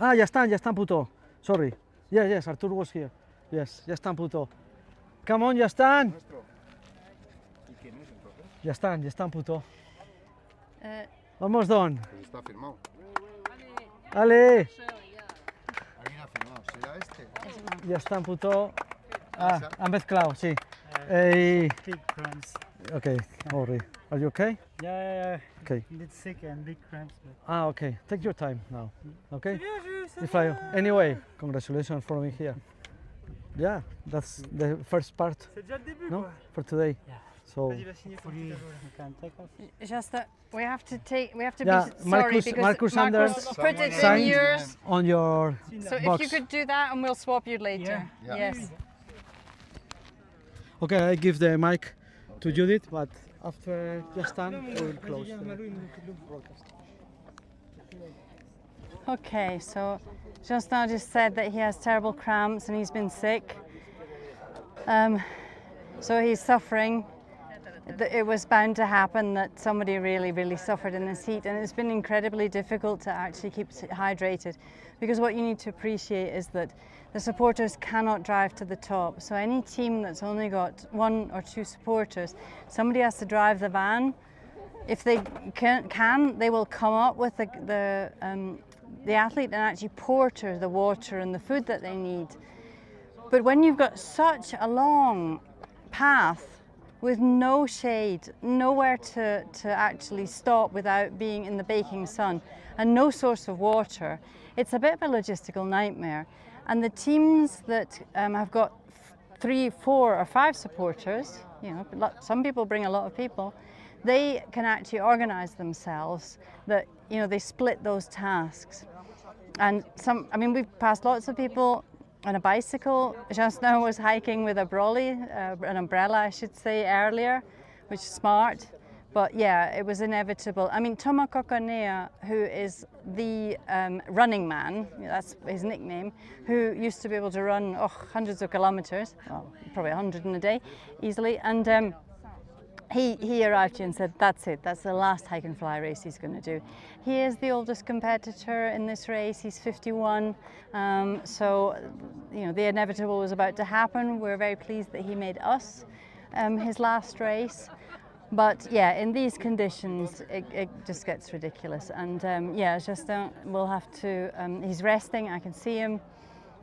Ah, ya están, puto. Sorry. Yes, Artur was here. Yes, ya están, puto. Come on, ya están. Ya están, puto. Vamos, Don. Está firmado. ¡Ale! ¿Alguien ha firmado? ¿Será este? Ya están, puto. Ah, han mezclado, sí. Big cramps. Okay, sorry. Are you okay? Yeah. Okay. A bit sick and big cramps. But... Ah, okay. Take your time now. Okay? Anyway, congratulations for being here. Yeah, that's the first part. No? For today. Yeah. So just we have to yeah, be sorry because Marcus Anders put it in yours on your so box. if you could do that and we'll swap you later. Yeah. Yes. Okay, I give the mic to Judith, but after just done, we'll close. Okay, so Justin just said that he has terrible cramps and he's been sick. So he's suffering. It was bound to happen that somebody really suffered in this heat, and it's been incredibly difficult to actually keep hydrated, because what you need to appreciate is that the supporters cannot drive to the top. So any team that's only got 1 or 2 supporters, somebody has to drive the van. If they can, they will come up with the athlete and actually porter the water and the food that they need. But when you've got such a long path with no shade, nowhere to actually stop without being in the baking sun, and no source of water, it's a bit of a logistical nightmare. And the teams that have got 3, 4 or 5 supporters, you know, some people bring a lot of people, they can actually organize themselves that, you know, they split those tasks. And we've passed lots of people on a bicycle. Just now was hiking with a brolly, an umbrella I should say, earlier, which is smart. But yeah, it was inevitable. I mean, Thomas Coconea, who is the running man, that's his nickname, who used to be able to run hundreds of kilometers, well, probably 100 in a day, easily. And he arrived here and said, that's it, that's the last hike and fly race he's going to do. He is the oldest competitor in this race, he's 51, so you know, the inevitable was about to happen. We're very pleased that he made us his last race. But yeah, in these conditions, it just gets ridiculous. And yeah, Justin will have to, he's resting, I can see him.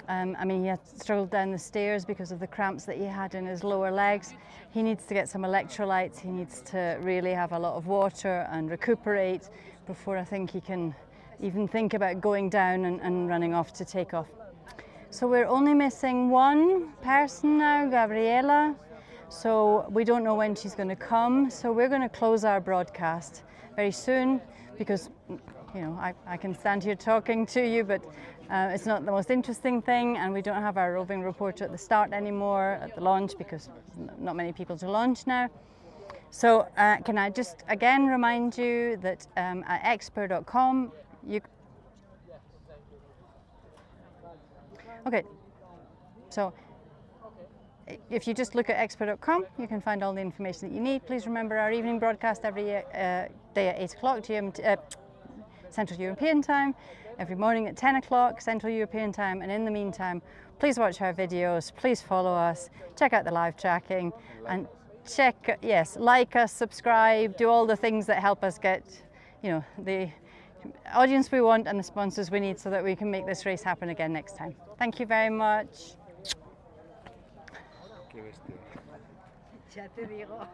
I mean, he had struggled down the stairs because of the cramps that he had in his lower legs. He needs to get some electrolytes. He needs to really have a lot of water and recuperate before I think he can even think about going down and running off to take off. So we're only missing one person now, Gabriela. So we don't know when she's going to come. So we're going to close our broadcast very soon because, you know, I can stand here talking to you, but it's not the most interesting thing, and we don't have our roving reporter at the start anymore at the launch because not many people to launch now. So can I just again remind you that at X-Pyr.com you... Okay, So if you just look at X-Pyr.com, you can find all the information that you need. Please remember our evening broadcast every day at 8 o'clock Central European Time, every morning at 10 o'clock Central European Time. And in the meantime, please watch our videos, please follow us, check out the live tracking, and like us, subscribe, do all the things that help us get, the audience we want and the sponsors we need so that we can make this race happen again next time. Thank you very much. Ya te digo.